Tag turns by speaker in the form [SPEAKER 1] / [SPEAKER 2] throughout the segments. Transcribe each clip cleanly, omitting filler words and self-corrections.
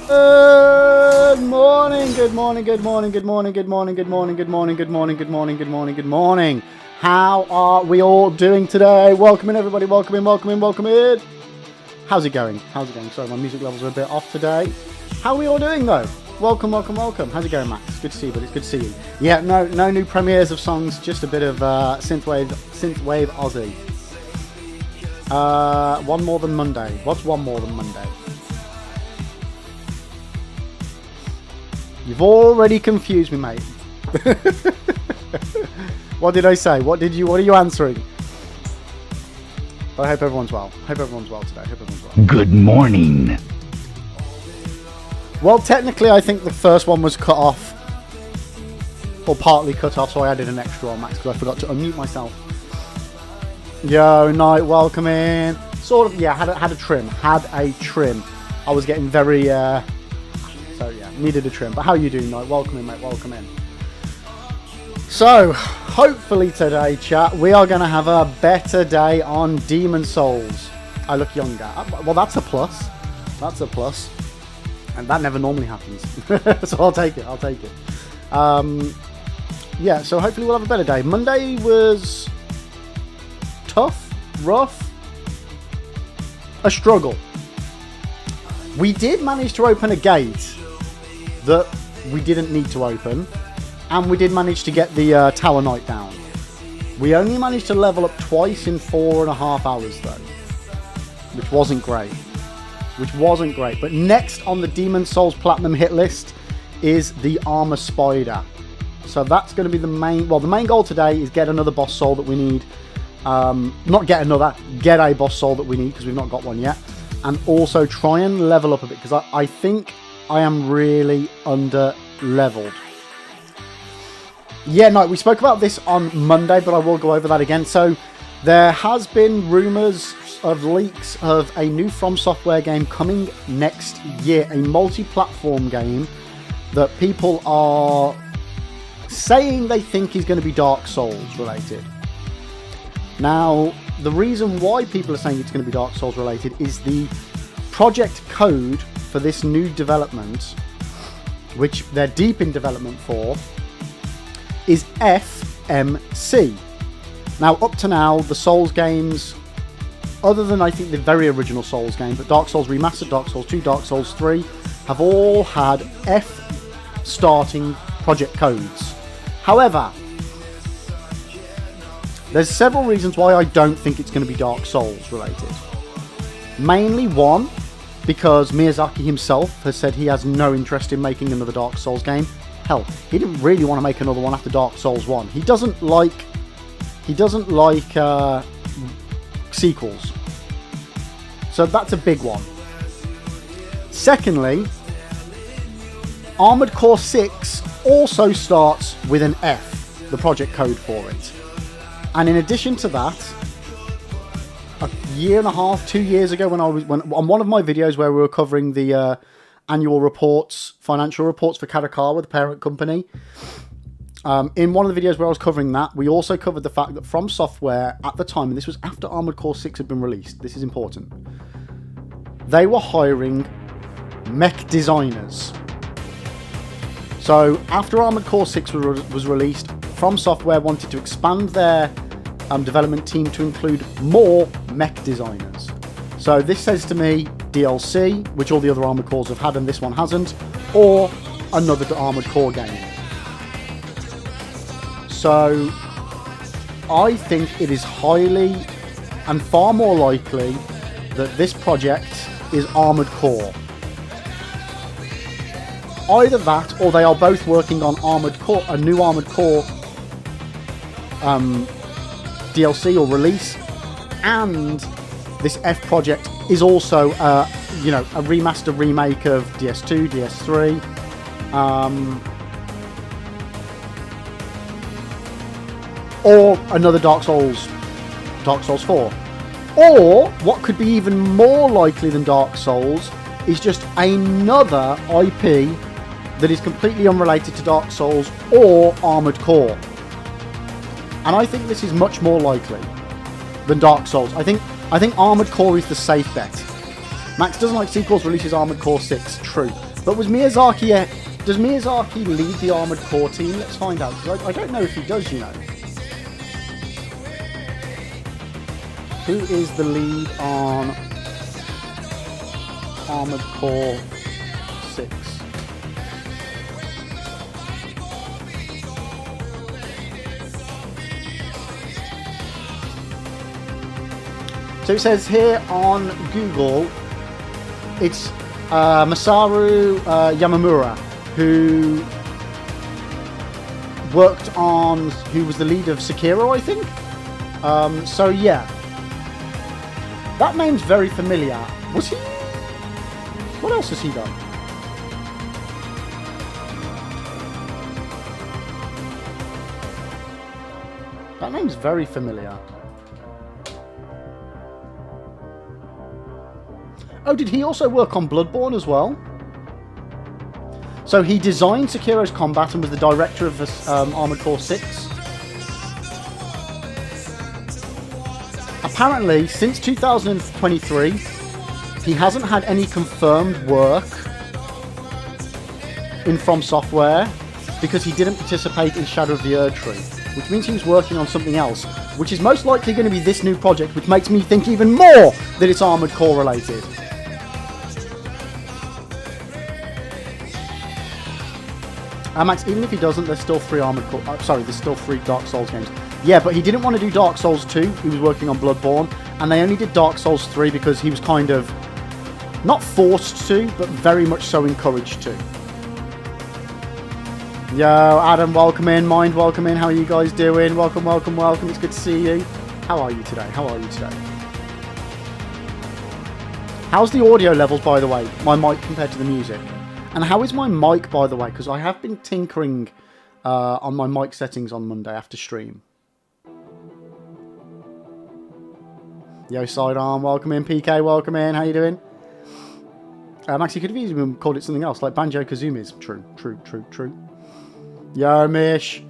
[SPEAKER 1] Good morning, good morning, good morning, good morning, good morning, good morning, good morning, good morning, good morning, good morning, good morning. How are we all doing today? Welcome in, everybody. Welcome in, welcome in, welcome in. How's it going? How's it going? Sorry, my music levels are a bit off today. How are we all doing, though? Welcome, welcome, welcome. How's it going, Max? Good to see you, buddy. It's good to see you. Yeah, no new premieres of songs, just a bit of synthwave Aussie. One more than Monday. What's one more than Monday? You've already confused me, mate. What did I say? What are you answering? But I hope everyone's well. Hope everyone's well today. Hope everyone's well.
[SPEAKER 2] Good morning.
[SPEAKER 1] Well, technically, I think the first one was cut off. Or partly cut off, so I added an extra on, Max, because I forgot to unmute myself. Yo, Night, welcome in. Sort of, yeah, had a trim. Had a trim. I was getting very, so yeah, needed a trim. But how are you doing, Night? Welcome in, mate, welcome in. So, hopefully today, chat, we are going to have a better day on Demon Souls. I look younger. Well, that's a plus. That's a plus. And that never normally happens. So I'll take it, I'll take it. Yeah, so hopefully we'll have a better day. Monday was tough, rough, a struggle. We did manage to open a gate that we didn't need to open, and we did manage to get the Tower Knight down. We only managed to level up twice in 4.5 hours though, which wasn't great. But next on the Demon Souls Platinum hit list is the Armor Spider. So that's going to be the main goal today is get another boss soul that we need. Get a boss soul that we need because we've not got one yet. And also try and level up a bit because I think I am really under leveled. Yeah, no, we spoke about this on Monday, but I will go over that again. So there has been rumours of leaks of a new From Software game coming next year, a multi-platform game that people are saying they think is going to be Dark Souls related. Now, the reason why people are saying it's going to be Dark Souls related is the project code for this new development, which they're deep in development for, is FMC. Now, up to now, the Souls games, other than I think the very original Souls game, but Dark Souls Remastered, Dark Souls 2, Dark Souls 3, have all had F starting project codes. However, there's several reasons why I don't think it's going to be Dark Souls related. Mainly one, because Miyazaki himself has said he has no interest in making another Dark Souls game. Hell, he didn't really want to make another one after Dark Souls 1. He doesn't like sequels. So that's a big one. Secondly, Armored Core 6 also starts with an F, the project code for it. And in addition to that, a year and a half, 2 years ago, when on one of my videos where we were covering the annual reports, financial reports for Kadokawa, the parent company, in one of the videos where I was covering that, we also covered the fact that From Software at the time, and this was after Armored Core 6 had been released, this is important, they were hiring mech designers. So after Armored Core 6 was released, From Software wanted to expand their development team to include more mech designers. So this says to me DLC, which all the other Armored Cores have had and this one hasn't, or another Armored Core game. So I think it is highly and far more likely that this project is Armored Core. Either that, or they are both working on Armored Core, a new Armored Core DLC or release, and this F project is also, a remaster remake of DS2, DS3, or another Dark Souls 4. Or, what could be even more likely than Dark Souls, is just another IP that is completely unrelated to Dark Souls or Armored Core. And I think this is much more likely than Dark Souls. I think Armored Core is the safe bet. Max doesn't like sequels, releases Armored Core 6. True. But was Miyazaki... does Miyazaki lead the Armored Core team? Let's find out. Because I don't know if he does, you know. Who is the lead on Armored Core 6? So it says here on Google, it's Masaru Yamamura, who worked on, who was the lead of Sekiro, I think. So yeah, that name's very familiar. Was he? What else has he done? That name's very familiar. Oh, did he also work on Bloodborne as well? So he designed Sekiro's combat and was the director of Armored Core 6. Apparently, since 2023, he hasn't had any confirmed work in From Software because he didn't participate in Shadow of the Erdtree, which means he was working on something else, which is most likely going to be this new project, which makes me think even more that it's Armored Core related. Max, even if he doesn't, there's still 3 Armored Core... there's still 3 Dark Souls games. Yeah, but he didn't want to do Dark Souls 2. He was working on Bloodborne. And they only did Dark Souls 3 because he was kind of... not forced to, but very much so encouraged to. Yo, Adam, welcome in. Mind, welcome in. How are you guys doing? Welcome, welcome, welcome. It's good to see you. How are you today? How are you today? How's the audio levels, by the way? My mic compared to the music? And how is my mic, by the way? Because I have been tinkering on my mic settings on Monday after stream. Yo, Sidearm, welcome in. PK, welcome in. How you doing? Max, you could have easily called it something else, like Banjo-Kazooie's. True, true, true, true. Yo, Mish.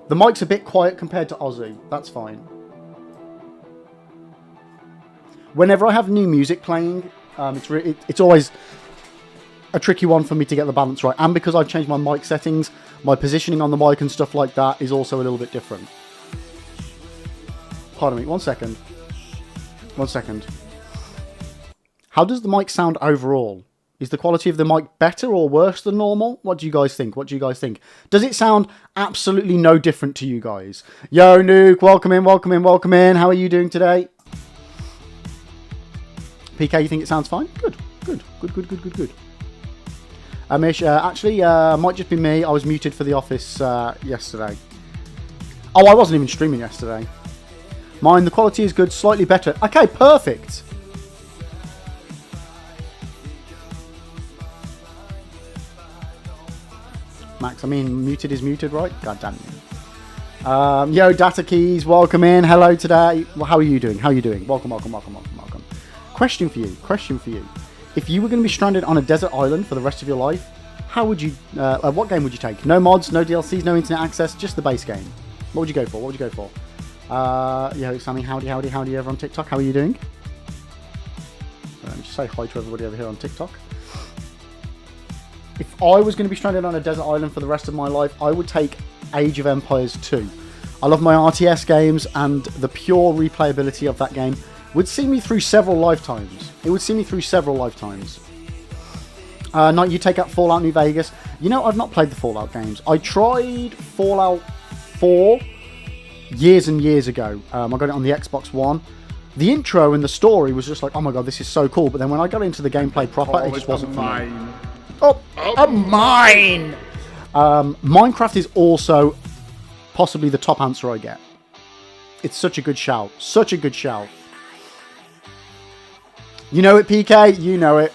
[SPEAKER 1] The mic's a bit quiet compared to Ozzy. That's fine. Whenever I have new music playing, it's always a tricky one for me to get the balance right. And because I've changed my mic settings, my positioning on the mic and stuff like that is also a little bit different. Pardon me, 1 second. 1 second. How does the mic sound overall? Is the quality of the mic better or worse than normal? What do you guys think? What do you guys think? Does it sound absolutely no different to you guys? Yo, Nuke, welcome in, welcome in, welcome in. How are you doing today? PK, you think it sounds fine? Good, good, good, good, good, good, good. Mish, actually, might just be me. I was muted for the office yesterday. Oh, I wasn't even streaming yesterday. Mine, the quality is good, slightly better. Okay, perfect. Max, I mean, muted is muted, right? God damn you. Yo, Data Keys, welcome in. Hello today. Well, how are you doing? How are you doing? Welcome, welcome, welcome, welcome, welcome. Question for you. Question for you. If you were going to be stranded on a desert island for the rest of your life, how would you? What game would you take? No mods, no DLCs, no internet access, just the base game. What would you go for? What would you go for? Yo, Sammy, howdy, howdy, howdy over on TikTok. How are you doing? Just say hi to everybody over here on TikTok. If I was going to be stranded on a desert island for the rest of my life, I would take Age of Empires 2. I love my RTS games, and the pure replayability of that game would see me through several lifetimes. It would see me through several lifetimes. Night, you take out Fallout New Vegas. You know, I've not played the Fallout games. I tried Fallout 4 years and years ago. I got it on the Xbox One. The intro and the story was just like, oh my god, this is so cool. But then when I got into the gameplay proper, it just wasn't for me. Oh, a mine! Minecraft is also possibly the top answer I get. It's such a good shout. Such a good shout. You know it, PK? You know it.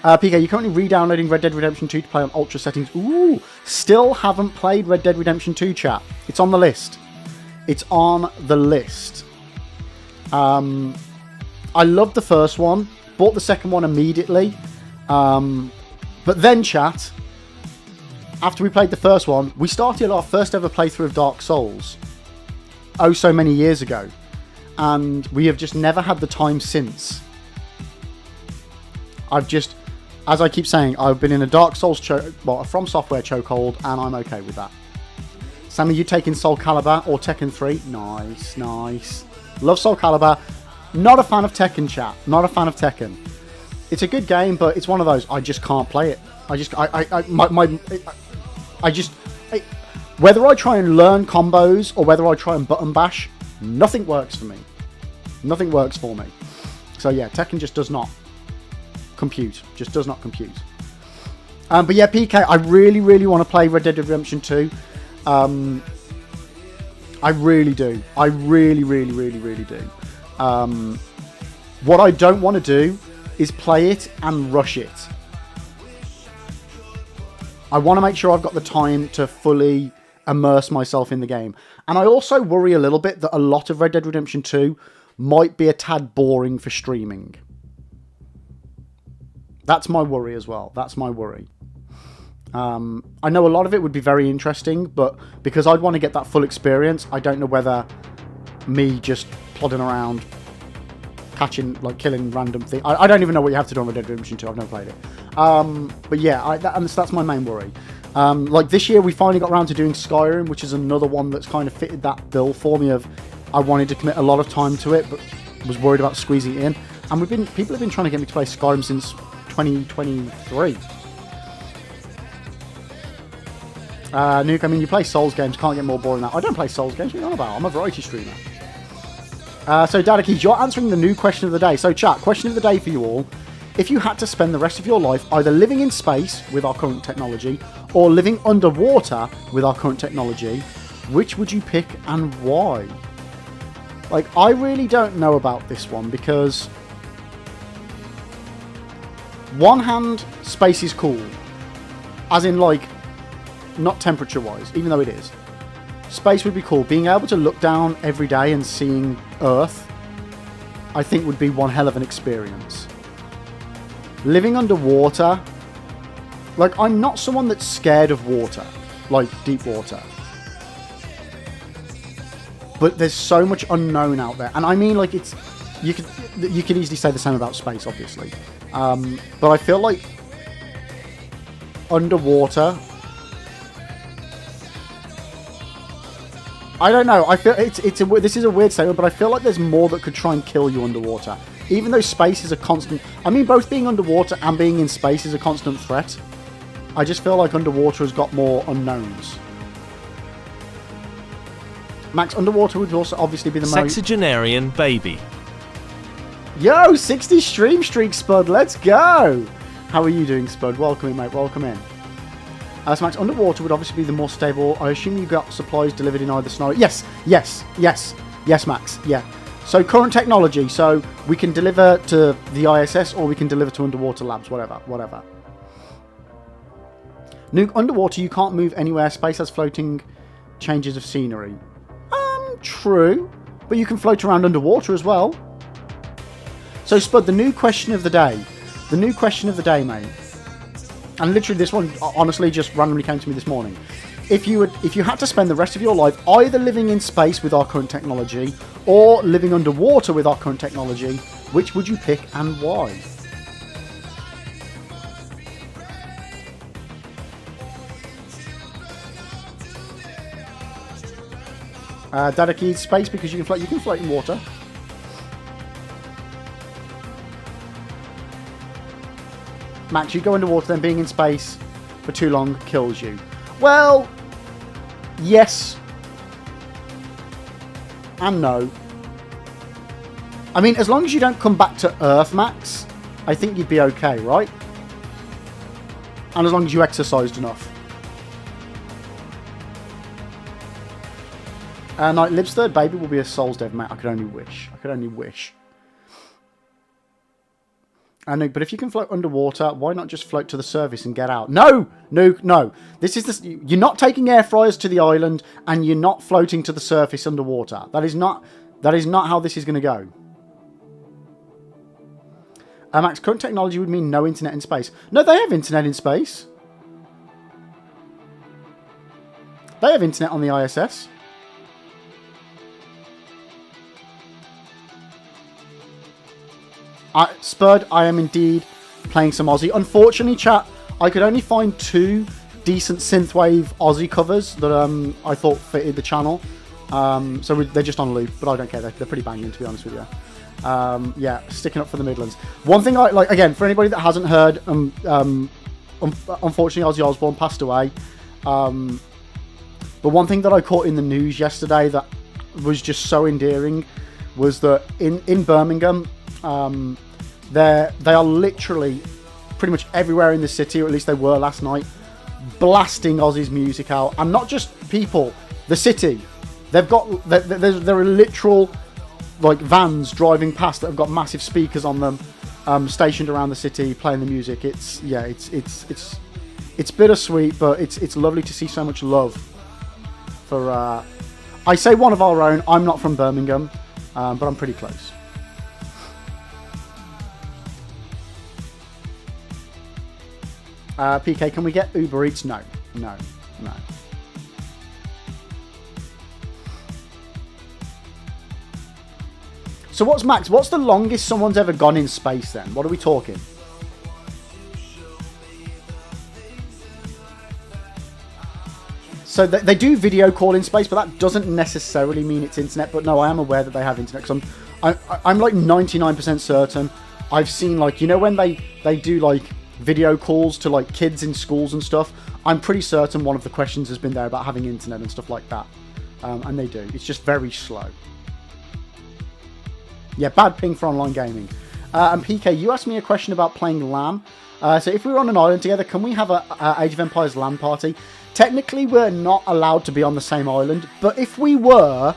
[SPEAKER 1] PK, you're currently re-downloading Red Dead Redemption 2 to play on Ultra settings. Ooh, still haven't played Red Dead Redemption 2, chat. It's on the list. It's on the list. I loved the first one. Bought the second one immediately. But then, chat, after we played the first one, we started our first ever playthrough of Dark Souls. Oh, so many years ago. And we have just never had the time since. I've just as I keep saying, I've been in a Dark Souls a From Software chokehold, and I'm okay with that. Sammy, you taking Soul Calibur or Tekken 3? Nice, nice. Love Soul Calibur. Not a fan of Tekken, chat. Not a fan of Tekken. It's a good game, but it's one of those, I just can't play it. Whether I try and learn combos or whether I try and button bash, nothing works for me. Nothing works for me. So yeah, Tekken just does not compute. Just does not compute. But yeah, PK, I really, really want to play Red Dead Redemption 2. I really do. I really, really, really, really do. What I don't want to do is play it and rush it. I want to make sure I've got the time to fully immerse myself in the game. And I also worry a little bit that a lot of Red Dead Redemption 2 might be a tad boring for streaming. That's my worry as well. That's my worry. I know a lot of it would be very interesting, but because I'd want to get that full experience, I don't know whether me just plodding around, killing random things. I don't even know what you have to do on Red Dead Redemption 2. I've never played it. But yeah, that's my main worry. Like this year, we finally got around to doing Skyrim, which is another one that's kind of fitted that bill for me of I wanted to commit a lot of time to it, but was worried about squeezing it in. And people have been trying to get me to play Skyrim since 2023. Nuke, I mean, you play Souls games, can't get more boring than that. I don't play Souls games, what are you on about? I'm a variety streamer. So, Dadakis, you're answering the new question of the day. So, chat, question of the day for you all. If you had to spend the rest of your life either living in space with our current technology or living underwater with our current technology, which would you pick and why? Like, I really don't know about this one because one hand, space is cool. As in, like, not temperature-wise, even though it is. Space would be cool. Being able to look down every day and seeing Earth, I think would be one hell of an experience. Living underwater, like, I'm not someone that's scared of water, like deep water. But there's so much unknown out there. And I mean, like, you could easily say the same about space, obviously. But I feel like underwater, I don't know. I feel this is a weird statement, but I feel like there's more that could try and kill you underwater. Even though space is a constant... I mean, both being underwater and being in space is a constant threat. I just feel like underwater has got more unknowns. Max, underwater would also obviously be the most...
[SPEAKER 2] Sexagenarian baby.
[SPEAKER 1] Yo, 60 stream streak, Spud. Let's go. How are you doing, Spud? Welcome in, mate. Welcome in. So Max, underwater would obviously be the more stable. I assume you got supplies delivered in either scenario. Yes, Max. Yeah. So current technology. So we can deliver to the ISS or we can deliver to underwater labs. Whatever. Nuke, underwater you can't move anywhere. Space has floating changes of scenery. True. But you can float around underwater as well. So Spud, the new question of the day. The new question of the day, mate. And literally this one, honestly, just randomly came to me this morning. If you had to spend the rest of your life either living in space with our current technology or living underwater with our current technology, which would you pick and why? Dadaki, space because you can float in water. Max, you go underwater, then being in space for too long kills you. Well, yes and no. I mean, as long as you don't come back to Earth, Max, I think you'd be okay, right? And as long as you exercised enough. Night Lib's third baby will be a Souls dev, mate. I could only wish. I know, but if you can float underwater, why not just float to the surface and get out? No. This is you're not taking air fryers to the island, and you're not floating to the surface underwater. That is not how this is going to go. Max, current technology would mean no internet in space. No, they have internet in space. They have internet on the ISS. Spud, I am indeed playing some Aussie. Unfortunately, chat, I could only find 2 decent synthwave Aussie covers that I thought fitted the channel. So they're just on loop, but I don't care. They're pretty banging, to be honest with you. Yeah, sticking up for the Midlands. One thing I like, again, for anybody that hasn't heard, unfortunately, Ozzy Osbourne passed away. But one thing that I caught in the news yesterday that was just so endearing was that in Birmingham, they are literally pretty much everywhere in the city, or at least they were last night, blasting Ozzy's music out. And not just people, the city. There are literal like vans driving past that have got massive speakers on them, stationed around the city, playing the music. It's bittersweet, but it's lovely to see so much love for. I say one of our own. I'm not from Birmingham, but I'm pretty close. PK, can we get Uber Eats? No. So what's the longest someone's ever gone in space then? What are we talking? So they do video call in space, but that doesn't necessarily mean it's internet. But no, I am aware that they have internet, because I'm like 99% certain I've seen, like, you know, when they do like video calls to like kids in schools and stuff, I'm pretty certain one of the questions has been there about having internet and stuff like that. And they do. It's just very slow. Yeah, bad ping for online gaming. And PK, you asked me a question about playing LAN. So if we were on an island together, can we have a Age of Empires LAN party? Technically, we're not allowed to be on the same island, but if we were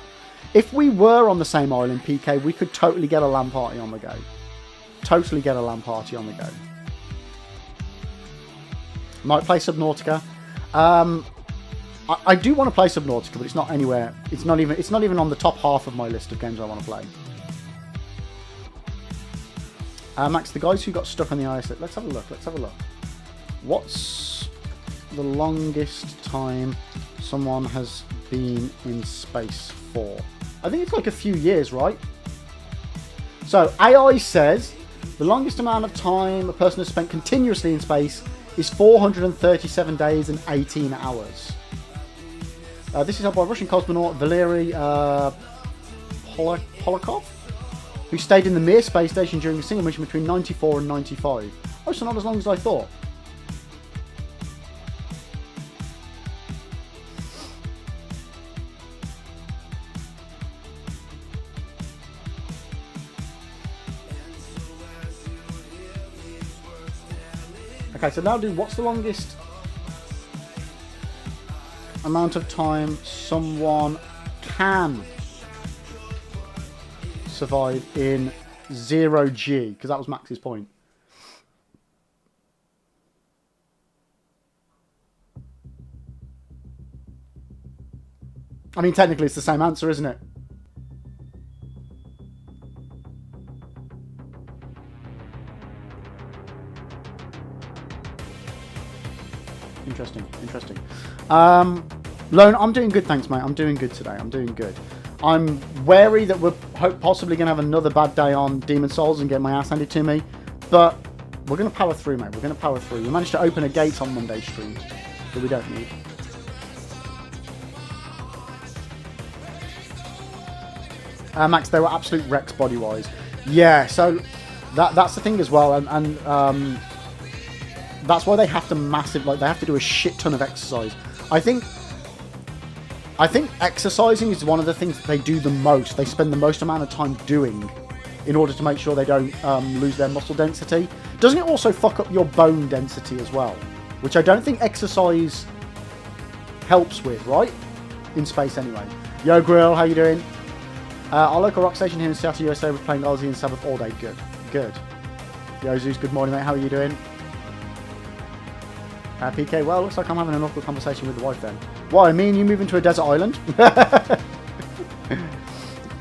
[SPEAKER 1] on the same island, PK, we could totally get a LAN party on the go. Totally get a LAN party on the go. Might play Subnautica. I do want to play Subnautica, but it's not anywhere. It's not even on the top half of my list of games I want to play. Max, the guys who got stuck on the ice. Let's have a look. What's the longest time someone has been in space for? I think it's like a few years, right? So AI says the longest amount of time a person has spent continuously in space is 437 days and 18 hours. This is held by Russian cosmonaut Valery Polakov, who stayed in the Mir space station during a single mission between 94 and 95. Oh, so not as long as I thought. Okay, so now what's the longest amount of time someone can survive in 0G? Because that was Max's point. I mean, technically it's the same answer, isn't it? Interesting. Lone, I'm doing good, thanks, mate. I'm doing good today. I'm doing good. I'm wary that we're possibly going to have another bad day on Demon Souls and get my ass handed to me, but we're going to power through, mate. We're going to power through. We managed to open a gate on Monday stream that we don't need. Max, they were absolute wrecks body-wise. Yeah, so that's the thing as well, and that's why they have to they have to do a shit ton of exercise. I think exercising is one of the things that they do the most. They spend the most amount of time doing in order to make sure they don't lose their muscle density. Doesn't it also fuck up your bone density as well? Which I don't think exercise helps with, right? In space anyway. Yo, Grill, how you doing? Our local rock station here in Seattle, USA was playing Ozzy and Sabbath all day. Good. Yo, Zeus, good morning, mate. How are you doing? PK, well, looks like I'm having an awkward conversation with the wife then. Why, me and you moving to a desert island?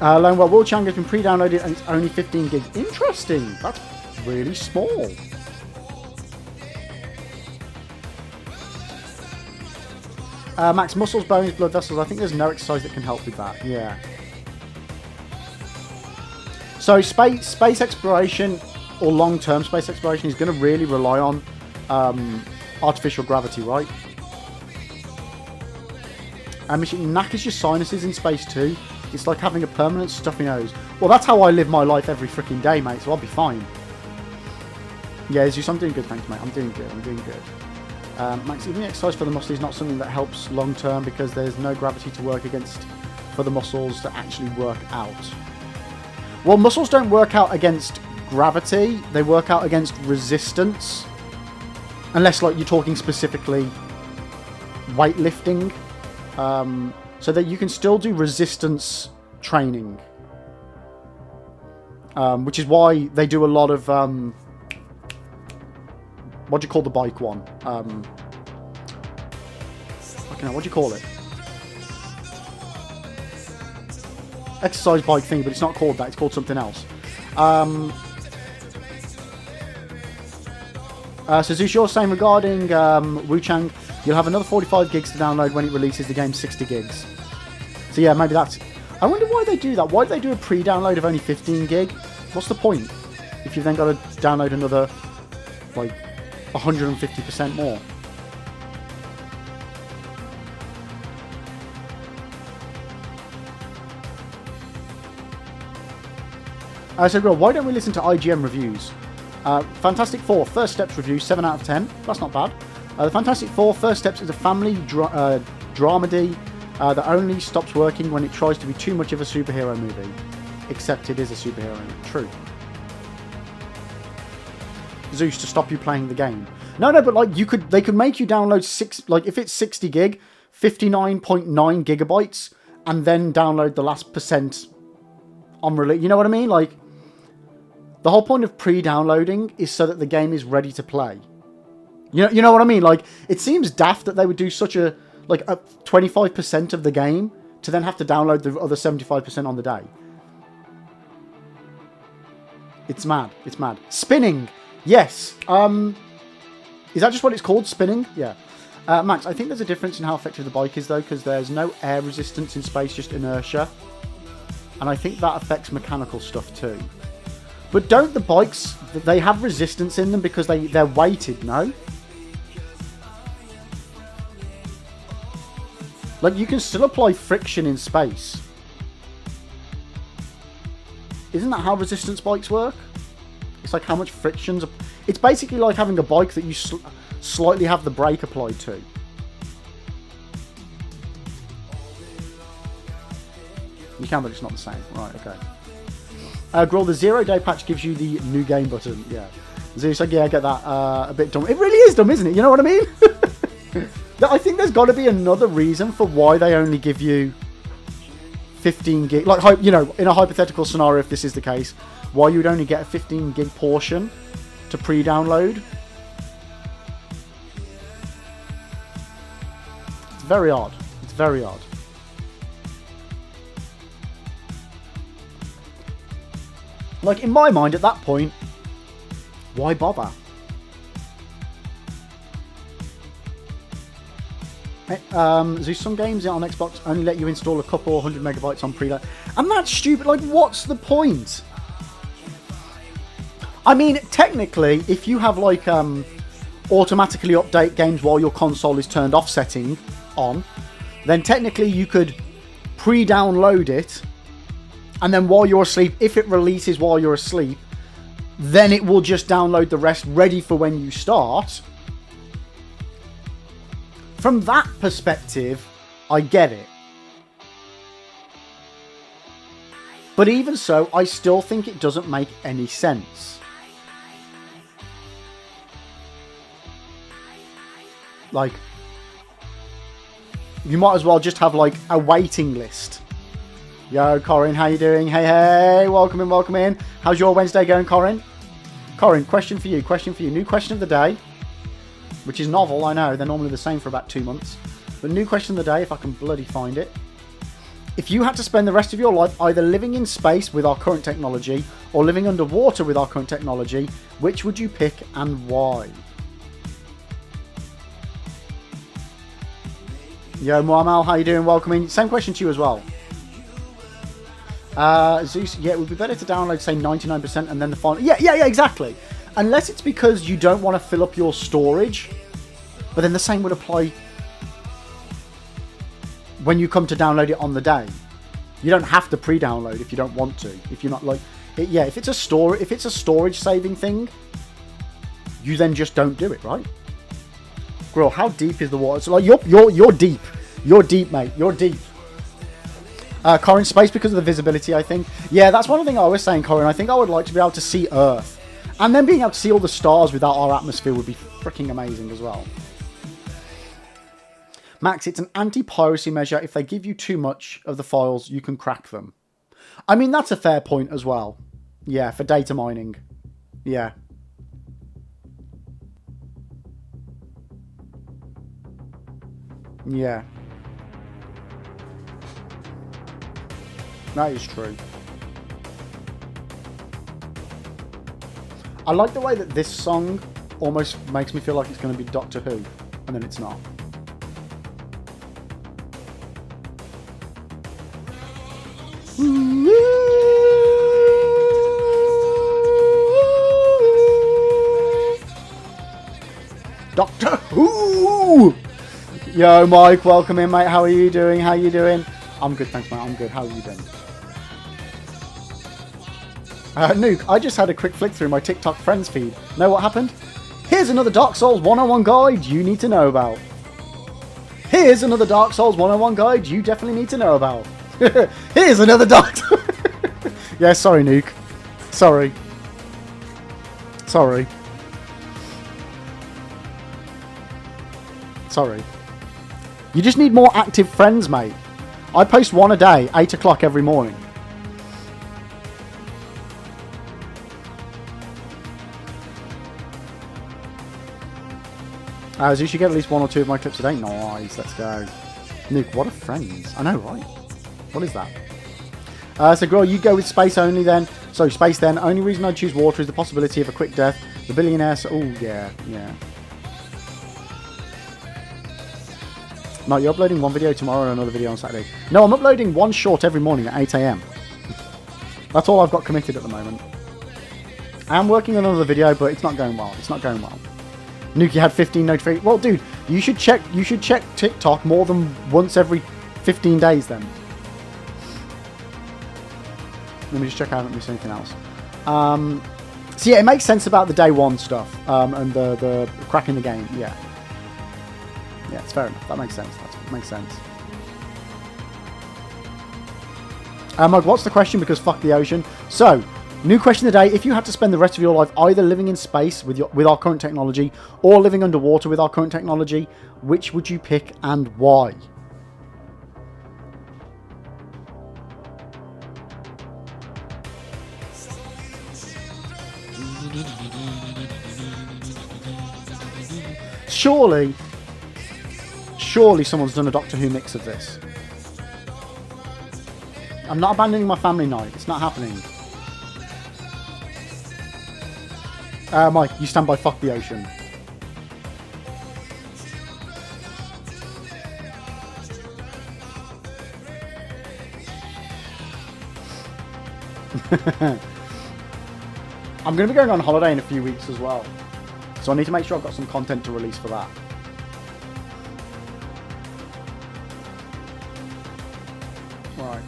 [SPEAKER 1] Lonewell World has been pre-downloaded and it's only 15 gigs. Interesting. That's really small. Max, muscles, bones, blood vessels. I think there's no exercise that can help with that. Yeah. So space exploration or long-term space exploration is going to really rely on artificial gravity, right? And it knackers your sinuses in space too. It's like having a permanent stuffy nose. Well, that's how I live my life every freaking day, mate, so I'll be fine. Yeah, Zeus, I'm doing good, thanks, mate. I'm doing good. Max, even the exercise for the muscle is not something that helps long-term because there's no gravity to work against for the muscles to actually work out. Well, muscles don't work out against gravity. They work out against resistance. Unless, like, you're talking specifically weightlifting. So that you can still do resistance training. Which is why they do a lot of... what do you call the bike one? What do you call it? Exercise bike thing, but it's not called that. It's called something else. So Zeus, you're saying regarding Wu Chang, you'll have another 45 gigs to download when it releases the game 60 gigs. So yeah, maybe that's... I wonder why they do that. Why do they do a pre-download of only 15 gig? What's the point? If you've then got to download another, like, 150% more. So, Grill, why don't we listen to IGN reviews? Fantastic Four, First Steps review, 7 out of 10. That's not bad. The Fantastic Four, First Steps is a family dramedy that only stops working when it tries to be too much of a superhero movie. Except it is a superhero movie. True. Zeus, to stop you playing the game. No, but like they could make you download like if it's 60 gig, 59.9 gigabytes, and then download the last percent on release. You know what I mean? Like, the whole point of pre-downloading is so that the game is ready to play. You know what I mean? Like, it seems daft that they would do such a 25% of the game to then have to download the other 75% on the day. It's mad. It's mad. Spinning. Yes. Is that just what it's called? Spinning? Yeah. Max, I think there's a difference in how effective the bike is, though, because there's no air resistance in space, just inertia. And I think that affects mechanical stuff, too. But don't the bikes, they have resistance in them because they're weighted, no? Like, you can still apply friction in space. Isn't that how resistance bikes work? It's like how much friction's... It's basically like having a bike that you slightly have the brake applied to. You can, but it's not the same. Right, okay. Growl, the 0-day patch gives you the new game button. Yeah. Zeus, like, yeah, I get that. A bit dumb. It really is dumb, isn't it? You know what I mean? I think there's got to be another reason for why they only give you 15 gig. Like, you know, in a hypothetical scenario, if this is the case, why you would only get a 15 gig portion to pre-download. It's very odd. It's very odd. Like, in my mind, at that point, why bother? There's some games on Xbox only let you install a couple 100 megabytes on preload. And that's stupid. Like, what's the point? I mean, technically, if you have, like, automatically update games while your console is turned off setting on, then technically you could pre-download it, and then while you're asleep, if it releases while you're asleep, then it will just download the rest ready for when you start. From that perspective, I get it. But even so, I still think it doesn't make any sense. Like, you might as well just have, like, a waiting list. Yo, Corin, how you doing? Hey, welcome in. How's your Wednesday going, Corin? Corin, question for you. New question of the day, which is novel, I know. They're normally the same for about 2 months. But new question of the day, if I can bloody find it. If you had to spend the rest of your life either living in space with our current technology or living underwater with our current technology, which would you pick and why? Yo, Muamal, how you doing? Welcome in. Same question to you as well. Zeus, yeah, it would be better to download, say, 99% and then the final... Yeah, exactly. Unless it's because you don't want to fill up your storage. But then the same would apply when you come to download it on the day. You don't have to pre-download if you don't want to. If you're not like... if it's a storage saving thing, you then just don't do it, right? Grill, how deep is the water? So like you're deep. You're deep, mate. You're deep. Corin, space because of the visibility, I think. Yeah, that's one thing I was saying, Corin. I think I would like to be able to see Earth. And then being able to see all the stars without our atmosphere would be freaking amazing as well. Max, it's an anti-piracy measure. If they give you too much of the files, you can crack them. I mean, that's a fair point as well. Yeah, for data mining. Yeah. Yeah. That is true. I like the way that this song almost makes me feel like it's going to be Doctor Who, and then it's not. Doctor Who! Yo, Mike, welcome in, mate. How are you doing? How you doing? I'm good, thanks, mate. I'm good. How are you doing? Nuke, I just had a quick flick through my TikTok friends feed. Know what happened? Here's another Dark Souls 101 guide you need to know about. Here's another Dark Souls 101 guide you definitely need to know about. Here's another Dark Souls. Yeah, sorry, Nuke. Sorry. Sorry. Sorry. You just need more active friends, mate. I post one a day, 8 o'clock every morning. So you should get at least 1 or 2 of my clips a day. Nice, let's go. Nuke, what are friends? I know, right? What is that? So, girl, you go with space only then. So, space then. Only reason I'd choose water is the possibility of a quick death. The billionaire... Oh, yeah. No, you're uploading one video tomorrow and another video on Saturday. No, I'm uploading one short every morning at 8 AM. That's all I've got committed at the moment. I am working on another video, but it's not going well. It's not going well. Nuki had 15 notifications. Well, dude, you should check TikTok more than once every 15 days then. Let me just check I haven't missed anything else. So yeah, it makes sense about the day one stuff and the cracking the game. Yeah, it's fair enough. That makes sense. That makes sense. Mug, what's the question? Because fuck the ocean. So, new question of the day. If you had to spend the rest of your life either living in space with our current technology or living underwater with our current technology, which would you pick and why? Surely someone's done a Doctor Who mix of this. I'm not abandoning my family night. It's not happening. Mike, you stand by fuck the ocean. I'm going to be going on holiday in a few weeks as well. So I need to make sure I've got some content to release for that. Right.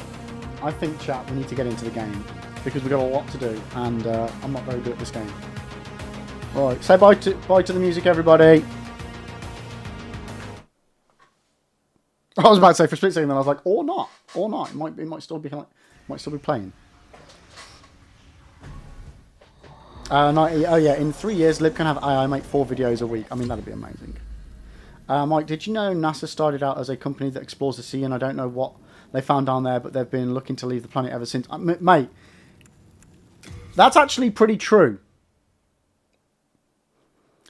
[SPEAKER 1] I think, chat, we need to get into the game. Because we've got a lot to do. And I'm not very good at this game. Right. Say bye to the music, everybody. I was about to say for a split second, then I was like, or not. It might still be playing. No, oh yeah, in 3 years, Lib can have AI make 4 videos a week. I mean, that'd be amazing. Mike, did you know NASA started out as a company that explores the sea, and I don't know what they found down there, but they've been looking to leave the planet ever since. Mate, that's actually pretty true.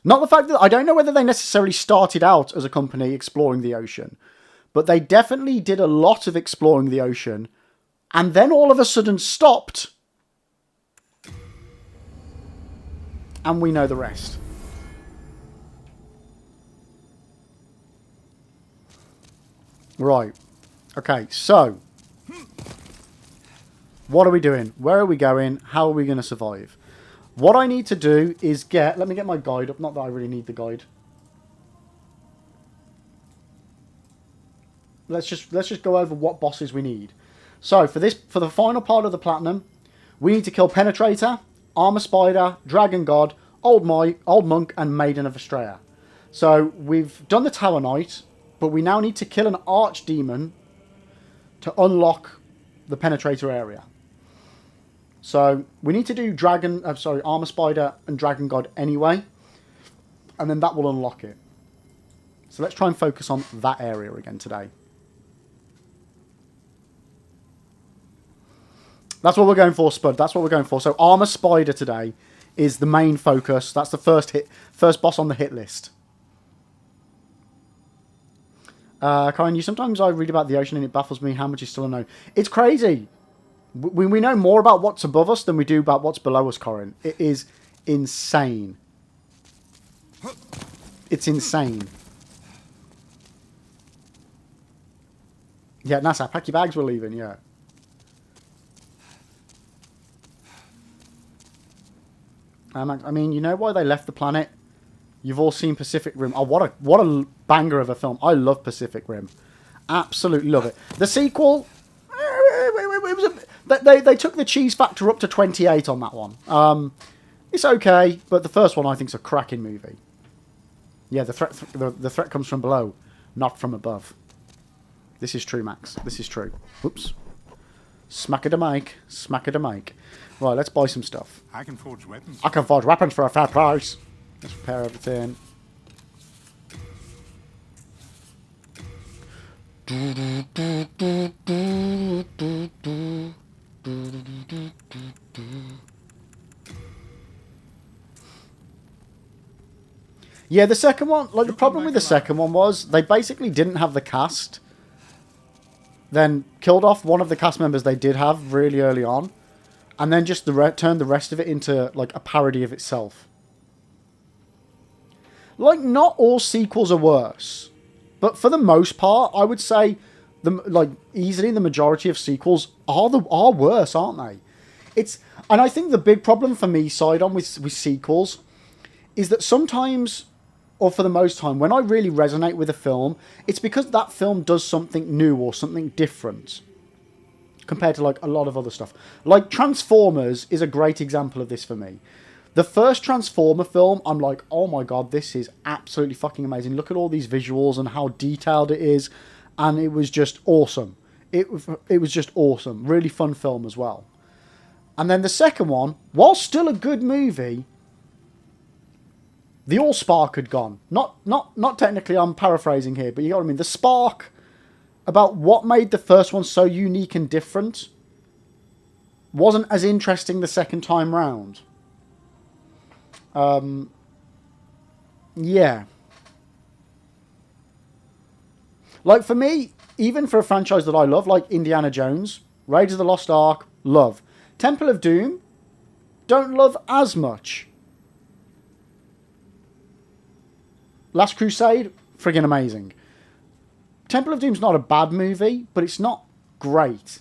[SPEAKER 1] Not the fact that... I don't know whether they necessarily started out as a company exploring the ocean, but they definitely did a lot of exploring the ocean, and then all of a sudden stopped... And we know the rest. Right. Okay, so. What are we doing? Where are we going? How are we going to survive? What I need to do is get... Let me get my guide up. Not that I really need the guide. Let's just go over what bosses we need. So, for the final part of the Platinum, we need to kill Penetrator, Armor Spider, Dragon God, Old Monk, and Maiden of Estrella. So, we've done the Tower Knight, but we now need to kill an Archdemon to unlock the Penetrator area. So, we need to do Armor Spider and Dragon God anyway, and then that will unlock it. So, let's try and focus on that area again today. That's what we're going for, Spud. That's what we're going for. So, Armor Spider today is the main focus. That's the first boss on the hit list. Karen, sometimes I read about the ocean and it baffles me how much is still unknown. It's crazy. We know more about what's above us than we do about what's below us, Corin. It is insane. It's insane. Yeah, NASA, pack your bags, we're leaving, yeah. I mean, you know why they left the planet? You've all seen Pacific Rim. Oh, what a banger of a film. I love Pacific Rim. Absolutely love it. The sequel, they took the cheese factor up to 28 on that one. It's okay, but the first one I think is a cracking movie. Yeah, the threat comes from below, not from above. This is true, Max. This is true. Oops. Smack it a mic. Smack it a mic. Right, let's buy some stuff.
[SPEAKER 2] I can forge weapons.
[SPEAKER 1] I can forge weapons for a fair price. Let's repair everything. Yeah, the second one, like the problem with the second one was they basically didn't have the cast. Then killed off one of the cast members they did have really early on. And then just turned the rest of it into like a parody of itself. Like, not all sequels are worse. But for the most part, I would say easily the majority of sequels are worse, aren't they? And I think the big problem for me side on with sequels is that sometimes, or for the most time, when I really resonate with a film, it's because that film does something new or something different compared to like a lot of other stuff. Like Transformers is a great example of this for me. The first Transformer film, I'm like, oh my god, this is absolutely fucking amazing. Look at all these visuals and how detailed it is. And it was just awesome. It was just awesome. Really fun film as well. And then the second one, while still a good movie, the all-spark had gone. Not technically, I'm paraphrasing here, but you know what I mean. The spark about what made the first one so unique and different wasn't as interesting the second time round. Yeah. Like, for me, even for a franchise that I love, like Indiana Jones, Raiders of the Lost Ark, love. Temple of Doom, don't love as much. Last Crusade, friggin' amazing. Temple of Doom's not a bad movie, but it's not great.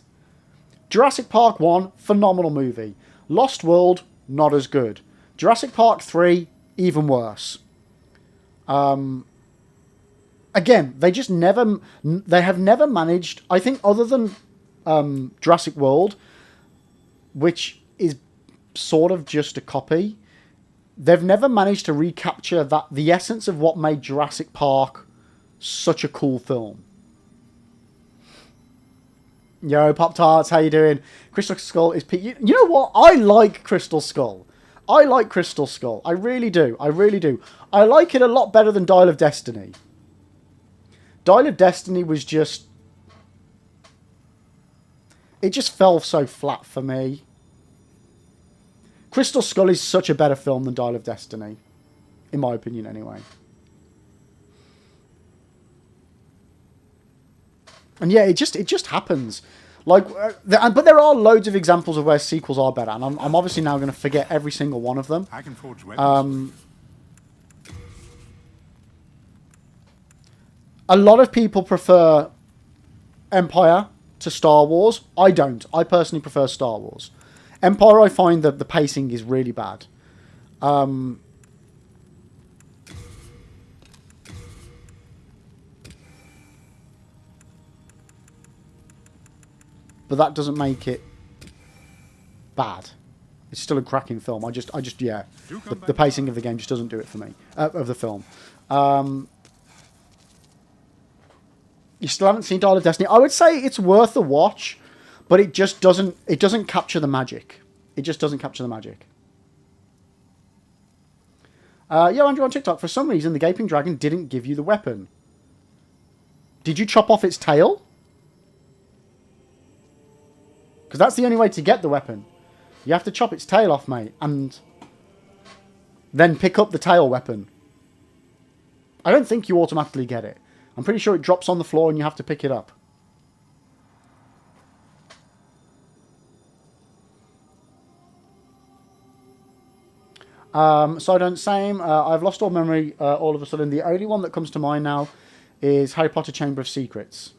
[SPEAKER 1] Jurassic Park 1, phenomenal movie. Lost World, not as good. Jurassic Park 3, even worse. Again, they have never managed, I think other than Jurassic World, which is sort of just a copy, they've never managed to recapture the essence of what made Jurassic Park such a cool film. Yo, Pop-Tarts, how you doing? Crystal Skull is... You know what? I like Crystal Skull. I like Crystal Skull. I really do. I really do. I like it a lot better than Dial of Destiny. Dial of Destiny was just... It just fell so flat for me. Crystal Skull is such a better film than Dial of Destiny. In my opinion, anyway. And yeah, it just happens. Like, but there are loads of examples of where sequels are better, and I'm obviously now going to forget every single one of them.
[SPEAKER 2] I can forge weapons.
[SPEAKER 1] A lot of people prefer Empire to Star Wars. I don't. I personally prefer Star Wars. Empire, I find that the pacing is really bad. But that doesn't make it bad. It's still a cracking film. Yeah. The pacing of the game just doesn't do it for me. Of the film. You still haven't seen Dial of Destiny. I would say it's worth a watch, but it just doesn't. It doesn't capture the magic. It just doesn't capture the magic. Andrew on TikTok. For some reason, the Gaping Dragon didn't give you the weapon. Did you chop off its tail? Because that's the only way to get the weapon. You have to chop its tail off, mate, and then pick up the tail weapon. I don't think you automatically get it. I'm pretty sure it drops on the floor and you have to pick it up. So I don't same. I've lost all memory all of a sudden. The only one that comes to mind now is Harry Potter Chamber of Secrets.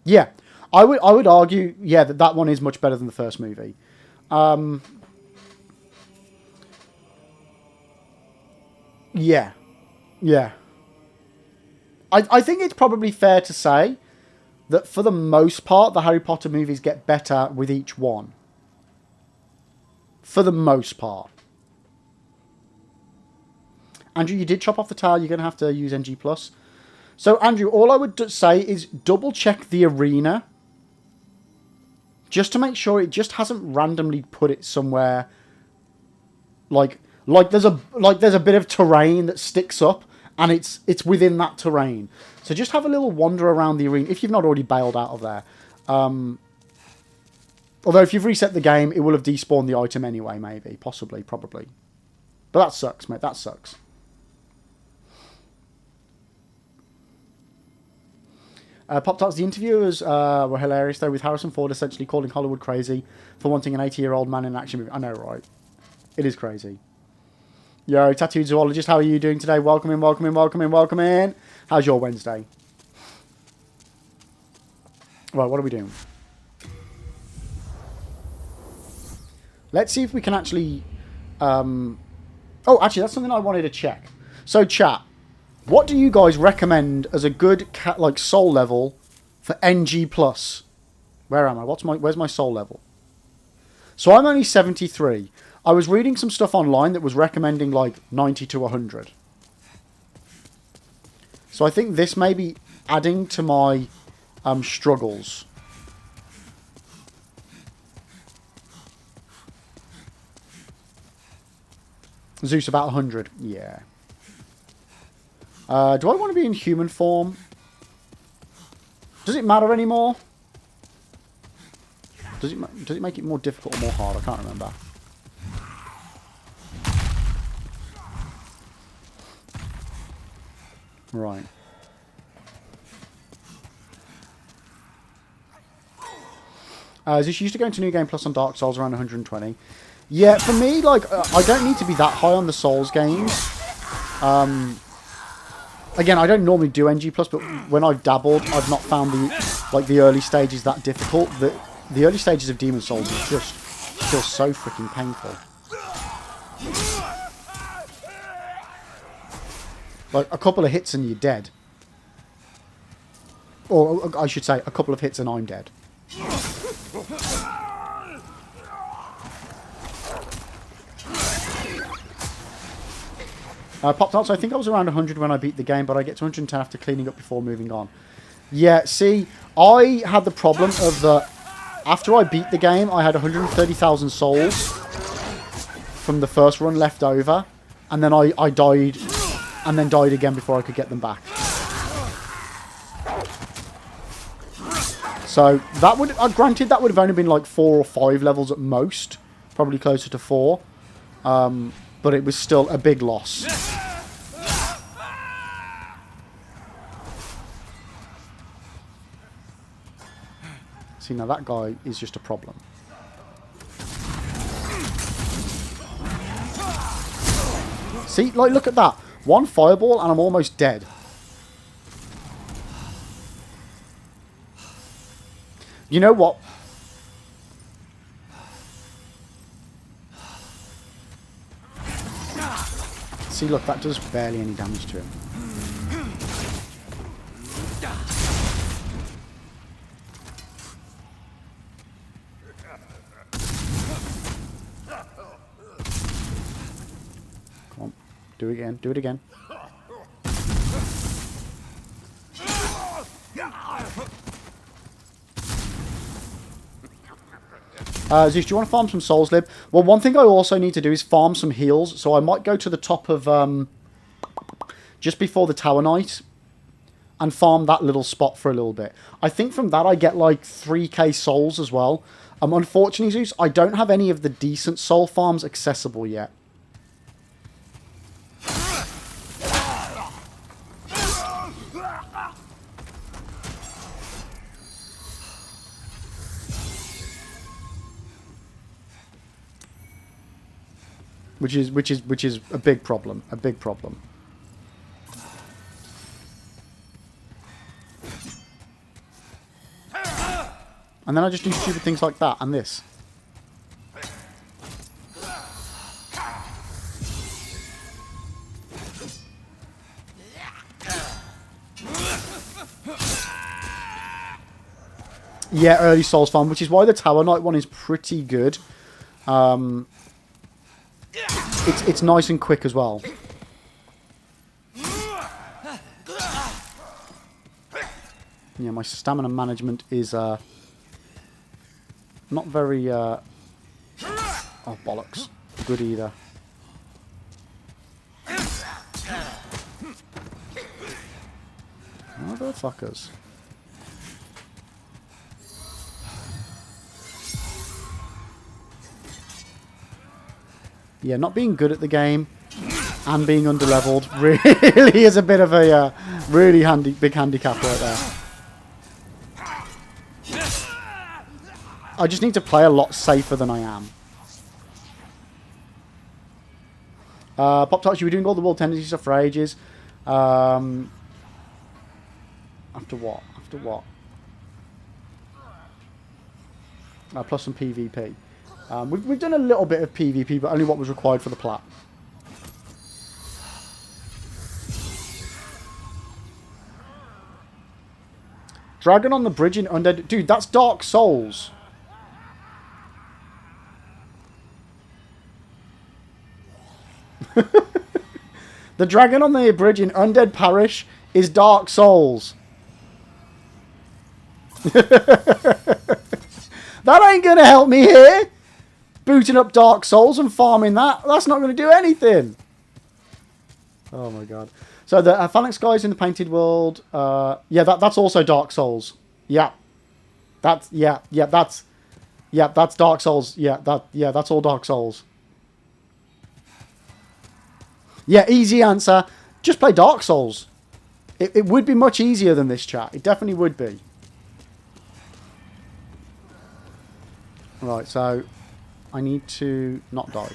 [SPEAKER 1] Yeah, I would argue, yeah, that one is much better than the first movie. Yeah. I think it's probably fair to say that for the most part, the Harry Potter movies get better with each one. For the most part. Andrew, you did chop off the tail. You're going to have to use NG+. So, Andrew, all I would say is double check the arena. Just to make sure it just hasn't randomly put it somewhere. Like there's a bit of terrain that sticks up, and it's within that terrain. So just have a little wander around the arena if you've not already bailed out of there. Although if you've reset the game, it will have despawned the item anyway, maybe, possibly, probably. But that sucks, mate. That sucks. Pop-Tarts, the interviewers were hilarious, though, with Harrison Ford essentially calling Hollywood crazy for wanting an 80-year-old man in an action movie. I know, right? It is crazy. Yo, Tattooed Zoologist, how are you doing today? Welcome in, welcome in, welcome in, welcome in. How's your Wednesday? Right, what are we doing? Let's see if we can actually... Oh, actually, that's something I wanted to check. So, chat, what do you guys recommend as a good soul level for NG+? Where am I? Where's my soul level? So I'm only 73. I was reading some stuff online that was recommending like 90 to 100. So I think this may be adding to my struggles. Zeus about 100. Yeah. Do I want to be in human form? Does it matter anymore? Does it make it more difficult or more hard? I can't remember. Right. Zeus used to go into New Game Plus on Dark Souls around 120. Yeah, for me, I don't need to be that high on the Souls games. Again, I don't normally do NG+, but when I've dabbled, I've not found the early stages that difficult. The early stages of Demon Souls is just feel so freaking painful. Like, a couple of hits and you're dead. Or, I should say, a couple of hits and I'm dead. Pop-Tarts, I think I was around 100 when I beat the game, but I get to 110 after cleaning up before moving on. Yeah, see, I had the problem of after I beat the game, I had 130,000 souls from the first run left over, and then I died, and then died again before I could get them back. So, that would, granted, that would have only been like 4 or 5 levels at most, probably closer to 4. But it was still a big loss. See, now that guy is just a problem. See, like, look at that. One fireball and I'm almost dead. You know what? See, look, that does barely any damage to him. Come on. Do it again. Do it again. Zeus, do you want to farm some souls, Lib? Well, one thing I also need to do is farm some heals. So I might go to the top of... just before the Tower Knight. And farm that little spot for a little bit. I think from that I get like 3k souls as well. Unfortunately, Zeus, I don't have any of the decent soul farms accessible yet. Which is a big problem. A big problem. And then I just do stupid things like that and this. Yeah, early souls farm, which is why the Tower Knight one is pretty good. It's nice and quick as well. Yeah, my stamina management is not very oh bollocks, good either. Motherfuckers. Yeah, not being good at the game and being underleveled really is a bit of a really big handicap right there. I just need to play a lot safer than I am. Pop Tarts, you were doing all the world tendency stuff for ages. After what? After what? Plus some PvP. We've done a little bit of PvP, but only what was required for the plat. Dragon on the bridge in Undead. Dude, that's Dark Souls. The dragon on the bridge in Undead Parish is Dark Souls. That ain't going to help me here. Booting up Dark Souls and farming that. That's not going to do anything. Oh my god. So the Phalanx guys in the Painted World. Yeah, that's also Dark Souls. Yeah. That's Dark Souls. Yeah, that's all Dark Souls. Yeah, easy answer. Just play Dark Souls. It would be much easier than this, chat. It definitely would be. Right, so I need to not die.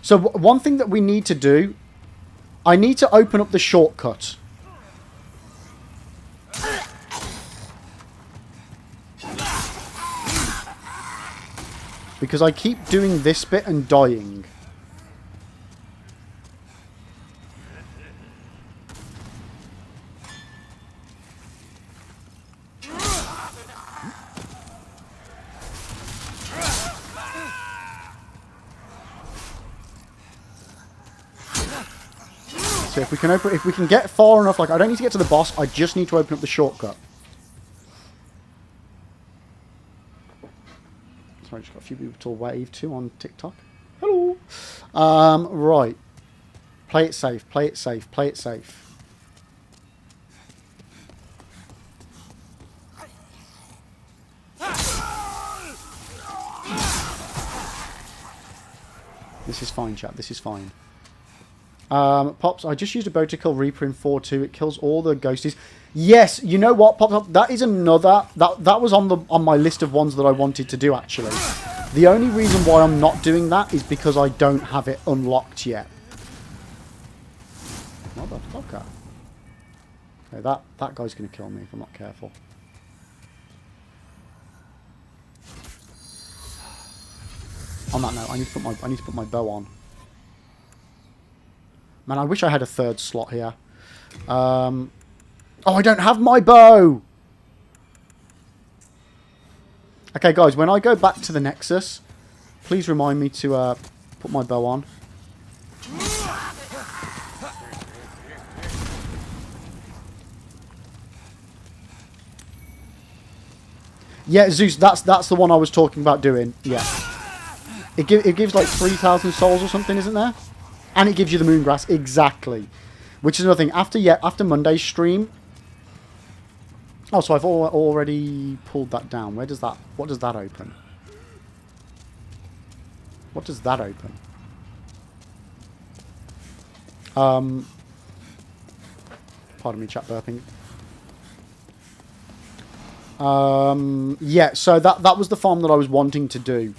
[SPEAKER 1] So one thing that we need to do, I need to open up the shortcut. Because I keep doing this bit and dying. So if we can get far enough, like I don't need to get to the boss, I just need to open up the shortcut. Sorry, just got a few people to wave to on TikTok. Hello. Right. Play it safe. Play it safe. Play it safe. This is fine, chat. This is fine. Pops, I just used a bow to kill Reaper in 4-2. It kills all the ghosties. Yes, you know what, Pops? That is another... That was on my list of ones that I wanted to do, actually. The only reason why I'm not doing that is because I don't have it unlocked yet. Okay, that guy's going to kill me if I'm not careful. On that note, I need to put my bow on. Man, I wish I had a third slot here. Oh, I don't have my bow! Okay, guys, when I go back to the Nexus, please remind me to put my bow on. Yeah, Zeus, that's the one I was talking about doing. Yeah. It gives like 3,000 souls or something, isn't there? And it gives you the moongrass. Exactly. Which is another thing. After Monday's stream... Oh, so I've already pulled that down. Where does that... What does that open? What does that open? Pardon me, chat burping. Yeah, so that was the farm that I was wanting to do.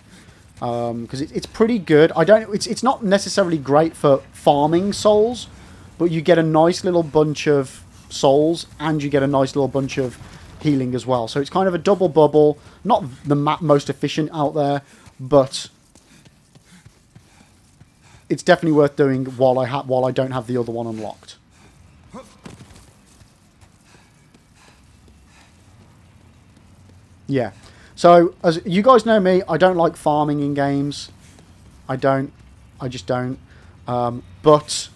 [SPEAKER 1] Because it's pretty good. It's not necessarily great for farming souls, but you get a nice little bunch of souls and you get a nice little bunch of healing as well. So it's kind of a double bubble. Not the most efficient out there, but it's definitely worth doing while I don't have the other one unlocked. Yeah. So, as you guys know me, I don't like farming in games. I just don't. But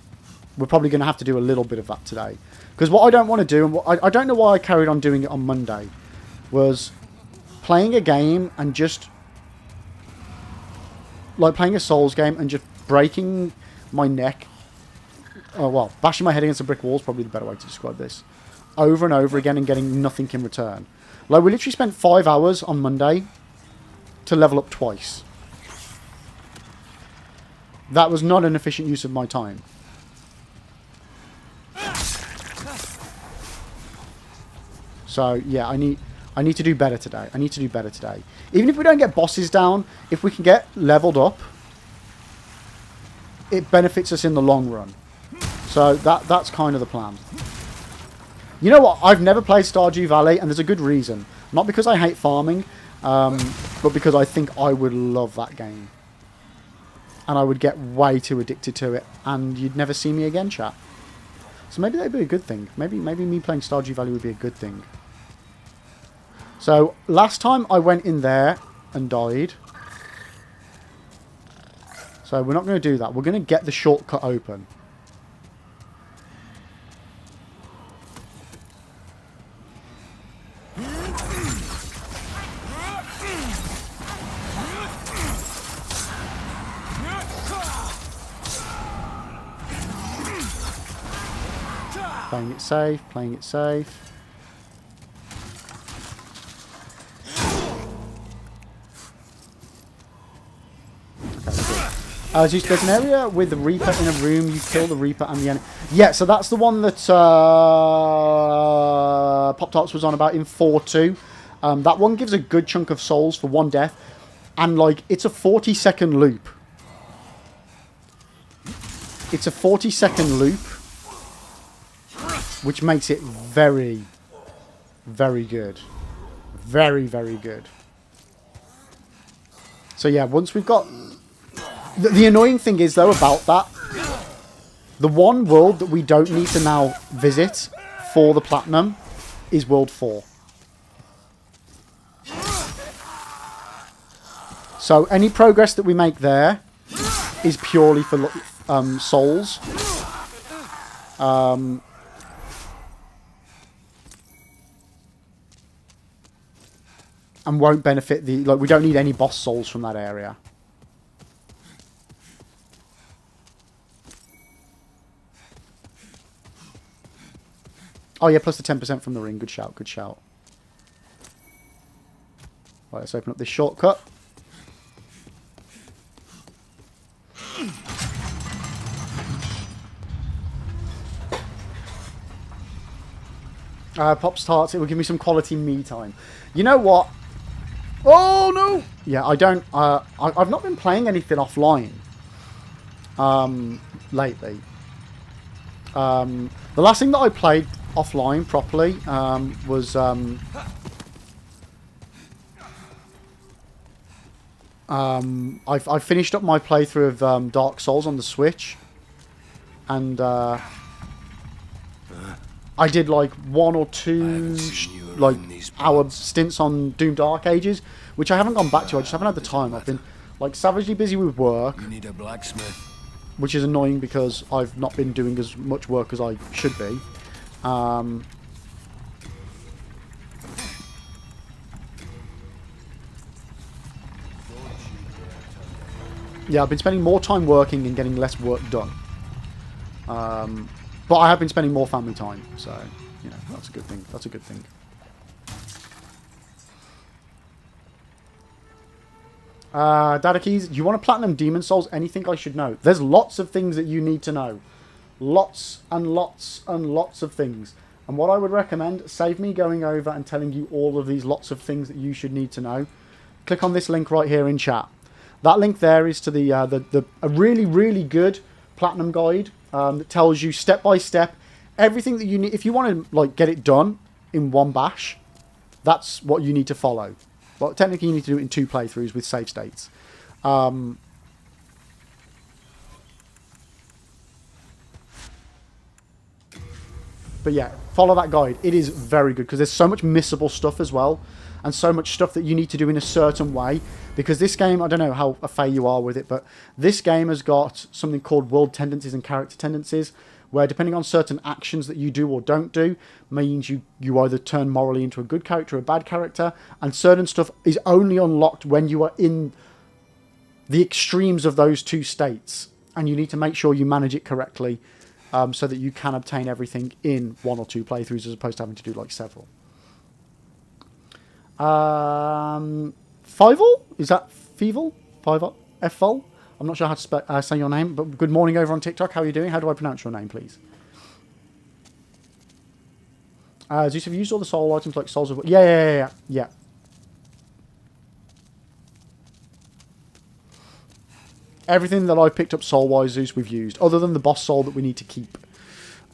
[SPEAKER 1] we're probably going to have to do a little bit of that today. Because what I don't want to do, and I don't know why I carried on doing it on Monday, was playing a game and just... Like playing a Souls game and just breaking my neck. Oh, well, bashing my head against a brick wall is probably the better way to describe this. Over and over again and getting nothing in return. Like, we literally spent 5 hours on Monday to level up twice. That was not an efficient use of my time. So, yeah, I need to do better today. I need to do better today. Even if we don't get bosses down, if we can get leveled up, it benefits us in the long run. So, that's kind of the plan. You know what? I've never played Stardew Valley, and there's a good reason. Not because I hate farming, but because I think I would love that game. And I would get way too addicted to it, and you'd never see me again, chat. So maybe that'd be a good thing. Maybe me playing Stardew Valley would be a good thing. So, last time I went in there and died. So we're not going to do that. We're going to get the shortcut open. Playing it safe, playing it safe. Okay, there's an area with the Reaper in a room. You kill the Reaper and the enemy. Yeah, so that's the one that Pop-Tarts was on about in 4.2. That one gives a good chunk of souls for one death. And, like, it's a 40-second loop. It's a 40-second loop. Which makes it very, very good. Very, very good. So yeah, once we've got... The annoying thing is, though, about that, the one world that we don't need to now visit for the Platinum is World 4. So any progress that we make there is purely for souls. And won't benefit the... Like, we don't need any boss souls from that area. Oh, yeah, plus the 10% from the ring. Good shout, good shout. Right, let's open up this shortcut. Pop-Tarts, it will give me some quality me time. You know what? Oh, no! Yeah, I don't... I've not been playing anything offline. Lately. The last thing that I played offline properly was... I've finished up my playthrough of Dark Souls on the Switch, and I did like 1 or 2 like hour stints on Doom Dark Ages, which I haven't gone back to. I just haven't had the time. I've been like savagely busy with work,
[SPEAKER 3] You need a blacksmith.
[SPEAKER 1] which is annoying because I've not been doing as much work as I should be. Yeah, I've been spending more time working and getting less work done. But I have been spending more family time, so, you know, that's a good thing. That's a good thing. Data Keys, do you want to platinum Demon Souls? Anything I should know? There's lots of things that you need to know. Lots and lots and lots of things. And what I would recommend, save me going over and telling you all of these lots of things that you should need to know. Click on this link right here in chat. That link there is to a really, really good platinum guide that tells you step by step everything that you need. If you want to like get it done in one bash, that's what you need to follow. Well, technically you need to do it in 2 playthroughs with save states. But yeah, follow that guide. It is very good because there's so much missable stuff as well. And so much stuff that you need to do in a certain way. Because this game, I don't know how affair you are with it, but this game has got something called world tendencies and character tendencies, where depending on certain actions that you do or don't do, means you either turn morally into a good character or a bad character, and certain stuff is only unlocked when you are in the extremes of those 2 states. And you need to make sure you manage it correctly so that you can obtain everything in 1 or 2 playthroughs as opposed to having to do like several. Fievel? Is that Fievel? Fievel? I'm not sure how to say your name, but good morning over on TikTok. How are you doing? How do I pronounce your name, please? Zeus, have you used all the soul items like Souls of... Yeah. Everything that I've picked up soul-wise, Zeus, we've used, other than the boss soul that we need to keep.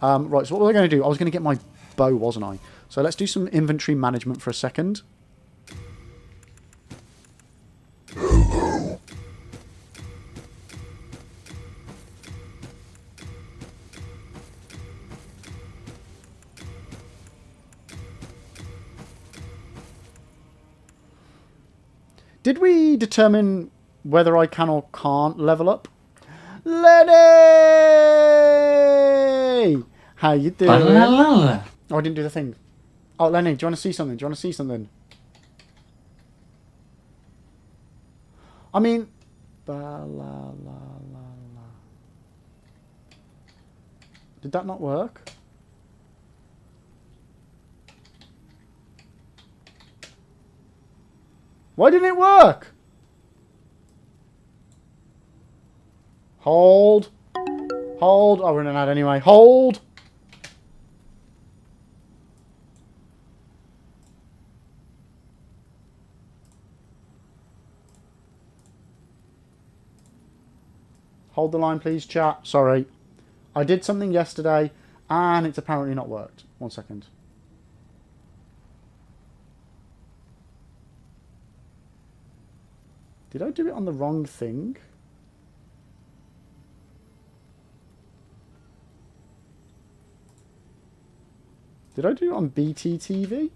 [SPEAKER 1] Right, so what was I going to do? I was going to get my bow, wasn't I? So let's do some inventory management for a second.
[SPEAKER 4] Hello.
[SPEAKER 1] Did we determine whether I can or can't level up? Lenny! How you doing? Oh, I didn't do the thing. Oh, Lenny, do you want to see something? Do you want to see something? I mean... Did that not work? Why didn't it work? Hold. Hold. Oh, we're running out anyway. Hold. Hold the line, please, chat. Sorry. I did something yesterday, and it's apparently not worked. 1 second. Did I do it on the wrong thing? Did I do it on BTTV?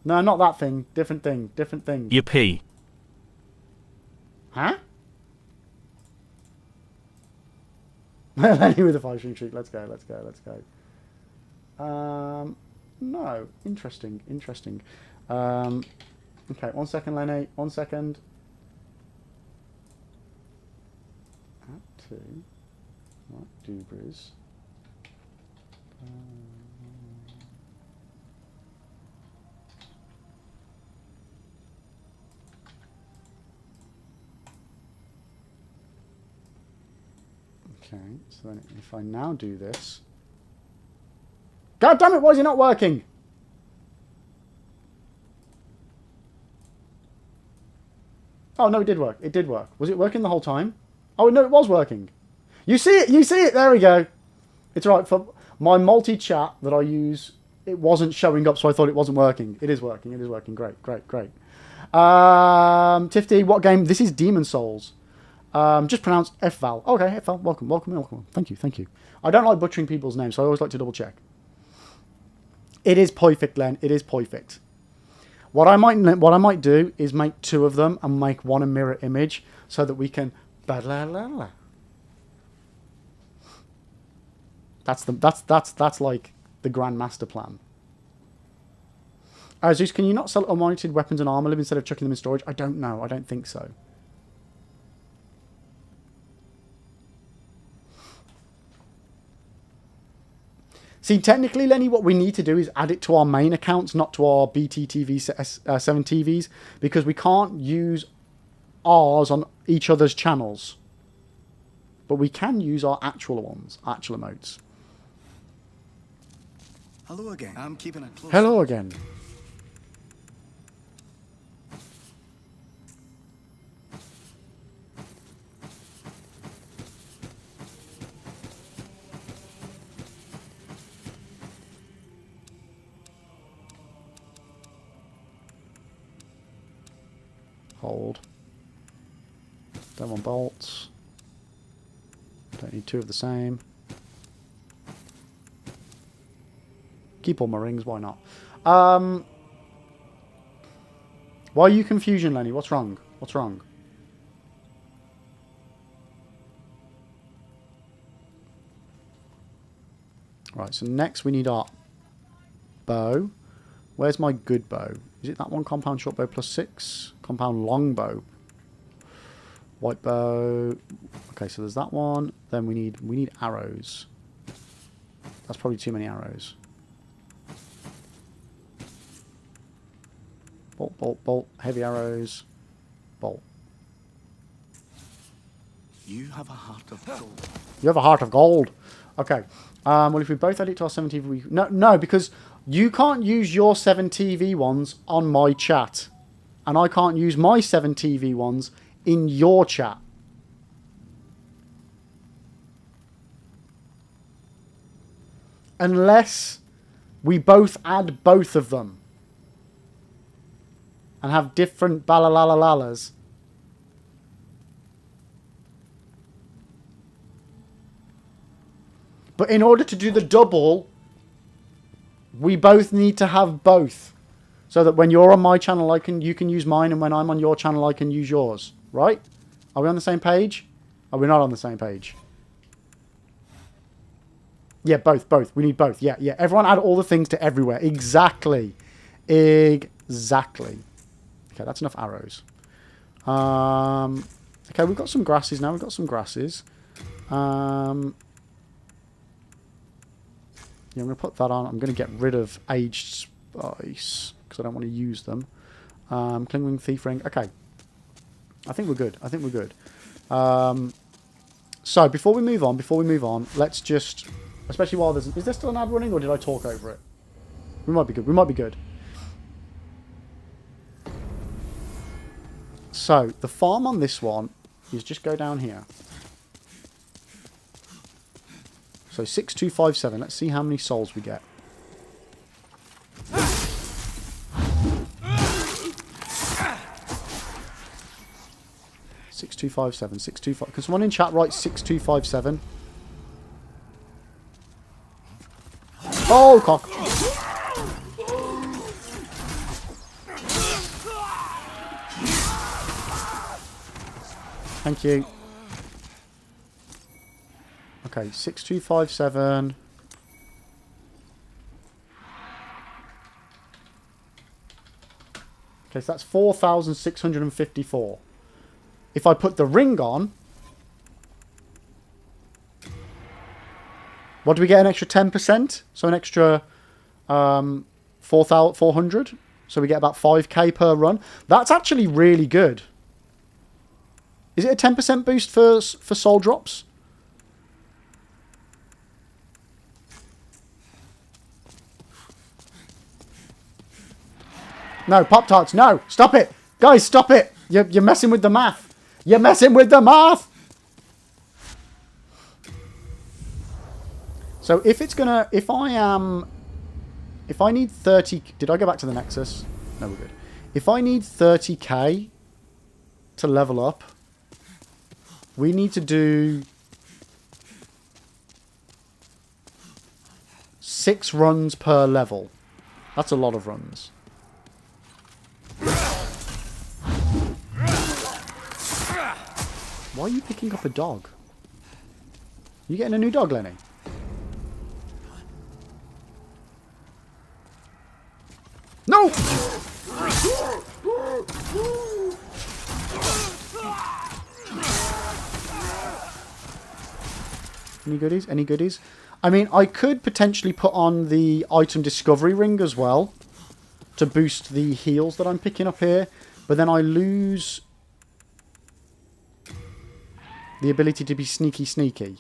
[SPEAKER 1] No, not that thing. Different thing. Different thing.
[SPEAKER 5] Yippee.
[SPEAKER 1] Huh? Lenny with a 5-string streak. Let's go, let's go, let's go. No. Interesting, interesting. Okay, 1 second, Lenny. 1 second. Add to. Right, Dubras. Okay, so then if I now do this... God damn it, why is it not working? Oh, no, it did work. It did work. Was it working the whole time? Oh, no, it was working. You see it, you see it. There we go. It's right. For my multi-chat that I use, it wasn't showing up, so I thought it wasn't working. It is working. It is working. Great, great, great. Tifty, what game? This is Demon Souls. Just pronounced FVAL. Okay, FVAL. Welcome, welcome, welcome. Thank you, thank you. I don't like butchering people's names, so I always like to double check. It is perfect, Len. It is perfect. What I might do is make 2 of them and make one a mirror image so that we can. That's like the grand master plan. Zeus, can you not sell unmonitored weapons and armor instead of chucking them in storage? I don't know. I don't think so. See, technically, Lenny, what we need to do is add it to our main accounts, not to our BTTV 7 TVs, because we can't use ours on each other's channels. But we can use our actual ones, actual emotes.
[SPEAKER 3] Hello again. I'm keeping it close.
[SPEAKER 1] Hello again. Hold. Don't want bolts. Don't need 2 of the same. Keep all my rings, why not? Why are you confusion, Lenny? What's wrong? What's wrong? Right, so next we need our bow. Where's my good bow? Is it that one? Compound short bow plus 6? Compound long bow. White bow. Okay, so there's that one. Then we need arrows. That's probably too many arrows. Bolt, bolt, bolt. Heavy arrows. Bolt.
[SPEAKER 3] You have a heart of gold.
[SPEAKER 1] You have a heart of gold. Okay. Well, if we both add it to our 7 TV... No, because you can't use your 7 TV ones on my chat. And I can't use my 7 TV ones in your chat. Unless we both add both of them. And have different balalalalas. But in order to do the double, we both need to have both. So that when you're on my channel, you can use mine, and when I'm on your channel, I can use yours. Right? Are we on the same page? Are we not on the same page? Yeah, both. We need both. Yeah. Everyone add all the things to everywhere. Exactly. Exactly. Okay, that's enough arrows. Okay, we've got some grasses now. We've got some grasses. Yeah, I'm going to put that on. I'm going to get rid of aged spice because I don't want to use them. Clingwing, thief ring. Okay. I think we're good. So before we move on, let's just, especially while there's, is there still an ad running or did I talk over it? We might be good. So the farm on this one is just go down here. So 6257. Let's see how many souls we get. Six two five seven. 625. Can someone in chat write 6257? Oh, cock. Thank you. Okay, 6257. Okay, so that's 4,654. If I put the ring on, what do we get? An extra 10%? So an extra 4,400. So we get about 5k per run. That's actually really good. Is it a 10% boost for soul drops? No, Pop-Tarts, no. Stop it. Guys, stop it. You're messing with the math. You're messing with the math. So if it's going to... If I need 30... Did I go back to the Nexus? No, we're good. If I need 30k to level up, we need to do 6 runs per level. That's a lot of runs. Why are you picking up a dog? You getting a new dog, Lenny? No! Any goodies? Any goodies? I mean, I could potentially put on the item discovery ring as well to boost the heals that I'm picking up here, but then I lose the ability to be sneaky.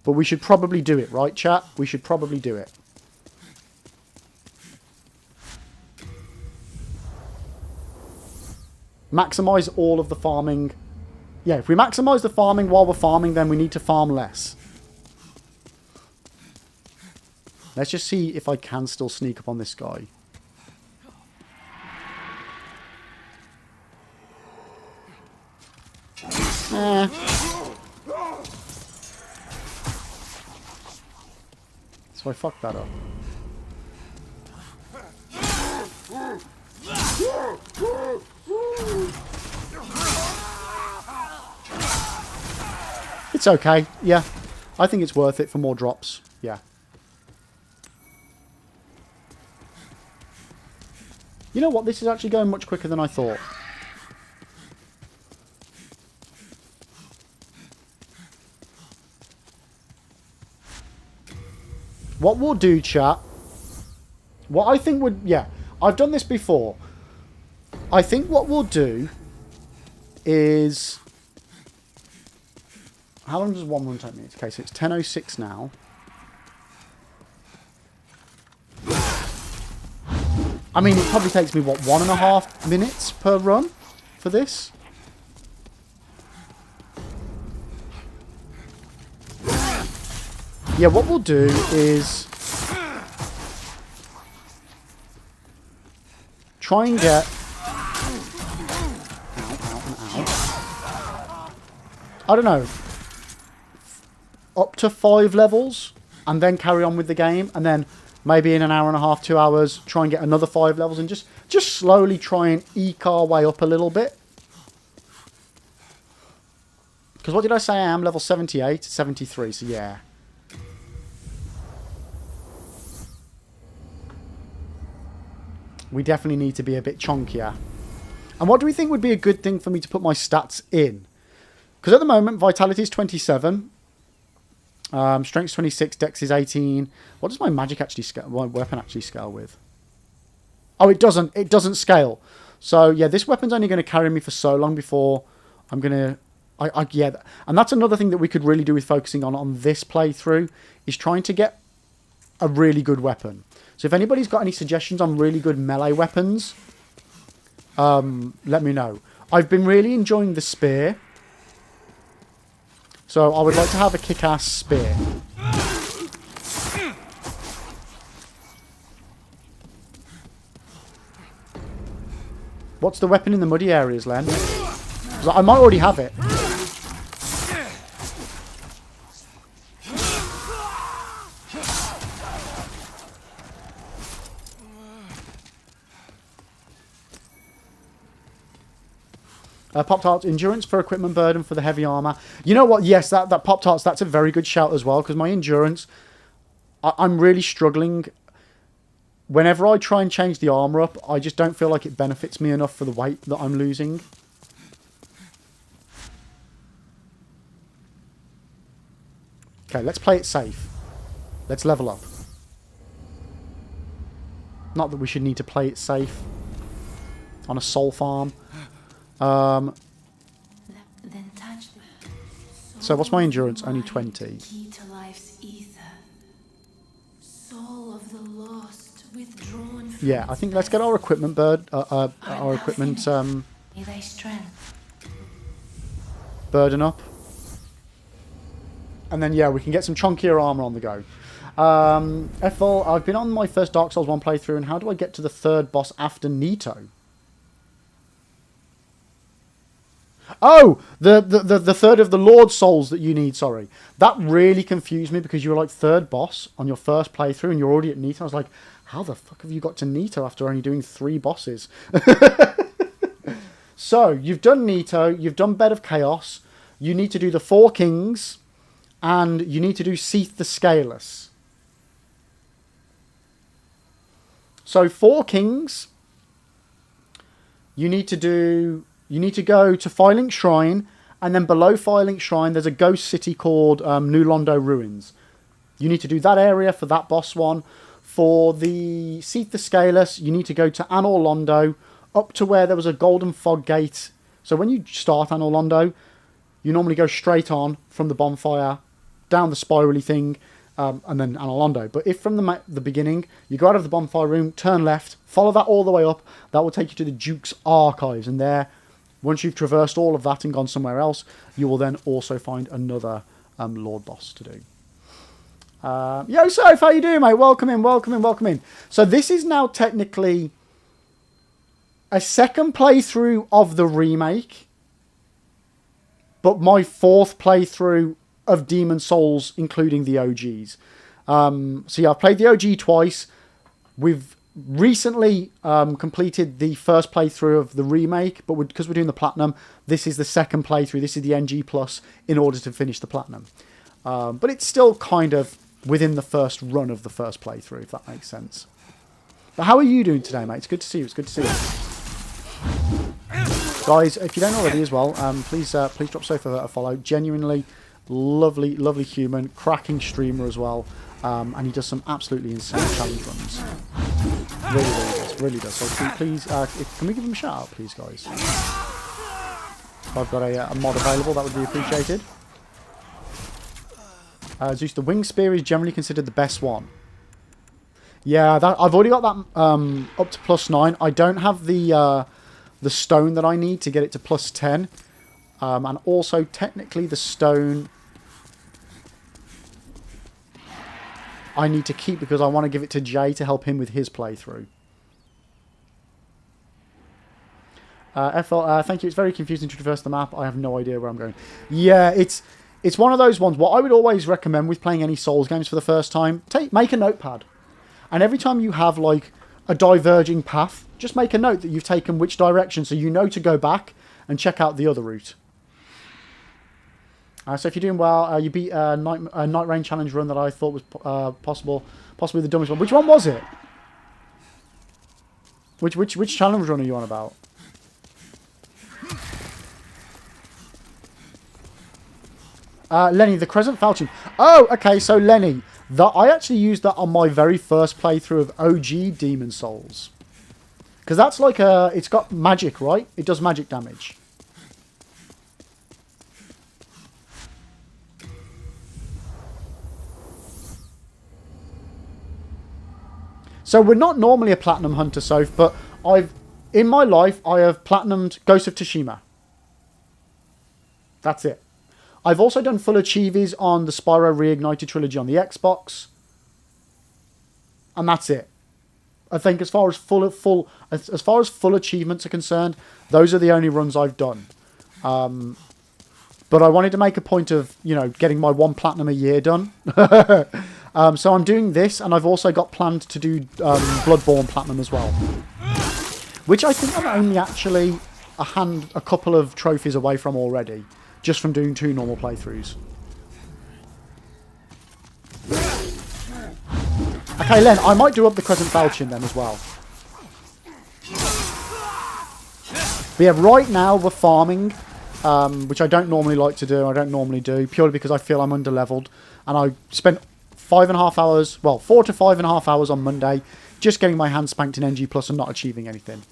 [SPEAKER 1] But we should probably do it, right, chat? We should probably do it. Maximize all of the farming. Yeah, if we maximize the farming while we're farming, then we need to farm less. Let's just see if I can still sneak up on this guy. So I fucked that up. It's okay. Yeah. I think it's worth it for more drops. Yeah. You know what? This is actually going much quicker than I thought. What we'll do, chat... What I think would... Yeah. I've done this before. I think what we'll do is... How long does one run take me? Okay, so it's 10:06 now. I mean, it probably takes me, what, 1.5 minutes per run for this? Yeah, what we'll do is try and get... I don't know. Up to 5 levels and then carry on with the game, and then maybe in an hour and a half, 2 hours, try and get another 5 levels and just slowly try and eke our way up a little bit. Because what did I say? I am level 78, 73, so yeah. We definitely need to be a bit chunkier. And what do we think would be a good thing for me to put my stats in? Because at the moment, vitality is 27. Strength's 26, dex is 18. What does my magic actually scale, my weapon actually scale with? Oh, it doesn't. It doesn't scale. So, yeah, this weapon's only going to carry me for so long before I'm going to... Yeah, and that's another thing that we could really do with focusing on this playthrough, is trying to get a really good weapon. So if anybody's got any suggestions on really good melee weapons, let me know. I've been really enjoying the spear. So I would like to have a kick-ass spear. What's the weapon in the muddy areas, Len? 'Cause I might already have it. Pop-Tarts, endurance for equipment burden for the heavy armor. You know what? Yes, that Pop-Tarts, that's a very good shout as well, because my endurance, I'm really struggling. Whenever I try and change the armor up, I just don't feel like it benefits me enough for the weight that I'm losing. Okay, let's play it safe. Let's level up. Not that we should need to play it safe on a soul farm. So what's my endurance? Only 20. Yeah, I think let's get our equipment our equipment burden up. And then yeah, we can get some chunkier armor on the go. Ethel, I've been on my first Dark Souls 1 playthrough, and how do I get to the third boss after Nito? Oh, the third of the Lord Souls that you need, sorry. That really confused me because you were like third boss on your first playthrough and you're already at Nito. I was like, how the fuck have you got to Nito after only doing 3 bosses? So, you've done Nito, you've done Bed of Chaos, you need to do the 4 Kings, and you need to do Seath the Scaleless. So 4 Kings, you need to go to Firelink Shrine, and then below Firelink Shrine there's a ghost city called New Londo Ruins. You need to do that area for that boss one. For the Seath the Scaleless, you need to go to Anor Londo, up to where there was a golden fog gate. So when you start Anor Londo, you normally go straight on from the bonfire, down the spirally thing, and then Anor Londo. But if from the beginning, you go out of the bonfire room, turn left, follow that all the way up, that will take you to the Duke's Archives. And there, once you've traversed all of that and gone somewhere else, you will then also find another Lord boss to do. Yo, Soph, how you doing, mate? Welcome in, welcome in, welcome in. So this is now technically a second playthrough of the remake, but my 4th playthrough of Demon Souls, including the OGs. So yeah, I've played the OG twice. We've recently completed the first playthrough of the remake, but because we're doing the platinum, this is the second playthrough. This is the NG Plus in order to finish the platinum. But it's still kind of within the first run of the first playthrough, if that makes sense. But how are you doing today, mate? It's good to see you. It's good to see you. Guys, if you don't already as well, please drop Sofa a follow. Genuinely lovely, lovely human, cracking streamer as well. And he does some absolutely insane challenge runs. Really, really does. Really does. So please, can we give him a shout out, please, guys? If I've got a mod available, that would be appreciated. Zeus, the Wing Spear is generally considered the best one. Yeah, I've already got that up to +9. I don't have the stone that I need to get it to +10. And also, technically, the stone I need to keep because I want to give it to Jay to help him with his playthrough. FL, thank you. It's very confusing to traverse the map. I have no idea where I'm going. Yeah, it's one of those ones. What I would always recommend with playing any Souls games for the first time, make a notepad. And every time you have like a diverging path, just make a note that you've taken which direction so you know to go back and check out the other route. So if you're doing well, you beat a Night Rain challenge run that I thought was possibly the dumbest one. Which one was it? Which challenge run are you on about? Lenny, the Crescent Falchion. Oh, okay, so Lenny, I actually used that on my very first playthrough of OG Demon Souls. Because that's like it's got magic, right? It does magic damage. So we're not normally a Platinum Hunter, Soph, but in my life, I have Platinumed Ghost of Tsushima. That's it. I've also done full achieves on the Spyro Reignited trilogy on the Xbox. And that's it. I think as far as full achievements are concerned, those are the only runs I've done. But I wanted to make a point of, getting my 1 platinum a year done. So I'm doing this, and I've also got planned to do Bloodborne Platinum as well. Which I think I'm only actually a couple of trophies away from already, just from doing 2 normal playthroughs. Okay, Len, I might do up the Crescent Falchion then as well. But yeah, right now we're farming, which I don't normally like to do. I don't normally do, purely because I feel I'm under-leveled. And I spent 5.5 hours, 4 to 5.5 hours on Monday, just getting my hand spanked in NG Plus and not achieving anything.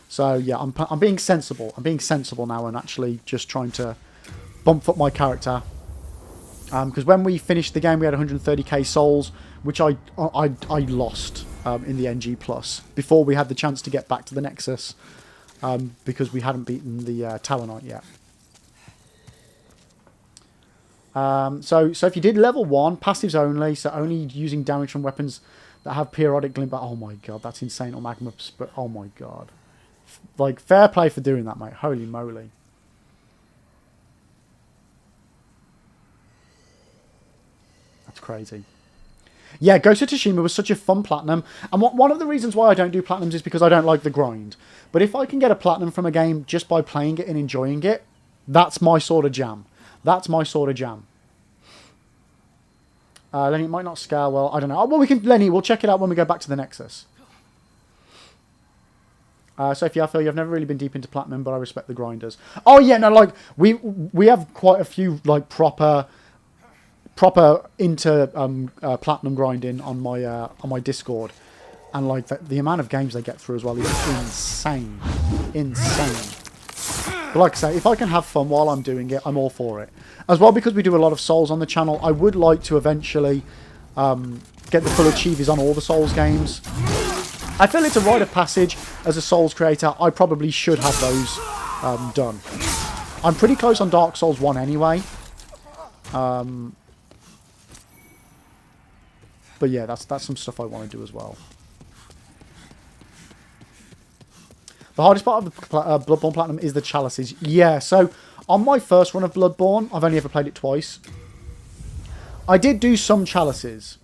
[SPEAKER 1] So yeah, I'm being sensible. I'm being sensible now and actually just trying to bump up my character. Because when we finished the game, we had 130k souls, which I lost in the NG Plus before we had the chance to get back to the Nexus, because we hadn't beaten the Tower Knight yet. So if you did level 1, passives only, so only using damage from weapons that have periodic glimmer. Oh my god, that's insane. Or magma, but oh my god. Like, fair play for doing that, mate. Holy moly. That's crazy. Yeah, Ghost of Tsushima was such a fun platinum. And one of the reasons why I don't do platinums is because I don't like the grind. But if I can get a platinum from a game just by playing it and enjoying it, that's my sort of jam. That's my sort of jam. Lenny, it might not scale well. I don't know. Oh, well, Lenny, we'll check it out when we go back to the Nexus. Sophie, I feel you've never really been deep into platinum, but I respect the grinders. Oh yeah, no, like we have quite a few like proper into platinum grinding on my Discord, and like the amount of games they get through as well is insane. But like I say, if I can have fun while I'm doing it, I'm all for it. As well, because we do a lot of Souls on the channel, I would like to eventually get the full achievers on all the Souls games. I feel it's a rite of passage as a Souls creator. I probably should have those done. I'm pretty close on Dark Souls 1 anyway. But yeah, that's some stuff I want to do as well. The hardest part of the Bloodborne Platinum is the chalices. Yeah, so on my first run of Bloodborne, I've only ever played it twice. I did do some chalices,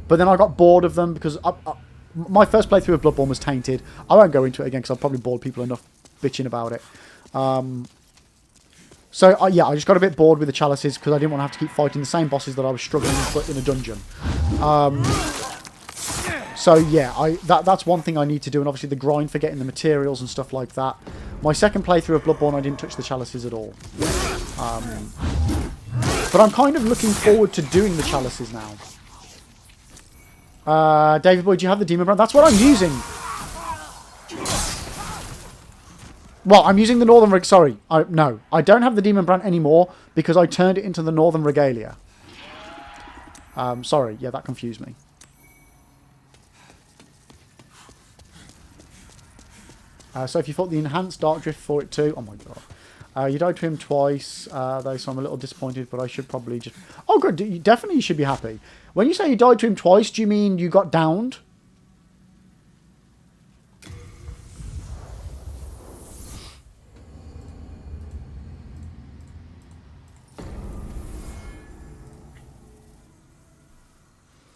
[SPEAKER 1] but then I got bored of them because my first playthrough of Bloodborne was tainted. I won't go into it again because I've probably bored people enough bitching about it. Yeah, I just got a bit bored with the chalices because I didn't want to have to keep fighting the same bosses that I was struggling with in a dungeon. So yeah, that's one thing I need to do, and obviously the grind for getting the materials and stuff like that. My second playthrough of Bloodborne, I didn't touch the chalices at all. But I'm kind of looking forward to doing the chalices now. David Boy, do you have the Demon Brand? That's what I'm using. Well, I'm using the Northern... Sorry. No, I don't have the Demon Brand anymore because I turned it into the Northern Regalia. Sorry. Yeah, that confused me. So if you thought the enhanced Dark Drift for it too... Oh my god. You died to him twice, though, so I'm a little disappointed, but I should probably just... Oh, good. You definitely should be happy. When you say you died to him twice, do you mean you got downed?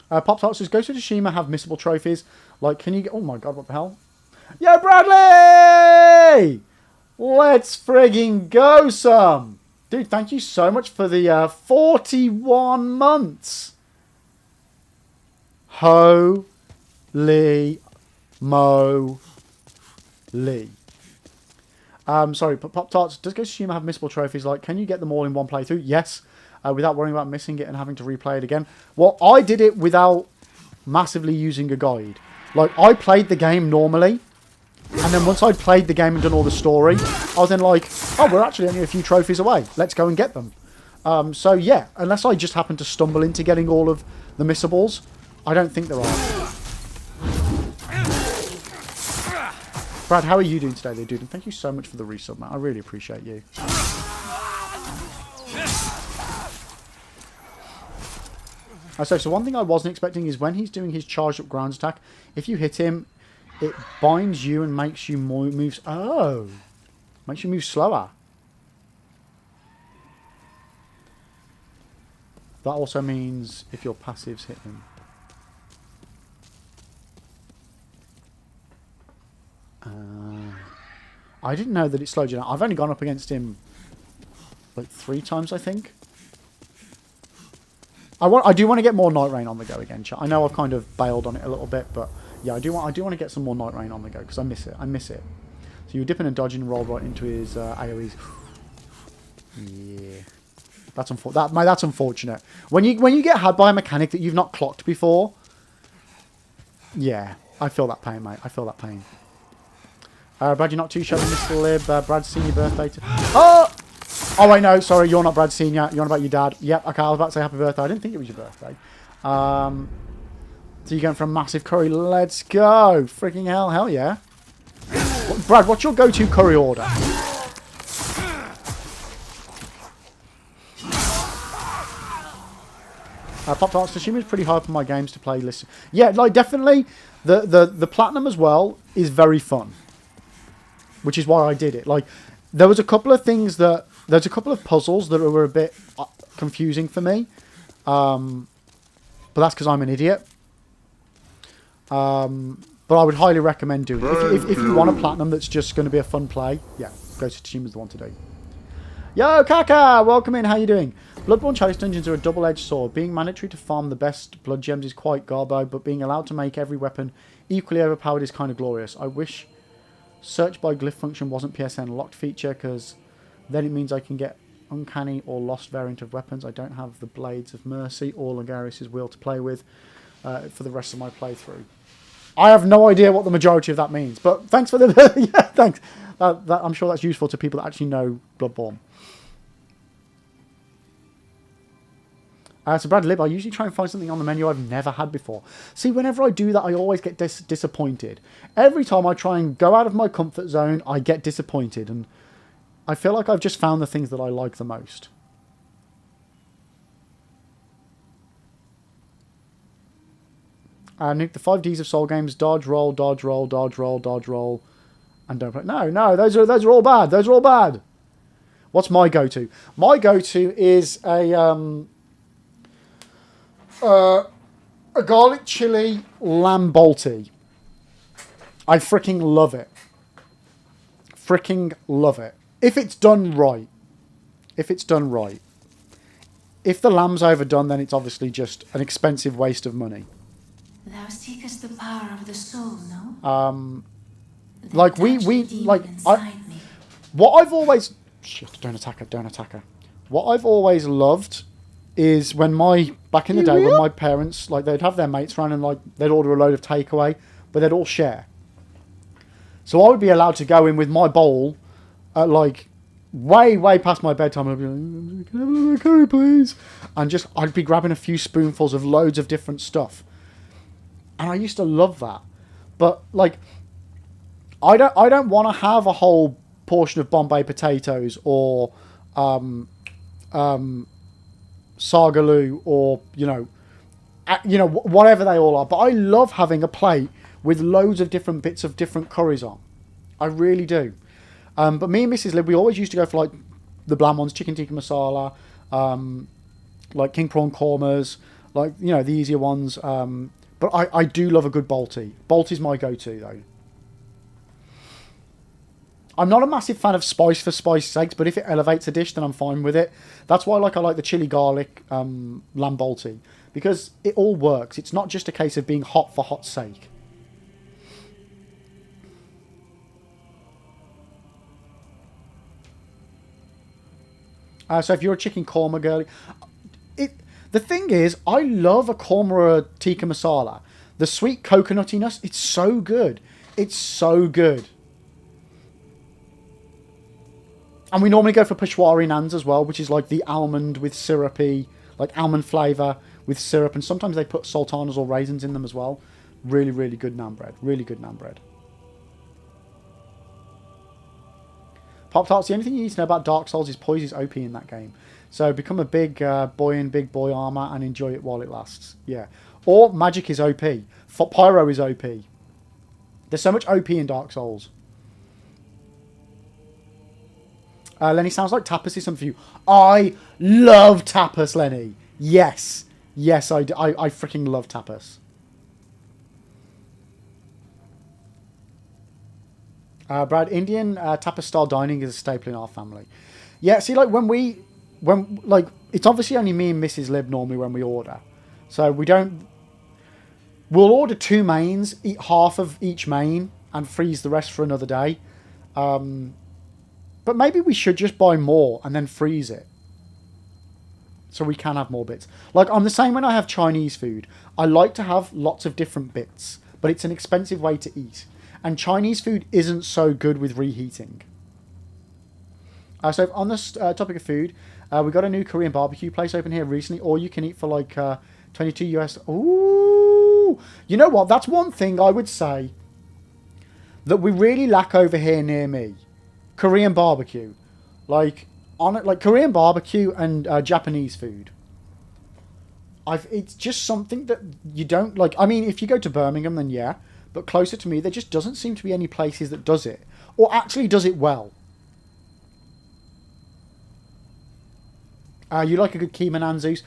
[SPEAKER 1] Pop Tart says, Ghost of Tsushima have missable trophies. Like, can you get... Oh my god, what the hell? Yo, Bradley! Let's frigging go some! Dude, thank you so much for the 41 months. Holy moly. Sorry, Pop Tarts, does Ghost of Tsushima have missable trophies? Like, can you get them all in one playthrough? Yes. Without worrying about missing it and having to replay it again. Well, I did it without massively using a guide. Like, I played the game normally. And then once I'd played the game and done all the story, I was then like, oh, we're actually only a few trophies away. Let's go and get them. So, yeah, unless I just happen to stumble into getting all of the missables, I don't think there are. Brad, how are you doing today, dude? And thank you so much for the resub, man. I really appreciate you. So one thing I wasn't expecting is when he's doing his charged up ground attack, if you hit him, it binds you and makes you move... Oh! Makes you move slower. That also means if your passives hit him. I didn't know that it slowed you down. I've only gone up against him like 3 times, I think. I do want to get more Night Rain on the go again, chat. I know I've kind of bailed on it a little bit, but yeah, I do want to get some more Night Rain on the go because I miss it. So you were dipping and dodging and rolled right into his AoEs. Yeah, that's unfortunate. When you get had by a mechanic that you've not clocked before, yeah, I feel that pain, mate. I feel that pain. Brad, you're not too shabby, Mr. Lib. Brad's senior birthday. Oh, wait, no, sorry, you're not Brad Senior. You're on about your dad. Yep, okay, I was about to say happy birthday. I didn't think it was your birthday. So you're going for a massive curry. Let's go. Freaking hell yeah. Brad, what's your go-to curry order? Pop Tarts, Tsushima is pretty high up on my games to play list. Yeah, like definitely the platinum as well is very fun, which is why I did it. Like there was a couple of things there's a couple of puzzles that were a bit confusing for me, but that's because I'm an idiot. But I would highly recommend doing it. If you want a platinum that's just going to be a fun play, yeah, Ghost of Tsushima is the one to do. Yo, Kaka! Welcome in, how you doing? Bloodborne Chalice Dungeons are a double-edged sword. Being mandatory to farm the best blood gems is quite garbo, but being allowed to make every weapon equally overpowered is kind of glorious. I wish search by glyph function wasn't PSN locked feature, because then it means I can get uncanny or lost variant of weapons. I don't have the Blades of Mercy or Logarius' Wheel to play with for the rest of my playthrough. I have no idea what the majority of that means, but thanks for the... yeah, thanks. I'm sure that's useful to people that actually know Bloodborne. So Brad Lib, I usually try and find something on the menu I've never had before. See, whenever I do that, I always get disappointed. Every time I try and go out of my comfort zone, I get disappointed, and I feel like I've just found the things that I like the most. Nuke, the 5Ds of Soul games: dodge, roll, dodge, roll, dodge, roll, dodge, roll, and don't play. No, those are all bad. Those are all bad. What's my go-to? My go-to is a garlic chili lamb balti. I freaking love it. Freaking love it. If it's done right. If it's done right. If the lamb's overdone, then it's obviously just an expensive waste of money.
[SPEAKER 5] Thou seekest the power of the soul, no?
[SPEAKER 1] Like what I've always... Shit, don't attack her. What I've always loved is when back in the day when my parents, like, they'd have their mates around and, like, they'd order a load of takeaway, but they'd all share. So I would be allowed to go in with my bowl at, like, way past my bedtime, and I'd be like, can I have a little curry, please? And I'd be grabbing a few spoonfuls of loads of different stuff. And I used to love that. But, like, I don't want to have a whole portion of Bombay potatoes or Sagaloo or, whatever they all are. But I love having a plate with loads of different bits of different curries on. I really do. But me and Mrs. Lib, we always used to go for, like, the bland ones, chicken tikka masala, like king prawn kormas, like, the easier ones. But I do love a good balti. Balti's my go-to, though. I'm not a massive fan of spice for spice's sake, but if it elevates a dish, then I'm fine with it. That's why I like the chili garlic lamb balti, because it all works. It's not just a case of being hot for hot's sake. So if you're a chicken korma girly... The thing is, I love a korma or a tikka masala. The sweet coconuttiness, it's so good. It's so good. And we normally go for Peshwari naans as well, which is like the almond with syrupy, like almond flavour with syrup. And sometimes they put sultanas or raisins in them as well. Really, really good naan bread. Really good naan bread. Pop-Tarts, the only thing you need to know about Dark Souls is Poise is OP in that game. So become a big boy in big boy armour and enjoy it while it lasts. Yeah. Or magic is OP. Pyro is OP. There's so much OP in Dark Souls. Lenny, sounds like tapas is something for you. I love tapas, Lenny. Yes. Yes, I freaking love tapas. Brad, Indian tapas style dining is a staple in our family. Yeah, see, like when it's obviously only me and Mrs. Lib normally when we order. So we'll order 2 mains, eat half of each main and freeze the rest for another day. But maybe we should just buy more and then freeze it. So we can have more bits. Like, I'm the same when I have Chinese food. I like to have lots of different bits, but it's an expensive way to eat. And Chinese food isn't so good with reheating. So on this topic of food, we got a new Korean barbecue place open here recently. All you can eat for like 22 US. Ooh! You know what? That's one thing I would say that we really lack over here near me. Korean barbecue. Like Korean barbecue and Japanese food. It's just something that you don't like. I mean, if you go to Birmingham, then yeah. But closer to me, there just doesn't seem to be any places that does it. Or actually does it well. You like a good Keymanan, Zeus?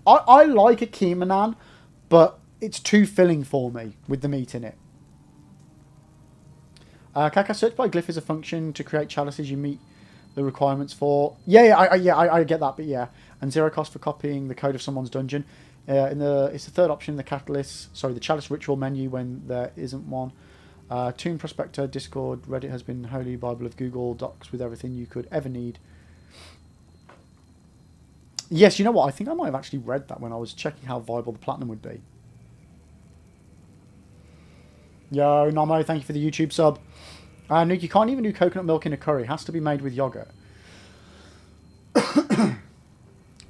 [SPEAKER 1] I like a Keymanan, but it's too filling for me with the meat in it. Kaka, search by glyph is a function to create chalices you meet the requirements for. I get that, but yeah. And 0 cost for copying the code of someone's dungeon. It's the third option in the chalice ritual menu when there isn't one. Tomb Prospector, Discord, Reddit has been holy Bible of Google Docs with everything you could ever need. Yes, you know what? I think I might have actually read that when I was checking how viable the platinum would be. Yo, Nomo, thank you for the YouTube sub. Nuke, you can't even do coconut milk in a curry. It has to be made with yogurt.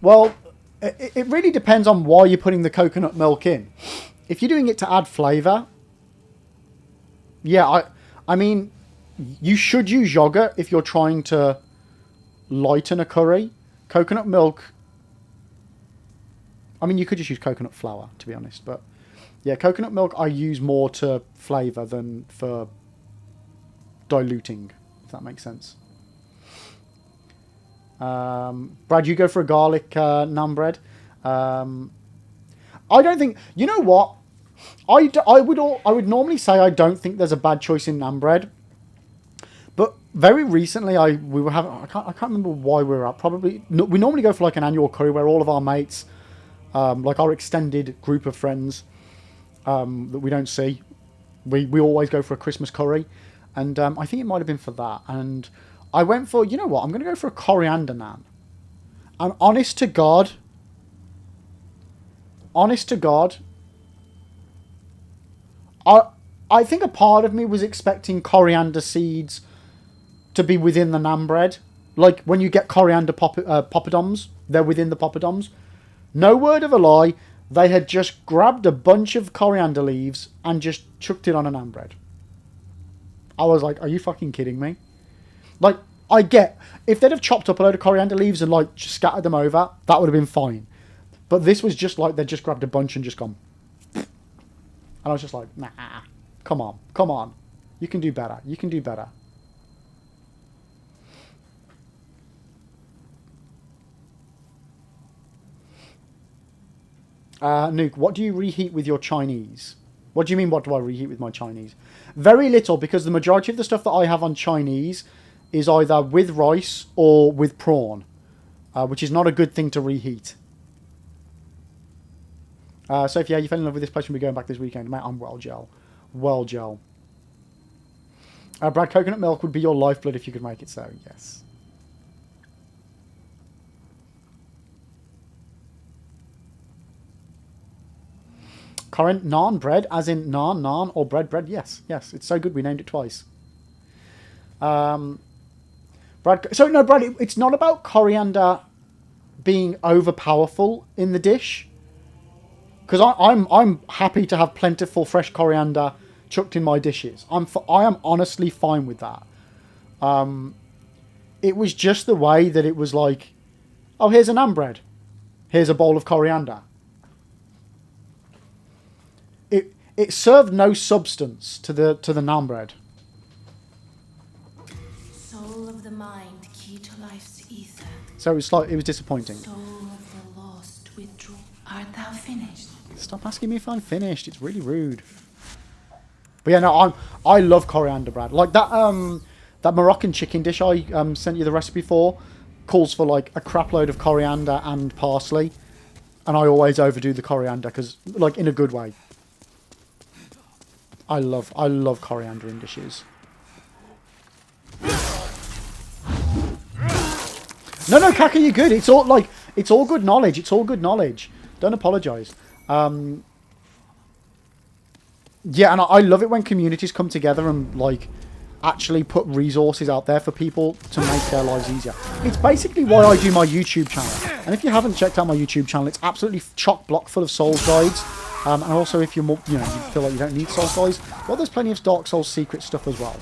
[SPEAKER 1] Well, it really depends on why you're putting the coconut milk in. If you're doing it to add flavour, yeah, I mean, you should use yogurt if you're trying to lighten a curry. Coconut milk, I mean, you could just use coconut flour, to be honest, but yeah, coconut milk I use more to flavour than for diluting, if that makes sense. Brad, you go for a garlic naan bread. I don't think, you know what? I would normally say I don't think there's a bad choice in naan bread, but very recently I can't remember why we were at. Probably we normally go for like an annual curry where all of our mates, like our extended group of friends, that we don't see, we always go for a Christmas curry, and I think it might have been for that. And I went for, you know what? I'm going to go for a coriander naan. And honest to God, I think a part of me was expecting coriander seeds to be within the naan bread. Like when you get coriander poppadoms, they're within the poppadoms. No word of a lie, they had just grabbed a bunch of coriander leaves and just chucked it on a naan bread. I was like, are you fucking kidding me? Like, I get, if they'd have chopped up a load of coriander leaves and like just scattered them over, that would have been fine. But this was just like, they just grabbed a bunch and just gone. And I was just like, nah, come on. You can do better. Nuke, what do you reheat with your Chinese? What do you mean, what do I reheat with my Chinese? Very little, because the majority of the stuff that I have on Chinese is either with rice or with prawn, which is not a good thing to reheat. So if you fell in love with this place when we're going back this weekend, mate, I'm well gel. Brad, coconut milk would be your lifeblood if you could make it so, yes. Current naan bread, as in naan, or bread, yes. It's so good we named it twice. Brad, it's not about coriander being overpowerful in the dish. Because I'm happy to have plentiful fresh coriander chucked in my dishes. I am honestly fine with that. It was just the way that it was like, oh, here's a naan bread. Here's a bowl of coriander. It served no substance to the naan bread.
[SPEAKER 5] Soul of the mind, key to life's ether.
[SPEAKER 1] So it was disappointing.
[SPEAKER 5] Soul of the lost, withdraw. Art thou finished?
[SPEAKER 1] Stop asking me if I'm finished. It's really rude. But yeah, no, I love coriander, Brad. Like that that Moroccan chicken dish I sent you the recipe for calls for like a crap load of coriander and parsley, and I always overdo the coriander because, like, in a good way. I love coriander in dishes. No, Kaka, you're good. It's all good knowledge. Don't apologise. Yeah, and I love it when communities come together and like actually put resources out there for people to make their lives easier. It's basically why I do my YouTube channel. And if you haven't checked out my YouTube channel, it's absolutely chock-block full of Souls guides. And also, if you're more, you feel like you don't need Souls guides, well, there's plenty of Dark Souls secret stuff as well.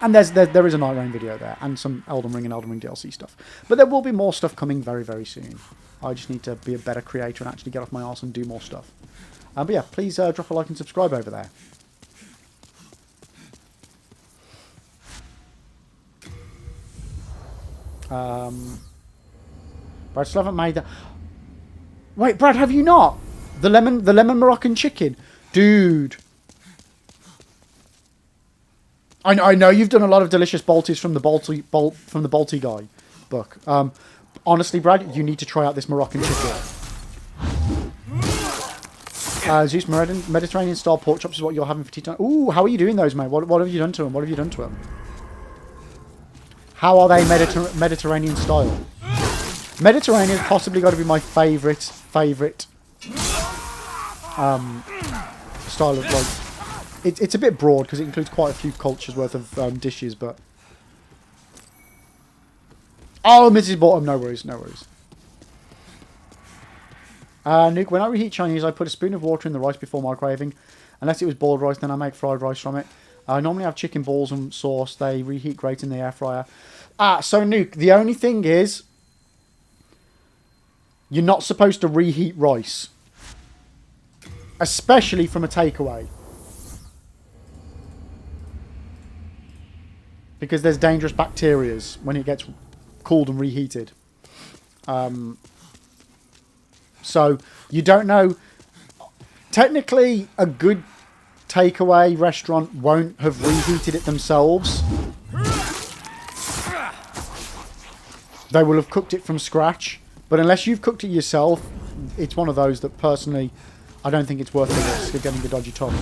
[SPEAKER 1] And there is a Night Rain video there, and some Elden Ring and Elden Ring DLC stuff. But there will be more stuff coming very, very soon. I just need to be a better creator and actually get off my arse and do more stuff. But yeah, please drop a like and subscribe over there. But I still haven't made that. Wait, Brad, have you not? The lemon Moroccan chicken, dude. I know you've done a lot of delicious balties from the Balti guy book. Honestly, Brad, you need to try out this Moroccan chicken. Zeus Mediterranean style pork chops is what you're having for tea time. Ooh, how are you doing those, mate? What have you done to them? What have you done to them? How are they Mediterranean style? Mediterranean has possibly got to be my favourite style of, like... It's a bit broad because it includes quite a few cultures worth of dishes, but... Oh, Mrs. Bottom, no worries, no worries. Nuke, when I reheat Chinese, I put a spoon of water in the rice before microwaving. Unless it was boiled rice, then I make fried rice from it. I normally have chicken balls and sauce. They reheat great in the air fryer. So Nuke, the only thing is... You're not supposed to reheat rice. Especially from a takeaway. Because there's dangerous bacteria when it gets cooled and reheated. So, you don't know... Technically, a good takeaway restaurant won't have reheated it themselves. They will have cooked it from scratch. But unless you've cooked it yourself, it's one of those that personally, I don't think it's worth the risk of getting a dodgy top.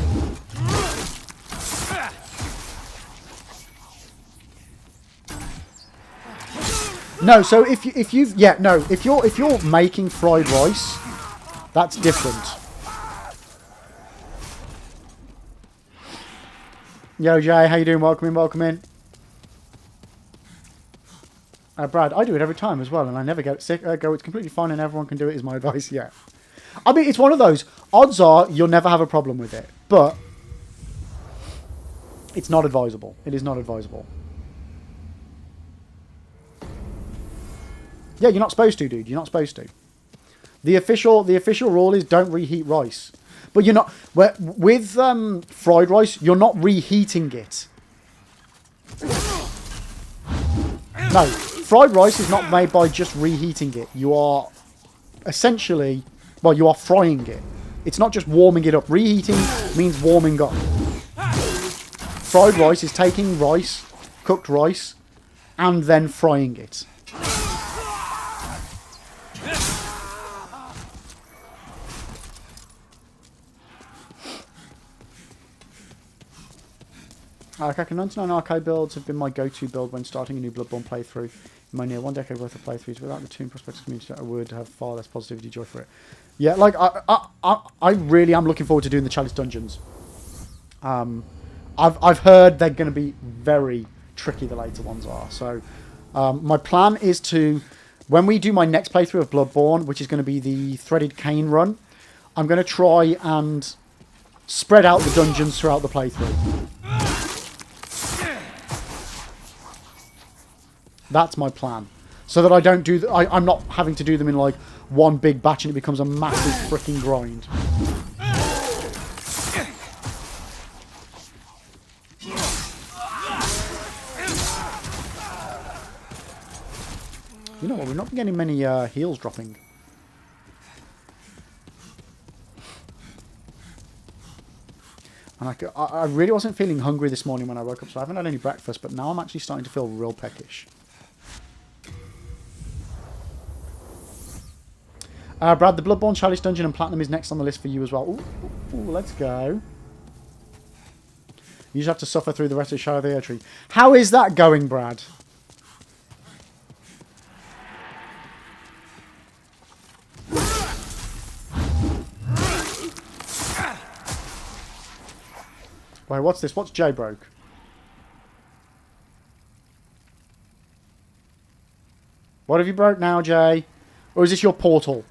[SPEAKER 1] No, so if you're making fried rice, that's different. Yo Jay, how you doing? Welcome in, welcome in. Brad, I do it every time as well, and I never get sick. It's completely fine, and everyone can do it. Is my advice? Yeah. I mean, it's one of those. Odds are you'll never have a problem with it, but it's not advisable. It is not advisable. Yeah, you're not supposed to, dude. You're not supposed to. The official rule is don't reheat rice. But you're not... With fried rice, you're not reheating it. No, fried rice is not made by just reheating it. You are essentially... Well, you are frying it. It's not just warming it up. Reheating means warming up. Fried rice is taking rice, cooked rice, and then frying it. Kaka 99 arcade builds have been my go-to build when starting a new Bloodborne playthrough. In my near 1 decade worth of playthroughs, without the Toon Prospectus community, I would have far less positivity joy for it. Yeah, like I really am looking forward to doing the chalice dungeons. I've heard they're going to be very tricky. The later ones are. So my plan is to, when we do my next playthrough of Bloodborne, which is going to be the Threaded Cane run, I'm going to try and spread out the dungeons throughout the playthrough. That's my plan. So that I don't do... I'm not having to do them in like one big batch and it becomes a massive freaking grind. You know what? We're not getting many heals dropping. And I really wasn't feeling hungry this morning when I woke up, so I haven't had any breakfast, but now I'm actually starting to feel real peckish. Brad, the Bloodborne Chalice Dungeon and Platinum is next on the list for you as well. Ooh, let's go. You just have to suffer through the rest of Shadow of the Erdtree. How is that going, Brad? Wait, what's this? What's Jay broke? What have you broke now, Jay? Or is this your portal?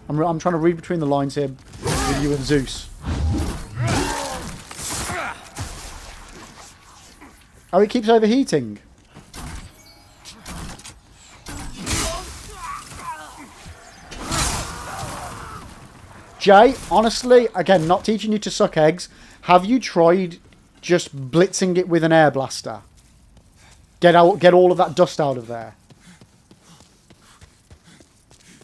[SPEAKER 1] I'm trying to read between the lines here with you and Zeus. Oh, it keeps overheating. Jay, honestly, again, not teaching you to suck eggs. Have you tried just blitzing it with an air blaster? Get all of that dust out of there.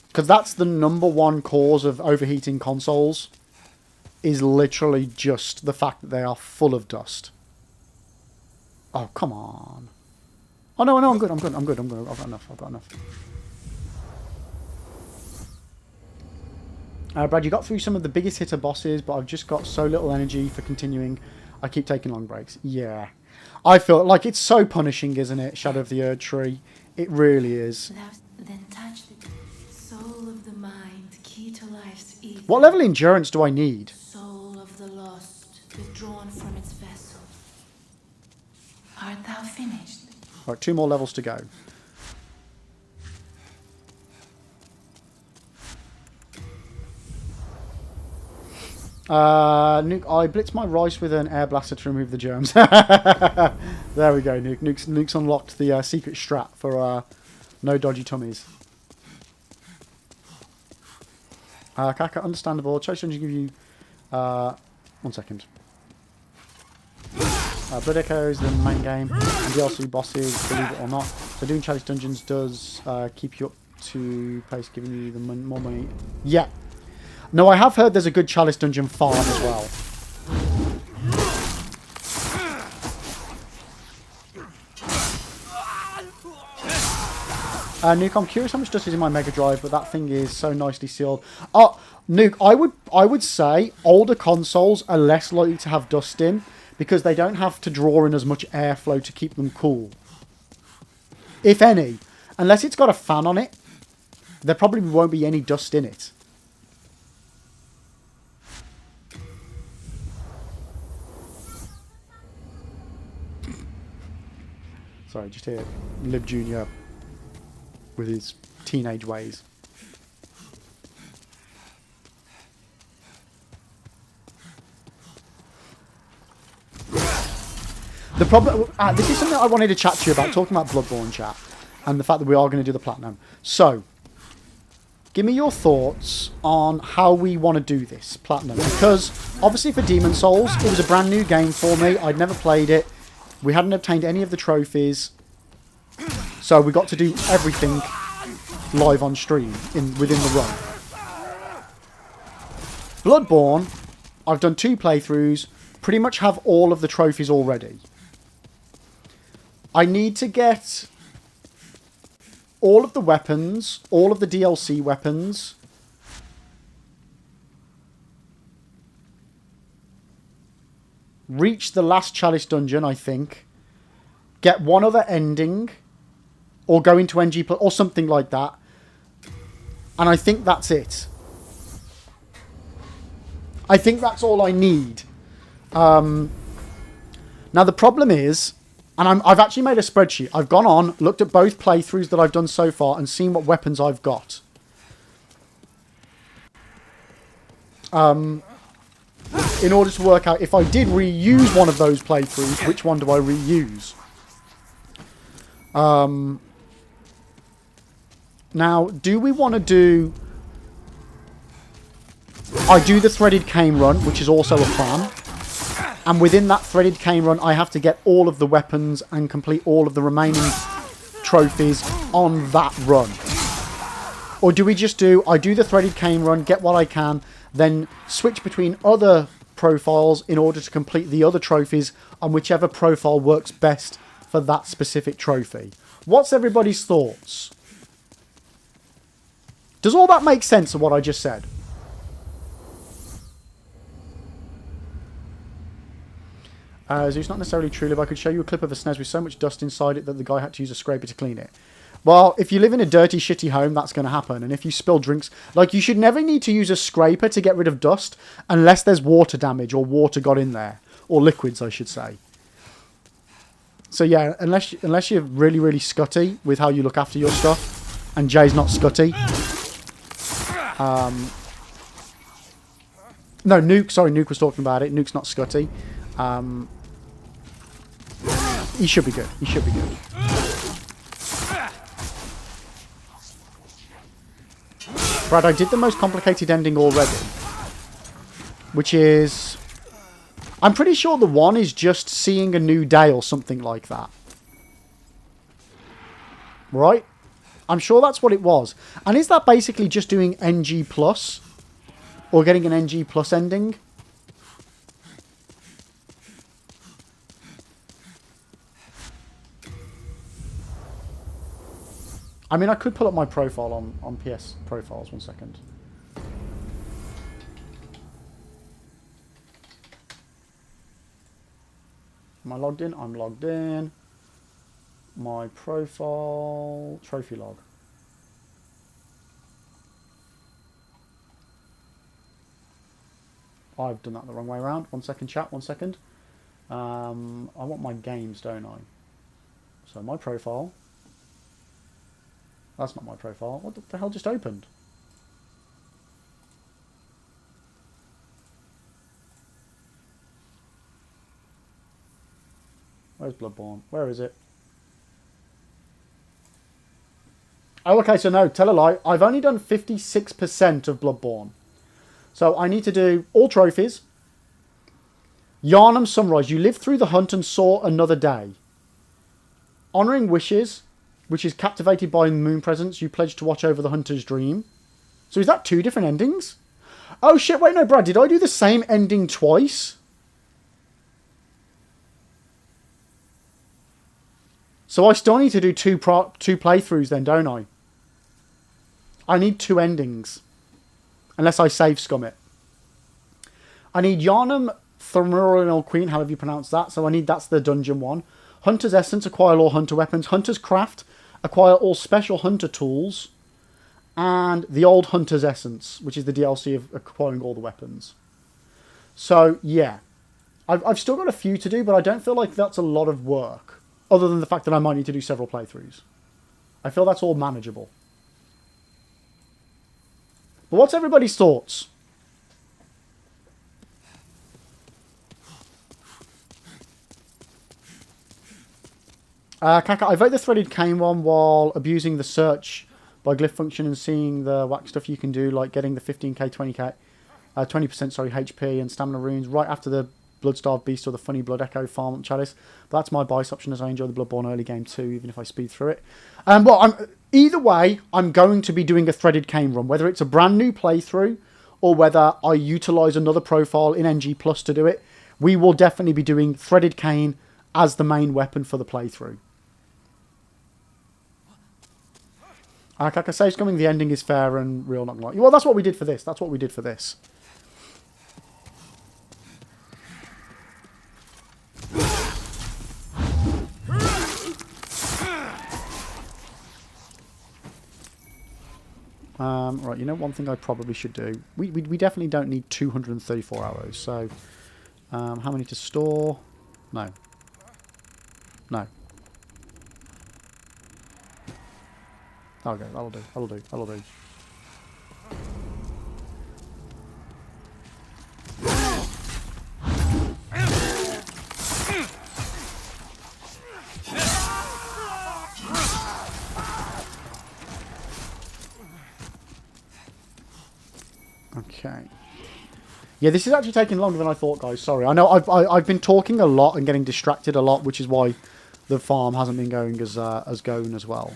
[SPEAKER 1] Because that's the #1 cause of overheating consoles. Is literally just the fact that they are full of dust. Oh, come on. Oh, no, I'm good. I've got enough. Brad, you got through some of the biggest hitter bosses, but I've just got so little energy for continuing. I keep taking long breaks. Yeah. I feel like it's so punishing, isn't it? Shadow of the Erd Tree. It really is.
[SPEAKER 5] Then touch the soul of the mind, key to life's ether.
[SPEAKER 1] What level endurance do I need?
[SPEAKER 5] Soul of the lost, withdrawn from its vessel. Art thou finished?
[SPEAKER 1] Right, 2 more levels to go. Nuke, I blitzed my rice with an air blaster to remove the germs. There we go, Nuke. Nuke's unlocked the secret strat for no dodgy tummies. Kaka, understandable. Chase Dungeon give you... 1 second. Blood Echoes, the main game, and DLC bosses, believe it or not. So doing Chalice Dungeons does keep you up to pace, giving you the more money. Yeah. No, I have heard there's a good Chalice Dungeon farm as well. Nuke, I'm curious how much dust is in my Mega Drive, but that thing is so nicely sealed. Oh, Nuke, I would say older consoles are less likely to have dust in because they don't have to draw in as much airflow to keep them cool. If any. Unless it's got a fan on it, there probably won't be any dust in it. Sorry, just hear Lib Jr. with his teenage ways. The problem... this is something I wanted to chat to you about, talking about Bloodborne, chat, and the fact that we are going to do the Platinum. So, give me your thoughts on how we want to do this Platinum. Because, obviously for Demon Souls, it was a brand new game for me. I'd never played it. We hadn't obtained any of the trophies. So we got to do everything live on stream within the run. Bloodborne, I've done 2 playthroughs, pretty much have all of the trophies already. I need to get all of the weapons, all of the DLC weapons. Reach the last Chalice Dungeon, I think. Get one other ending. Or go into NG or something like that. And I think that's it. I think that's all I need. Now the problem is, and I've actually made a spreadsheet. I've gone on, looked at both playthroughs that I've done so far and seen what weapons I've got. In order to work out if I did reuse one of those playthroughs, which one do I reuse? Now, do we want to do... I do the threaded cane run, which is also a plan. And within that threaded cane run, I have to get all of the weapons and complete all of the remaining trophies on that run. Or do we just do... I do the threaded cane run, get what I can, then switch between other profiles in order to complete the other trophies on whichever profile works best for that specific trophy. What's everybody's thoughts? Does all that make sense of what I just said? It's not necessarily true, Liv. I could show you a clip of a SNES with so much dust inside it that the guy had to use a scraper to clean it. Well, if you live in a dirty, shitty home, that's going to happen. And if you spill drinks... Like, you should never need to use a scraper to get rid of dust unless there's water damage or water got in there. Or liquids, I should say. So, yeah, unless you're really, really scutty with how you look after your stuff, and Jay's not scutty. No, Nuke. Sorry, Nuke was talking about it. Nuke's not scutty. He should be good. He should be good. Brad, I did the most complicated ending already. which is... I'm pretty sure the 1 is just seeing a new day or something like that. Right? I'm sure that's what it was. And is that basically just doing NG+? Or getting an NG+ ending? I mean, I could pull up my profile on PS profiles. 1 second. Am I logged in? I'm logged in. My profile... Trophy log. I've done that the wrong way around. 1 second, chat. 1 second. I want my games, don't I? So my profile... That's not my profile. What the hell just opened? Where's Bloodborne? Where is it? Oh, okay, so no, tell a lie. I've only done 56% of Bloodborne. So I need to do all trophies. Yharnam Sunrise. You lived through the hunt and saw another day. Honouring Wishes, which is captivated by moon presence. You pledged to watch over the hunter's dream. So is that 2 different endings? Oh shit, wait, no, Brad, did I do the same ending twice? So I still need to do two playthroughs then, don't I? I need 2 endings. Unless I save scum it. I need Yharnam Thumuriel Queen, however you pronounce that. So I need, that's the dungeon one. Hunter's Essence, acquire all hunter weapons. Hunter's Craft, acquire all special hunter tools. And the old Hunter's Essence, which is the DLC of acquiring all the weapons. So, yeah. I've still got a few to do, but I don't feel like that's a lot of work. Other than the fact that I might need to do several playthroughs. I feel that's all manageable. But what's everybody's thoughts? Kaka, I vote the threaded cane one while abusing the search by glyph function and seeing the whack stuff you can do, like getting the 15k, 20k, 20% sorry, HP and stamina runes right after the Bloodstarved Beast or the Funny Blood Echo farm chalice. But that's my bias option, as I enjoy the Bloodborne early game too, even if I speed through it. Either way, I'm going to be doing a threaded cane run, whether it's a brand new playthrough or whether I utilise another profile in NG Plus to do it. We will definitely be doing threaded cane as the main weapon for the playthrough. Kaka saves coming, the ending is fair and real, not like. Well, that's what we did for this. That's what we did for this. Right, you know, one thing I probably should do. We definitely don't need 234 arrows. So, how many to store? No. No. Okay, that'll do. That'll do. That'll do. Okay. Yeah, this is actually taking longer than I thought, guys. Sorry. I know I've been talking a lot and getting distracted a lot, which is why the farm hasn't been going as going as well.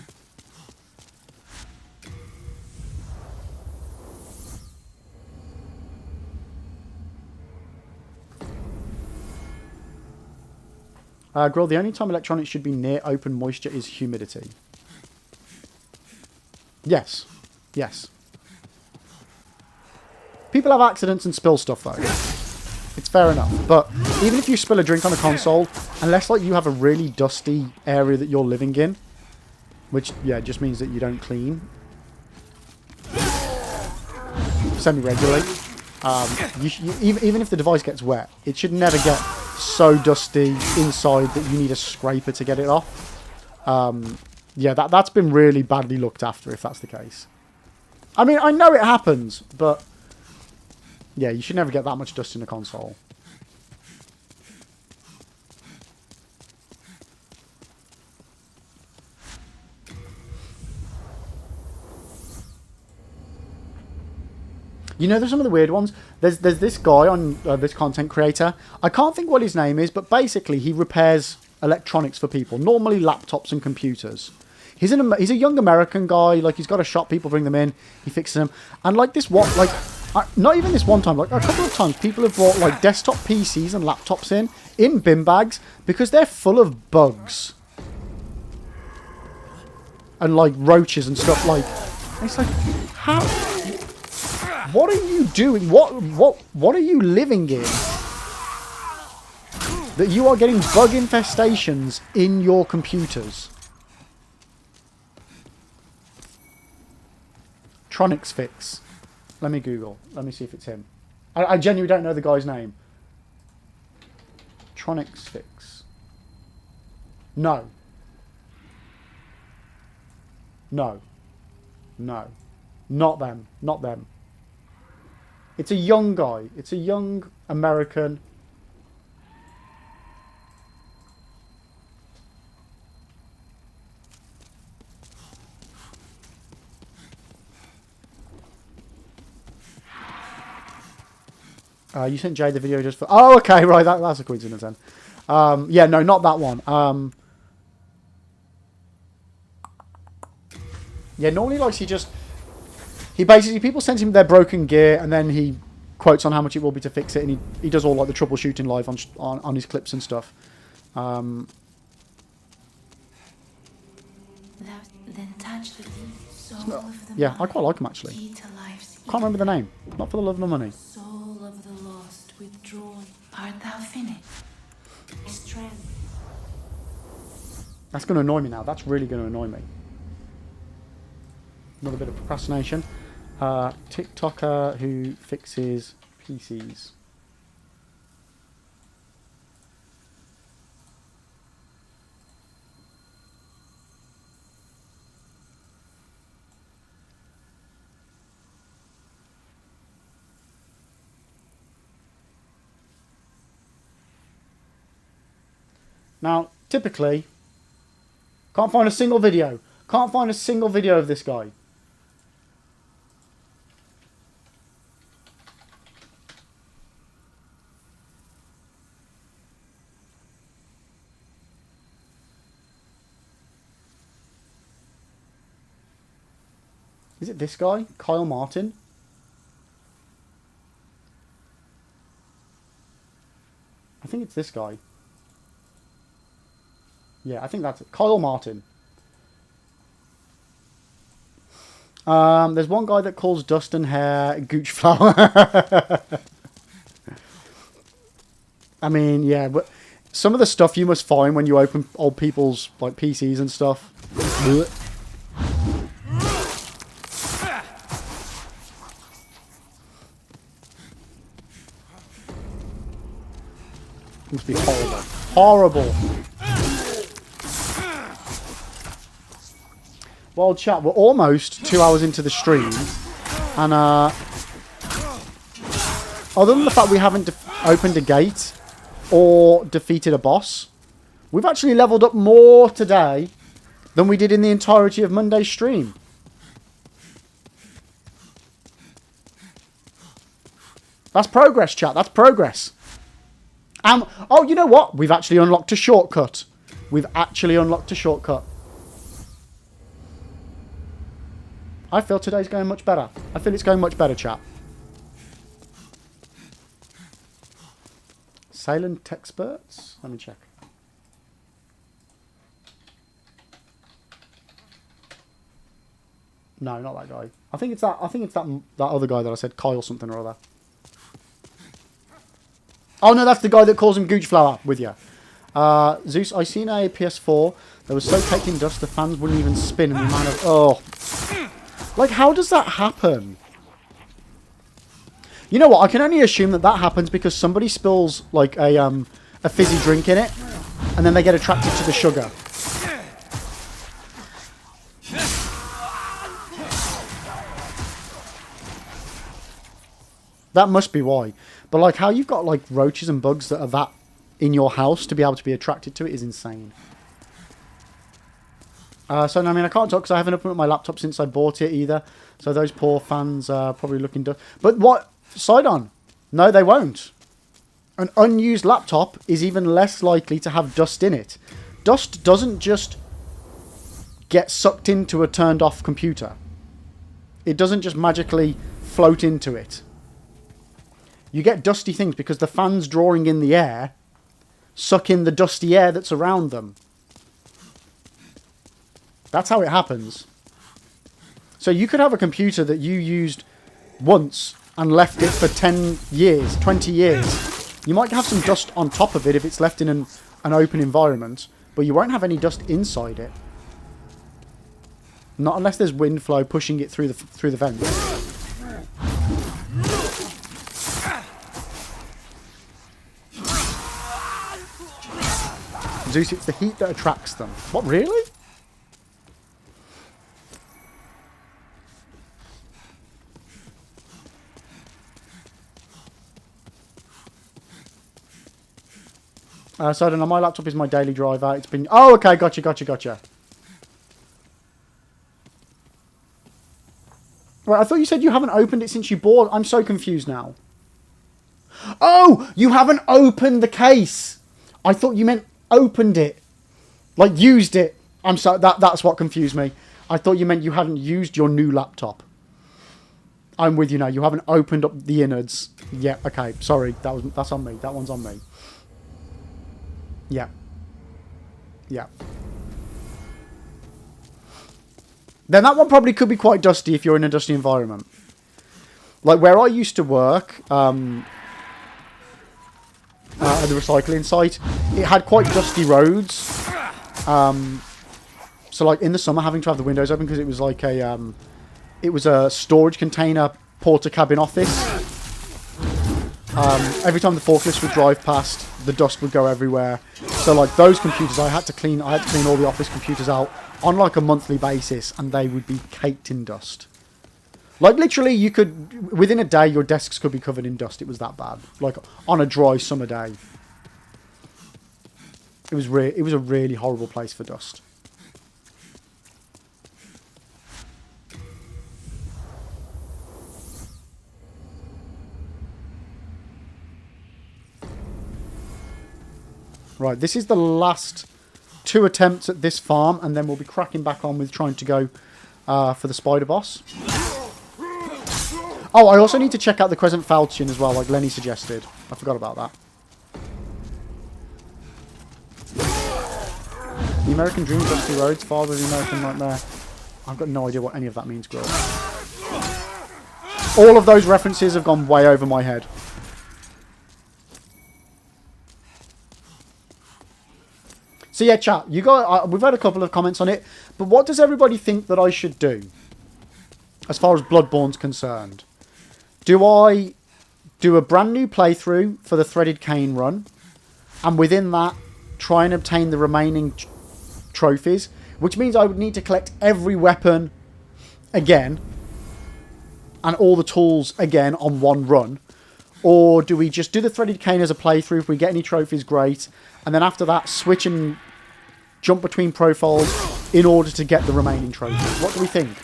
[SPEAKER 1] Grill, the only time electronics should be near open moisture is humidity. Yes. Yes. People have accidents and spill stuff, though. It's fair enough. But even if you spill a drink on a console, unless like you have a really dusty area that you're living in, which, yeah, just means that you don't clean semi-regularly, even if the device gets wet, it should never get so dusty inside that you need a scraper to get it off. Yeah, that's been really badly looked after if that's the case. I mean, I know it happens, but yeah, you should never get that much dust in a console. You know, there's some of the weird ones. There's this guy on this content creator. I can't think what his name is, but basically he repairs electronics for people, normally laptops and computers. He's a young American guy. Like, he's got a shop. People bring them in. He fixes them. And like this one, like not even this one time. Like a couple of times, people have brought like desktop PCs and laptops in bin bags because they're full of bugs and like roaches and stuff. Like, it's like, how? What are you doing? What are you living in? That you are getting bug infestations in your computers. Tronics Fix. Let me Google. Let me see if it's him. I genuinely don't know the guy's name. Tronics Fix. No. No. No. Not them. Not them. It's a young guy. It's a young American. You sent Jay the video just for... Oh, okay, right. That's a coincidence then. Yeah, no, not that one. Yeah, normally, like, he basically... People send him their broken gear, and then he quotes on how much it will be to fix it, and he does all, like, the troubleshooting live on his clips and stuff.
[SPEAKER 5] Then touch the soul of the
[SPEAKER 1] Yeah, I quite like him, actually.
[SPEAKER 5] key to life's
[SPEAKER 1] Can't remember the name. Not for the love of the money.
[SPEAKER 5] soul of the lost withdrawn. Art thou finished? Strength.
[SPEAKER 1] That's going to annoy me now. That's really going to annoy me. Another bit of procrastination. TikToker who fixes PCs. Now, typically, can't find a single video. Can't find a single video of this guy. Is it this guy? Kyle Martin? I think it's this guy. Yeah, I think that's it. Kyle Martin. There's one guy that calls dust and hair gooch flower. I mean, yeah, but some of the stuff you must find when you open old people's like PCs and stuff. Must be horrible. Horrible. Well, chat, we're almost 2 hours into the stream, and other than the fact we haven't opened a gate or defeated a boss, we've actually leveled up more today than we did in the entirety of Monday's stream. That's progress, chat. That's progress. Oh, you know what? We've actually unlocked a shortcut. We've actually unlocked a shortcut. I feel today's going much better. I feel it's going much better, chat. Silent experts? Let me check. No, not that guy. I think it's that other guy that I said, Kyle something or other. Oh no, that's the guy that calls him Gooch Flower with you. Zeus, I seen a PS4 that was so caked in dust the fans wouldn't even spin and the amount of... Oh. Like, how does that happen? You know what? I can only assume that that happens because somebody spills, like, a fizzy drink in it, and then they get attracted to the sugar. That must be why. But, like, how you've got, like, roaches and bugs that are that in your house to be able to be attracted to it is insane. So, I mean, I can't talk because I haven't opened up my laptop since I bought it either. So those poor fans are probably looking... But what... Side on. No, they won't. An unused laptop is even less likely to have dust in it. Dust doesn't just get sucked into a turned off computer. It doesn't just magically float into it. You get dusty things because the fans drawing in the air suck in the dusty air that's around them. That's how it happens. So you could have a computer that you used once and left it for 10 years, 20 years. You might have some dust on top of it if it's left in an open environment, but you won't have any dust inside it. Not unless there's wind flow pushing it through the vents. Zeus, it's the heat that attracts them. What, really? So I don't know, my laptop is my daily driver. It's been... Oh, okay, gotcha. Right, I thought you said you haven't opened it since you bought... I'm so confused now. Oh, you haven't opened the case. I thought you meant opened it. Like, used it. I'm sorry, that's what confused me. I thought you meant you hadn't used your new laptop. I'm with you now. You haven't opened up the innards. Yeah, okay, sorry. That's on me. That one's on me. Yeah. Then that one probably could be quite dusty if you're in a dusty environment. Like where I used to work, at the recycling site, it had quite dusty roads. So like in the summer, having to have the windows open because it was like it was a storage container porter cabin office. Every time the forklift would drive past, the dust would go everywhere. So like those computers, I had to clean all the office computers out on like a monthly basis, and they would be caked in dust. Like literally, you could within a day your desks could be covered in dust. It was that bad. Like on a dry summer day, it was a really horrible place for dust. Right, this is the last 2 attempts at this farm, and then we'll be cracking back on with trying to go for the spider boss. Oh, I also need to check out the Crescent Falchion as well, like Lenny suggested. I forgot about that. The American Dream, Dusty Roads, Father of the American Nightmare. I've got no idea what any of that means, girl. All of those references have gone way over my head. So yeah, chat, we've had a couple of comments on it, but what does everybody think that I should do as far as Bloodborne's concerned? Do I do a brand new playthrough for the Threaded Cane run, and within that try and obtain the remaining trophies, which means I would need to collect every weapon again and all the tools again on one run? Or do we just do the Threaded Cane as a playthrough? If we get any trophies, great. And then after that, switch and jump between profiles in order to get the remaining trophies. What do we think?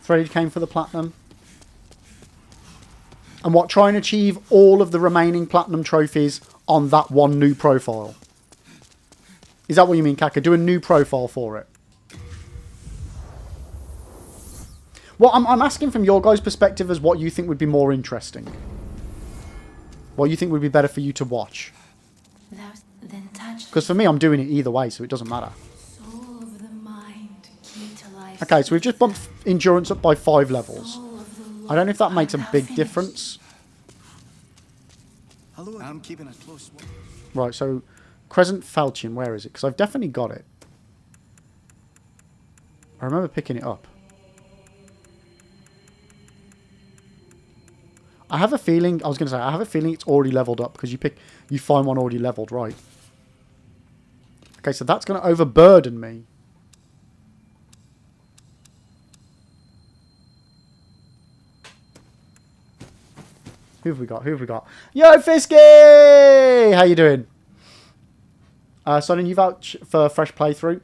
[SPEAKER 1] Threaded Cane for the platinum. And what, try and achieve all of the remaining platinum trophies on that one new profile? Is that what you mean, Kaka? Do a new profile for it? Well, I'm asking from your guys' perspective as what you think would be more interesting. What you think would be better for you to watch. Because for me, I'm doing it either way, so it doesn't matter. Okay, so we've just bumped endurance up by 5 levels. I don't know if that makes a big difference.
[SPEAKER 3] Hello, I'm keeping a close watch.
[SPEAKER 1] Right, so Crescent Falchion, where is it? Because I've definitely got it. I remember picking it up. I have a feeling, I was going to say, I have a feeling it's already leveled up because you find one already leveled, right? Okay, so that's going to overburden me. Who have we got? Who have we got? Yo, Fisky! How you doing? Sonnen, you vouch for fresh playthrough?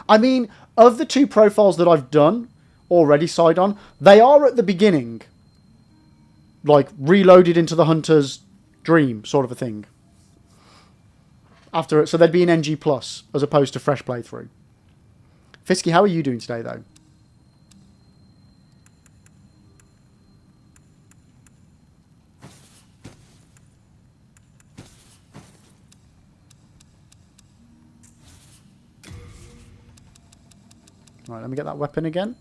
[SPEAKER 1] I mean, of the 2 profiles that I've done already, Sidon, they are at the beginning. Like, reloaded into the hunter's dream, sort of a thing. After it, so they'd be an NG+, as opposed to fresh playthrough. Fisky, how are you doing today, though? Right, let me get that weapon again.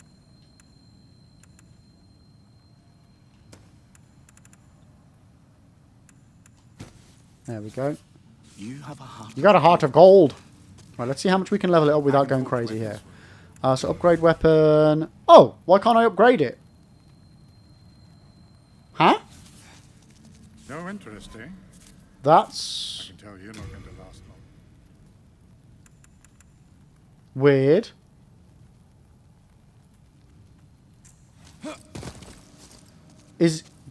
[SPEAKER 1] There we go.
[SPEAKER 3] You have a heart.
[SPEAKER 1] You got a heart of gold. Right, let's see how much we can level it up without going crazy here. So upgrade weapon. Oh, why can't I upgrade it? Huh?
[SPEAKER 2] No interesting.
[SPEAKER 1] That's
[SPEAKER 2] I can tell you're not going to last long.
[SPEAKER 1] weird.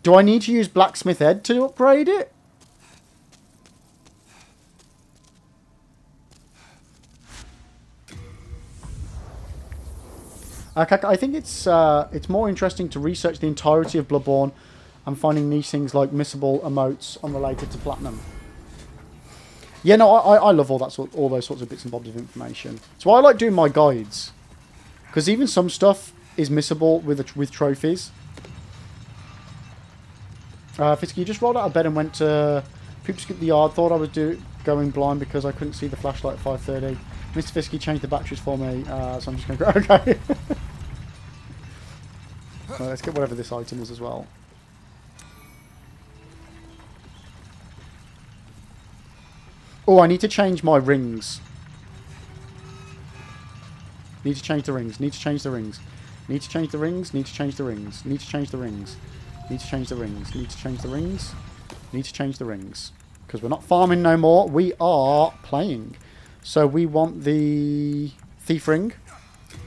[SPEAKER 1] Do I need to use Blacksmith Ed to upgrade it? Okay, I think it's more interesting to research the entirety of Bloodborne and finding niche things like missable emotes unrelated to Platinum. Yeah, no, I love all those sorts of bits and bobs of information. That's why I like doing my guides, because even some stuff is missable with trophies. Fisky, you just rolled out of bed and went to poop skip the yard. Thought I was going blind because I couldn't see the flashlight at 5:30. Mr. Fisky changed the batteries for me, so I'm just going to go. Okay. Right, let's get whatever this item is as well. Oh, I need to change my rings. Need to change the rings. Need to change the rings. Need to change the rings. Need to change the rings. Need to change the rings. Need to change the rings. Need to change the rings. Need to change the rings. Because we're not farming no more. We are playing. So we want the Thief Ring.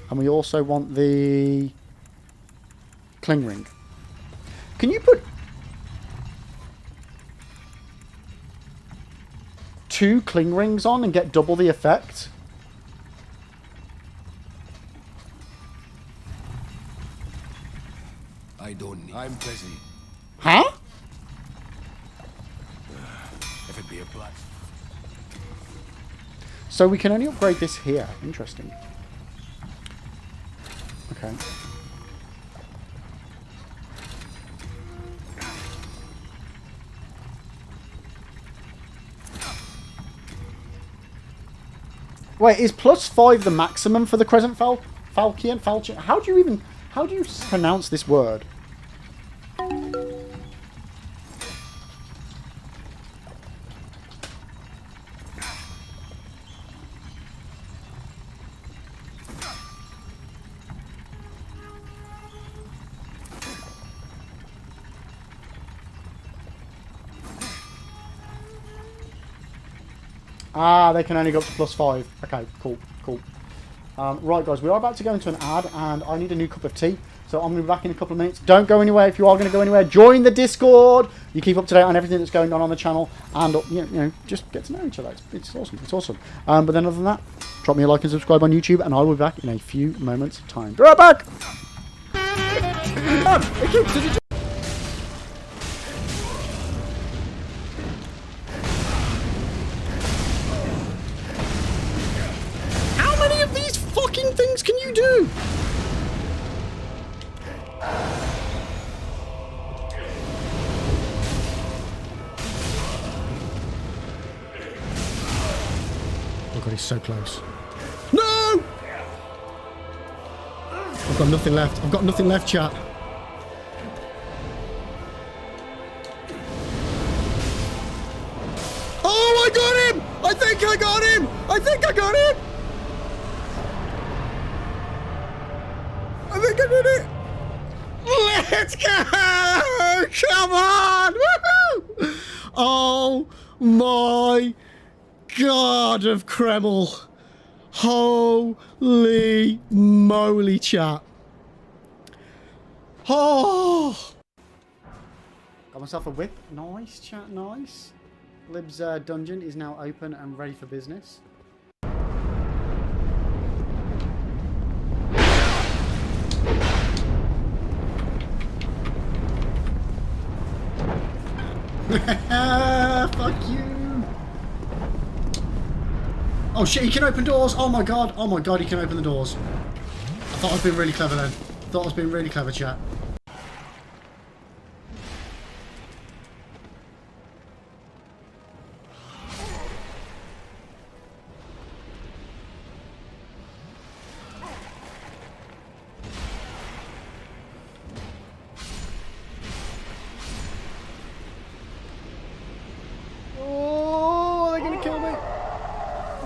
[SPEAKER 1] And we also want the Cling Ring. Can you put 2 Cling Rings on and get double the effect?
[SPEAKER 6] I don't need. I'm busy.
[SPEAKER 1] Huh?
[SPEAKER 6] If it be a black.
[SPEAKER 1] So we can only upgrade this here. Interesting. Okay. Wait, is +5 the maximum for the Crescent Falchion? How do you pronounce this word? Ah, they can only go up to +5. Okay, cool, cool. Right, guys, we are about to go into an ad, and I need a new cup of tea. So I'm going to be back in a couple of minutes. Don't go anywhere. If you are going to go anywhere, join the Discord. You keep up to date on everything that's going on the channel, and you know, just get to know each other. It's awesome. It's awesome. But then other than that, drop me a like and subscribe on YouTube, and I will be back in a few moments' time. Be right back. How many of these fucking things can you do? Oh god, he's so close. No! I've got nothing left. I've got nothing left, chat. Oh, I got him! I think I got him! I think I got him! I think I did it! Let's go! Come on! Woohoo! Oh my god of Kreml. Holy moly, chat. Oh! Got myself a whip. Nice, chat, nice. Lib's dungeon is now open and ready for business. Fuck you. Oh shit, he can open doors. Oh my god, he can open the doors. I thought I was being really clever then. Thought I was being really clever, chat.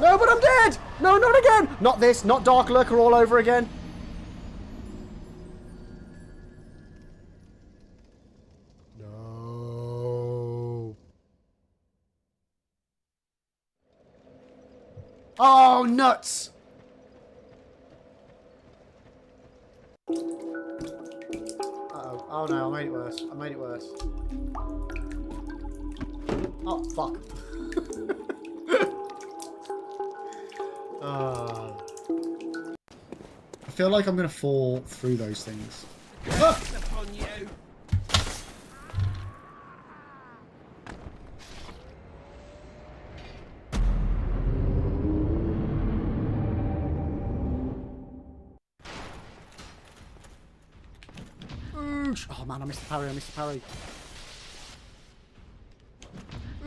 [SPEAKER 1] No, but I'm dead! No, not again! Not this, not Dark Lurker all over again. No. Oh, nuts! Uh-oh. Oh no, I made it worse. I made it worse. Oh, fuck. I feel like I'm gonna fall through those things. Ah!
[SPEAKER 6] Upon you.
[SPEAKER 1] Oosh. Oh man, I missed the parry, I missed the parry.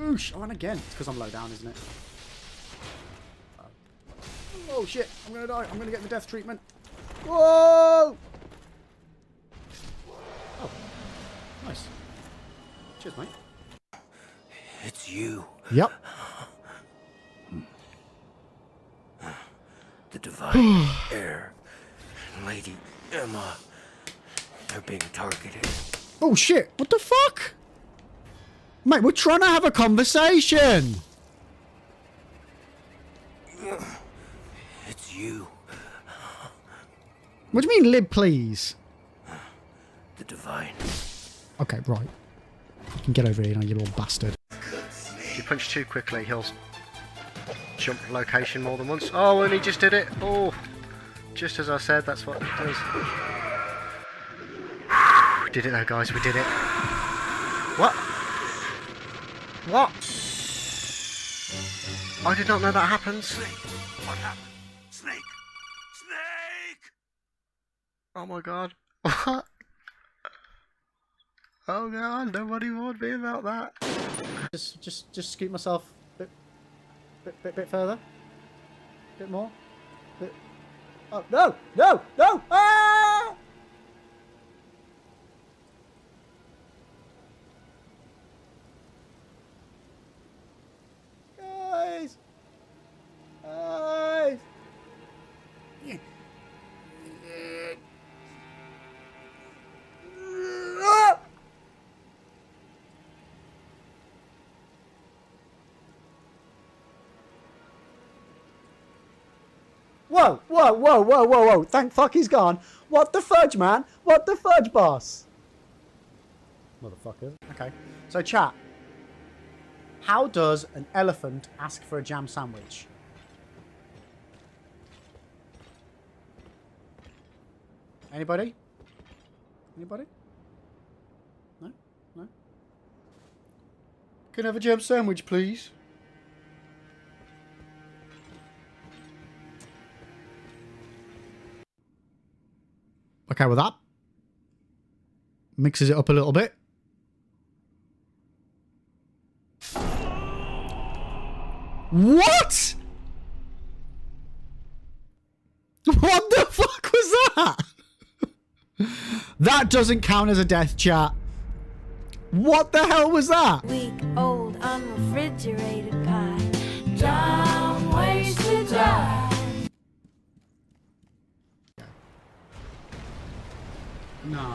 [SPEAKER 1] Oosh, oh, and again. It's because I'm low down, isn't it? Oh shit, I'm gonna die. I'm gonna get the death treatment. Whoa! Oh, nice. Cheers, mate.
[SPEAKER 6] It's you.
[SPEAKER 1] Yep.
[SPEAKER 6] The divine heir. Lady Emma. They're being targeted.
[SPEAKER 1] Oh shit, what the fuck? Mate, we're trying to have a conversation.
[SPEAKER 6] It's you.
[SPEAKER 1] What do you mean, Lib, please?
[SPEAKER 6] The divine.
[SPEAKER 1] Okay, right. You can get over here now, you little bastard. If you punch too quickly, he'll jump location more than once. Oh, and he just did it. Oh, just as I said, that's what it does. We did it though, guys. We did it. What? What? I did not know that happens.
[SPEAKER 6] What happened? Snake! Snake!
[SPEAKER 1] Oh my god. What? Oh god, nobody warned me about that. Just scoot myself a bit further. Bit more. Bit. Oh no! No! No! Ah! Guys! Guys! Whoa, whoa, whoa, whoa, whoa, whoa. Thank fuck he's gone. What the fudge, man? What the fudge, boss? Motherfucker. Okay. So, chat. How does an elephant ask for a jam sandwich? Anybody? Anybody? No? No? Can I have a jam sandwich, please? Okay, with that. Mixes it up a little bit. What? What the fuck was that? That doesn't count as a death, chat. What the hell was that?
[SPEAKER 5] Week old unrefrigerated pie. Dumb ways to die.
[SPEAKER 1] No.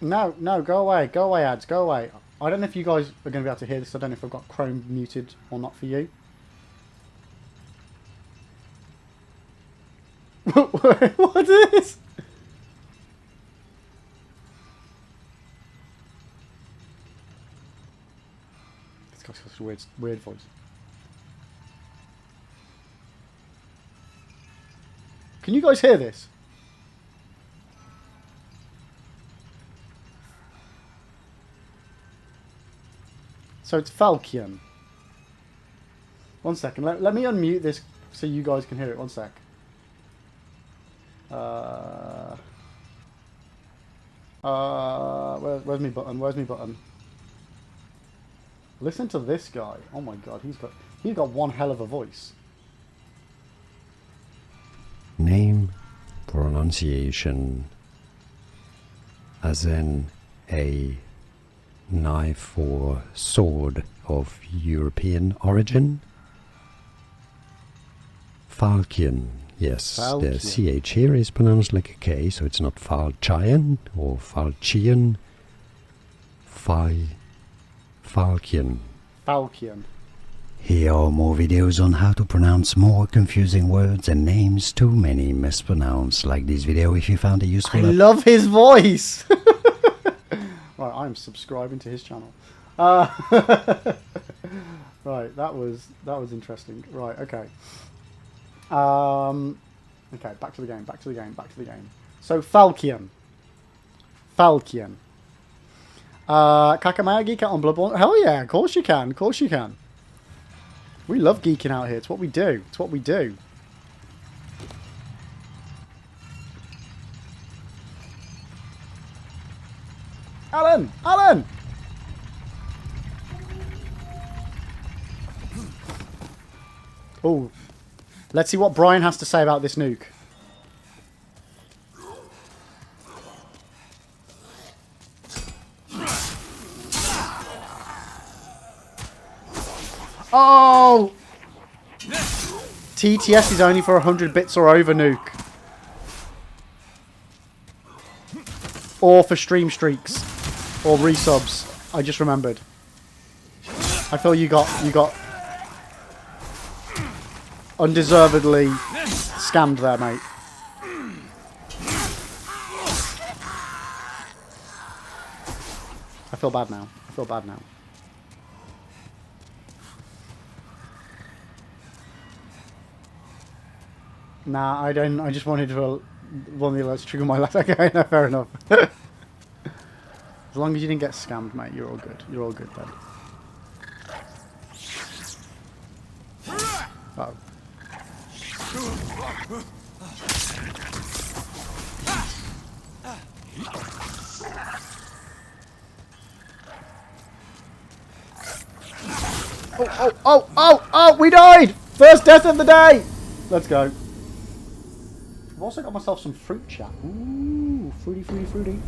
[SPEAKER 1] No, no, go away. Go away, ads. Go away. I don't know if you guys are going to be able to hear this. I don't know if I've got Chrome muted or not for you. What is this? This guy's got such a weird voice. Can you guys hear this? So it's Falcon. One second. Let me unmute this so you guys can hear it. One sec. Where's my button? Where's my button? Listen to this guy. Oh my god, he's got one hell of a voice.
[SPEAKER 7] Name, pronunciation, as in a knife or sword of European origin. Falchion. Yes,
[SPEAKER 1] Falchion.
[SPEAKER 7] the CH here is pronounced like a K, so it's not Falchion or Falchion. Falchion.
[SPEAKER 1] Falcon.
[SPEAKER 8] Here are more videos on how to pronounce more confusing words and names too many mispronounced. Like this video if you found it
[SPEAKER 1] I
[SPEAKER 8] useful.
[SPEAKER 1] love his voice. Right, I'm subscribing to his channel. Right, that was interesting. Right, okay. Okay, back to the game. So Falcon. Kakamaya geek out on Bloodborne. Hell yeah, of course you can. We love geeking out here. It's what we do. Alan! Oh, let's see what Brian has to say about this nuke. Oh! TTS is only for 100 bits or over nuke. Or for stream streaks. Or resubs. I just remembered. I feel you got undeservedly scammed there, mate. I feel bad now. Nah, I don't. I just wanted to one of the alerts trigger my last. Okay, no, fair enough. As long as you didn't get scammed, mate, you're all good. You're all good, bud. Uh-oh. Oh, we died! First death of the day! Let's go. I've also got myself some fruit chat. Ooh, fruity.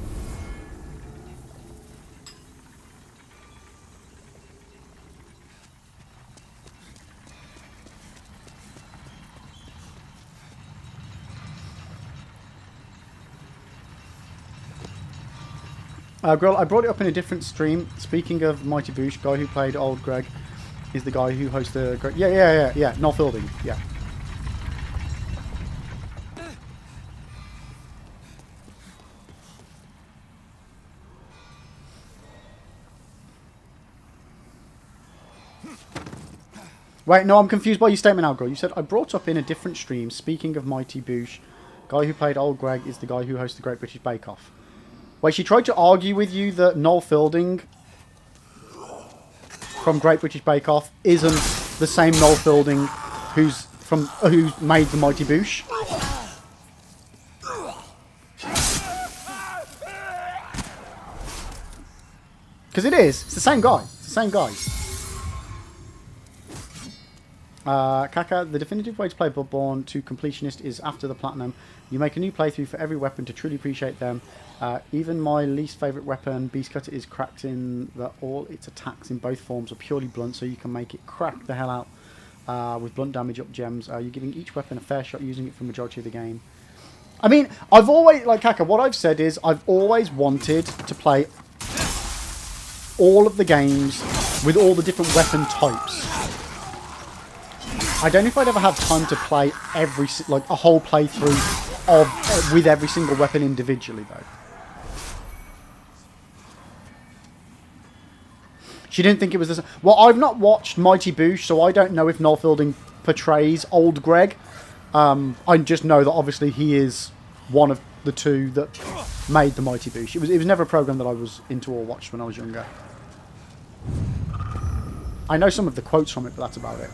[SPEAKER 1] Girl, I brought it up in a different stream. Speaking of Mighty Boosh, guy who played Old Greg is the guy who hosts the... Yeah. Noel Fielding, yeah. Wait, no, I'm confused by your statement now, girl. You said, I brought up in a different stream, speaking of Mighty Boosh, guy who played Old Greg is the guy who hosts the Great British Bake Off. Wait, she tried to argue with you that Noel Fielding from Great British Bake Off isn't the same Noel Fielding who made the Mighty Boosh. Because it is. It's the same guy. Kaka, the definitive way to play Bloodborne to completionist is after the platinum. You make a new playthrough for every weapon to truly appreciate them. Even my least favourite weapon, Beast Cutter, is cracked in that all its attacks in both forms are purely blunt, so you can make it crack the hell out with blunt damage up gems. You're giving each weapon a fair shot using it for the majority of the game. I mean, I've always, like Kaka, what I've said is I've always wanted to play all of the games with all the different weapon types. I don't know if I'd ever have time to play a whole playthrough of with every single weapon individually, though. She didn't think it was this. Well, I've not watched Mighty Boosh, so I don't know if Noel Fielding portrays old Greg. I just know that obviously he is one of the two that made the Mighty Boosh. It was never a program that I was into or watched when I was younger. I know some of the quotes from it, but that's about it.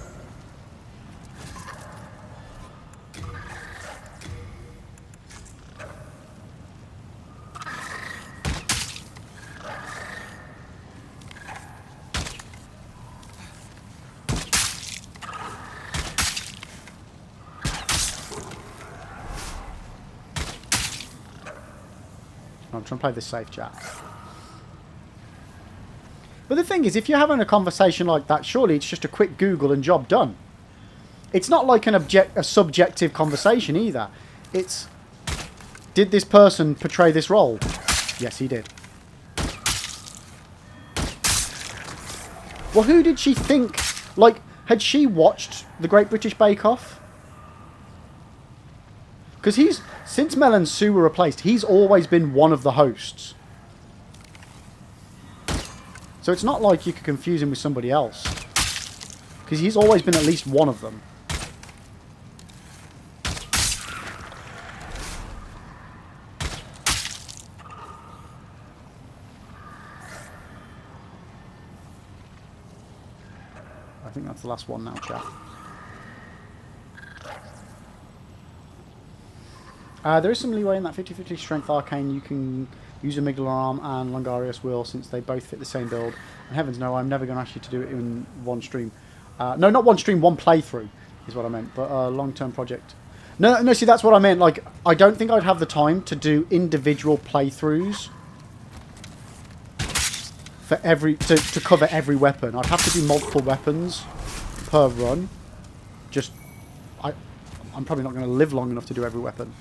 [SPEAKER 1] I'm trying to play this safe, chat. But the thing is, if you're having a conversation like that, surely it's just a quick Google and job done. It's not like a subjective conversation either. It's, did this person portray this role? Yes, he did. Well, who did she think? Like, had she watched The Great British Bake Off? Because since Mel and Sue were replaced, he's always been one of the hosts. So it's not like you could confuse him with somebody else. Because he's always been at least one of them. I think that's the last one now, chat. There is some leeway in that 50-50 strength arcane. You can use Amygdala Arm and Longarius Will, since they both fit the same build. And heavens no, I'm never going to ask you to do it in one stream. No, not one stream, one playthrough is what I meant. But a long-term project. No, see, that's what I meant. Like, I don't think I'd have the time to do individual playthroughs for to cover every weapon. I'd have to do multiple weapons per run. I'm probably not going to live long enough to do every weapon.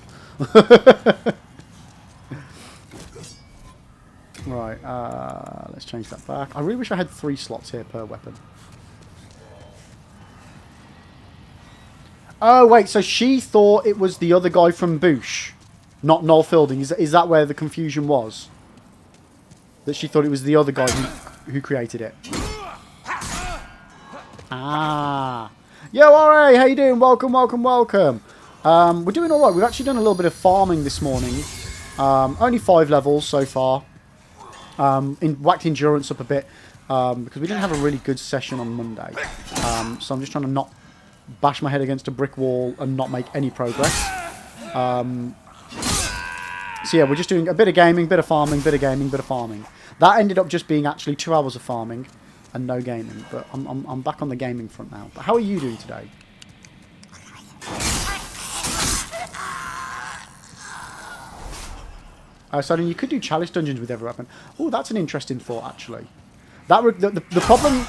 [SPEAKER 1] Right, let's change that back. I really wish I had 3 slots here per weapon. Oh, wait, so she thought it was the other guy from Boosh, not Noel Fielding. Is that where the confusion was? That she thought it was the other guy who created it? Ah. Yo, RA, how you doing? Welcome, welcome, welcome. We're doing alright. We've actually done a little bit of farming this morning. Only 5 levels so far. Whacked endurance up a bit because we didn't have a really good session on Monday. So I'm just trying to not bash my head against a brick wall and not make any progress. So yeah, we're just doing a bit of gaming, bit of farming, bit of gaming, bit of farming. That ended up just being actually 2 hours of farming and no gaming. But I'm back on the gaming front now. But how are you doing today? So then you could do chalice dungeons with every weapon. Oh, that's an interesting thought, actually. The problem...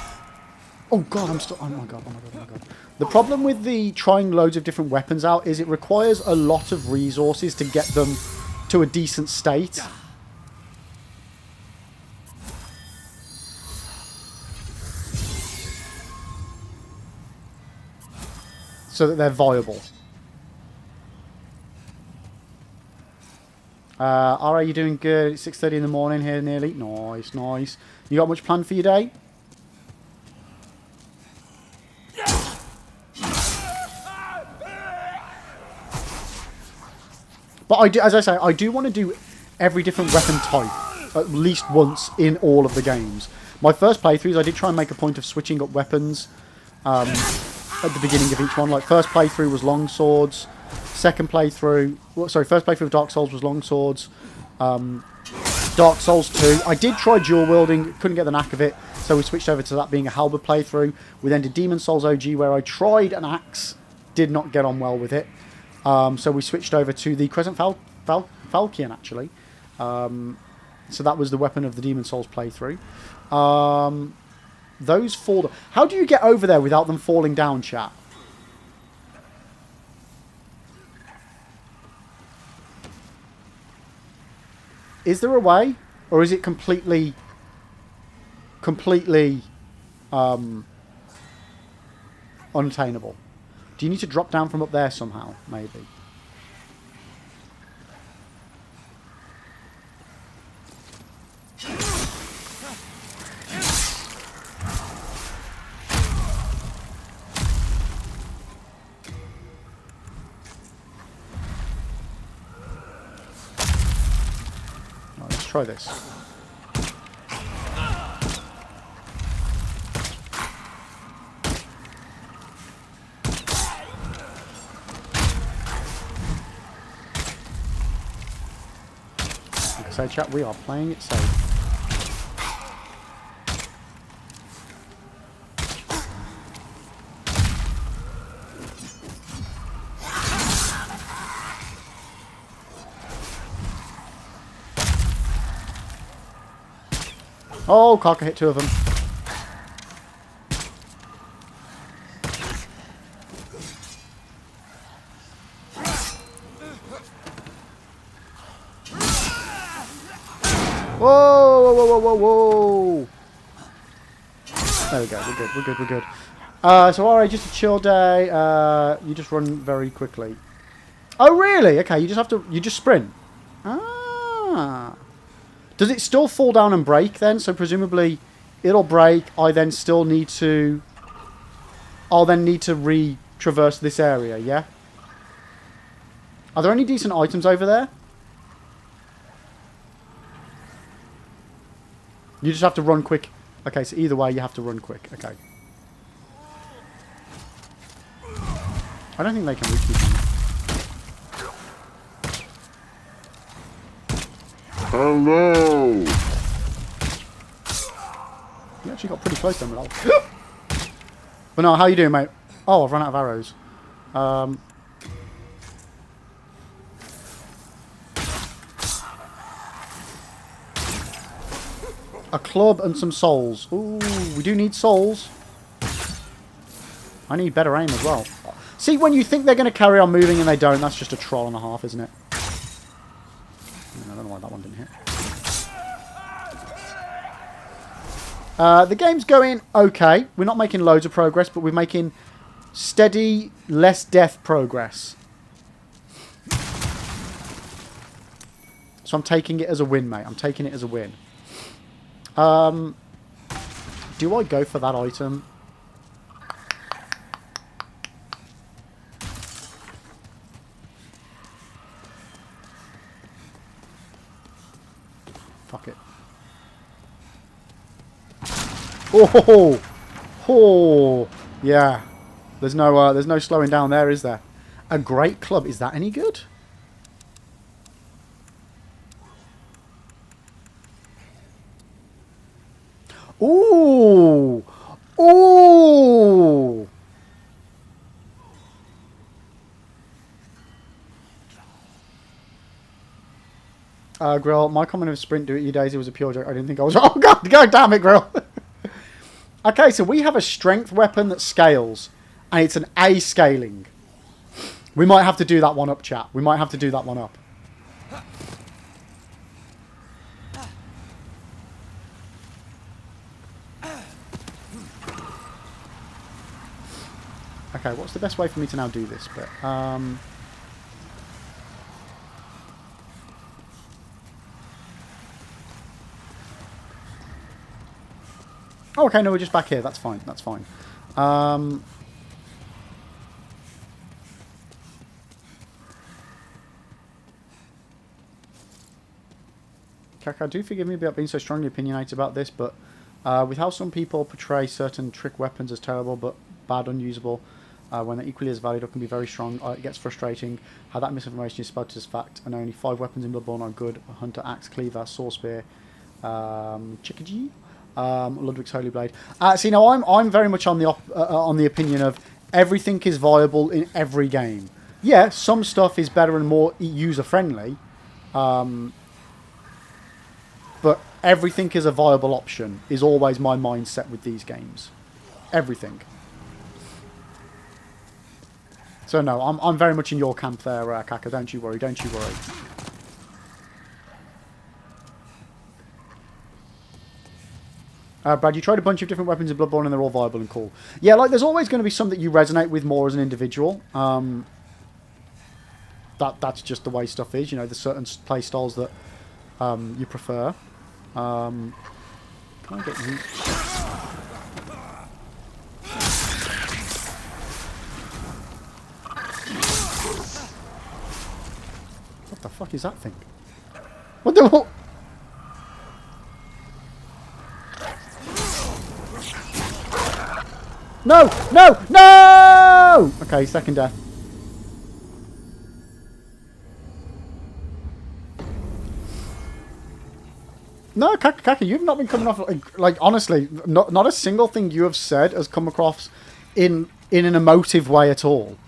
[SPEAKER 1] Oh god, I'm still... Oh my god, oh my god, oh my god. The problem with the trying loads of different weapons out is it requires a lot of resources to get them to a decent state. So that they're viable. Are you doing good? It's 6:30 in the morning here nearly. Nice, nice. You got much planned for your day? But as I say, I do want to do every different weapon type at least once in all of the games. My first playthroughs, I did try and make a point of switching up weapons at the beginning of each one. Like, first playthrough was long swords. Second playthrough... first playthrough of Dark Souls was long swords. Dark Souls 2. I did try dual wielding, couldn't get the knack of it, so we switched over to that being a halberd playthrough. We then did Demon Souls OG, where I tried an axe, did not get on well with it. So we switched over to the Crescent Falchion, actually. So that was the weapon of the Demon Souls playthrough. Those fall... How do you get over there without them falling down, chat? Is there a way? Or is it completely unattainable? Do you need to drop down from up there somehow? Maybe. Right, let's try this. So chat, we are playing it safe. Oh, Cocker hit 2 of them. Whoa, whoa, whoa, whoa, whoa. There we go, we're good, we're good, we're good. So alright, just a chill day. You just run very quickly. Oh really? Okay, you just sprint. Ah. Does it still fall down and break then? So presumably it'll break, I'll then need to re-traverse this area, yeah? Are there any decent items over there? You just have to run quick. Okay, so either way you have to run quick. Okay. I don't think they can reach me.
[SPEAKER 4] Hello.
[SPEAKER 1] You actually got pretty close then, but But no, how you doing, mate? Oh, I've run out of arrows. A club and some souls. Ooh, we do need souls. I need better aim as well. See, when you think they're going to carry on moving and they don't, that's just a troll and a half, isn't it? I don't know why that one didn't hit. The game's going okay. We're not making loads of progress, but we're making steady, less death progress. So I'm taking it as a win, mate. I'm taking it as a win. Do I go for that item? Fuck it. Oh, oh, yeah. There's no slowing down there, is there? A great club. Is that any good? Ooh! Ooh! Grill, my comment of sprint do it you daisy was a pure joke. I didn't think I was... Oh, God damn it, Grill! Okay, so we have a strength weapon that scales, and it's an A scaling. We might have to do that one up, chat. We might have to do that one up. Okay, what's the best way for me to now do this bit? Oh, okay, no, we're just back here. That's fine. That's fine. Kaka, do forgive me about being so strongly opinionated about this, but with how some people portray certain trick weapons as terrible but bad, unusable, when they're equally as valid or can be very strong, it gets frustrating how that misinformation is spouted as fact, and only 5 weapons in Bloodborne are good: a Hunter, Axe, Cleaver, Sword Spear, Chickadee, Ludwig's Holy Blade. See, now I'm very much on the opinion of everything is viable in every game. Yeah, some stuff is better and more user-friendly, but everything is a viable option, is always my mindset with these games. Everything. So no, I'm very much in your camp there, Kaka. Don't you worry, don't you worry. Brad, you tried a bunch of different weapons in Bloodborne and they're all viable and cool. Yeah, like there's always going to be some that you resonate with more as an individual. That's just the way stuff is. You know, there's certain play styles that you prefer. Can I get you? What the fuck is that thing? What the what? No! No! No! Okay, second death. No, Kaka, you've not been coming off like honestly, not a single thing you have said has come across in an emotive way at all.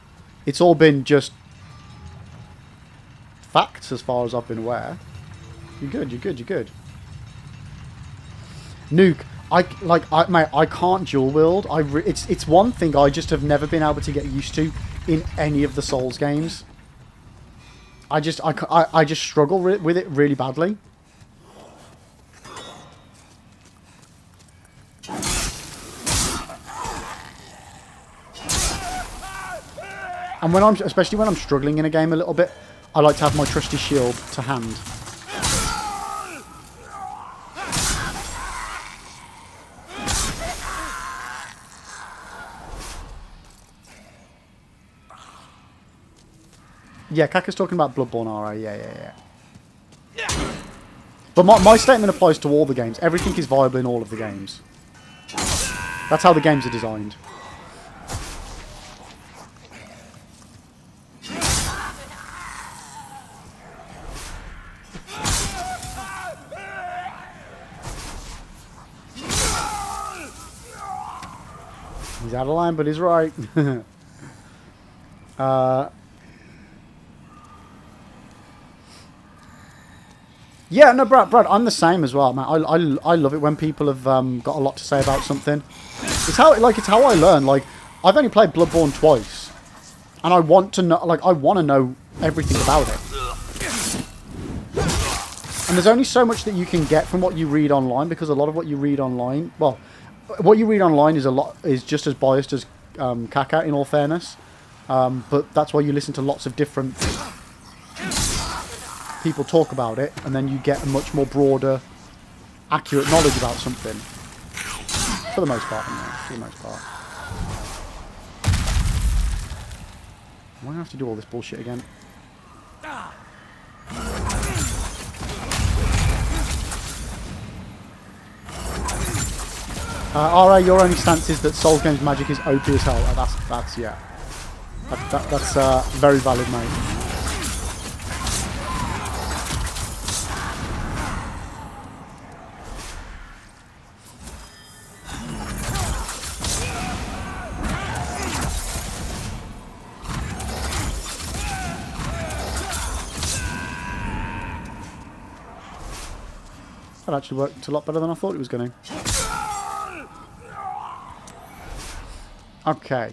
[SPEAKER 1] It's all been just facts as far as I've been aware. You're good, you're good, you're good. Nuke, mate, I can't dual wield. It's one thing I just have never been able to get used to in any of the Souls games. I just struggle with it really badly. And especially when I'm struggling in a game a little bit, I like to have my trusty shield to hand. Yeah, Kaka's talking about Bloodborne, RA. Yeah. But my statement applies to all the games. Everything is viable in all of the games. That's how the games are designed. He's out of line, but he's right. Yeah, no, Brad, I'm the same as well, man. I love it when people have got a lot to say about something. It's how I learn. Like, I've only played Bloodborne twice, and I want to know. Like, I want to know everything about it. And there's only so much that you can get from what you read online, because a lot of what you read online, well, what you read online is just as biased as Kaka, in all fairness. But that's why you listen to lots of different people talk about it, and then you get a much more broader, accurate knowledge about something. For the most part, anyway. For the most part. Why do I have to do all this bullshit again? RA, your only stance is that Souls games magic is OP as hell. That's yeah. That's very valid, mate. That actually worked a lot better than I thought it was going to. Okay.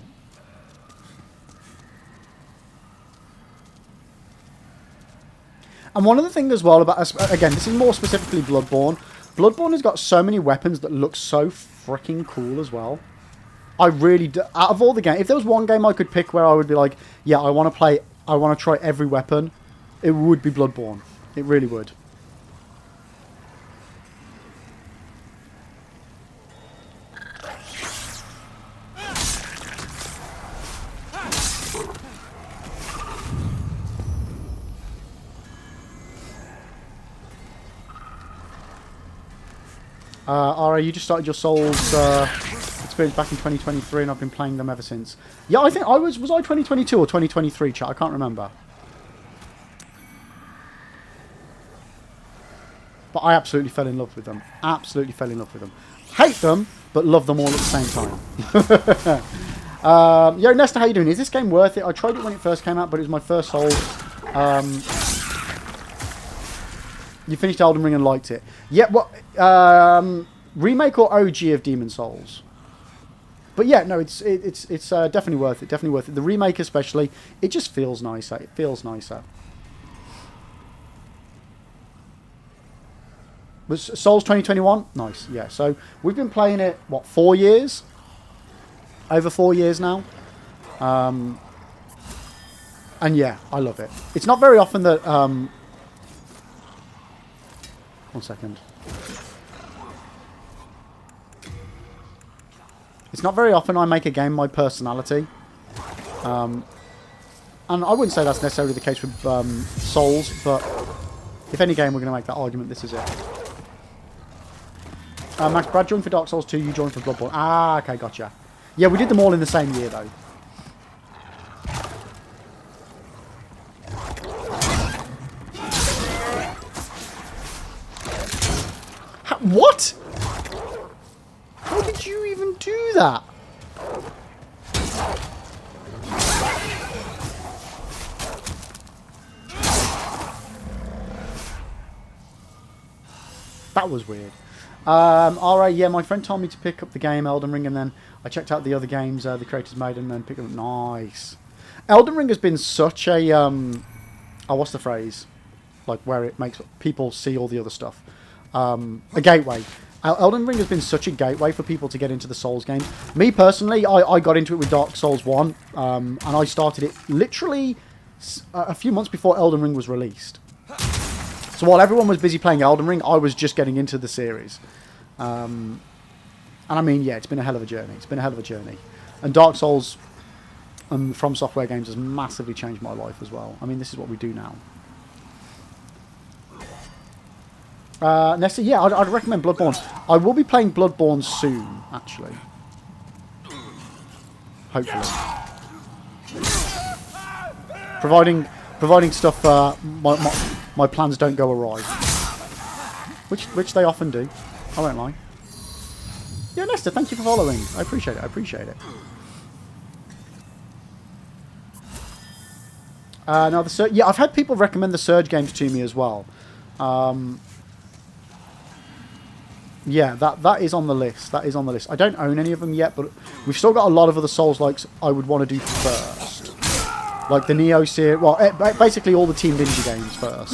[SPEAKER 1] And one other thing as well about, again, this is more specifically Bloodborne. Bloodborne has got so many weapons that look so freaking cool as well. I really do. Out of all the games, if there was one game I could pick where I would be like, yeah, I want to try every weapon, it would be Bloodborne. It really would. RA, you just started your Souls experience back in 2023, and I've been playing them ever since. Yeah, I think I was I 2022 or 2023, chat? I can't remember. But I absolutely fell in love with them. Absolutely fell in love with them. Hate them, but love them all at the same time. Yo, Nesta, how you doing? Is this game worth it? I tried it when it first came out, but it was my first Souls. You finished Elden Ring and liked it. Yeah, what? Remake or OG of Demon Souls? But yeah, no, it's definitely worth it. Definitely worth it. The remake especially, it just feels nicer. It feels nicer. Was Souls 2021? Nice, yeah. So we've been playing it, what, 4 years? Over 4 years now. And yeah, I love it. It's not very often that... 1 second. It's not very often I make a game my personality. And I wouldn't say that's necessarily the case with Souls, but if any game we're going to make that argument, this is it. Max, Brad joined for Dark Souls 2, you joined for Bloodborne. Ah, okay, gotcha. Yeah, we did them all in the same year, though. What? How did you even do that? That was weird. Alright, yeah, my friend told me to pick up the game Elden Ring, and then I checked out the other games the creators made and then picked them up. Nice. Elden Ring has been such a, oh, what's the phrase? Like, where it makes people see all the other stuff. A gateway. Elden Ring has been such a gateway for people to get into the Souls games. Me, personally, I got into it with Dark Souls 1, and I started it literally a few months before Elden Ring was released. So while everyone was busy playing Elden Ring, I was just getting into the series. And I mean, yeah, it's been a hell of a journey. It's been a hell of a journey. And Dark Souls from Software Games has massively changed my life as well. I mean, this is what we do now. Nesta, yeah, I'd recommend Bloodborne. I will be playing Bloodborne soon, actually. Hopefully. Providing stuff, my plans don't go awry. Which they often do. I won't lie. Yeah, Nesta, thank you for following. I appreciate it. I appreciate it. Now the yeah, I've had people recommend the Surge games to me as well. Yeah, that is on the list. That is on the list. I don't own any of them yet, but we've still got a lot of other Souls-likes I would want to do first. Like the Neo series. Well, basically all the Team Ninja games first.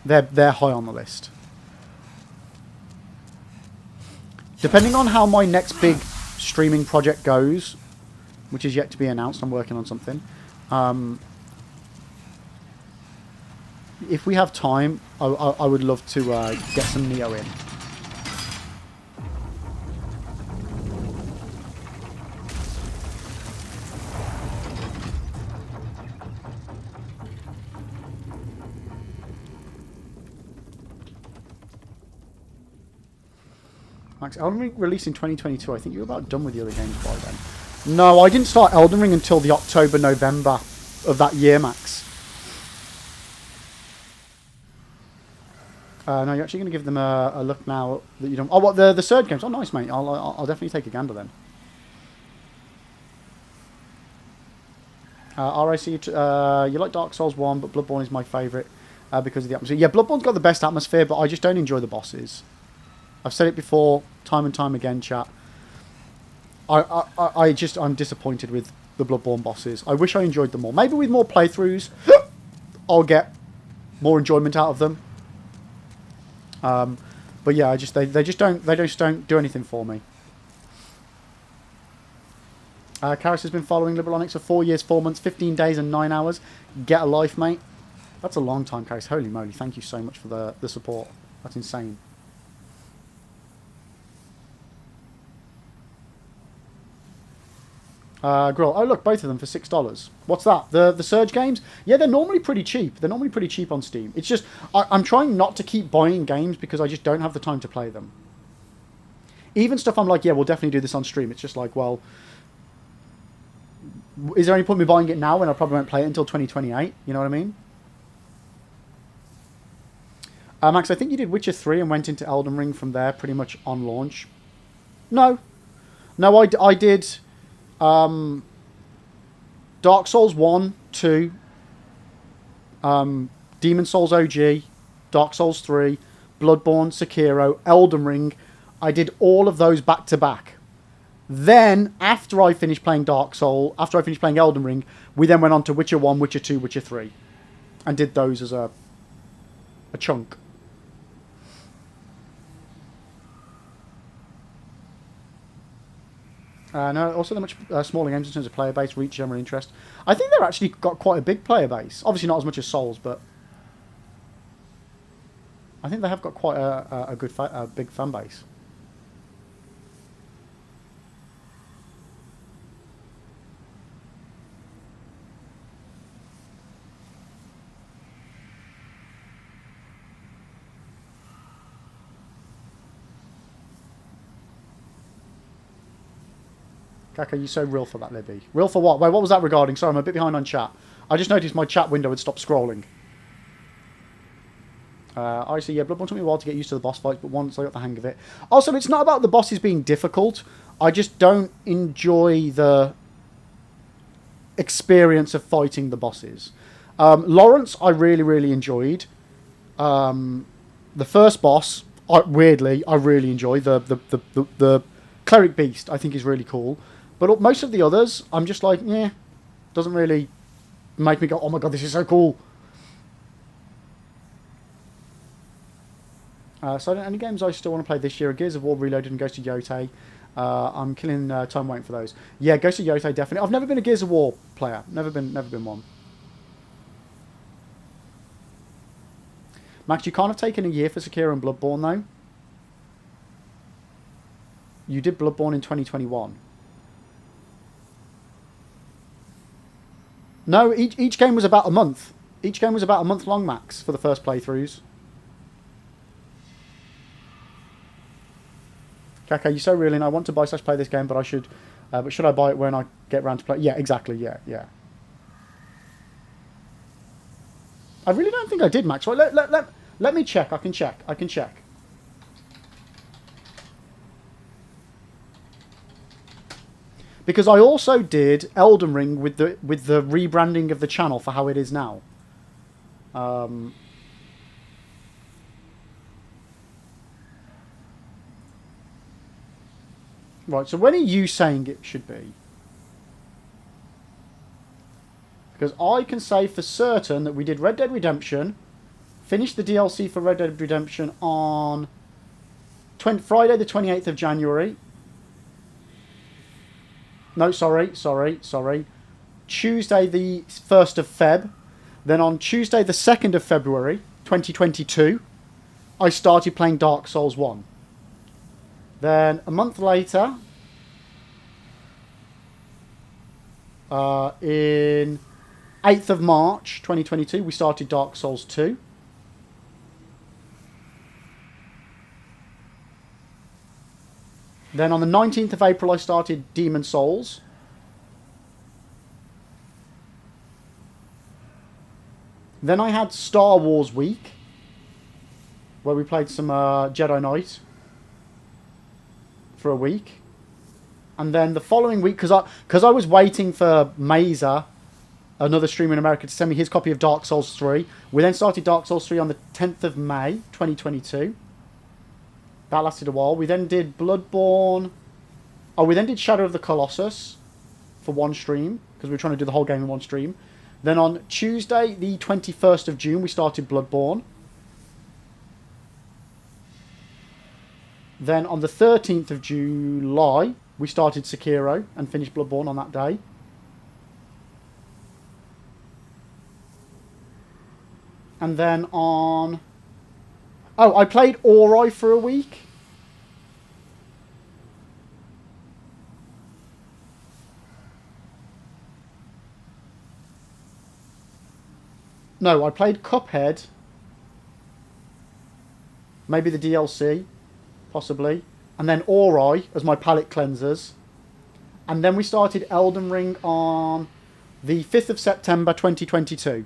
[SPEAKER 1] They're high on the list. Depending on how my next big streaming project goes, which is yet to be announced, I'm working on something. If we have time, I would love to get some Neo in. Max, Elden Ring released in 2022. I think you were about done with the other games by then. No, I didn't start Elden Ring until the October, November of that year, Max. No, you're actually going to give them a look now that you don't... Oh, what, the Surge games? Oh, nice, mate. I'll definitely take a gander then. RIC, you like Dark Souls 1, but Bloodborne is my favourite because of the atmosphere. Yeah, Bloodborne's got the best atmosphere, but I just don't enjoy the bosses. I've said it before, time and time again, chat. I'm disappointed with the Bloodborne bosses. I wish I enjoyed them more. Maybe with more playthroughs, I'll get more enjoyment out of them. But yeah, they just don't do anything for me. Karis has been following Liberal for 4 years, 4 months, 15 days and 9 hours. Get a life, mate. That's a long time, Karis. Holy moly, thank you so much for the support. That's insane. Grill. Oh look, both of them for $6. What's that? The Surge games? Yeah, they're normally pretty cheap. They're normally pretty cheap on Steam. It's just I'm trying not to keep buying games because I just don't have the time to play them. Even stuff I'm like, yeah, we'll definitely do this on stream. It's just like, well, is there any point in me buying it now when I probably won't play it until 2028? You know what I mean? Max, I think you did Witcher 3 and went into Elden Ring from there pretty much on launch. No, I did. Dark Souls 1, 2, Demon Souls OG, Dark Souls 3, Bloodborne, Sekiro, Elden Ring. I did all of those back to back. Then, after I finished playing after I finished playing Elden Ring, we then went on to Witcher 1, Witcher 2, Witcher 3. And did those as a chunk. No, also they're much smaller games in terms of player base, reach, general interest. I think they're actually got quite a big player base. Obviously not as much as Souls, but I think they have got quite a good, big fan base. Kaka, you so real for that, Libby. Real for what? Wait, what was that regarding? Sorry, I'm a bit behind on chat. I just noticed my chat window had stopped scrolling. I see, yeah, Bloodborne took me a while to get used to the boss fights, but once I got the hang of it. Also, it's not about the bosses being difficult. I just don't enjoy the experience of fighting the bosses. Lawrence, I really, really enjoyed. The first boss, weirdly, I really enjoyed. The Cleric Beast, I think, is really cool. But most of the others, I'm just like, yeah, doesn't really make me go, oh my god, this is so cool. So any games I still want to play this year are Gears of War Reloaded and Ghost of Yotei. I'm killing time waiting for those. Yeah, Ghost of Yotei, definitely. I've never been a Gears of War player. Never been one. Max, you can't have taken a year for Sekiro and Bloodborne, though. You did Bloodborne in 2021. No, each game was about a month. Each game was about a month long, Max, for the first playthroughs. Kaka, you're so real in. I want to buy/play this game, but I should. But should I buy it when I get round to play? Yeah, exactly. Yeah. I really don't think I did, Max. Right, let me check. I can check. Because I also did Elden Ring with the rebranding of the channel for how it is now. Right, so when are you saying it should be? Because I can say for certain that we did Red Dead Redemption, finished the DLC for Red Dead Redemption on Friday the 28th of January. No, sorry. Tuesday the 1st of Feb. Then on Tuesday the 2nd of February, 2022, I started playing Dark Souls 1. Then a month later, in 8th of March, 2022, we started Dark Souls 2. Then on the 19th of April, I started Demon Souls. Then I had Star Wars Week, where we played some Jedi Knight for a week. And then the following week, because I was waiting for Mazer, another streamer in America, to send me his copy of Dark Souls 3. We then started Dark Souls 3 on the 10th of May, 2022. That lasted a while. We then did Bloodborne. Oh, we then did Shadow of the Colossus for one stream, because we were trying to do the whole game in one stream. Then on Tuesday, the 21st of June, we started Bloodborne. Then on the 13th of July, we started Sekiro and finished Bloodborne on that day. And then on... Oh, I played Ori for a week. No, I played Cuphead. Maybe the DLC, possibly. And then Ori as my palate cleansers. And then we started Elden Ring on the 5th of September 2022.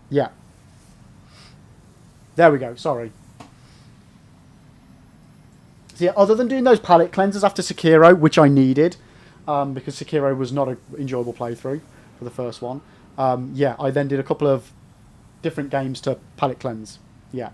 [SPEAKER 1] Yeah. There we go, sorry. So yeah, other than doing those palette cleansers after Sekiro, which I needed, because Sekiro was not an enjoyable playthrough for the first one, yeah, I then did a couple of different games to palette cleanse. Yeah.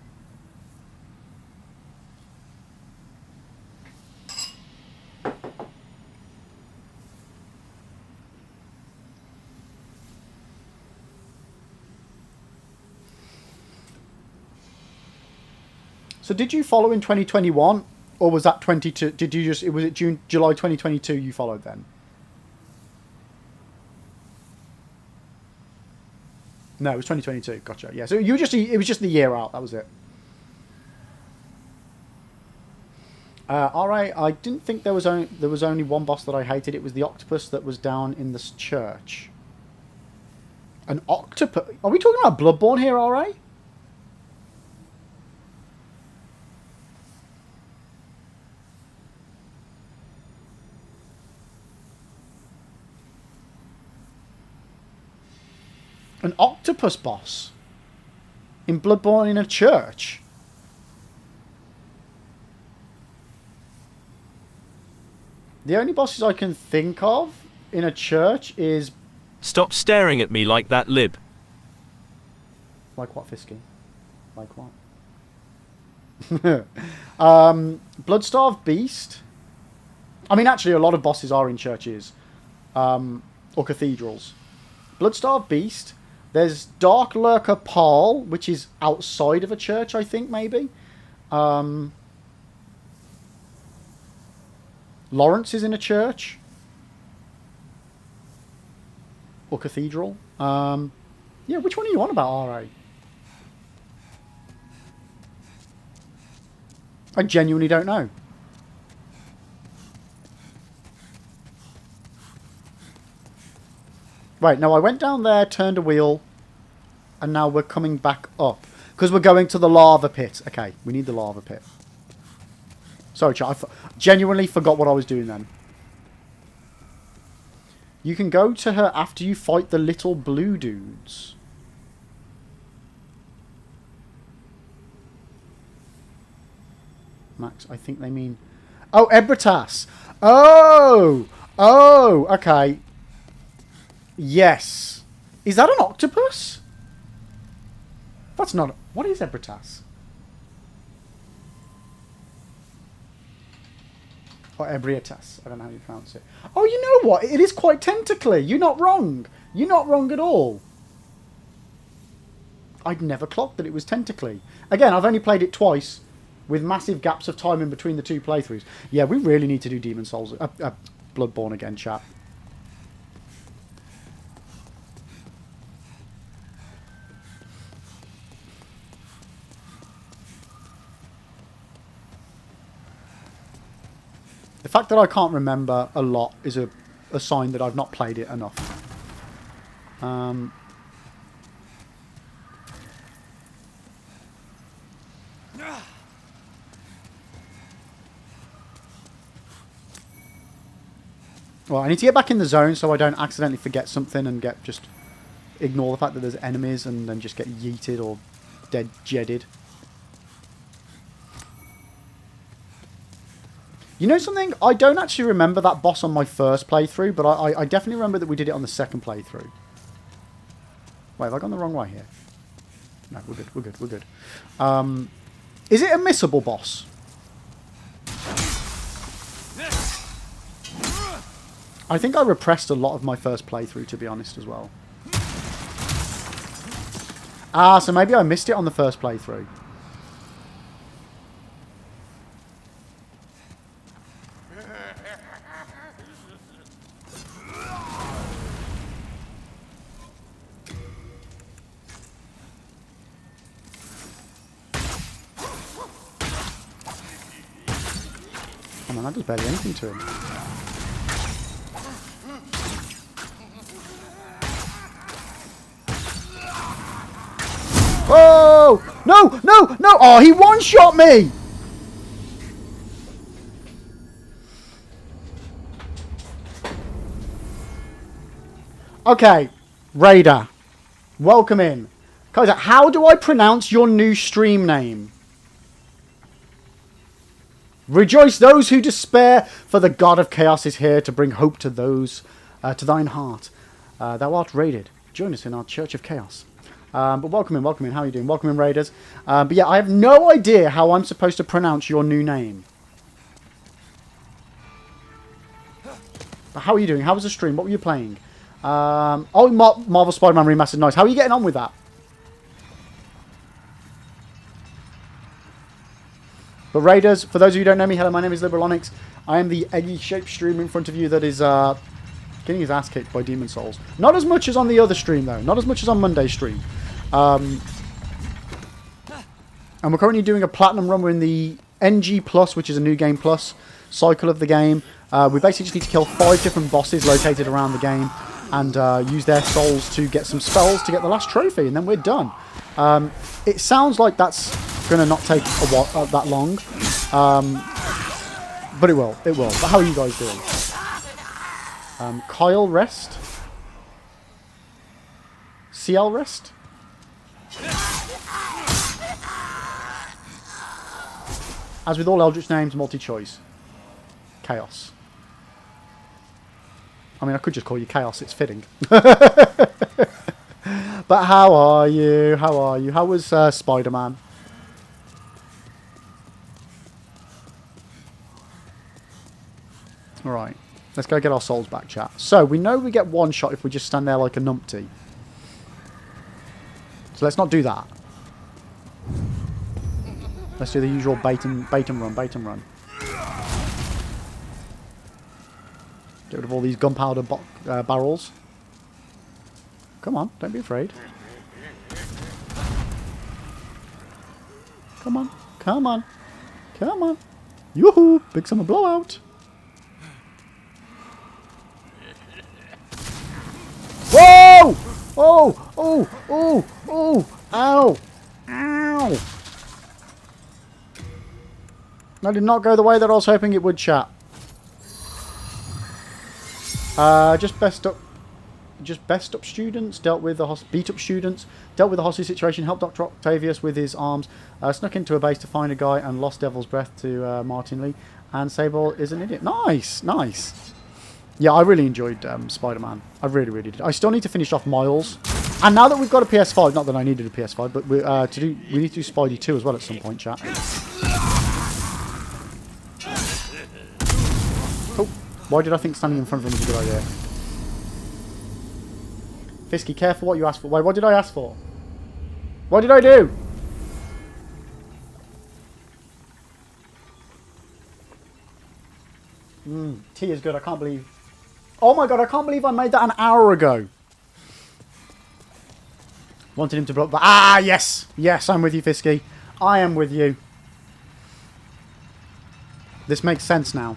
[SPEAKER 1] So did you follow in 2021, or was that 22? Did you just? Was it July 2022 you followed then? No, it was 2022. Gotcha. Yeah. So you were just. It was just the year out. That was it. All right. I didn't think there was only one boss that I hated. It was the octopus that was down in this church. An octopus? Are we talking about Bloodborne here? All right. An octopus boss in Bloodborne in a church. The only bosses I can think of in a church is...
[SPEAKER 9] Stop staring at me like that, Lib.
[SPEAKER 1] Like what, Fisky? Like what? Bloodstarved Beast. I mean, actually, a lot of bosses are in churches. Or cathedrals. Bloodstarved Beast. There's Dark Lurker Paul, which is outside of a church, I think, maybe. Lawrence is in a church. Or cathedral. Yeah, which one are you on about, R.A.? I genuinely don't know. Right, now I went down there, turned a wheel, and now we're coming back up. Because we're going to the lava pit. Okay, we need the lava pit. Sorry, chat, I genuinely forgot what I was doing then. You can go to her after you fight the little blue dudes. Max, I think they mean... Oh, Ebritas! Oh! Oh, okay. Yes. Is that an octopus? That's not... What is Ebritas? Or Ebrietas. I don't know how you pronounce it. Oh, you know what? It is quite tentacly. You're not wrong. You're not wrong at all. I'd never clocked that it was tentacly. Again, I've only played it twice, with massive gaps of time in between the two playthroughs. Yeah, we really need to do Demon Souls... Bloodborne again, chat. The fact that I can't remember a lot is a sign that I've not played it enough. Well, I need to get back in the zone so I don't accidentally forget something and just ignore the fact that there's enemies and then just get yeeted or dead jedded. You know something? I don't actually remember that boss on my first playthrough, but I definitely remember that we did it on the second playthrough. Wait, have I gone the wrong way here? No, we're good, we're good, we're good. Is it a missable boss? I think I repressed a lot of my first playthrough, to be honest, as well. Ah, so maybe I missed it on the first playthrough. Oh man, that does barely anything to him. Oh! No! No! No! Oh, he one-shot me! Okay, Raider. Welcome in. Kaiser, how do I pronounce your new stream name? Rejoice those who despair, for the God of Chaos is here to bring hope to those, to thine heart. Thou art raided. Join us in our Church of Chaos. But welcome in, welcome in. How are you doing? Welcome in, Raiders. But yeah, I have no idea how I'm supposed to pronounce your new name. But how are you doing? How was the stream? What were you playing? Oh, Marvel Spider-Man Remastered. Nice. How are you getting on with that? But Raiders, for those of you who don't know me, hello, my name is Liberalonyx. I am the eggy-shaped streamer in front of you that is getting his ass kicked by Demon Souls. Not as much as on the other stream, though. Not as much as on Monday's stream. And we're currently doing a platinum run. We're in the NG Plus, which is a new game plus cycle of the game. We basically just need to kill 5 different bosses located around the game and use their souls to get some spells to get the last trophy, and then we're done. It sounds like that's going to not take a while, that long, but it will. It will. But how are you guys doing? Kyle rest. CL rest. As with all Eldritch names, multi-choice. Chaos. I mean, I could just call you Chaos. It's fitting. But how are you? How are you? How was Spider-Man? Alright. Let's go get our souls back, chat. So, we know we get one shot if we just stand there like a numpty. So let's not do that. Let's do the usual bait and run. Get rid of all these gunpowder barrels. Come on, don't be afraid. Come on, come on, come on. Yoo-hoo! Big summer blowout. Whoa! Oh! Oh! Oh! Oh! Ow! Ow! That did not go the way that I was hoping it would, chat. Just best up students, beat up students, dealt with the hostage situation, helped Dr. Octavius with his arms, snuck into a base to find a guy and lost Devil's Breath to Martin Lee, and Sable is an idiot. Nice, nice. Yeah, I really enjoyed Spider-Man. I really, really did. I still need to finish off Miles, and now that we've got a PS5, not that I needed a PS5, but we need to do Spidey 2 as well at some point, chat. Oh, why did I think standing in front of him was a good idea? Fisky, careful what you ask for. Wait, what did I ask for? What did I do? Tea is good. I can't believe... Oh my god, I can't believe I made that an hour ago. Wanted him to block... Ah, yes! Yes, I'm with you, Fisky. I am with you. This makes sense now.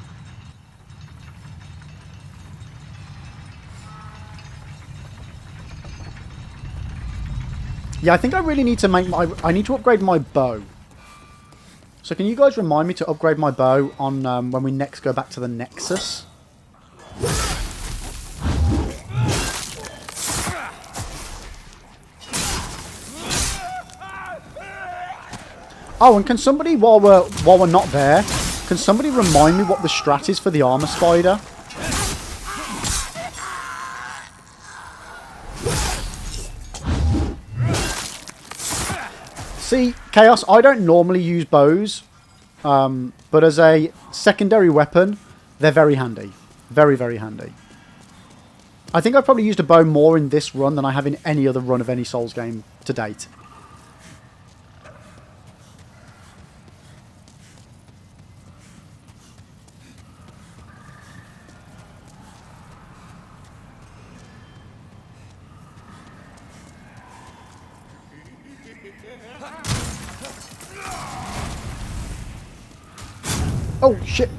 [SPEAKER 1] Yeah, I think I really need to make my... I need to upgrade my bow. So can you guys remind me to upgrade my bow on when we next go back to the Nexus? Oh, and can somebody, while we're not there, can somebody remind me what the strat is for the armor spider? See, Chaos, I don't normally use bows, but as a secondary weapon, they're very handy. Very, very handy. I think I've probably used a bow more in this run than I have in any other run of any Souls game to date. Oh, shit.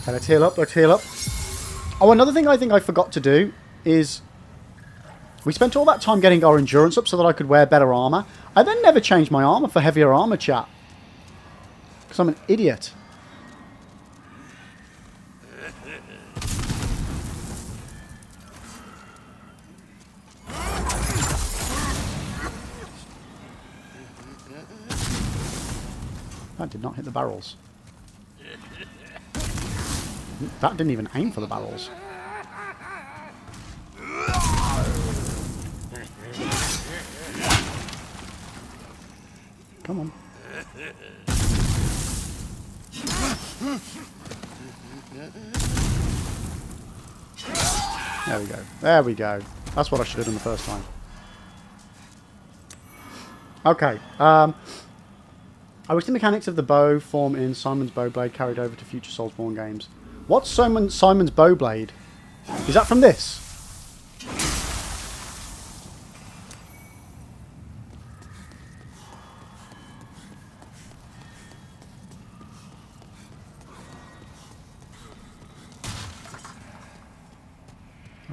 [SPEAKER 1] Okay, let's heal up, let's heal up. Oh, another thing I think I forgot to do is... We spent all that time getting our endurance up so that I could wear better armor. I then never changed my armor for heavier armor, chat. Because I'm an idiot. That did not hit the barrels. That didn't even aim for the barrels. Come on. There we go. There we go. That's what I should have done the first time. Okay. I wish the mechanics of the bow form in Simon's Bowblade carried over to future Soulsborne games. What's Simon's Bowblade? Is that from this?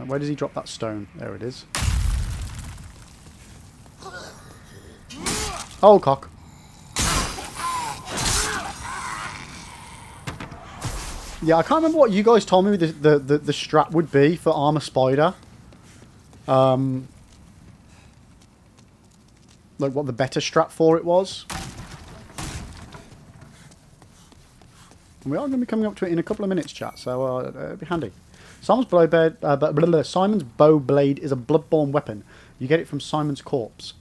[SPEAKER 1] Where does he drop that stone? There it is. Oh, cock. Yeah, I can't remember what you guys told me the strat would be for Armor Spider. Like what the better strat for it was. And we are going to be coming up to it in a couple of minutes, chat, so it'll be handy. Simon's Bowblade is a bloodborne weapon. You get it from Simon's corpse.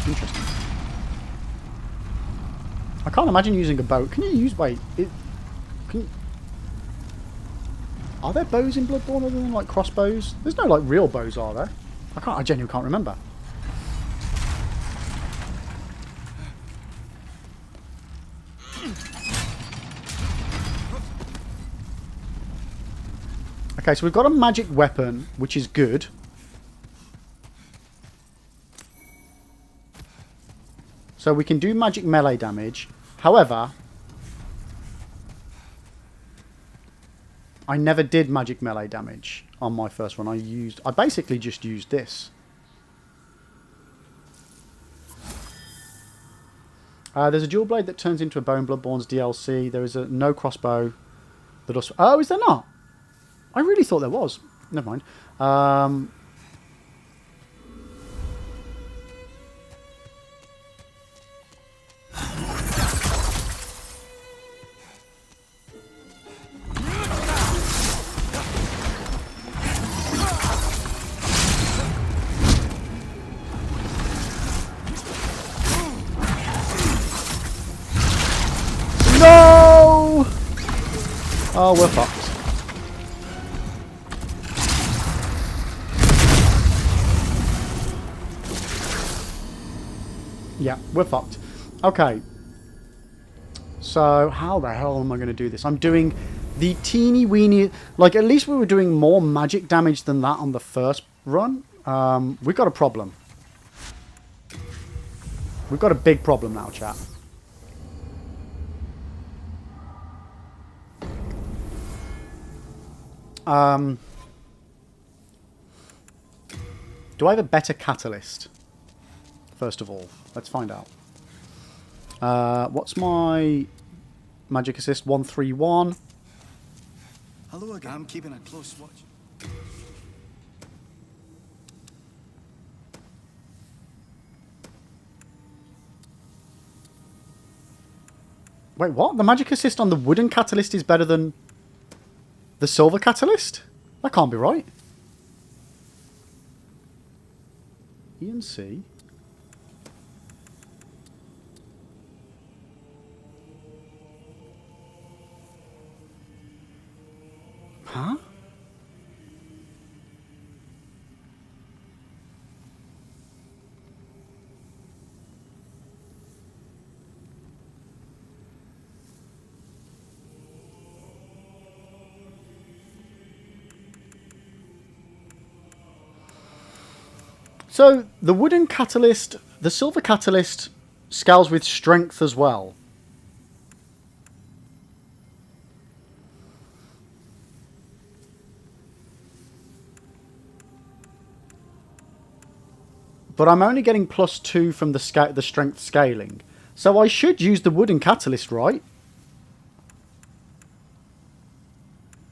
[SPEAKER 1] Interesting. I can't imagine using a bow. Can you use... Wait. Are there bows in Bloodborne other than, like, crossbows? There's no, like, real bows, are there? I genuinely can't remember. Okay, so we've got a magic weapon, which is good. So we can do magic melee damage. However, I never did magic melee damage on my first one. I basically just used this. There's a dual blade that turns into a bow in Bloodborne's DLC. There is a no crossbow that also... Oh, is there not? I really thought there was. Never mind. No! Oh, we're fucked. Yeah, we're fucked. Okay. So, how the hell am I going to do this? I'm doing the teeny weeny... Like, at least we were doing more magic damage than that on the first run. We've got a problem. We've got a big problem now, chat. Do I have a better catalyst? First of all, let's find out. What's my magic assist? 131.
[SPEAKER 3] Hello again. I'm keeping a close watch.
[SPEAKER 1] Wait, what? The magic assist on the wooden catalyst is better than the silver catalyst? That can't be right. E and C. Huh? So, the wooden catalyst, the silver catalyst scales with strength as well. But I'm only getting +2 from the strength scaling. So I should use the wooden catalyst, right?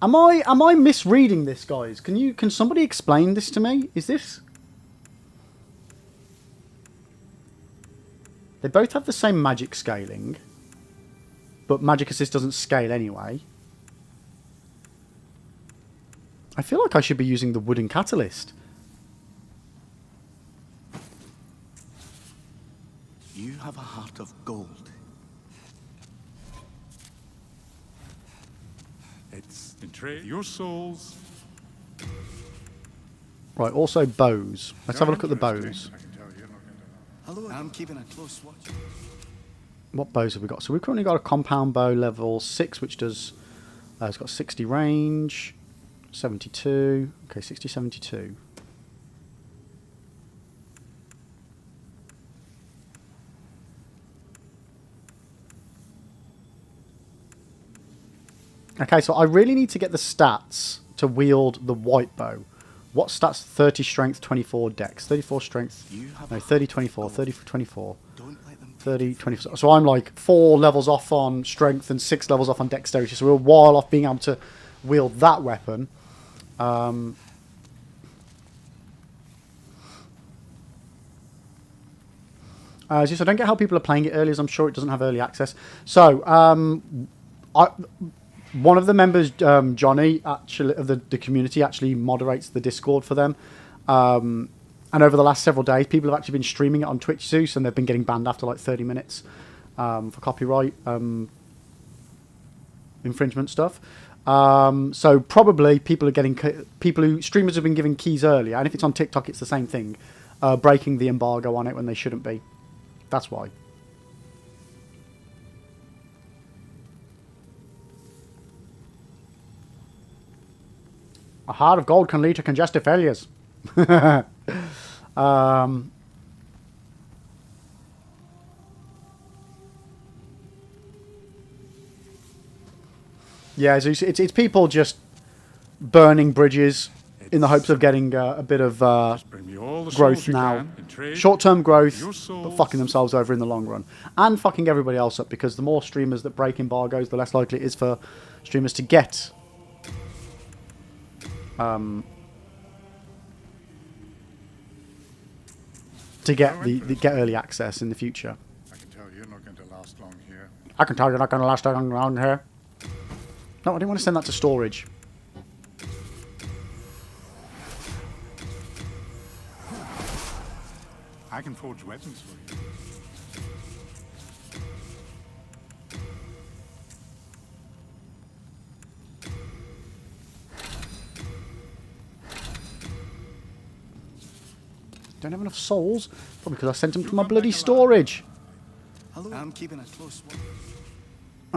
[SPEAKER 1] Am I misreading this, guys? Can somebody explain this to me? Is this... They both have the same magic scaling, but Magic Assist doesn't scale anyway. I feel like I should be using the wooden catalyst.
[SPEAKER 3] You have a heart of gold.
[SPEAKER 2] It's in trade your souls.
[SPEAKER 1] Right, also bows. Let's have a look at the bows.
[SPEAKER 2] I can tell you're not going to last.
[SPEAKER 3] Hello, I'm keeping a close watch.
[SPEAKER 1] What bows have we got? So we've currently got a compound bow level 6, which does... it's got 60 range, 72... Okay, 60, 72. Okay, so I really need to get the stats to wield the white bow. What stats? 30 strength, 24 dex. 34 strength... No, 30, 24. 30 for 24. 30, 24. So I'm like 4 levels off on strength and 6 levels off on dexterity. So we're a while off being able to wield that weapon. So I don't get how people are playing it early, as I'm sure it doesn't have early access. So one of the members, Johnny, actually of the community, actually moderates the Discord for them. And over the last several days, people have actually been streaming it on Twitch Zeus, and they've been getting banned after like 30 minutes for copyright infringement stuff. So probably streamers have been giving keys earlier, and if it's on TikTok, it's the same thing, breaking the embargo on it when they shouldn't be. That's why. A heart of gold can lead to congestive failures. Yeah, it's people just burning bridges in the hopes of getting a bit of growth now. Short-term growth, but fucking themselves over in the long run. And fucking everybody else up, because the more streamers that break embargoes, the less likely it is for streamers to get... to get get early access in the future.
[SPEAKER 2] I can tell you're not going to last long here.
[SPEAKER 1] I can tell you're not going to last long here. No, I didn't want to send that to storage.
[SPEAKER 2] I can forge weapons for you.
[SPEAKER 1] Don't have enough souls. Probably because I sent them to my bloody storage.
[SPEAKER 3] Hello, I'm keeping a close watch.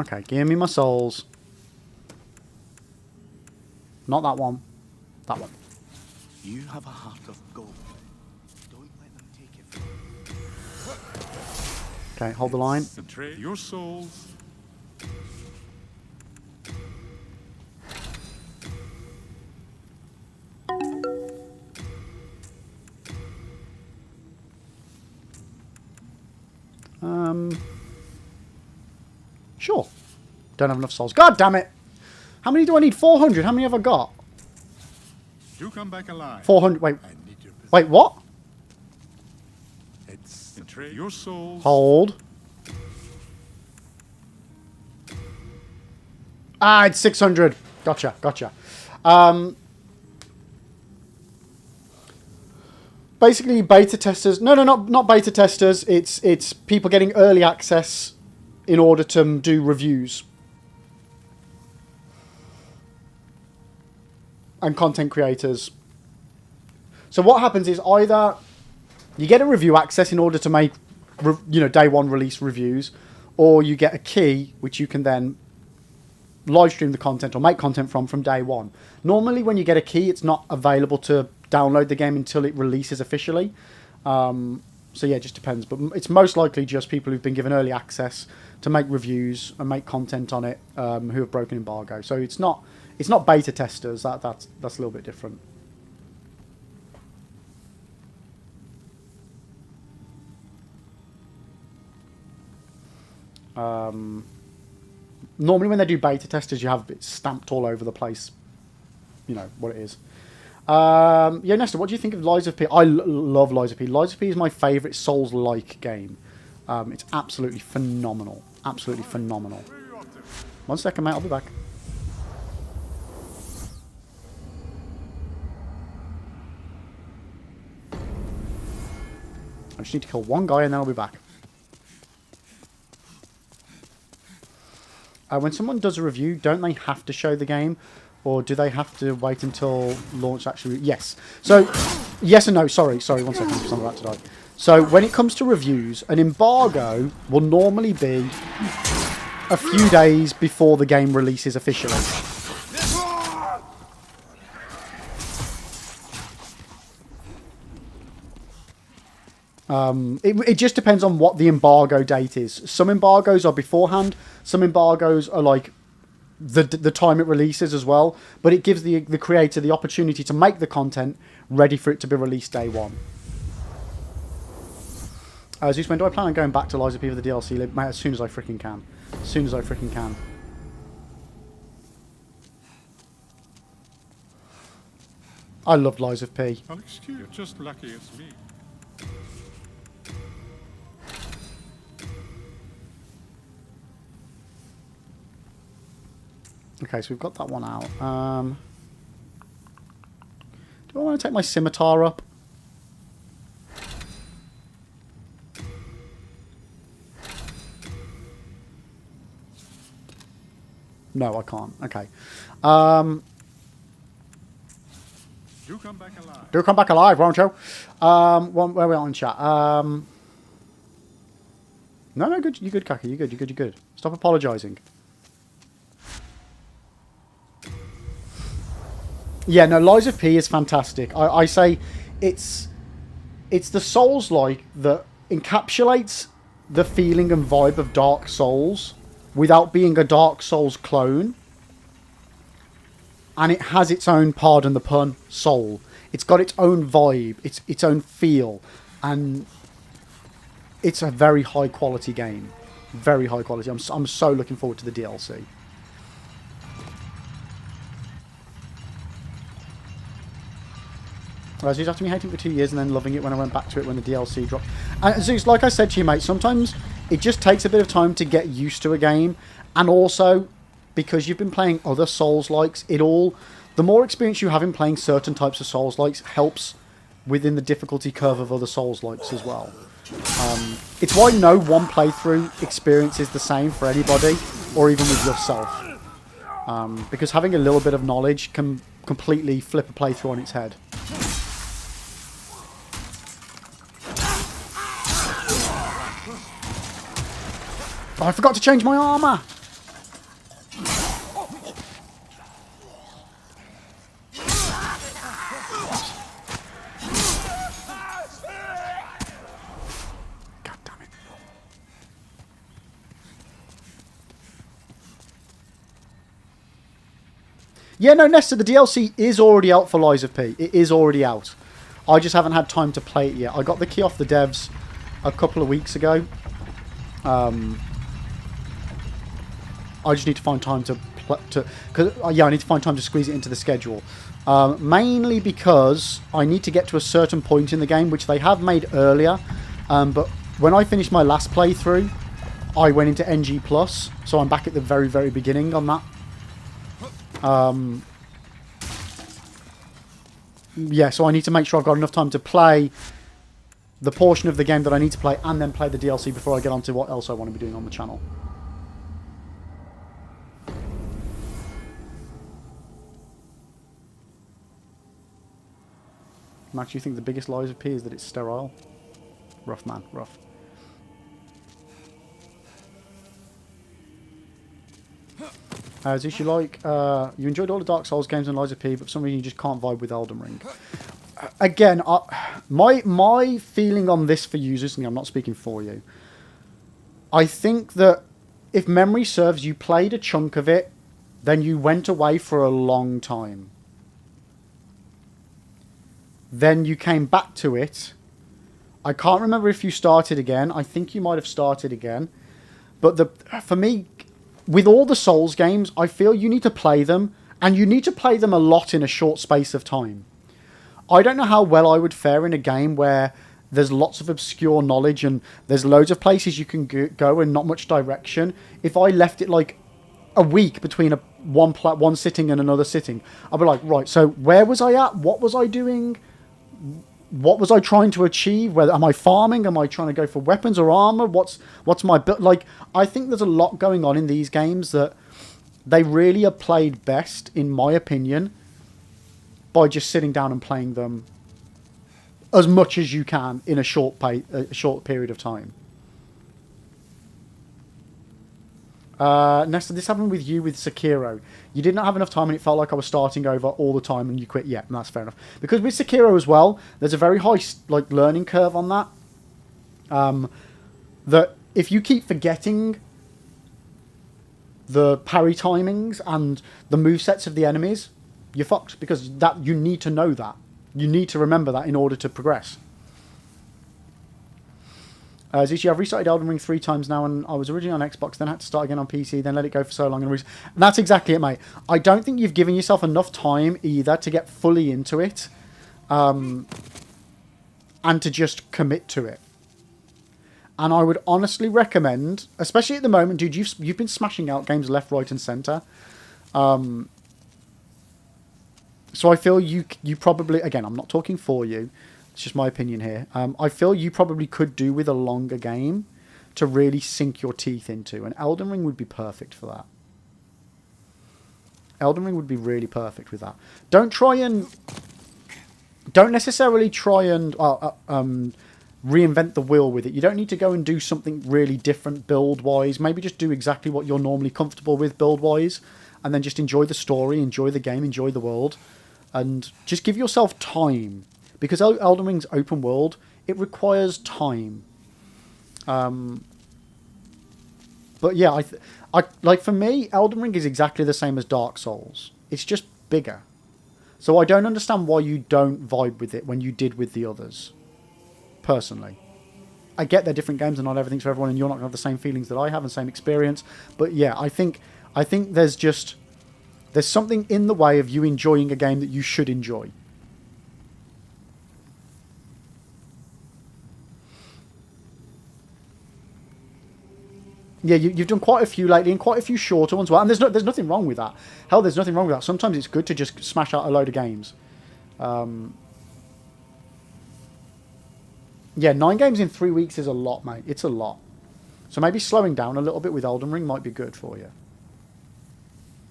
[SPEAKER 1] Okay, give me my souls. Not that one. That one.
[SPEAKER 3] You have a heart of gold. Don't let them take it from you.
[SPEAKER 1] Okay, hold the line.
[SPEAKER 2] Betray your souls.
[SPEAKER 1] Sure. Don't have enough souls. God damn it! How many do I need? 400. How many have I got?
[SPEAKER 2] Do come back alive.
[SPEAKER 1] 400. Wait.
[SPEAKER 2] I need your business.
[SPEAKER 1] Wait, what?
[SPEAKER 2] It's betray your souls.
[SPEAKER 1] Hold. Ah, it's 600. Gotcha. Basically, beta testers... No, not beta testers. It's people getting early access in order to do reviews. And content creators. So what happens is either you get a review access in order to make, day one release reviews, or you get a key which you can then live stream the content or make content from day one. Normally when you get a key, it's not available to download the game until it releases officially. So yeah, it just depends. But it's most likely just people who've been given early access to make reviews and make content on it, who have broken embargo. So it's not beta testers. That's a little bit different. Normally when they do beta testers, you have it stamped all over the place. You know what it is. Yeah, Nestor, what do you think of Lies of P? I love Lies of P. Lies of P is my favourite Souls-like game. It's absolutely phenomenal. Absolutely phenomenal. 1 second, mate. I'll be back. I just need to kill one guy and then I'll be back. When someone does a review, don't they have to show the game? Or do they have to wait until launch actually? Yes. So, yes and no. Sorry, 1 second, because I'm about to die. So, when it comes to reviews, an embargo will normally be a few days before the game releases officially. It just depends on what the embargo date is. Some embargoes are beforehand. Some embargoes are like the time it releases as well. But it gives the creator the opportunity to make the content ready for it to be released day one. Zeus, when do I plan on going back to Lies of P for the DLC? Mate, as soon as I freaking can. As soon as I freaking can. I love Lies of P.
[SPEAKER 2] I'll excuse you. Just lucky it's me.
[SPEAKER 1] Okay, so we've got that one out. Do I want to take my scimitar up? No, I can't. Okay.
[SPEAKER 2] Do come back alive.
[SPEAKER 1] Do come back alive, won't you? Where are we on chat? No, good. You're good, Kaka. You're good. Stop apologising. Yeah, no, Lies of P is fantastic. I say it's the Souls-like that encapsulates the feeling and vibe of Dark Souls without being a Dark Souls clone. And it has its own, pardon the pun, soul. It's got its own vibe, its own feel, and it's a very high quality game. Very high quality. I'm so looking forward to the DLC. Zeus, after me hating it for 2 years and then loving it when I went back to it when the DLC dropped. And Zeus, like I said to you, mate, sometimes it just takes a bit of time to get used to a game. And also, because you've been playing other Souls-likes, the more experience you have in playing certain types of Souls-likes helps within the difficulty curve of other Souls-likes as well. It's why no one playthrough experience is the same for anybody, or even with yourself. Because having a little bit of knowledge can completely flip a playthrough on its head. Oh, I forgot to change my armour! God damn it. Yeah, no, Nesta, the DLC is already out for Lies of P. It is already out. I just haven't had time to play it yet. I got the key off the devs a couple of weeks ago. I just need to find time I need to find time to squeeze it into the schedule. Mainly because I need to get to a certain point in the game, which they have made earlier. But when I finished my last playthrough, I went into NG+, so I'm back at the very, very beginning on that. Yeah, so I need to make sure I've got enough time to play the portion of the game that I need to play and then play the DLC before I get on to what else I want to be doing on the channel. Max, you think the biggest Lies of P is that it's sterile? Rough, man. Rough. Zeus, you enjoyed all the Dark Souls games and Lies of P, but for some reason you just can't vibe with Elden Ring. Again, my feeling on this for you, Zeus, and I'm not speaking for you. I think that if memory serves, you played a chunk of it, then you went away for a long time. Then you came back to it. I can't remember if you started again. I think you might have started again. But for me, with all the Souls games, I feel you need to play them. And you need to play them a lot in a short space of time. I don't know how well I would fare in a game where there's lots of obscure knowledge and there's loads of places you can go and not much direction. If I left it like a week between one sitting and another sitting, I'd be like, right, so where was I at? What was I doing? What was I trying to achieve? Am I farming? Am I trying to go for weapons or armor? What's my build? Like, I think there's a lot going on in these games that they really are played best, in my opinion, by just sitting down and playing them as much as you can in a short period of time. Nesta, this happened with you with Sekiro. You did not have enough time and it felt like I was starting over all the time and you quit. Yeah, and that's fair enough. Because with Sekiro as well, there's a very high like learning curve on that. That if you keep forgetting the parry timings and the movesets of the enemies, you're fucked, because that you need to know that. You need to remember that in order to progress. Zushi, I've restarted Elden Ring 3 times now, and I was originally on Xbox, then had to start again on PC, then let it go for so long. And that's exactly it, mate. I don't think you've given yourself enough time either to get fully into it, and to just commit to it. And I would honestly recommend, especially at the moment, dude, you've been smashing out games left, right, and centre. So I feel you probably, again, I'm not talking for you, it's just my opinion here. I feel you probably could do with a longer game to really sink your teeth into. And Elden Ring would be perfect for that. Elden Ring would be really perfect with that. Don't necessarily try and reinvent the wheel with it. You don't need to go and do something really different build-wise. Maybe just do exactly what you're normally comfortable with build-wise. And then just enjoy the story, enjoy the game, enjoy the world. And just give yourself time. Because Elden Ring's open world, it requires time. But yeah, I like, for me, Elden Ring is exactly the same as Dark Souls. It's just bigger. So I don't understand why you don't vibe with it when you did with the others. Personally. I get they're different games and not everything's for everyone, and you're not going to have the same feelings that I have and same experience. But yeah, I think there's something in the way of you enjoying a game that you should enjoy. Yeah, you've done quite a few lately, and quite a few shorter ones. Well, and there's nothing wrong with that. Hell, there's nothing wrong with that. Sometimes it's good to just smash out a load of games. Yeah, 9 games in 3 weeks is a lot, mate. It's a lot. So maybe slowing down a little bit with Elden Ring might be good for you.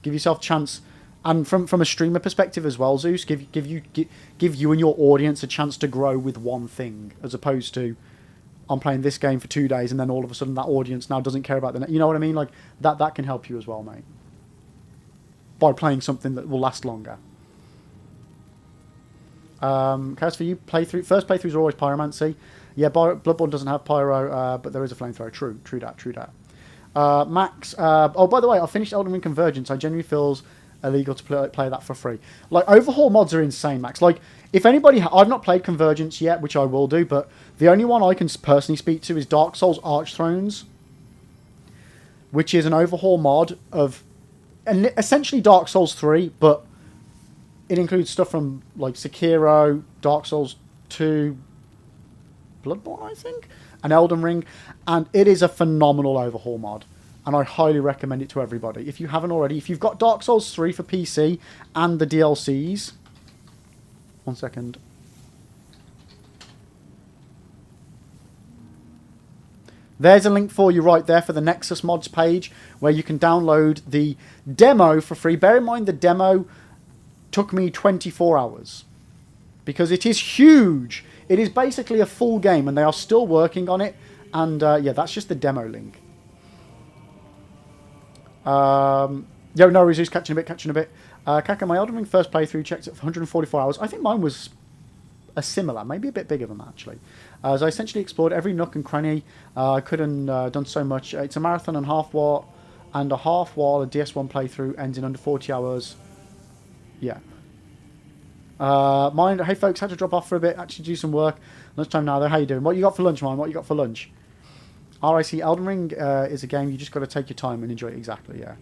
[SPEAKER 1] Give yourself a chance, and from a streamer perspective as well, Zeus, give you and your audience a chance to grow with one thing, as opposed to, I'm playing this game for 2 days and then all of a sudden that audience now doesn't care about the you know what I mean? Like that can help you as well, mate. By playing something that will last longer. As for you, first playthroughs are always pyromancy. Yeah, Bloodborne doesn't have pyro, but there is a flamethrower. True that. Max, oh, by the way, I finished Elden Ring Convergence. I genuinely feels illegal to play that for free. Like, overhaul mods are insane, Max. Like, if anybody... I've not played Convergence yet, which I will do, but the only one I can personally speak to is Dark Souls Archthrones, which is an overhaul mod of essentially Dark Souls 3, but it includes stuff from, like, Sekiro, Dark Souls 2, Bloodborne, I think, and Elden Ring, and it is a phenomenal overhaul mod. And I highly recommend it to everybody. If you haven't already, if you've got Dark Souls 3 for PC and the DLCs... One second. There's a link for you right there for the Nexus mods page, where you can download the demo for free. Bear in mind the demo took me 24 hours. Because it is huge. It is basically a full game, and they are still working on it. And yeah, that's just the demo link. Yo, no, Rizu's catching a bit. Kaka, my Elden Ring first playthrough checked it for 144 hours. I think mine was a similar, maybe a bit bigger than that, actually. As I essentially explored every nook and cranny, I couldn't done so much. It's a marathon and a half while a DS1 playthrough ends in under 40 hours. Yeah. Mine, hey folks, had to drop off for a bit, actually do some work. Lunchtime now, though. How you doing? What you got for lunch, mine? What you got for lunch? RIC, Elden Ring is a game you just got to take your time and enjoy it. Exactly, yeah.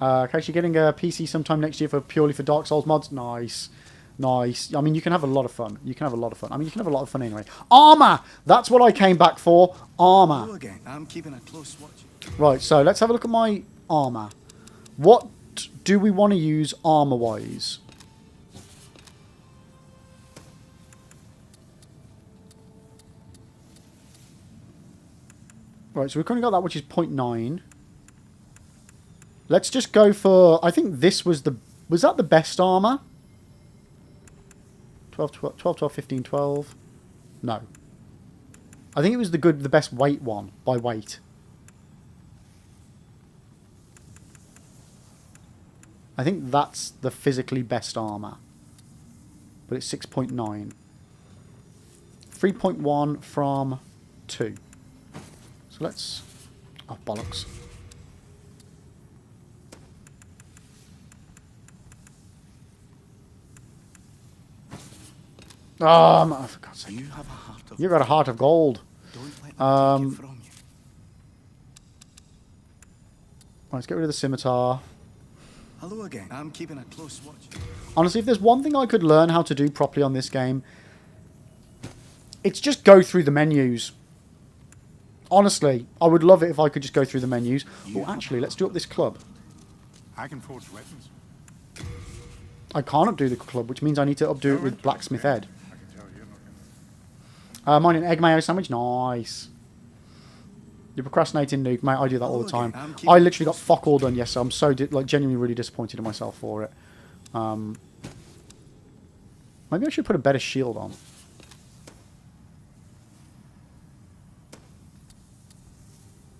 [SPEAKER 1] Okay, so you're getting a PC sometime next year purely for Dark Souls mods? Nice. Nice. I mean, you can have a lot of fun. I mean, you can have a lot of fun anyway. Armour! That's what I came back for. Armour.
[SPEAKER 3] Again. I'm keeping a close watch.
[SPEAKER 1] Right, so let's have a look at my armour. What do we want to use armour-wise? Right, so we've currently got that, which is 0.9. Let's just go for... I think this was the... Was that the best armor? 12, 12, 15, 12. No. I think it was the best weight one, by weight. I think that's the physically best armor. But it's 6.9. 3.1 from 2. So let's... Oh, bollocks. Oh, for God's sake.
[SPEAKER 3] You have a heart of
[SPEAKER 1] You got a heart of gold.
[SPEAKER 3] Don't let them take it from you.
[SPEAKER 1] Let's get rid of the scimitar.
[SPEAKER 3] Hello again. I'm keeping a close watch.
[SPEAKER 1] Honestly, if there's one thing I could learn how to do properly on this game, it's just go through the menus. Honestly, I would love it if I could just go through the menus. Oh, actually, let's do up this club.
[SPEAKER 2] I can forge weapons.
[SPEAKER 1] I can't updo the club, which means I need to updo it with Blacksmith Ed.
[SPEAKER 2] I can tell you're not gonna...
[SPEAKER 1] Mine an egg mayo sandwich. Nice. You're procrastinating, Nuke, mate. I do that all the time. I literally got fuck all done yesterday. I'm so genuinely really disappointed in myself for it. Maybe I should put a better shield on.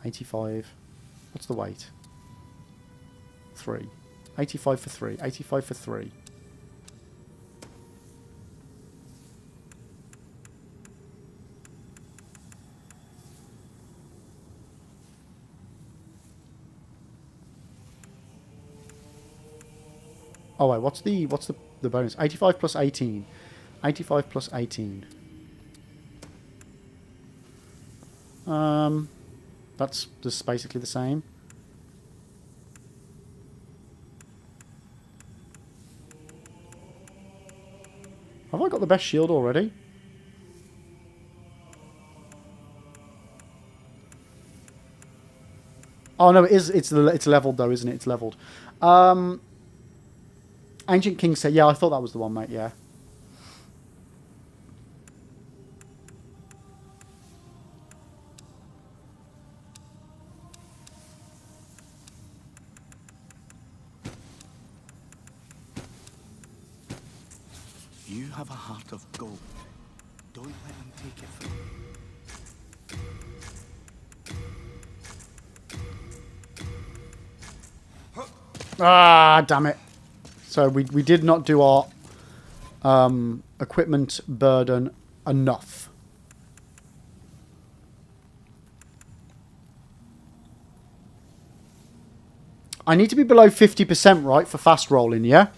[SPEAKER 1] $85. What's the weight? 3. 85 for 3. 85 for 3. Oh wait, what's the bonus? 85 plus 18. 85 plus 18. That's just basically the same. Have I got the best shield already? Oh no, it is. It's leveled though, isn't it? It's leveled. Ancient King said, yeah, I thought that was the one, mate. Yeah.
[SPEAKER 3] You have a heart of gold. Don't let them take it from you.
[SPEAKER 1] Ah, damn it. So we did not do our equipment burden enough. I need to be below 50%, right, for fast rolling, yeah?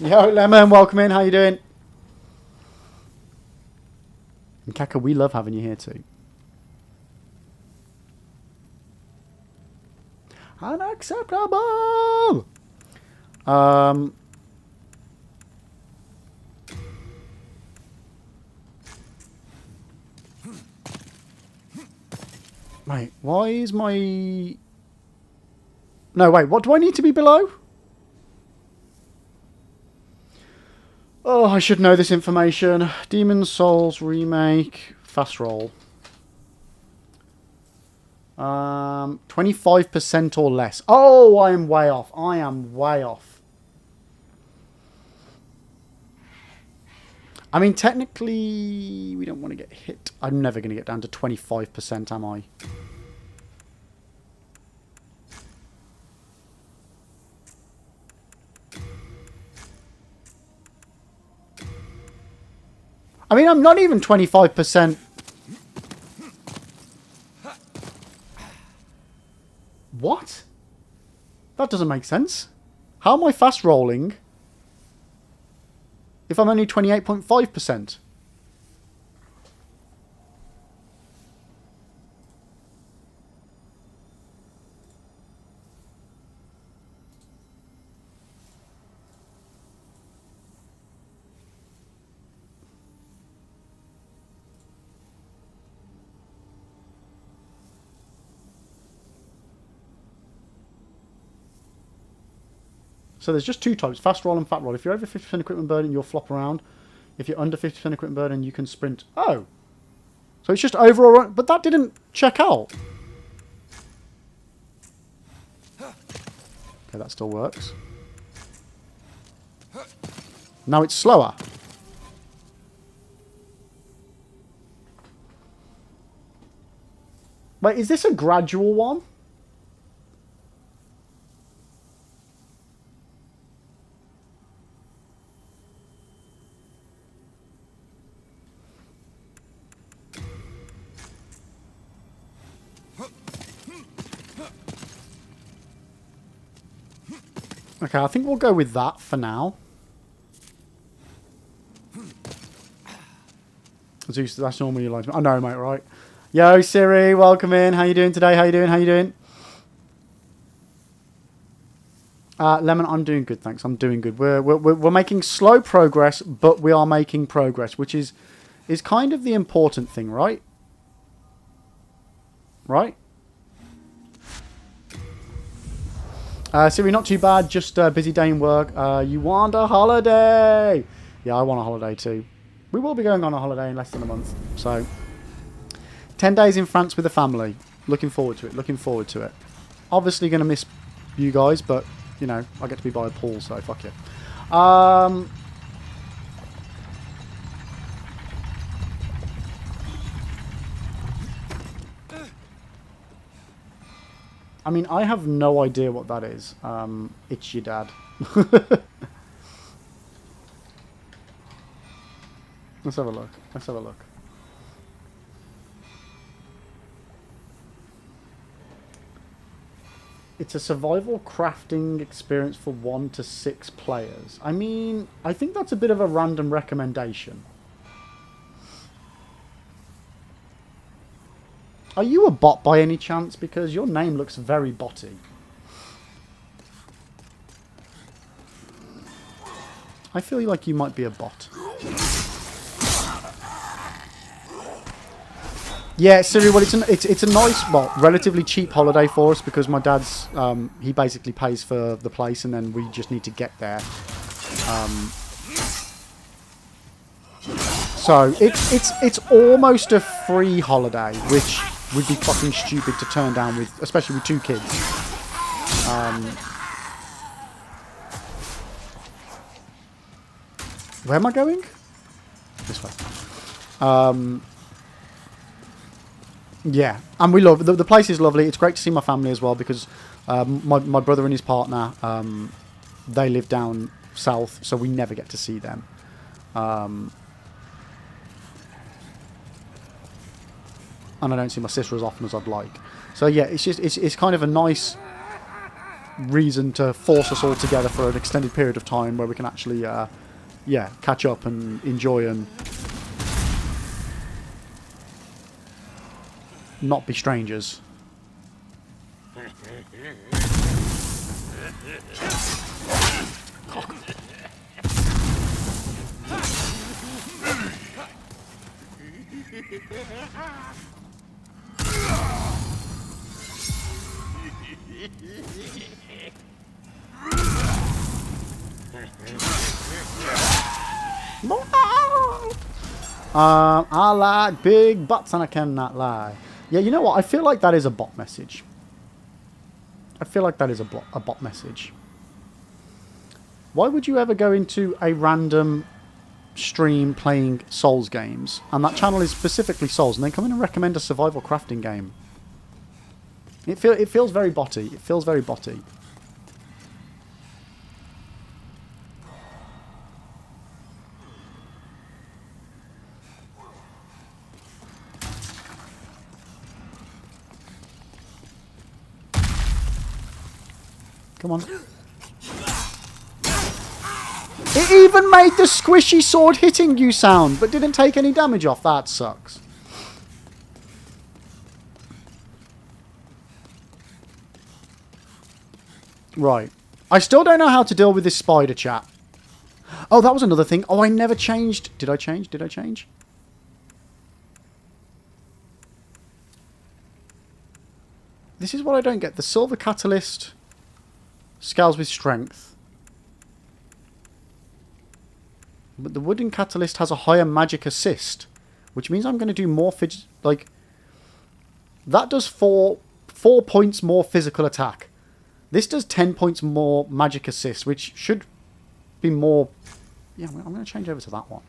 [SPEAKER 1] Yo, Lemon, welcome in. How you doing? And Kaka, we love having you here too. Unacceptable! Wait, why is my... No, wait, what do I need to be below? Oh, I should know this information. Demon's Souls remake, fast roll. 25% or less. Oh, I am way off. I am way off. I mean, technically, we don't want to get hit. I'm never going to get down to 25%, am I? I mean, I'm not even 25%. What? That doesn't make sense. How am I fast rolling if I'm only 28.5%? So there's just two types, fast roll and fat roll. If you're over 50% equipment burden, you'll flop around. If you're under 50% equipment burden, you can sprint. Oh. So it's just overall, but that didn't check out. Okay, that still works. Now it's slower. Wait, is this a gradual one? Okay, I think we'll go with that for now. Zeus, that's normally your line. I know, mate, right? Yo, Siri, welcome in. How you doing today? How you doing? How you doing? Lemon, I'm doing good, thanks. I'm doing good. We're making slow progress, but we are making progress, which is kind of the important thing, right? Right? Siri, not too bad. Just a busy day in work. You want a holiday? Yeah, I want a holiday too. We will be going on a holiday in less than a month. So, 10 days in France with the family. Looking forward to it. Looking forward to it. Obviously going to miss you guys, but, you know, I get to be by a pool, so fuck it. I mean, I have no idea what that is. It's your dad. Let's have a look. Let's have a look. It's a survival crafting experience for 1 to 6 players. I mean, I think that's a bit of a random recommendation. Are you a bot by any chance? Because your name looks very botty. I feel like you might be a bot. Yeah, Siri, well, it's a nice, well, relatively cheap holiday for us because my dad's, he basically pays for the place and then we just need to get there. So, it's almost a free holiday, which would be fucking stupid to turn down with, especially with 2 kids. Where am I going? This way. Yeah, and we love the place is lovely. It's great to see my family as well because my brother and his partner they live down south, so we never get to see them. And I don't see my sister as often as I'd like. So yeah, it's kind of a nice reason to force us all together for an extended period of time where we can actually yeah, catch up and enjoy and not be strangers. I like big butts and I cannot lie. Yeah, you know what? I feel like that is a bot message. I feel like that is a bot message. Why would you ever go into a random stream playing Souls games, and that channel is specifically Souls, and then come in and recommend a survival crafting game? It feels very botty. It feels very botty. Come on. It even made the squishy sword hitting you sound, but didn't take any damage off. That sucks. Right. I still don't know how to deal with this spider chat. Oh, that was another thing. Oh, I never changed. Did I change? Did I change? This is what I don't get. The silver catalyst scales with strength. But the wooden catalyst has a higher magic assist, which means I'm going to do more like that does 4 points more physical attack. This does 10 points more magic assist, which should be more... Yeah, I'm going to change over to that one.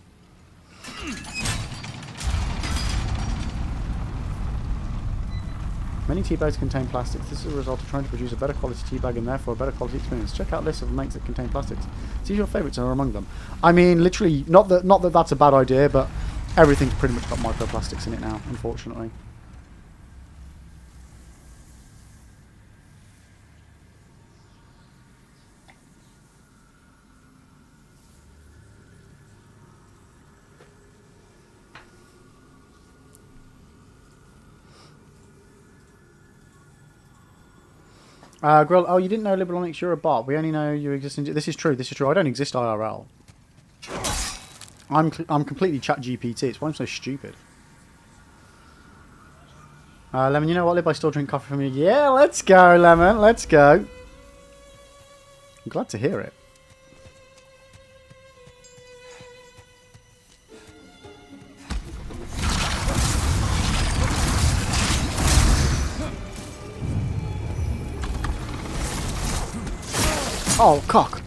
[SPEAKER 1] Many tea bags contain plastics. This is a result of trying to produce a better quality tea bag and therefore a better quality experience. Check out lists of makes that contain plastics. See your favourites are among them. I mean, literally, not that that's a bad idea, but everything's pretty much got microplastics in it now, unfortunately. Grill, oh, you didn't know Liberonics, you're a bot. We only know you exist in... This is true, this is true. I don't exist IRL. I'm completely chat GPT. It's why I'm so stupid. Lemon, you know what, Lib? I still drink coffee from you. Yeah, let's go, Lemon. Let's go. I'm glad to hear it. Oh, cock.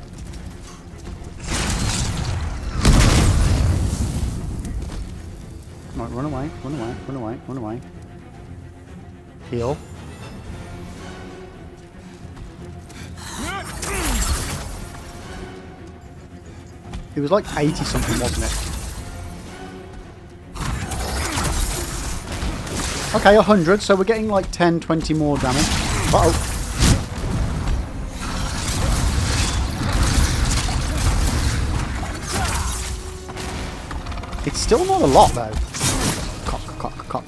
[SPEAKER 1] Right, run away, run away, run away, run away. Heal. It was like 80 something, wasn't it? Okay, 100, so we're getting like 10, 20 more damage. Uh-oh. It's still not a lot, though. Cock, cock, cock.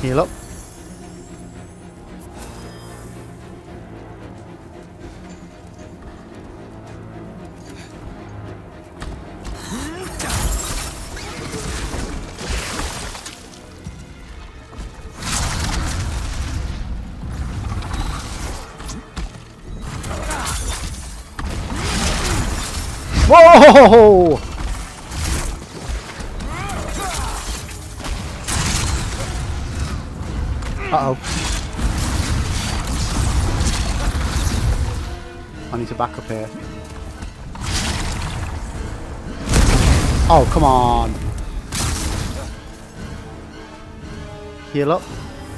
[SPEAKER 1] Heal up. Whoa! Uh-oh. I need to back up here. Oh, come on. Heal up.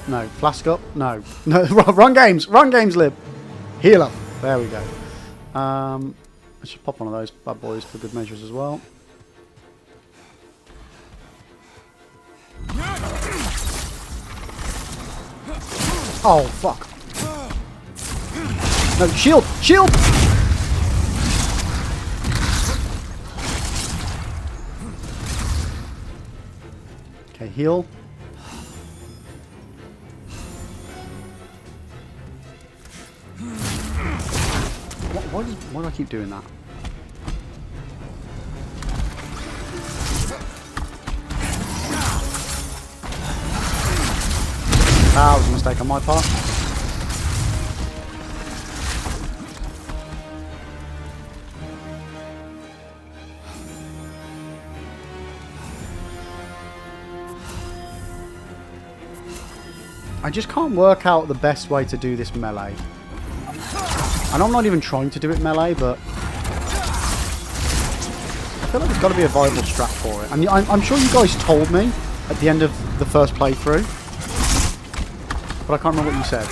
[SPEAKER 1] No. Flask up. No. No. Wrong games. Wrong games, Lib. Heal up. There we go. I should pop one of those bad boys for good measures as well. Oh, fuck. No, shield! Shield! Okay, heal. Why do I keep doing that? That was a mistake on my part. I just can't work out the best way to do this melee. And I'm not even trying to do it melee, but I feel like there's got to be a viable strat for it. And I'm sure you guys told me at the end of the first playthrough, but I can't remember what you said.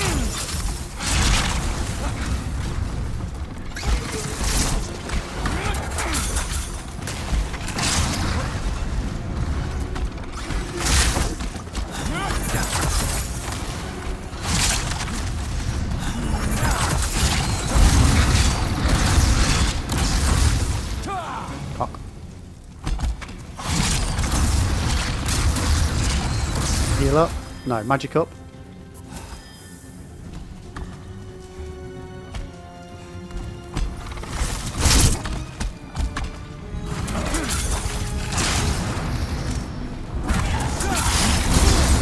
[SPEAKER 1] Heal up. No, magic up.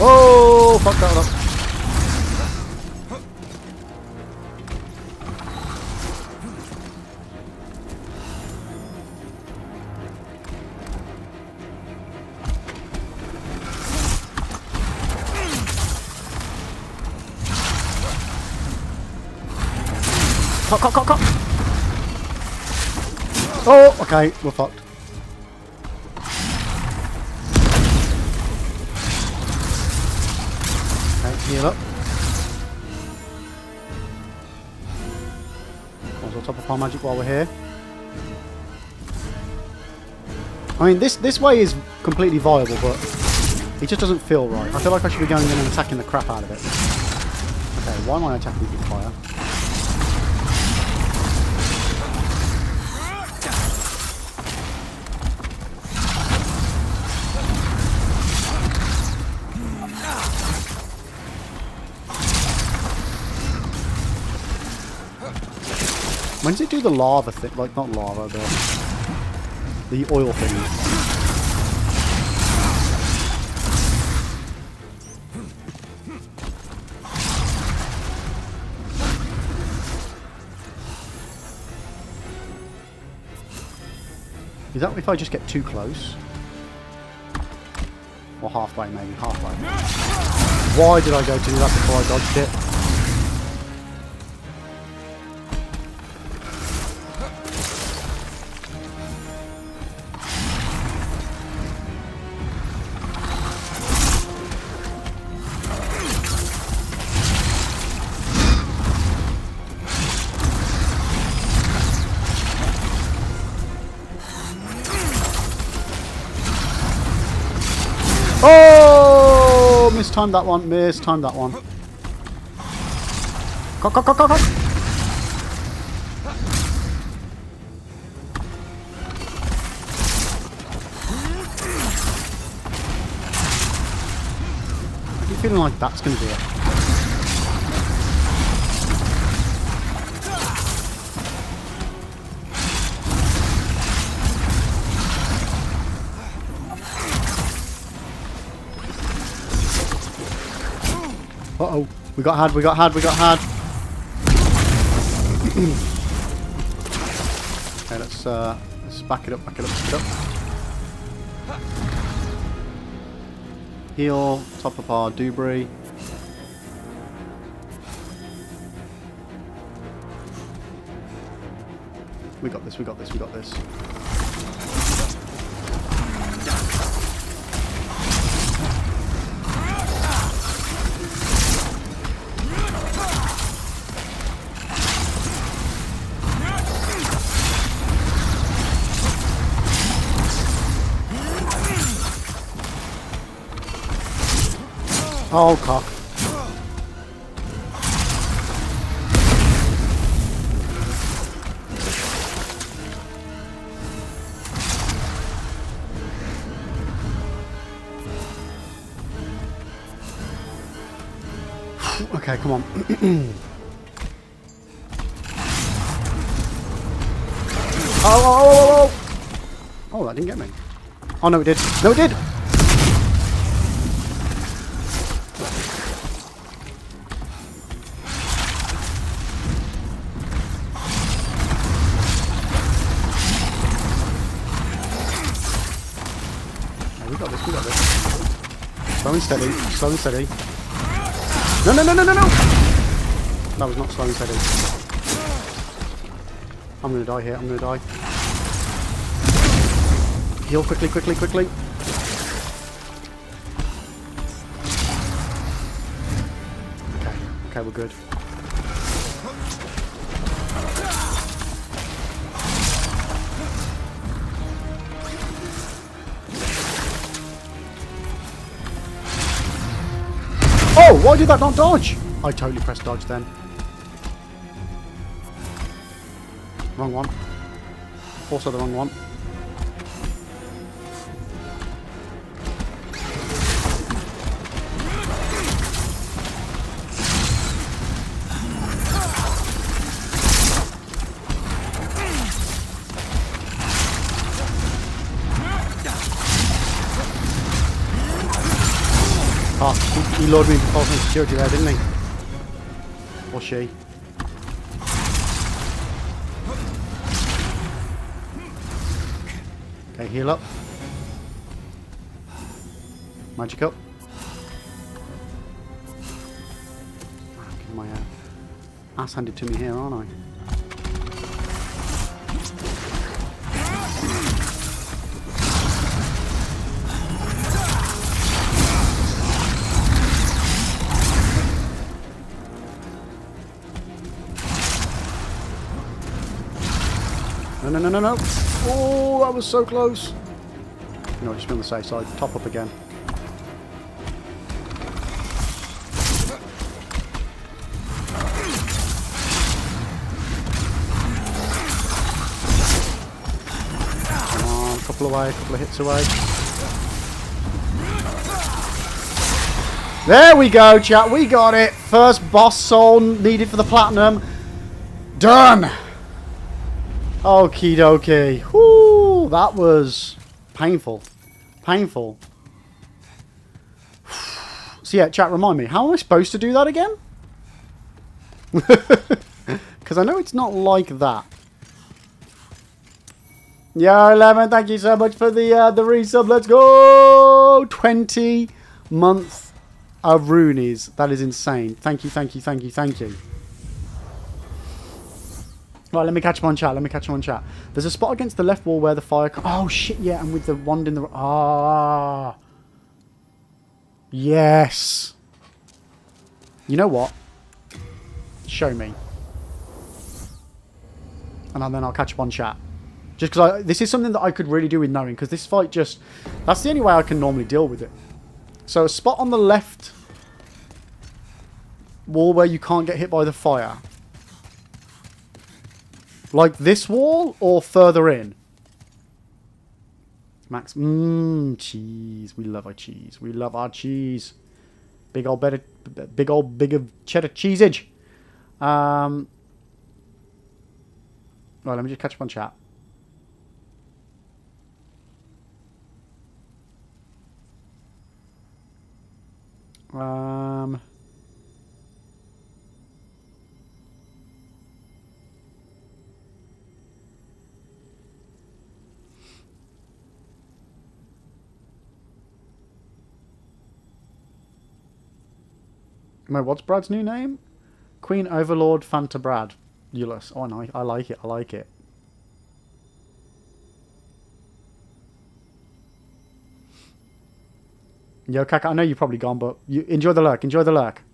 [SPEAKER 1] Oh, fuck that up. Cock. Oh, okay, we're fucked. Okay, heal up. Also top of our magic while we're here. I mean, this way is completely viable, but it just doesn't feel right. I feel like I should be going in and attacking the crap out of it. Okay, why am I attacking with fire? When does it do the lava thing? Like, not lava, the oil thing. Is that if I just get too close? Or halfway, maybe. Halfway. Why did I go to do that before I dodged it? Oh! Mistimed that one. Mistimed that one. Cock. I keep feeling like that's going to be it. Uh-oh. We got had. Okay, let's back it up. Heal, top of our debris. We got this. Oh, cock. Okay, come on. Oh! Oh, that didn't get me. Oh, no, it did. No, it did! We got this. Slow and steady. No! That was not slow and steady. I'm gonna die here, Heal quickly. Okay, we're good. Oh, why did that not dodge? I totally pressed dodge then. Wrong one. Also the wrong one. Oh, he lured me into false security there, didn't he? Or she. Okay, heal up. Magic up. I'm getting my ass handed to me here, aren't I? No, no, no, no, no. Oh, that was so close. No, just be on the safe side. Top up again. Come on, couple away, couple of hits away. There we go, chat. We got it. First boss soul needed for the platinum. Done. Okie dokie. Whoo, that was painful. Painful. So yeah, chat, remind me, how am I supposed to do that again? Because I know it's not like that. Yo, Lemon, thank you so much for the resub. Let's go! 20-month of Roonies. That is insane. Thank you, thank you, thank you, thank you. Right, let me catch him on chat. Let me catch him on chat. There's a spot against the left wall where the fire... Oh, shit, yeah. And with the wand in the... Ah. Yes. You know what? Show me. And then I'll catch up on chat. Just because this is something that I could really do with knowing. Because this fight just... That's the only way I can normally deal with it. So a spot on the left wall where you can't get hit by the fire. Like this wall or further in? Max, cheese. We love our cheese. We love our cheese. Big old big of cheddar cheesage. Right, let me just catch up on chat. Wait, what's Brad's new name? Queen Overlord Fanta Brad. Ulus. Oh, no, I like it. I like it. Yo, Kaka, I know you've probably gone, but you enjoy the lurk. Enjoy the lurk.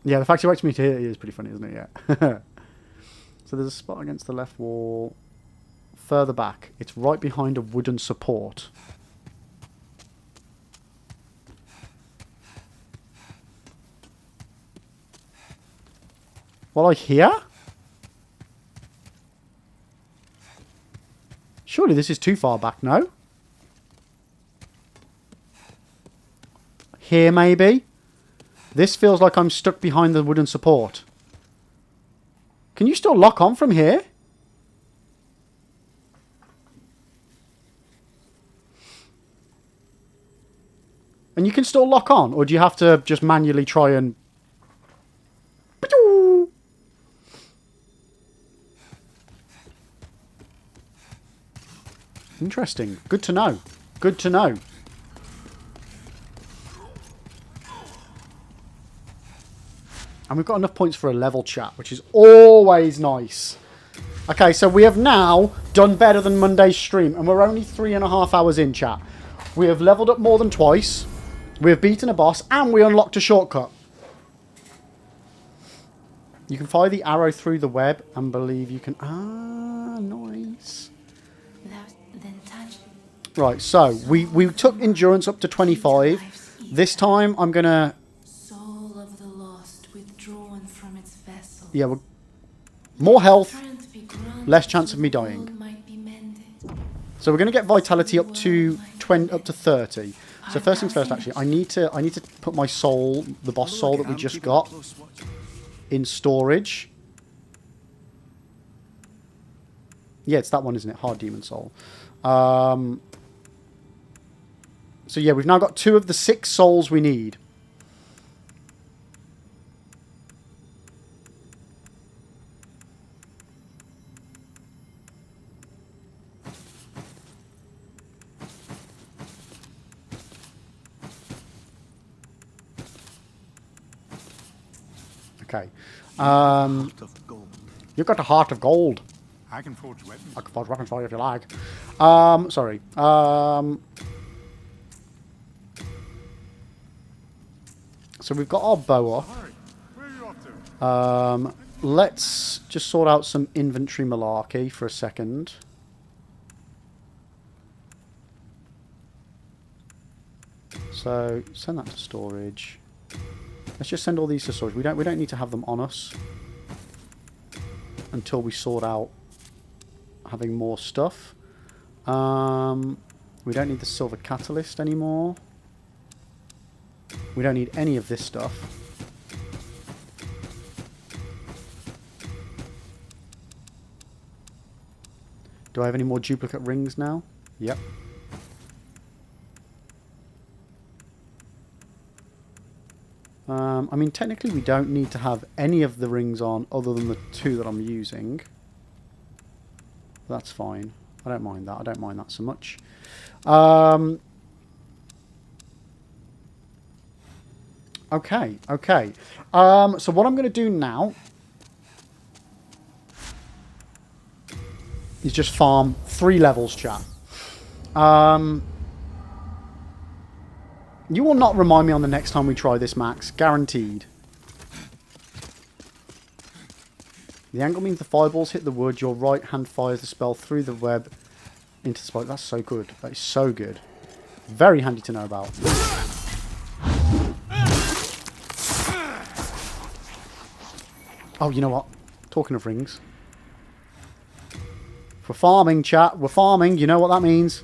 [SPEAKER 1] Yeah, the fact he waits me to hear is pretty funny, isn't it? Yeah. So there's a spot against the left wall. Further back. It's right behind a wooden support. Well, like here? Surely this is too far back, no? Here, maybe? This feels like I'm stuck behind the wooden support. Can you still lock on from here? And you can still lock on? Or do you have to just manually try and... Interesting. Good to know. Good to know. And we've got enough points for a level chat, which is always nice. Okay, so we have now done better than Monday's stream, and we're only 3.5 hours in, chat. We have leveled up more than twice. We have beaten a boss, and we unlocked a shortcut. You can fire the arrow through the web and believe you can... Ah, nice. Right, so we took endurance up to 25. This time I'm gonna...
[SPEAKER 5] Soul of the lost withdrawn from its vessel.
[SPEAKER 1] Yeah, more health, less chance of me dying. So we're gonna get vitality up to 30. So first things first, actually, I need to put my soul, the boss soul that we just got, in storage. Yeah, it's that one, isn't it? Hard Demon Soul. So yeah, we've now got 2 of the 6 souls we need. Okay.
[SPEAKER 3] Heart of gold.
[SPEAKER 1] You've got a heart of gold.
[SPEAKER 2] I can forge weapons.
[SPEAKER 1] I can forge weapons for you if you like. Sorry. So we've got our bow up.
[SPEAKER 2] Hurry. Where are you off to?
[SPEAKER 1] Let's just sort out some inventory malarkey for a second. So send that to storage. Let's just send all these to storage. We don't need to have them on us until we sort out having more stuff. We don't need the silver catalyst anymore. We don't need any of this stuff. Do I have any more duplicate rings now? Yep. I mean, technically we don't need to have any of the rings on other than the 2 that I'm using. That's fine. I don't mind that. I don't mind that so much. Okay, okay. So what I'm going to do now is just farm 3 levels, chat. You will not remind me on the next time we try this, Max. Guaranteed. The angle means the fireballs hit the wood. Your right hand fires the spell through the web into the spike. That's so good. That is so good. Very handy to know about. Oh, you know what? Talking of rings. For farming, chat. We're farming. You know what that means.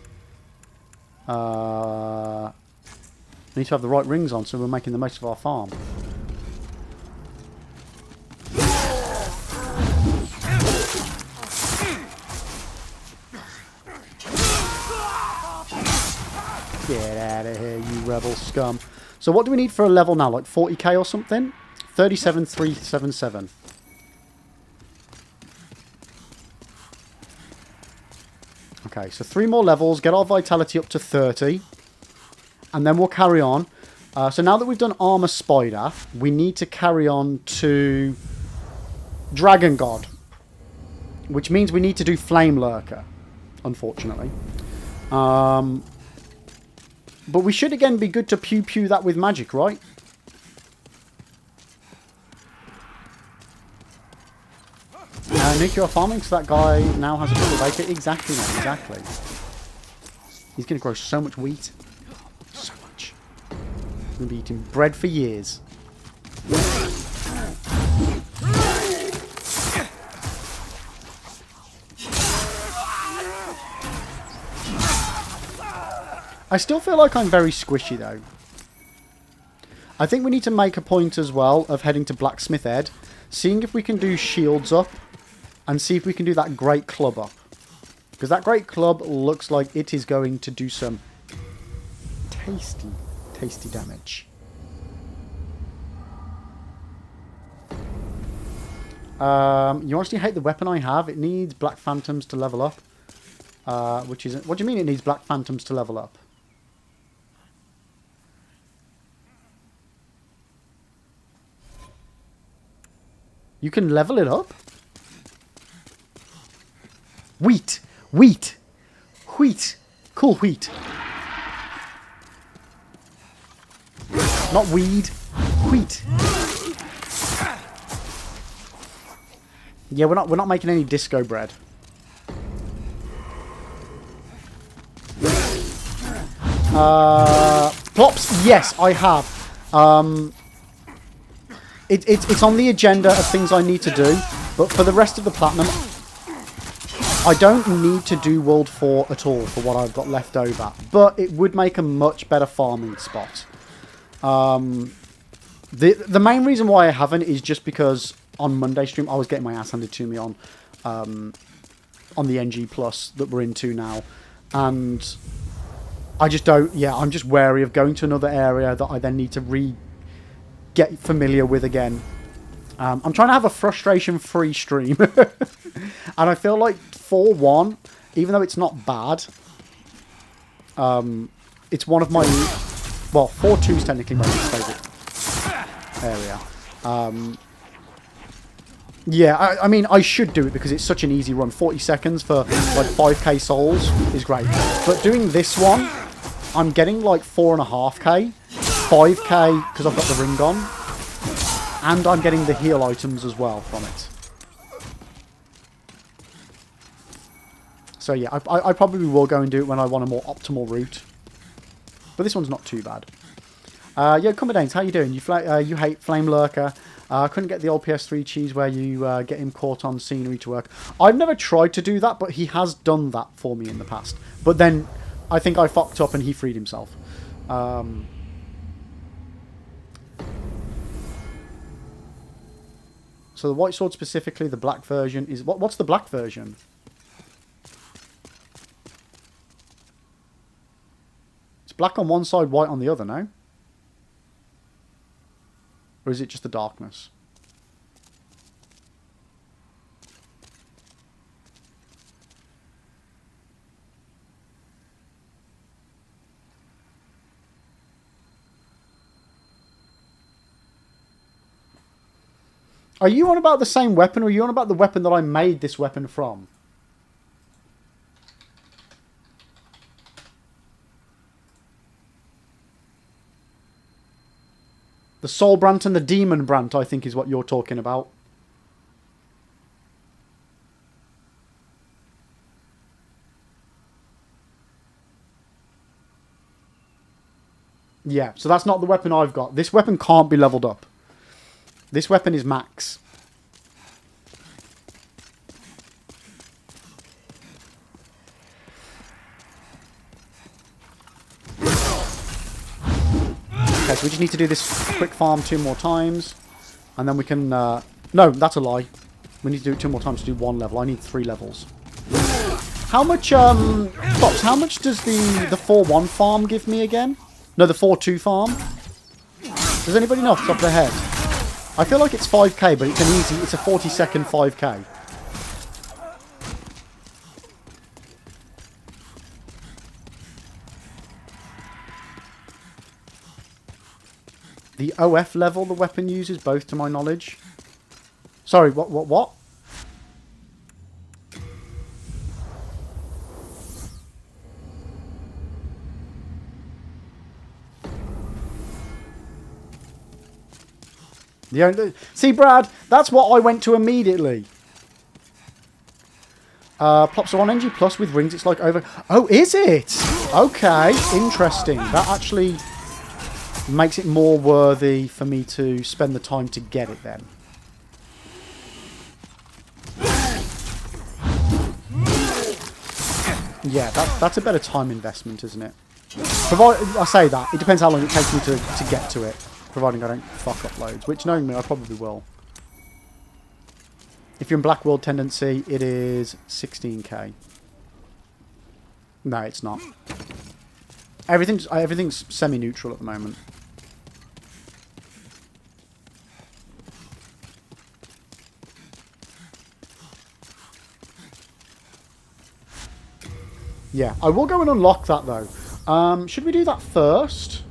[SPEAKER 1] We need to have the right rings on so we're making the most of our farm. Get out of here, you rebel scum. So what do we need for a level now? Like 40k or something? 37,377. Okay, so 3 more levels. Get our vitality up to 30. And then we'll carry on. So now that we've done Armor Spider, we need to carry on to Dragon God. Which means we need to do Flame Lurker, unfortunately. But we should again be good to pew-pew that with magic, right? Nuclear farming, so that guy now has a double baker. Exactly, mate, exactly. He's going to grow so much wheat. So much. He's going to be eating bread for years. I still feel like I'm very squishy, though. I think we need to make a point as well of heading to Blacksmith Ed, seeing if we can do shields up, and see if we can do that great club up. Because that great club looks like it is going to do some tasty, tasty damage. You honestly hate the weapon I have? It needs Black Phantoms to level up. Which isn't... What do you mean it needs Black Phantoms to level up? You can level it up? Wheat! Wheat! Wheat! Cool wheat. Not weed. Wheat. Yeah, we're not making any disco bread. Plops, yes, I have. It's on the agenda of things I need to do, but for the rest of the platinum, I don't need to do World 4 at all for what I've got left over, but it would make a much better farming spot. The main reason why I haven't is just because on Monday stream I was getting my ass handed to me on the NG Plus that we're into now, and I just don't. Yeah, I'm just wary of going to another area that I then need to get familiar with again. I'm trying to have a frustration-free stream, and I feel like 4-1, even though it's not bad, it's one of my... Well, 4-2 is technically my least favourite area. Yeah, I mean, I should do it because it's such an easy run. 40 seconds for like 5k souls is great. But doing this one, I'm getting like 4.5k, 5k because I've got the ring on, and I'm getting the heal items as well from it. So yeah, I probably will go and do it when I want a more optimal route. But this one's not too bad. Yo, Cumberdanes, how you doing? You hate Flame Lurker. I couldn't get the old PS3 cheese where you get him caught on scenery to work. I've never tried to do that, but he has done that for me in the past. But then I think I fucked up and he freed himself. So the white sword specifically, the black version is... What's the black version? It's black on one side, white on the other, no? Or is it just the darkness? Are you on about the same weapon, or are you on about the weapon that I made this weapon from? The Soul Brant and the Demon Brant, I think, is what you're talking about. Yeah, so that's not the weapon I've got. This weapon can't be leveled up. This weapon is max. Okay, so we just need to do this quick farm 2 more times. And then we can... no, that's a lie. We need to do it 2 more times to do 1 level. I need 3 levels. How much, Fox, how much does the 4-1 farm give me again? No, the 4-2 farm? Does anybody know off the top of their head? I feel like it's 5k, but it's an easy... It's a 40-second 5k. The OF level the weapon uses, both to my knowledge. Sorry, what? See, Brad, that's what I went to immediately. Plops are on NG Plus with rings. It's like over... Oh, is it? Okay, interesting. That actually makes it more worthy for me to spend the time to get it then. Yeah, that's a better time investment, isn't it? I say that. It depends how long it takes me to get to it. Providing I don't fuck up loads. Which, knowing me, I probably will. If you're in Black World Tendency, it is 16k. No, it's not. Everything's semi-neutral at the moment. Yeah, I will go and unlock that though. Should we do that first?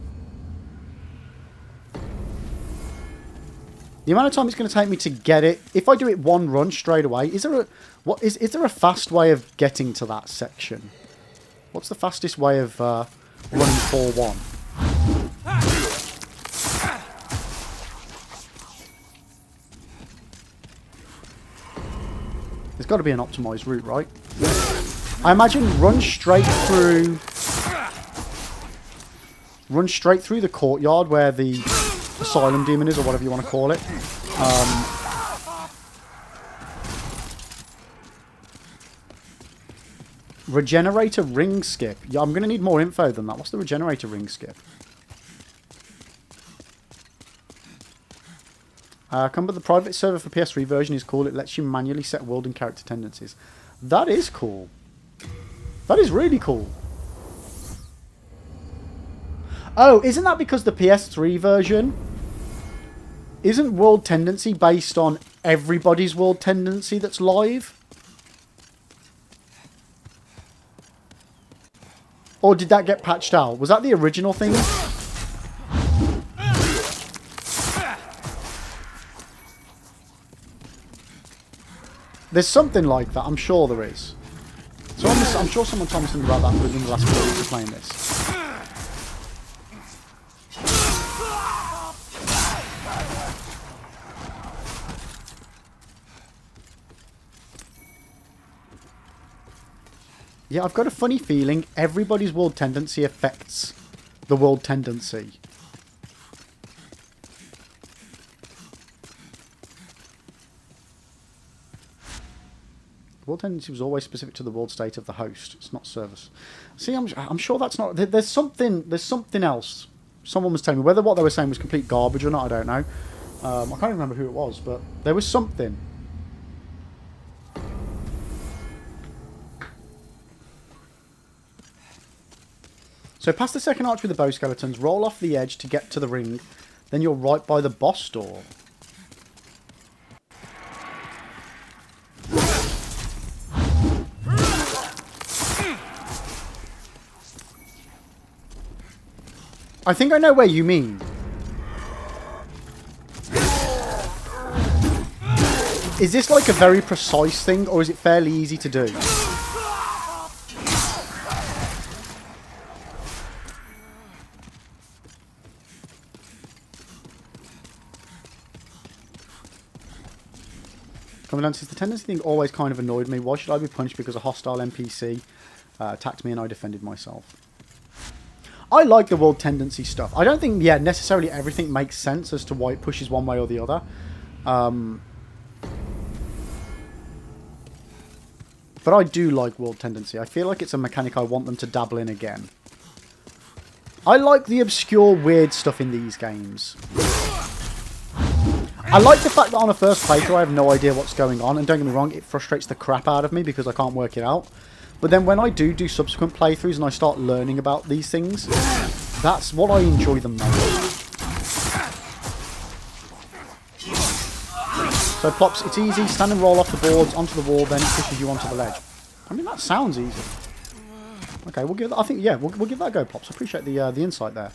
[SPEAKER 1] The amount of time it's going to take me to get it, if I do it 1 run straight away, is there a fast way of getting to that section? What's the fastest way of running 4-1? There's got to be an optimized route, right? I imagine run straight through the courtyard where the Asylum Demon is, or whatever you want to call it. Regenerator ring skip. Yeah, I'm going to need more info than that. What's the regenerator ring skip? Come but the private server for PS3 version is cool. It lets you manually set world and character tendencies. That is cool. That is really cool. Oh, isn't that because the PS3 version... Isn't world tendency based on everybody's world tendency that's live? Or did that get patched out? Was that the original thing? There's something like that. I'm sure there is. So I'm sure someone told me something about that within the last 4 weeks of playing this. Yeah, I've got a funny feeling everybody's world tendency affects the world tendency. World tendency was always specific to the world state of the host. It's not service. See, I'm sure that's not... There's something else. Someone was telling me. Whether what they were saying was complete garbage or not, I don't know. I can't remember who it was, but there was something. So past the second arch with the bow skeletons, roll off the edge to get to the ring. Then you're right by the boss door. I think I know where you mean. Is this like a very precise thing, or is it fairly easy to do? Commandant says, the tendency thing always kind of annoyed me. Why should I be punished because a hostile NPC attacked me and I defended myself? I like the world tendency stuff. I don't think, yeah, necessarily everything makes sense as to why it pushes one way or the other. But I do like world tendency. I feel like it's a mechanic I want them to dabble in again. I like the obscure, weird stuff in these games. I like the fact that on a first playthrough I have no idea what's going on, and don't get me wrong, it frustrates the crap out of me because I can't work it out. But then when I do subsequent playthroughs and I start learning about these things, that's what I enjoy the most. So Plops, it's easy, stand and roll off the boards onto the wall, then it pushes you onto the ledge. I mean, that sounds easy. Okay, we'll give that, I think, yeah, we'll give that a go, Plops. I appreciate the insight there.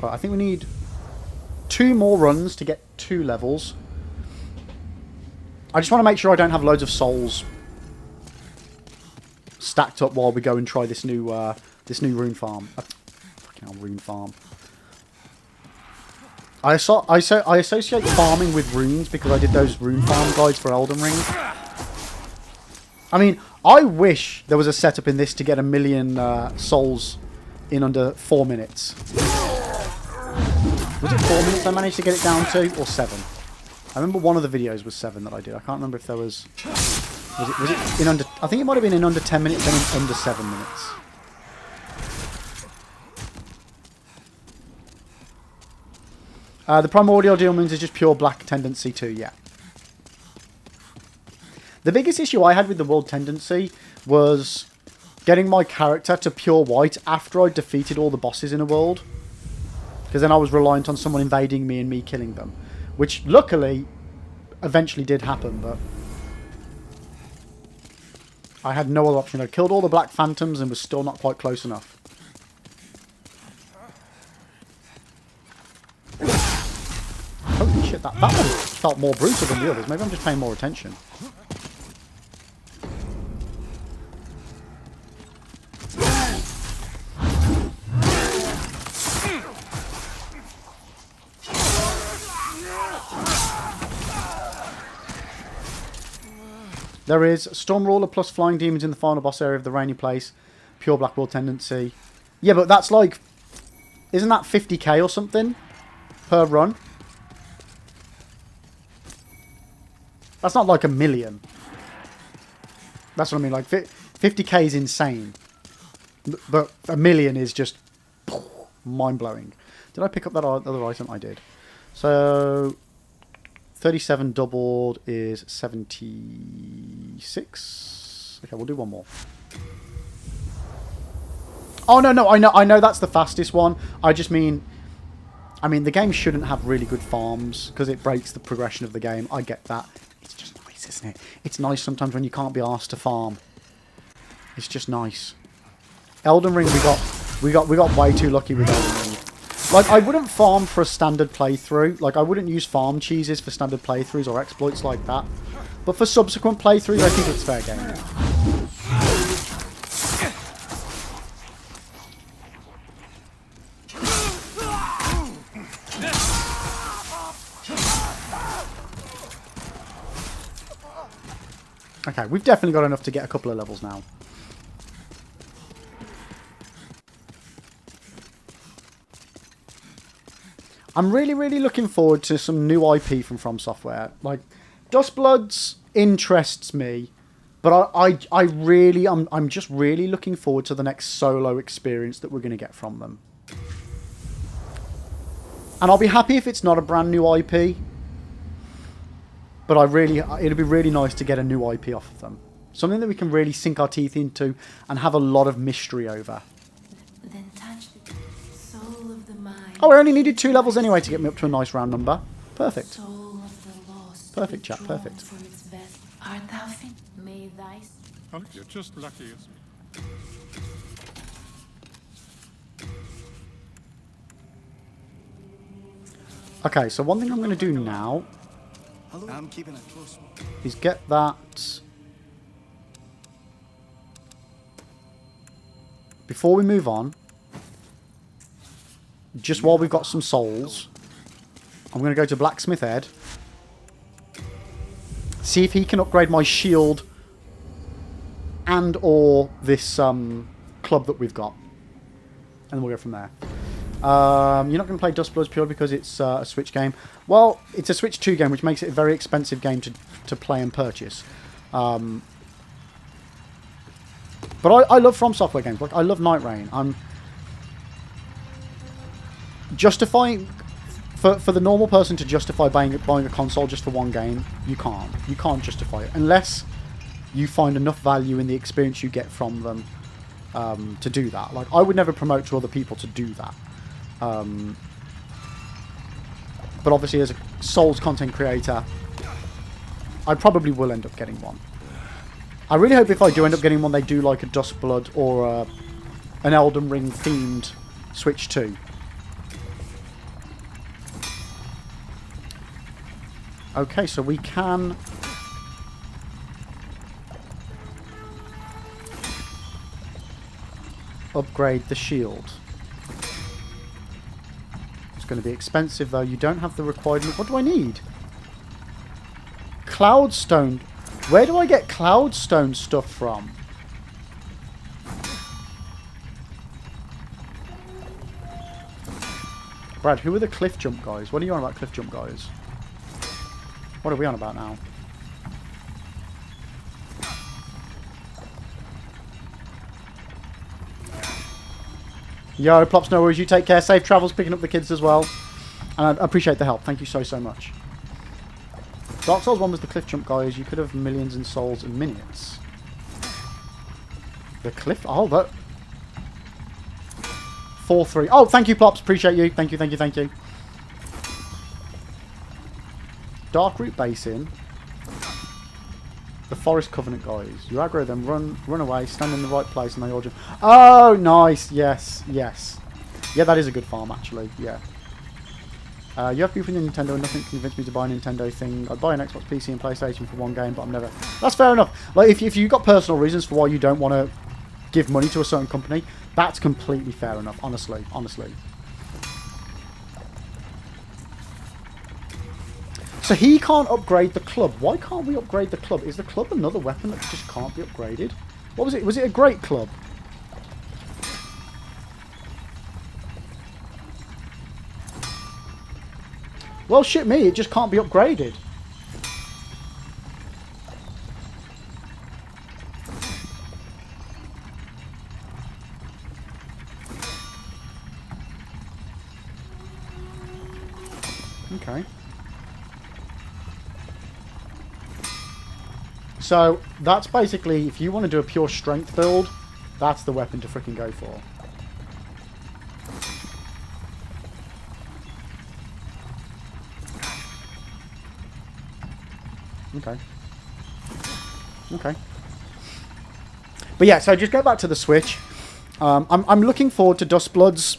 [SPEAKER 1] Right, I think we need 2 more runs to get 2 levels. I just want to make sure I don't have loads of souls stacked up while we go and try this new rune farm. Fucking hell, rune farm. I associate farming with runes because I did those rune farm guides for Elden Ring. I mean, I wish there was a setup in this to get 1 million souls in under 4 minutes. Was it 4 minutes I managed to get it down to, or 7? I remember one of the videos was 7 that I did. I can't remember if there was... Was it in under... I think it might have been in under 10 minutes and in under 7 minutes. The primordial demons is just pure black tendency too, yeah. The biggest issue I had with the world tendency was getting my character to pure white after I defeated all the bosses in a world. Because then I was reliant on someone invading me and me killing them. Which, luckily, eventually did happen, but... I had no other option. I killed all the black phantoms and was still not quite close enough. Holy shit, that one felt more brutal than the others. Maybe I'm just paying more attention. There is Stormruler plus Flying Demons in the final boss area of the Rainy Place. Pure Black World tendency. Yeah, but that's like... Isn't that 50k or something? Per run? That's not like 1 million. That's what I mean. Like, 50k is insane. But 1 million is just... mind-blowing. Did I pick up that other item? I did. So... 37 doubled is 76. Okay, we'll do one more. Oh, no, I know that's the fastest one. I just mean... I mean, the game shouldn't have really good farms because it breaks the progression of the game. I get that. It's just nice, isn't it? It's nice sometimes when you can't be asked to farm. It's just nice. Elden Ring, we got way too lucky with Elden Ring. Like, I wouldn't farm for a standard playthrough. Like, I wouldn't use farm cheeses for standard playthroughs or exploits like that. But for subsequent playthroughs, I think it's fair game. Okay, we've definitely got enough to get a couple of levels now. I'm really, really looking forward to some new IP from Software. Like, Dustbloods interests me, but I'm just really looking forward to the next solo experience that we're going to get from them. And I'll be happy if it's not a brand new IP. But it'd be really nice to get a new IP off of them. Something that we can really sink our teeth into and have a lot of mystery over.
[SPEAKER 5] Then touch the soul of the mind.
[SPEAKER 1] Oh, I only needed 2 levels anyway to get me up to a nice round number. Perfect.
[SPEAKER 5] Soul of the lost.
[SPEAKER 1] Perfect, chap,
[SPEAKER 5] withdrawn
[SPEAKER 1] perfect.
[SPEAKER 5] from its vest. Art thou fit? May thy...
[SPEAKER 2] Oh, you're just lucky.
[SPEAKER 1] Okay, so one thing I'm going to do now
[SPEAKER 3] I'm keeping a close watch.
[SPEAKER 1] is get that... Before we move on, just while we've got some souls, I'm going to go to Blacksmith Ed. See if he can upgrade my shield and or this club that we've got. And then we'll go from there. You're not going to play Dustbloods purely because it's a Switch game. Well, it's a Switch 2 game, which makes it a very expensive game to play and purchase. But I love From Software games. Like, I love Night Rain. I'm justifying... For the normal person to justify buying a console just for one game, you can't. You can't justify it. Unless you find enough value in the experience you get from them to do that. Like, I would never promote to other people to do that. But obviously, as a Souls content creator, I probably will end up getting one. I really hope if I do end up getting one, they do like a Dustblood or an Elden Ring themed Switch 2. Okay, so we can... upgrade the shield. It's going to be expensive though. You don't have the required... What do I need? Cloudstone. Where do I get Cloudstone stuff from? Brad, who are the cliff jump guys? What are you on about cliff jump guys? What are we on about now? Yo, Plops, no worries. You take care. Safe travels picking up the kids as well. And I appreciate the help. Thank you so, so much. Dark Souls 1 was the cliff jump, guys. You could have millions in souls in minutes. The cliff... Oh, that... 4-3. Oh, thank you, Plops. Appreciate you. Thank you, thank you, thank you. Dark Root Basin. The Forest Covenant guys. You aggro them, run away, stand in the right place, and they all jump. Oh, nice. Yes, yes. Yeah, that is a good farm, actually. Yeah. You have beef with Nintendo and nothing convinced me to buy a Nintendo thing. I'd buy an Xbox PC and PlayStation for one game, but I'm never... That's fair enough. Like, if you've got personal reasons for why you don't want to give money to a certain company, that's completely fair enough, honestly. Honestly. So he can't upgrade the club. Why can't we upgrade the club? Is the club another weapon that just can't be upgraded? What was it? Was it a great club? Well, shit me, it just can't be upgraded. Okay. So, that's basically, if you want to do a pure strength build, that's the weapon to freaking go for. Okay. Okay. But yeah, so just go back to the Switch. I'm looking forward to Dustbloods.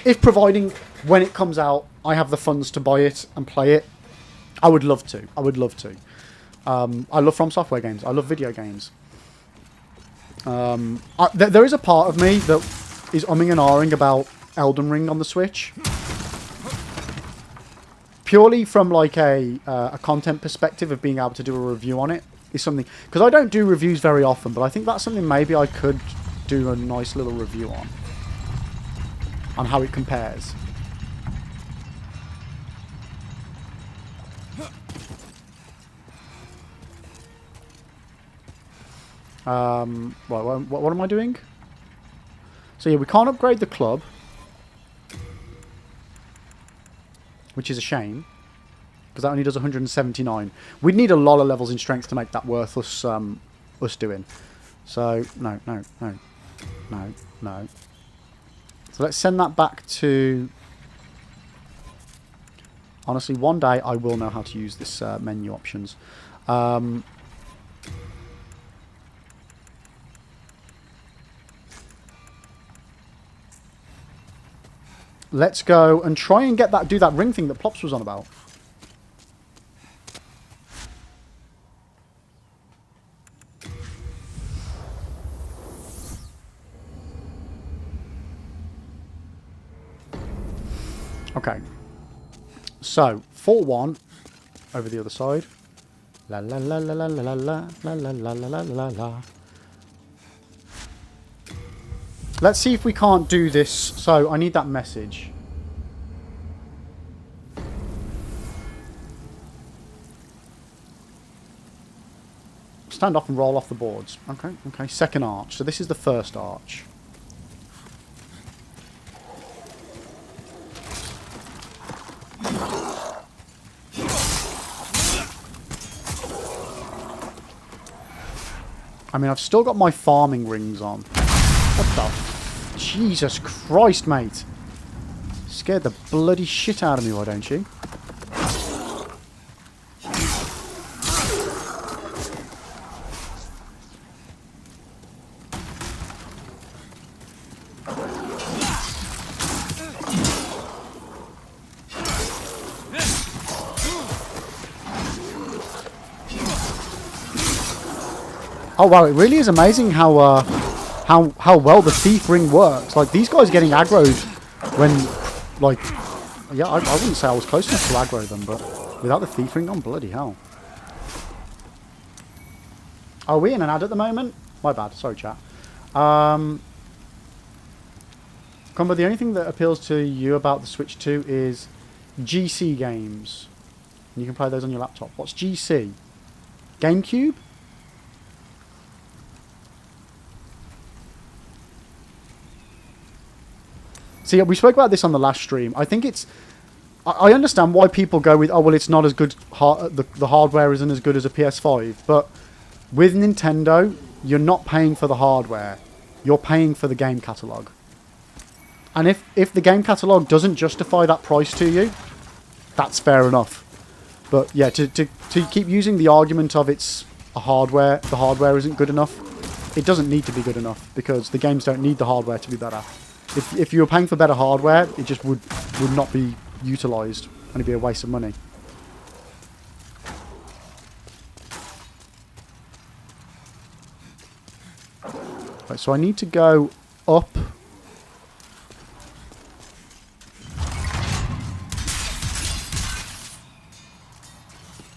[SPEAKER 1] If providing when it comes out, I have the funds to buy it and play it. I would love to. I would love to. I love From Software games. I love video games. There is a part of me that is umming and ahhing about Elden Ring on the Switch. Purely from like a content perspective of being able to do a review on it is something... Because I don't do reviews very often, but I think that's something maybe I could do a nice little review on how it compares. What am I doing? So yeah, we can't upgrade the club, which is a shame, because that only does 179. We'd need a lot of levels in strength to make that worth us doing. So no. So let's send that back to... Honestly, one day I will know how to use this menu options. Let's go and try and do that ring thing that Plops was on about. Okay. So, 4-1 over the other side. La la la la la la la la la la la la la. Let's see if we can't do this. So, I need that message. Stand off and roll off the boards. Okay. Second arch. So, this is the first arch. I mean, I've still got my farming rings on. What the... Jesus Christ, mate. Scared the bloody shit out of me, why don't you? Oh wow, it really is amazing how well the thief ring works. Like, these guys getting aggroed when, like, yeah, I wouldn't say I was close enough to aggro them, but without the thief ring on, bloody hell. Are we in an ad at the moment? My bad, sorry chat. Combo, the only thing that appeals to you about the Switch 2 is GC games. And you can play those on your laptop. What's GC? GameCube? See, we spoke about this on the last stream. I think it's... I understand why people go with, oh, well, it's not as good... The hardware isn't as good as a PS5. But with Nintendo, you're not paying for the hardware. You're paying for the game catalogue. And if the game catalogue doesn't justify that price to you, that's fair enough. But yeah, to keep using the argument of the hardware isn't good enough, it doesn't need to be good enough, because the games don't need the hardware to be better. If you were paying for better hardware, it just would not be utilised, and it'd be a waste of money. Right, so I need to go up.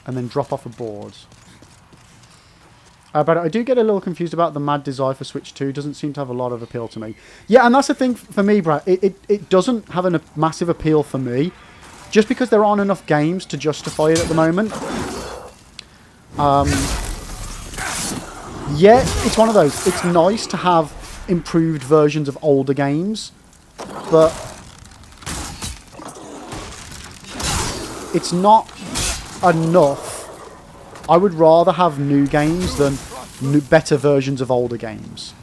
[SPEAKER 1] And then drop off a board. But I do get a little confused about the mad desire for Switch 2. Doesn't seem to have a lot of appeal to me. Yeah, and that's the thing for me, Brad. It doesn't have a massive appeal for me. Just because there aren't enough games to justify it at the moment. Yeah, it's one of those. It's nice to have improved versions of older games. But it's not enough. I would rather have new games than better versions of older games.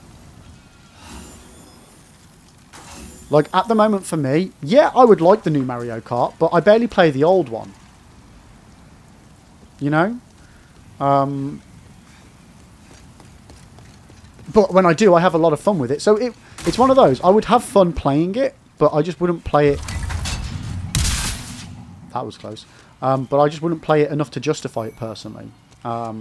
[SPEAKER 1] Like, at the moment for me, yeah, I would like the new Mario Kart, but I barely play the old one. You know? but when I do, I have a lot of fun with it. So it's one of those. I would have fun playing it, but I just wouldn't play it. That was close. But I just wouldn't play it enough to justify it personally. I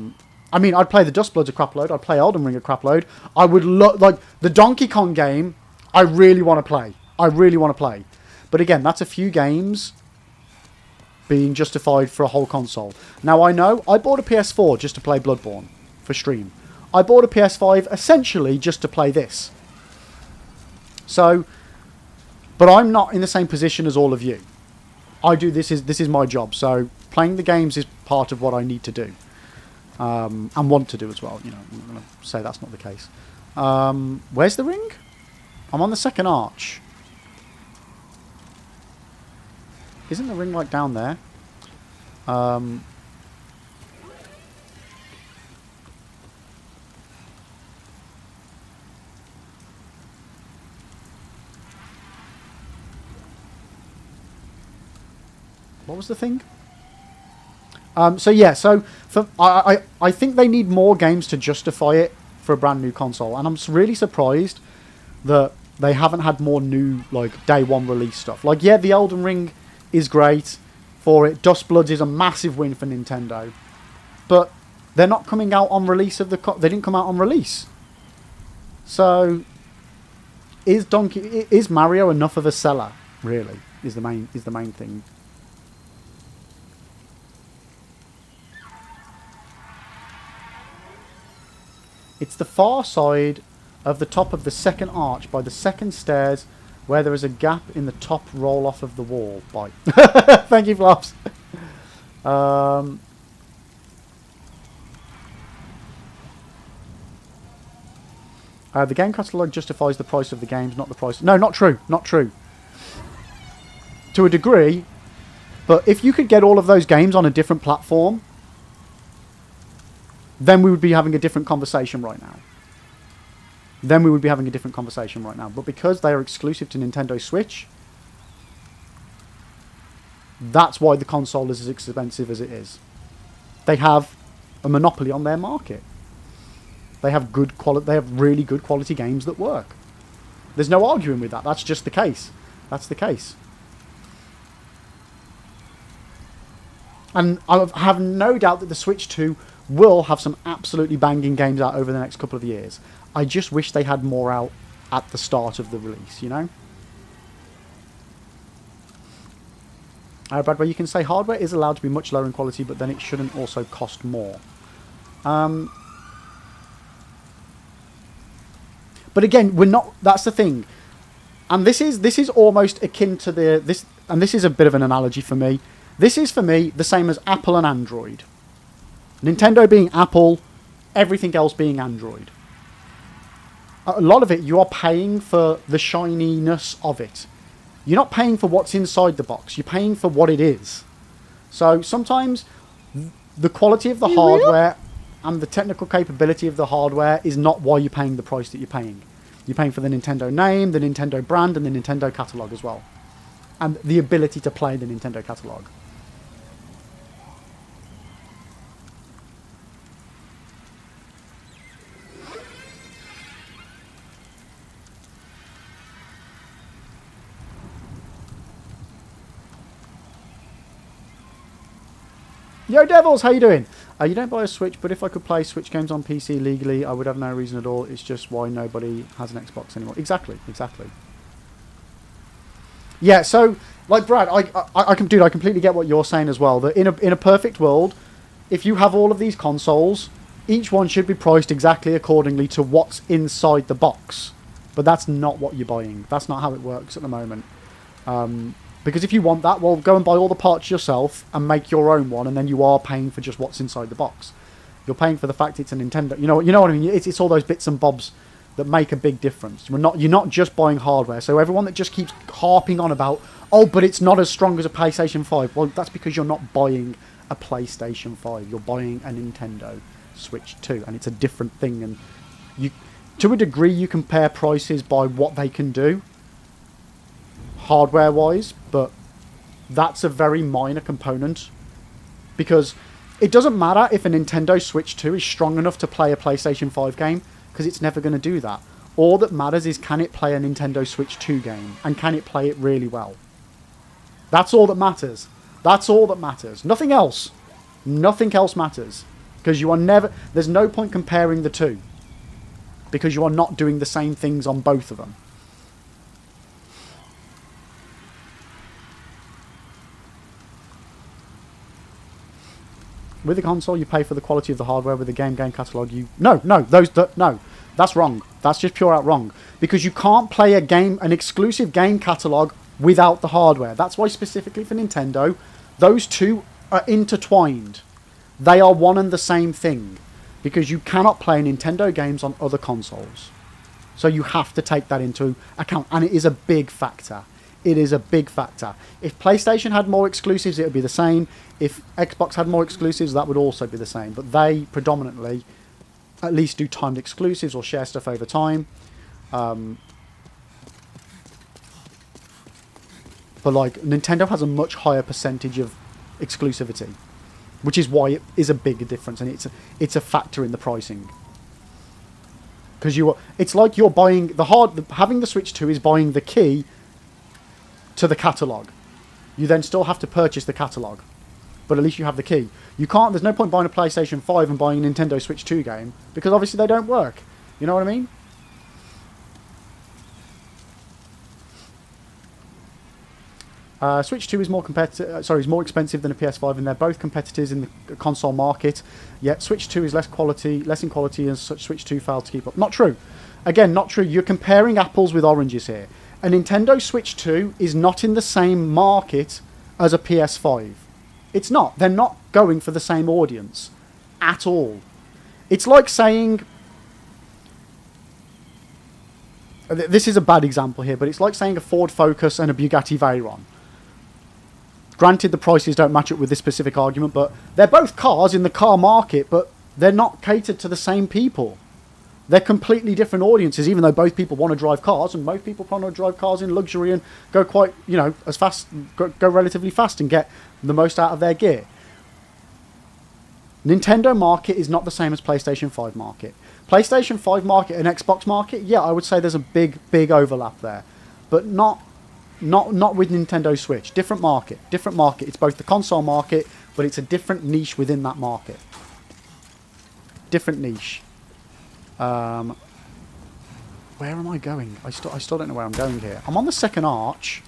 [SPEAKER 1] mean, I'd play the Dustbloods a crap load. I'd play Elden Ring a crap load. I would like the Donkey Kong game. I really want to play. I really want to play. But again, that's a few games being justified for a whole console. Now, I know I bought a PS4 just to play Bloodborne for stream. I bought a PS5 essentially just to play this. So, but I'm not in the same position as all of you. I do this is my job. So playing the games is part of what I need to do, and want to do as well. You know, I'm going to say that's not the case. Where's the ring? I'm on the second arch. Isn't the ring like down there? What was the thing? So yeah, so for I think they need more games to justify it for a brand new console, and I'm really surprised that they haven't had more new like day one release stuff. Like yeah, the Elden Ring is great for it. Dustbloods is a massive win for Nintendo, but they're not coming out on release of the. They didn't come out on release. So is Mario enough of a seller? Really, is the main thing. It's the far side of the top of the second arch by the second stairs where there is a gap in the top roll-off of the wall. Bye. Thank you, Flops. The game catalogue justifies the price of the games, not the price... No, not true. Not true. To a degree, but if you could get all of those games on a different platform, then we would be having a different conversation right now. But because they are exclusive to Nintendo Switch, that's why the console is as expensive as it is. They have a monopoly on their market. They have good quality. They have really good quality games that work. There's no arguing with that. That's just the case. That's the case. And I have no doubt that the Switch 2 will have some absolutely banging games out over the next couple of years. I just wish they had more out at the start of the release, you know? Bradway, you can say hardware is allowed to be much lower in quality, but then it shouldn't also cost more. But again, we're not... That's the thing. And this is almost akin to this... And this is a bit of an analogy for me. This is, for me, the same as Apple and Android. Nintendo being Apple, everything else being Android. A lot of it, you are paying for the shininess of it. You're not paying for what's inside the box. You're paying for what it is. So sometimes the quality of the hardware and the technical capability of the hardware is not why you're paying the price that you're paying. You're paying for the Nintendo name, the Nintendo brand, and the Nintendo catalog as well. And the ability to play the Nintendo catalog. Yo Devils, how you doing? You don't buy a Switch, but if I could play Switch games on PC legally, I would have no reason at all. It's just why nobody has an Xbox anymore. Exactly. Yeah, so, like Brad, I completely get what you're saying as well. That in a perfect world, if you have all of these consoles, each one should be priced exactly accordingly to what's inside the box. But that's not what you're buying. That's not how it works at the moment. Because if you want that, well, go and buy all the parts yourself and make your own one, and then you are paying for just what's inside the box. You're paying for the fact it's a Nintendo. You know what I mean? It's all those bits and bobs that make a big difference. You're not just buying hardware. So everyone that just keeps harping on about, oh, but it's not as strong as a PlayStation 5. Well, that's because you're not buying a PlayStation 5. You're buying a Nintendo Switch 2, and it's a different thing. And you, to a degree, you compare prices by what they can do, hardware-wise, but that's a very minor component, because it doesn't matter if a Nintendo Switch 2 is strong enough to play a PlayStation 5 game. because it's never going to do that. All that matters is, can it play a Nintendo Switch 2 game, and can it play it really well? That's all that matters. That's all that matters. Nothing else. Nothing else matters. Because you are never... There's no point comparing the two. Because you are not doing the same things on both of them. With the console, you pay for the quality of the hardware. With the game catalogue, you... No, that's wrong. That's just pure out wrong. Because you can't play an exclusive game catalogue without the hardware. That's why specifically for Nintendo, those two are intertwined. They are one and the same thing. Because you cannot play Nintendo games on other consoles. So you have to take that into account. And it is a big factor. It is a big factor. If PlayStation had more exclusives, it would be the same. If Xbox had more exclusives, that would also be the same. But they predominantly at least do timed exclusives or share stuff over time. But like, Nintendo has a much higher percentage of exclusivity, which is why it is a big difference, and it's a factor in the pricing. Because it's like you're buying having the Switch 2 is buying the key to the catalogue. You then still have to purchase the catalogue, but at least you have the key. You can't. There's no point buying a PlayStation 5 and buying a Nintendo Switch 2 game, because obviously they don't work. You know what I mean? Switch 2 is more expensive than a PS5, and they're both competitors in the console market. Yet Switch 2 is less in quality, and such Switch 2 failed to keep up. Not true. Again, not true. You're comparing apples with oranges here. A Nintendo Switch 2 is not in the same market as a PS5. It's not. They're not going for the same audience at all. It's like saying... This is a bad example here, but it's like saying a Ford Focus and a Bugatti Veyron. Granted, the prices don't match up with this specific argument, but they're both cars in the car market, but they're not catered to the same people. They're completely different audiences, even though both people want to drive cars, and most people want to drive cars in luxury and go quite, as fast, go relatively fast and get the most out of their gear. Nintendo market is not the same as PlayStation 5 market. PlayStation 5 market and Xbox market, yeah, I would say there's a big overlap there, but not with Nintendo Switch. Different market. It's both the console market, but it's a different niche within that market. Different niche. Where am I going? I still don't know where I'm going here. I'm on the second arch.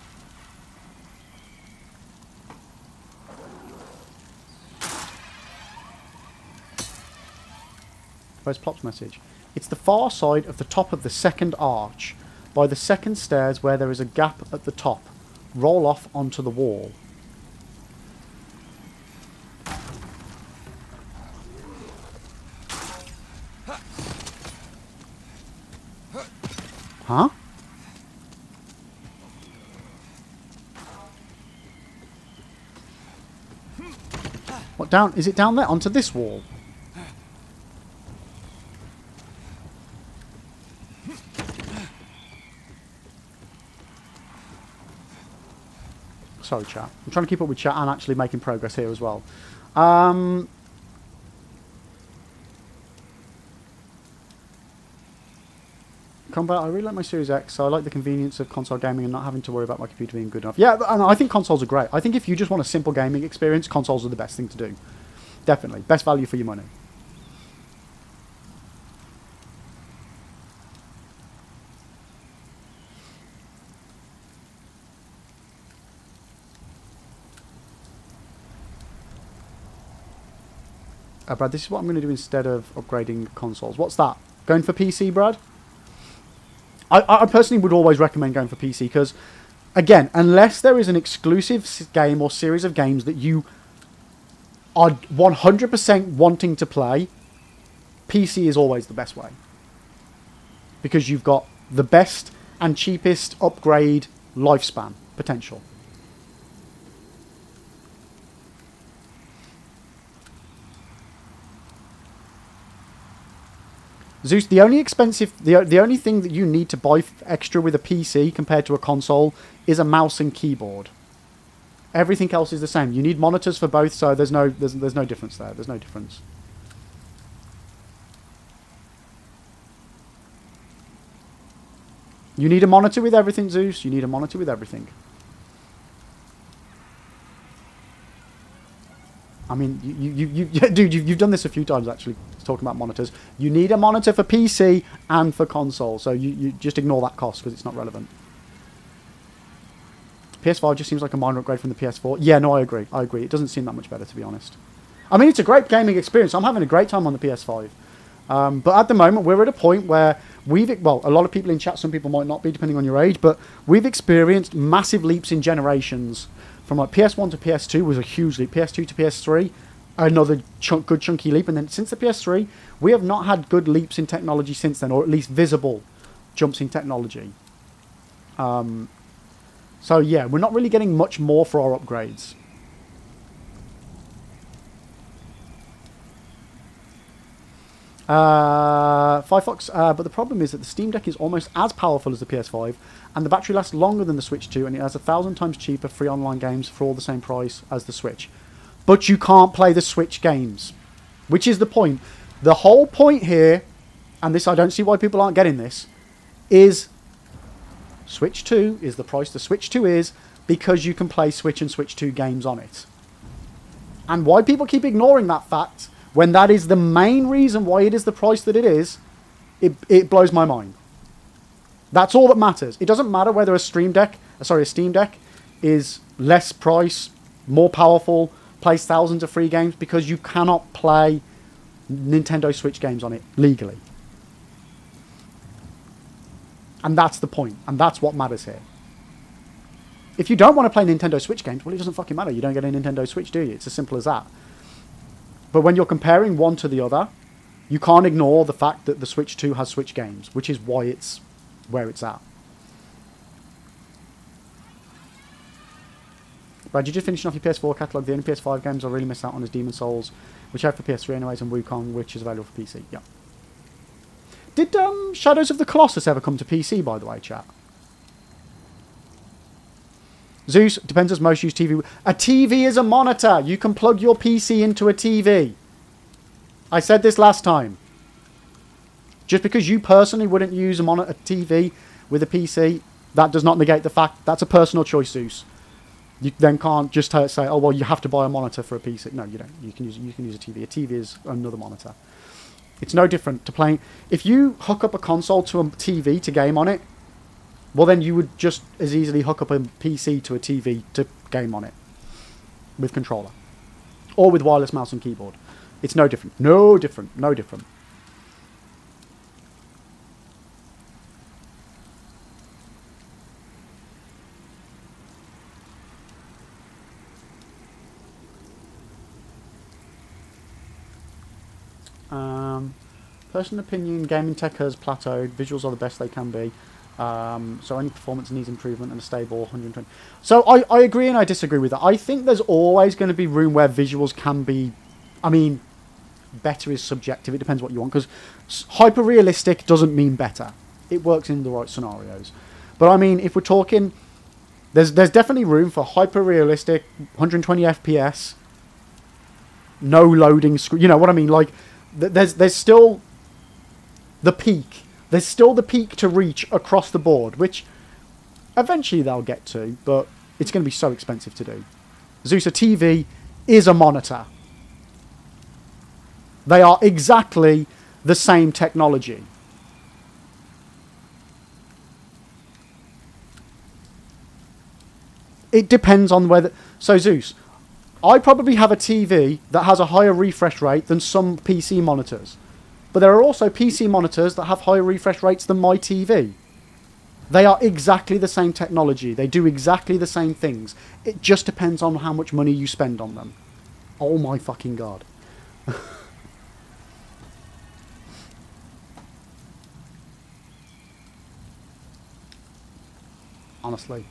[SPEAKER 1] Where's Plop's message? It's the far side of the top of the second arch, by the second stairs where there is a gap at the top. Roll off onto the wall. Huh? What, down? Is it down there? Onto this wall? Sorry, chat. I'm trying to keep up with chat and actually making progress here as well. Combat, I really like my Series X, so I like the convenience of console gaming and not having to worry about my computer being good enough. Yeah, and I think consoles are great. I think if you just want a simple gaming experience, consoles are the best thing to do. Definitely. Best value for your money. Brad, this is what I'm going to do instead of upgrading consoles. What's that? Going for PC, Brad? I personally would always recommend going for PC because, again, unless there is an exclusive game or series of games that you are 100% wanting to play, PC is always the best way. Because you've got the best and cheapest upgrade lifespan potential. Zeus, the only thing that you need to buy extra with a PC compared to a console is a mouse and keyboard. Everything else is the same. You need monitors for both, so there's no difference there. There's no difference. You need a monitor with everything, Zeus. You need a monitor with everything. I mean, dude, you've done this a few times, actually, talking about monitors. You need a monitor for PC and for console, so you just ignore that cost because it's not relevant. PS5 just seems like a minor upgrade from the PS4. Yeah, no, I agree. It doesn't seem that much better, to be honest. I mean, it's a great gaming experience. I'm having a great time on the PS5. But at the moment, we're at a point where well, a lot of people in chat, some people might not be, depending on your age, but we've experienced massive leaps in generations. From like PS1 to PS2 was a huge leap. PS2 to PS3, another good chunky leap. And then since the PS3, we have not had good leaps in technology since then, or at least visible jumps in technology. So yeah, we're not really getting much more for our upgrades. Firefox, but the problem is that the Steam Deck is almost as powerful as the PS5, and the battery lasts longer than the Switch 2, and it has 1,000 times cheaper free online games for all the same price as the Switch. But you can't play the Switch games, which is the point. The whole point here, and this I don't see why people aren't getting this, is Switch 2 is the price the Switch 2 is because you can play Switch and Switch 2 games on it. And why people keep ignoring that fact, when that is the main reason why it is the price that it is, it blows my mind. That's all that matters. It doesn't matter whether a Steam Deck is less price, more powerful, plays thousands of free games, because you cannot play Nintendo Switch games on it legally. And that's the point, and that's what matters here. If you don't want to play Nintendo Switch games, well, it doesn't fucking matter. You don't get a Nintendo Switch, do you? It's as simple as that. But when you're comparing one to the other, you can't ignore the fact that the Switch 2 has Switch games, which is why it's where it's at. Brad, you're just finishing off your PS4 catalogue. The only PS5 games I really missed out on is Demon's Souls, which I have for PS3 anyways, and Wukong, which is available for PC. Yeah. Did Shadows of the Colossus ever come to PC, by the way, chat? Zeus, depends as most use TV. A TV is a monitor. You can plug your PC into a TV. I said this last time. Just because you personally wouldn't use a TV with a PC, that does not negate the fact that's a personal choice, Zeus. You then can't just say, oh, well, you have to buy a monitor for a PC. No, you don't. You can use a TV. A TV is another monitor. It's no different to playing. If you hook up a console to a TV to game on it, well, then you would just as easily hook up a PC to a TV to game on it with controller or with wireless mouse and keyboard. It's no different. No different. No different. Personal opinion, gaming tech has plateaued. Visuals are the best they can be. So any performance needs improvement and a stable 120. So I agree and I disagree with that. I think there's always going to be room where visuals can be, I mean, better is subjective. It depends what you want, because hyper-realistic doesn't mean better. It works in the right scenarios. But I mean, if we're talking, there's definitely room for hyper-realistic 120 FPS, no loading screen. You know what I mean? Like, there's still the peak. There's still the peak to reach across the board, which eventually they'll get to, but it's going to be so expensive to do. Zeus, a TV is a monitor. They are exactly the same technology. It depends on whether... So Zeus, I probably have a TV that has a higher refresh rate than some PC monitors. But there are also PC monitors that have higher refresh rates than my TV. They are exactly the same technology. They do exactly the same things. It just depends on how much money you spend on them. Oh my fucking god. Honestly.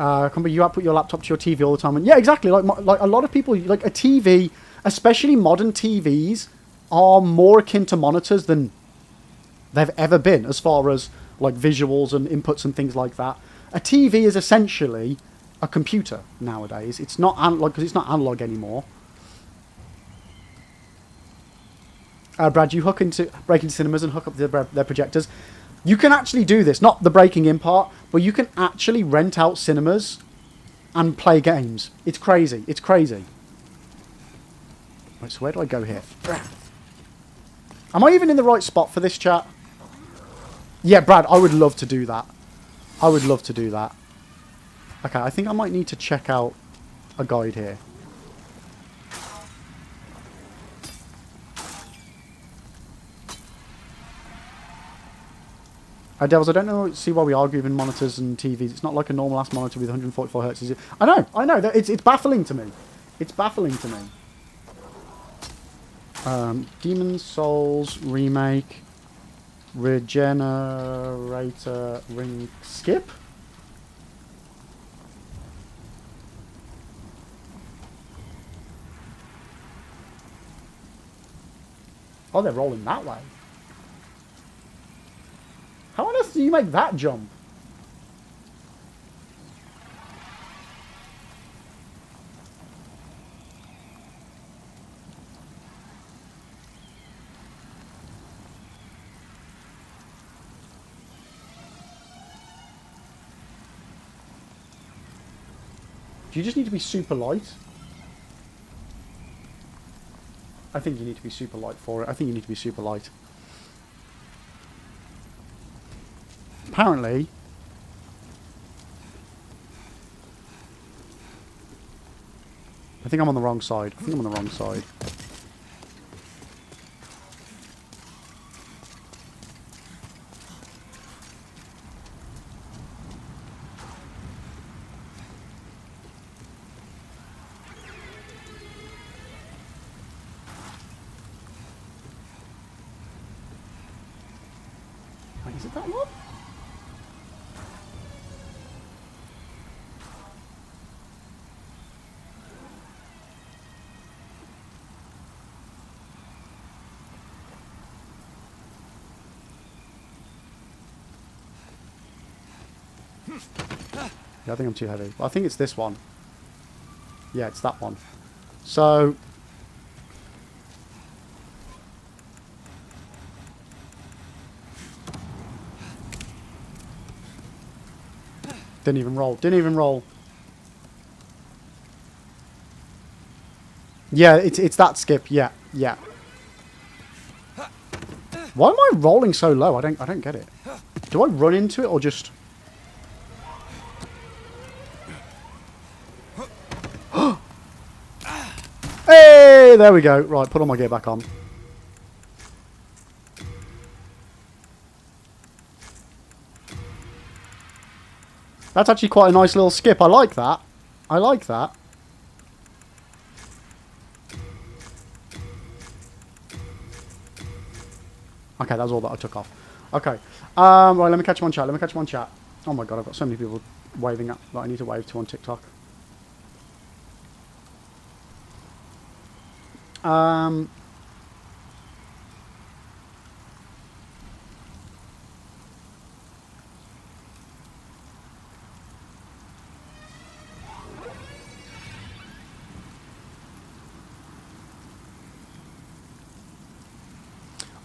[SPEAKER 1] You output your laptop to your TV all the time. And yeah, exactly. Like a lot of people, like a TV, especially modern TVs, are more akin to monitors than they've ever been as far as like visuals and inputs and things like that. A TV is essentially a computer nowadays. It's not analog because it's not analog anymore. Brad, you break into cinemas and hook up their projectors. You can actually do this, not the breaking in part, but you can actually rent out cinemas and play games. It's crazy. It's crazy. Right, so where do I go here? Am I even in the right spot for this, chat? Yeah, Brad, I would love to do that. I would love to do that. Okay, I think I might need to check out a guide here. Devils, I don't see why we argue with monitors and TVs. It's not like a normal ass monitor with 144 hertz, is it? I know. It's baffling to me. It's baffling to me. Demon's Souls remake, regenerator ring skip. Oh, they're rolling that way. How on earth do you make that jump? Do you just need to be super light? I think you need to be super light for it. I think you need to be super light. Apparently, I think I'm on the wrong side. I think I'm on the wrong side. Wait, is it that one? Yeah, I think I'm too heavy. Well, I think it's this one. Yeah, it's that one. So... Didn't even roll. Didn't even roll. Yeah, it's that skip. Yeah, yeah. Why am I rolling so low? I don't get it. Do I run into it or just... Hey, there we go. Right, put all my gear back on. That's actually quite a nice little skip. I like that. I like that. Okay, that was all that I took off. Okay. Right, let me catch one chat. Let me catch one chat. Oh my god, I've got so many people waving at that I need to wave to on TikTok.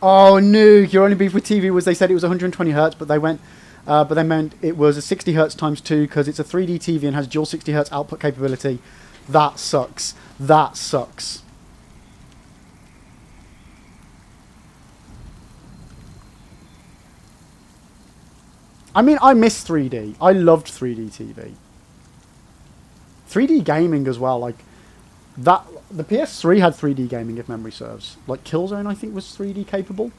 [SPEAKER 1] Oh, Nuke, your only beef with TV was they said it was 120 hertz, but they went, but they meant it was a 60 hertz times 2 because it's a 3D TV and has dual 60 hertz output capability. That sucks. That sucks. I mean, I miss 3D. I loved 3D TV. 3D gaming as well, like that. The PS3 had 3D gaming, if memory serves. Like Killzone, I think, was 3D capable.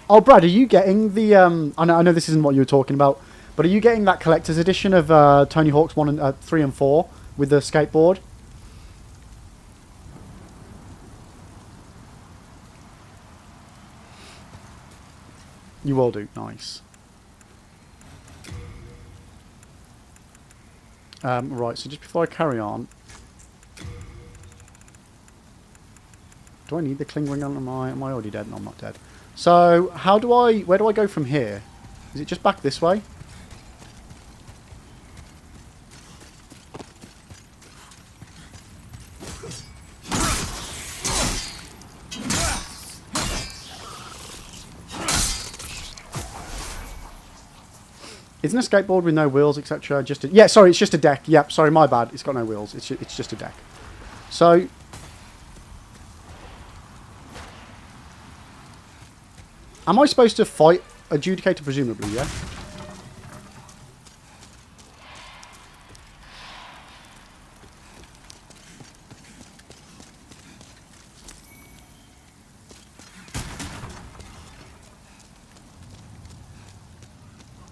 [SPEAKER 1] Oh, Brad, are you getting the? I know this isn't what you were talking about, but are you getting that collector's edition of Tony Hawk's 3 and 4 with the skateboard? You will do. Nice. Right, so just before I carry on... Do I need the cling ring on? Am I already dead? No, I'm not dead. So, where do I go from here? Is it just back this way? Isn't a skateboard with no wheels, etc. Just yeah, sorry, it's just a deck. Yep, sorry, my bad. It's got no wheels. It's just a deck. So, am I supposed to fight Adjudicator? Presumably, yeah.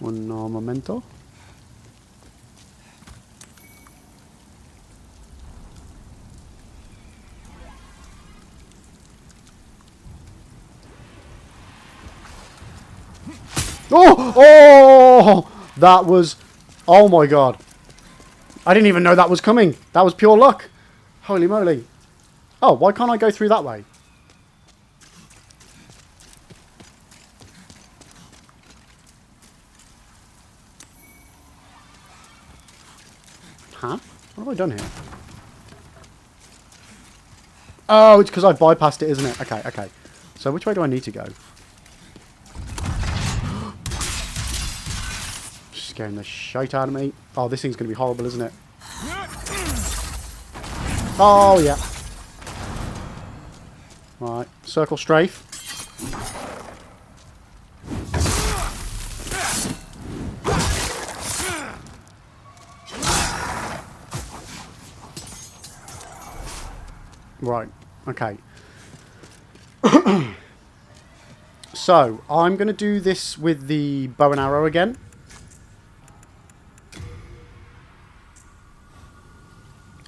[SPEAKER 1] Un momento. Oh! Oh! That was... Oh my god. I didn't even know that was coming. That was pure luck. Holy moly. Oh, why can't I go through that way? Huh? What have I done here? Oh, it's because I bypassed it, isn't it? Okay, okay. So which way do I need to go? Scaring the shite out of me. Oh, this thing's going to be horrible, isn't it? Oh, yeah. Right, circle strafe. Right, okay. So, I'm going to do this with the bow and arrow again.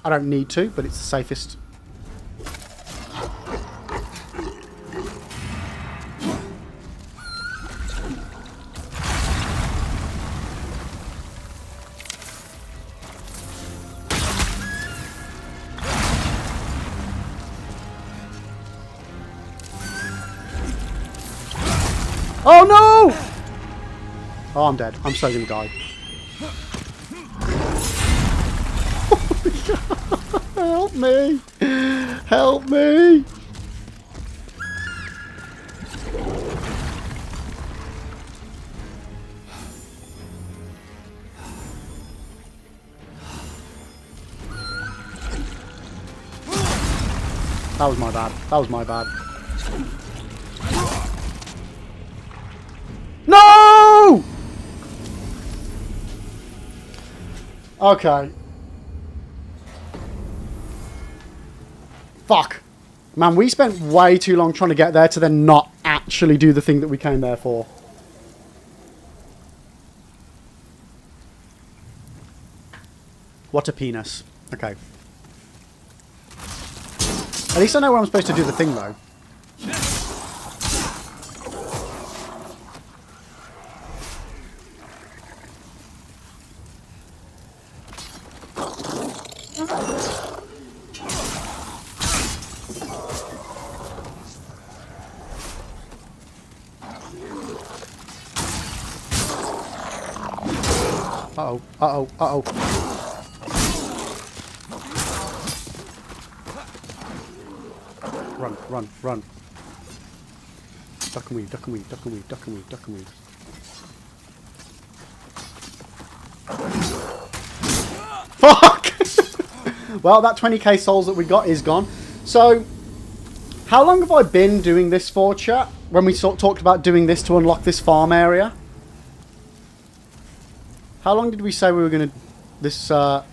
[SPEAKER 1] I don't need to, but it's the safest. Oh no! Oh, I'm dead. I'm so gonna die. Help me! Help me! That was my bad. That was my bad. No! Okay. Fuck. Man, we spent way too long trying to get there to then not actually do the thing that we came there for. What a penis. Okay. At least I know where I'm supposed to do the thing, though. Uh-oh, uh-oh, uh-oh. Run, run, run. Duck and weave, duck and weave, duck and weave, duck and weave, duck and weave. Fuck! Well, that 20k souls that we got is gone. So, how long have I been doing this for, chat? When we talked about doing this to unlock this farm area? How long did we say we were going to... This, I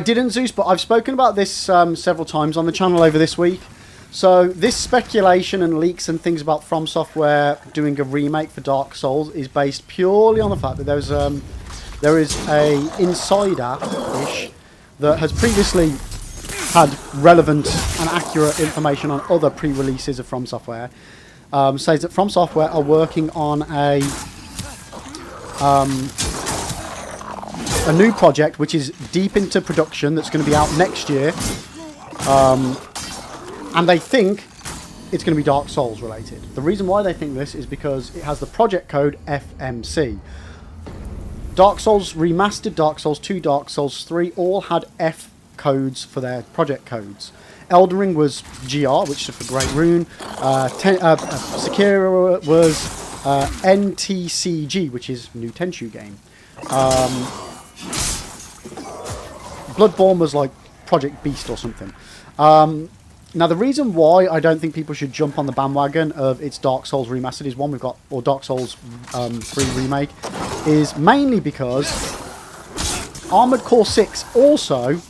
[SPEAKER 1] didn't, Zeus, but I've spoken about this several times on the channel over this week. So this speculation and leaks and things about From Software doing a remake for Dark Souls is based purely on the fact that there is a insider-ish that has previously had relevant and accurate information on other pre-releases of From Software. Says that From Software are working on a a new project which is deep into production that's going to be out next year. And they think it's going to be Dark Souls related. The reason why they think this is because it has the project code FMC. Dark Souls Remastered, Dark Souls 2, Dark Souls 3 all had F codes for their project codes. Elden Ring was GR, which stood for Great Rune. Sekiro was NTCG, which is New Tenchu Game. Bloodborne was like Project Beast or something. Now, the reason why I don't think people should jump on the bandwagon of it's Dark Souls Remastered is one we've got, or Dark Souls 3 Remake, is mainly because Armored Core 6 also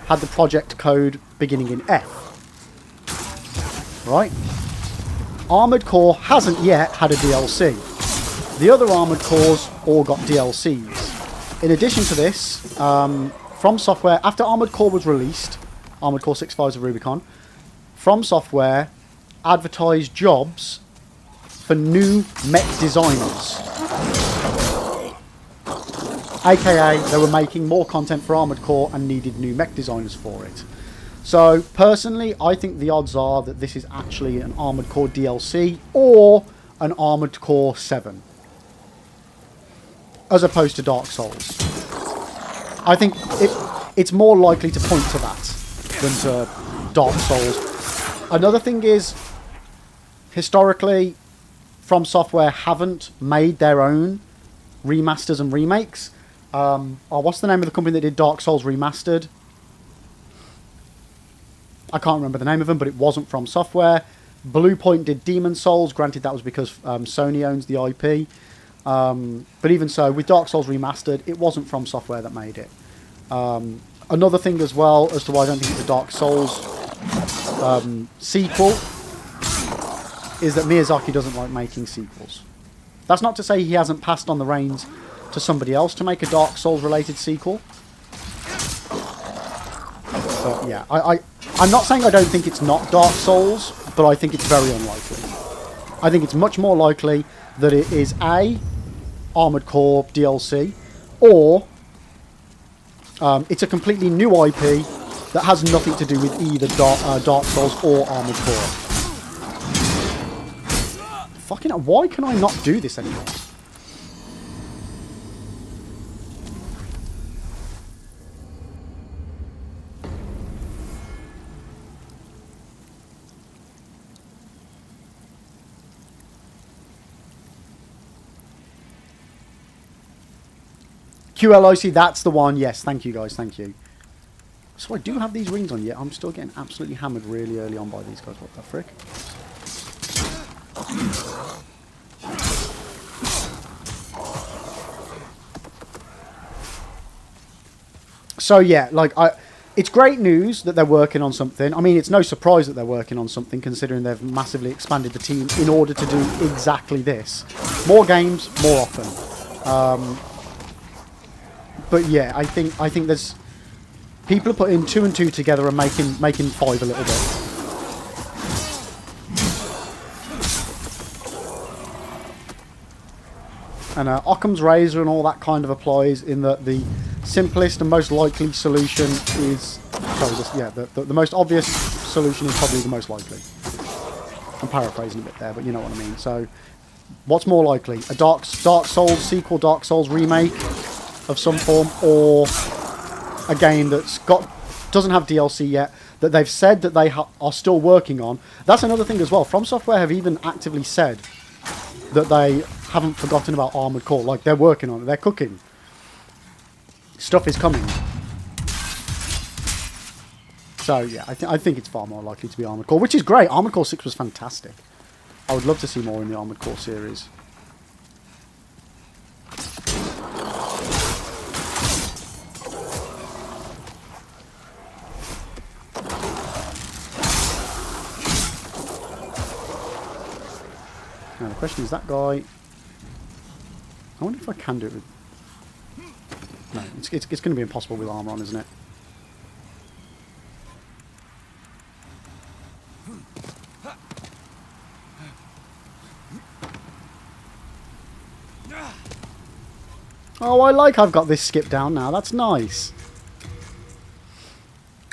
[SPEAKER 1] had the project code beginning in F. Right? Armored Core hasn't yet had a DLC. The other Armored Cores all got DLCs. In addition to this, From Software, after Armored Core was released, Armored Core 6 Fires of Rubicon, From Software advertised jobs for new mech designers. AKA, they were making more content for Armored Core and needed new mech designers for it. So, personally, I think the odds are that this is actually an Armored Core DLC or an Armored Core 7. As opposed to Dark Souls. I think it's more likely to point to that than to Dark Souls. Another thing is, historically, From Software haven't made their own remasters and remakes. What's the name of the company that did Dark Souls Remastered? I can't remember the name of them, but it wasn't From Software. Bluepoint did Demon Souls. Granted, that was because Sony owns the IP. But even so, with Dark Souls Remastered, it wasn't From Software that made it. Another thing as well as to why I don't think it's a Dark Souls sequel is that Miyazaki doesn't like making sequels. That's not to say he hasn't passed on the reins to somebody else to make a Dark Souls related sequel. But yeah, I'm not saying I don't think it's not Dark Souls, but I think it's very unlikely. I think it's much more likely that it is A, Armored Core DLC, or it's a completely new IP that has nothing to do with either Dark Souls or Armored Core. Fucking hell, why can I not do this anymore? QLIC, that's the one. Yes, thank you guys, thank you. So I do have these rings on yet. I'm still getting absolutely hammered really early on by these guys. What the frick? So yeah, like it's great news that they're working on something. I mean, it's no surprise that they're working on something considering they've massively expanded the team in order to do exactly this. More games, more often. But yeah, I think there's people are putting 2 and 2 together and making 5 a little bit. And Occam's razor and all that kind of applies in that the simplest and most likely solution is the most obvious solution is probably the most likely. I'm paraphrasing a bit there, but you know what I mean. So, what's more likely? A Dark Souls sequel, Dark Souls remake of some form, or a game doesn't have DLC yet, that they've said that they are still working on. That's another thing as well. From Software have even actively said that they haven't forgotten about Armored Core. Like, they're working on it. They're cooking. Stuff is coming. So, yeah, I think it's far more likely to be Armored Core, which is great. Armored Core 6 was fantastic. I would love to see more in the Armored Core series. Now the question is, that guy... I wonder if I can do it with... No, it's going to be impossible with armor on, isn't it? Oh, I like I've got this skip down now. That's nice.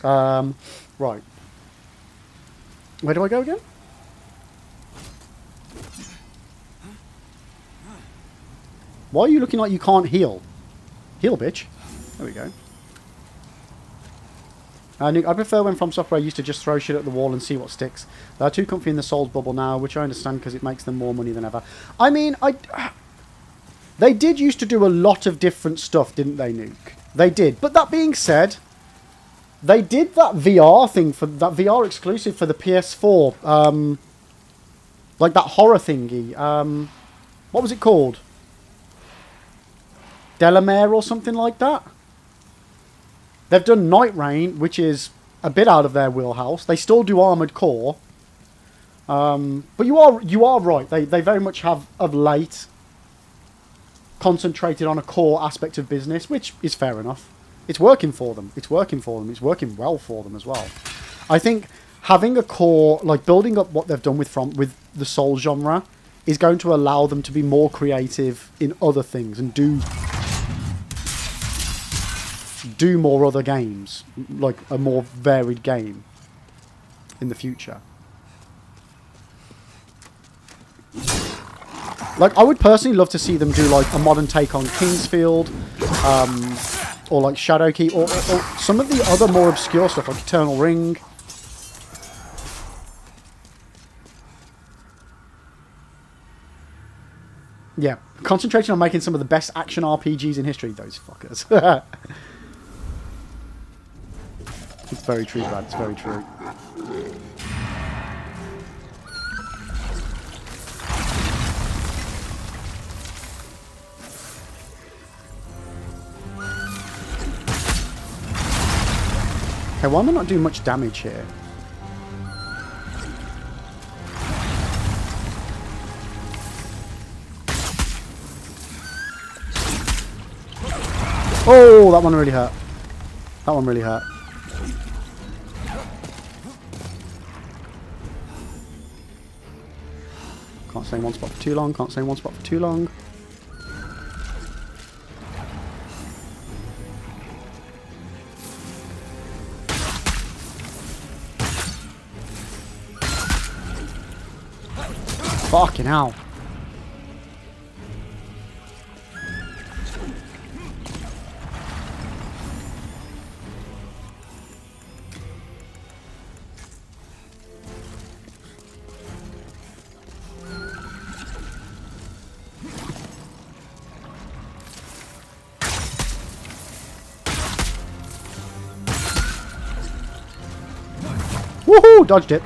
[SPEAKER 1] Right. Where do I go again? Why are you looking like you can't heal? Heal, bitch. There we go. I prefer when From Software used to just throw shit at the wall and see what sticks. They are too comfy in the Souls bubble now, which I understand because it makes them more money than ever. I mean, they did used to do a lot of different stuff, didn't they, Nuke? They did. But that being said, they did that VR thing, for that VR exclusive for the PS4. Like that horror thingy. What was it called? Delamere or something like that? They've done Night Rain, which is a bit out of their wheelhouse. They still do Armored Core. But you are right. They very much have, of late, concentrated on a core aspect of business, which is fair enough. It's working for them. It's working for them. It's working well for them as well. I think having a core, like building up what they've done with the Soul genre, is going to allow them to be more creative in other things and do more other games, like a more varied game in the future. Like, I would personally love to see them do like a modern take on Kingsfield, or like Shadowkeep, or some of the other more obscure stuff like Eternal Ring. Yeah, concentrating on making some of the best action RPGs in history, those fuckers. It's very true, Brad. It's very true. Okay, why am I not doing much damage here? Oh, that one really hurt. That one really hurt. Can't stay in one spot for too long. Can't stay in one spot for too long. Fucking hell. Woohoo! Dodged it.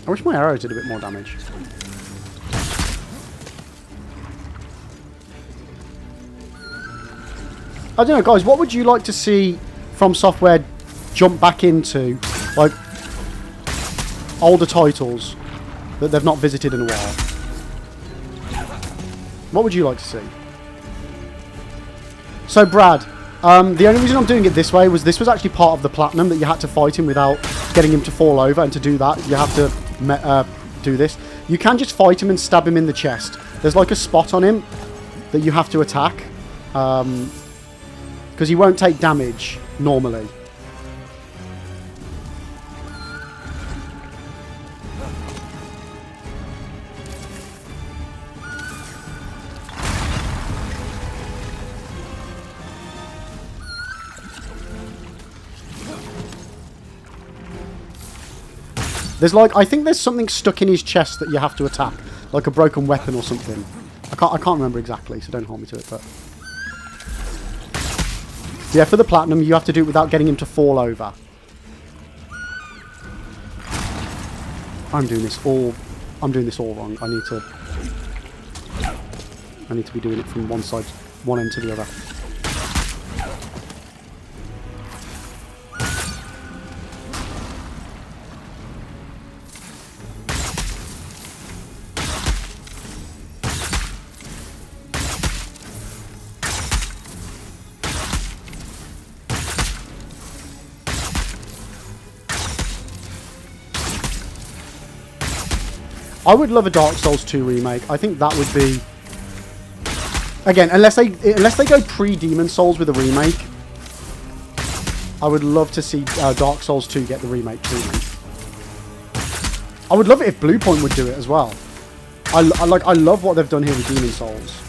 [SPEAKER 1] I wish my arrows did a bit more damage. I don't know, guys, what would you like to see From Software jump back into? Like, older titles that they've not visited in a while. What would you like to see? So, Brad, the only reason I'm doing it this way was this was actually part of the platinum, that you had to fight him without getting him to fall over, and to do that, you have to do this. You can just fight him and stab him in the chest. There's like a spot on him that you have to attack, because he won't take damage normally. There's like, I think there's something stuck in his chest that you have to attack, like a broken weapon or something. I can't remember exactly, so don't hold me to it. But yeah, for the platinum, you have to do it without getting him to fall over. I'm doing this all wrong. I need to be doing it from one side, one end to the other. I would love a Dark Souls 2 remake. I think that would be... Again, unless they go pre-Demon Souls with a remake, I would love to see Dark Souls 2 get the remake treatment. I would love it if Bluepoint would do it as well. I love what they've done here with Demon Souls.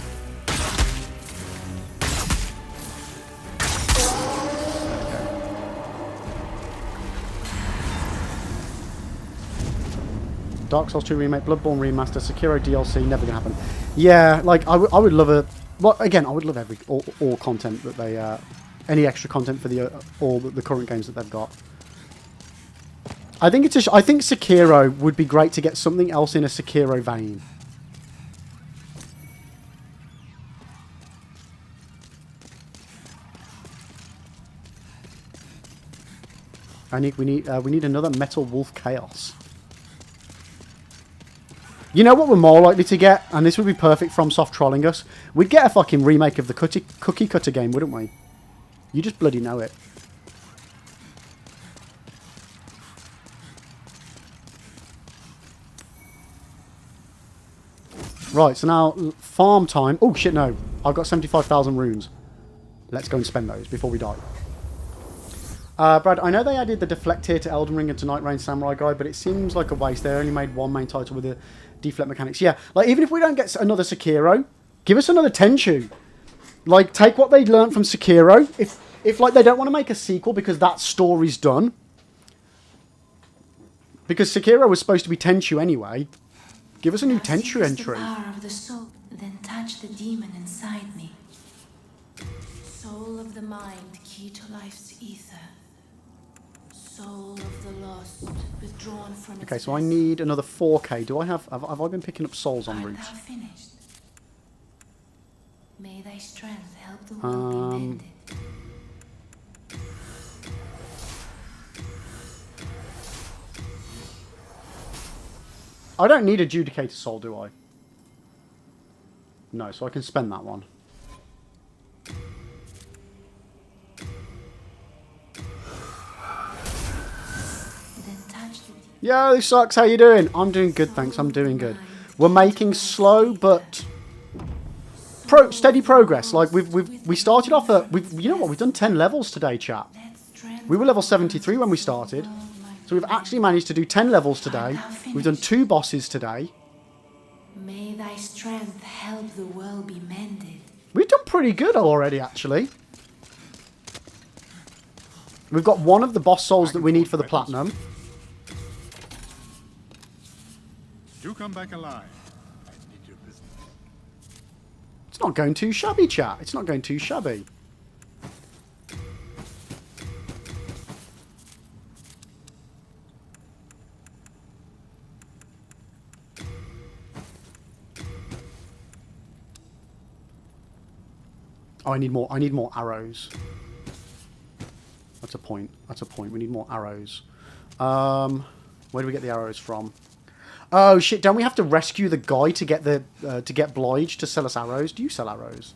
[SPEAKER 1] Dark Souls 2 remake, Bloodborne remaster, Sekiro DLC, never gonna happen. Yeah, like I would love a. Well, again, I would love all content that they, any extra content for all the current games that they've got. I think I think Sekiro would be great to get something else in a Sekiro vein. We need another Metal Wolf Chaos. You know what we're more likely to get, and this would be perfect from Soft trolling us. We'd get a fucking remake of the Cookie Cutter game, wouldn't we? You just bloody know it. Right, so now farm time. Oh shit, no. I've got 75,000 runes. Let's go and spend those before we die. Brad, I know they added the Deflect here to Elden Ring and to Night Rain Samurai Guide, but it seems like a waste. They only made one main title with the deflect mechanics. Yeah, like even if we don't get another Sekiro, give us another Tenchu. Like, take what they learned from Sekiro. If like they don't want to make a sequel because that story's done. Because Sekiro was supposed to be Tenchu anyway. Give us a new Tenchu entry.
[SPEAKER 5] The power of the soul, then touch the demon inside me. Soul of the mind, key to life's ether. Soul of the lost, withdrawn from its
[SPEAKER 1] Okay, so I need another 4K. Do I have I been picking up souls en route?
[SPEAKER 5] Finished. May thy strength help the world be mended.
[SPEAKER 1] I don't need Adjudicator Soul, do I? No, so I can spend that one. Yo, this sucks. How you doing? I'm doing good, thanks. I'm doing good. We're making slow but steady progress. Like we started off at you know what? We've done 10 levels today, chat. We were level 73 when we started, so we've actually managed to do 10 levels today. We've done 2 bosses today.
[SPEAKER 5] May thy strength help the world be mended.
[SPEAKER 1] We've done pretty good already, actually. We've got one of the boss souls that we need for the platinum.
[SPEAKER 2] Do come back alive. I need your business.
[SPEAKER 1] It's not going too shabby, chat. It's not going too shabby. Oh, I need more arrows. That's a point. That's a point. We need more arrows. Where do we get the arrows from? Oh shit! Don't we have to rescue the guy to get the Blige to sell us arrows? Do you sell arrows?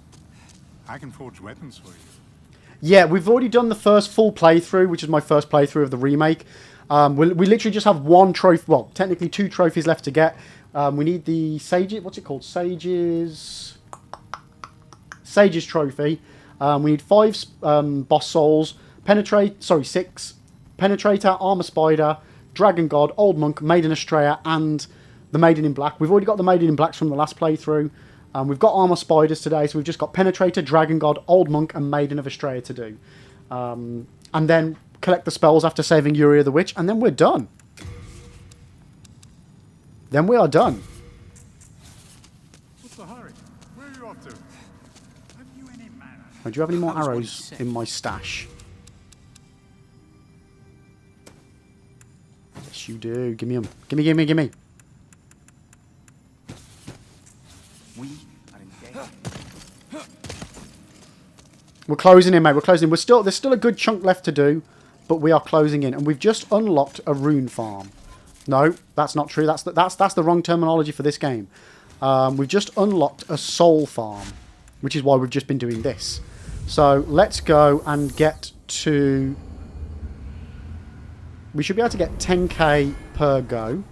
[SPEAKER 2] I can forge weapons for you.
[SPEAKER 1] Yeah, we've already done the first full playthrough, which is my first playthrough of the remake. We literally just have one trophy. Well, technically 2 trophies left to get. We need the Sages. What's it called? Sages trophy. We need 5 boss souls. 6. Penetrator, Armor Spider, Dragon God, Old Monk, Maiden Estrella, and the Maiden in Black. We've already got the Maiden in Blacks from the last playthrough. We've got Armor Spiders today, so we've just got Penetrator, Dragon God, Old Monk, and Maiden of Estrella to do. And then collect the spells after saving Yuria the Witch, and then we're done. Then we are done.
[SPEAKER 2] What's the hurry? Where are you off to? Have you any manners?
[SPEAKER 1] Do you have any more arrows in my stash? Yes, you do. Give me them. Gimme.
[SPEAKER 3] We are engaged.
[SPEAKER 1] We're closing in, mate. We're closing in. There's still a good chunk left to do, but we are closing in. And we've just unlocked a rune farm. No, that's not true. That's the wrong terminology for this game. We've just unlocked a soul farm, which is why we've just been doing this. So let's go and get to... We should be able to get 10k per go.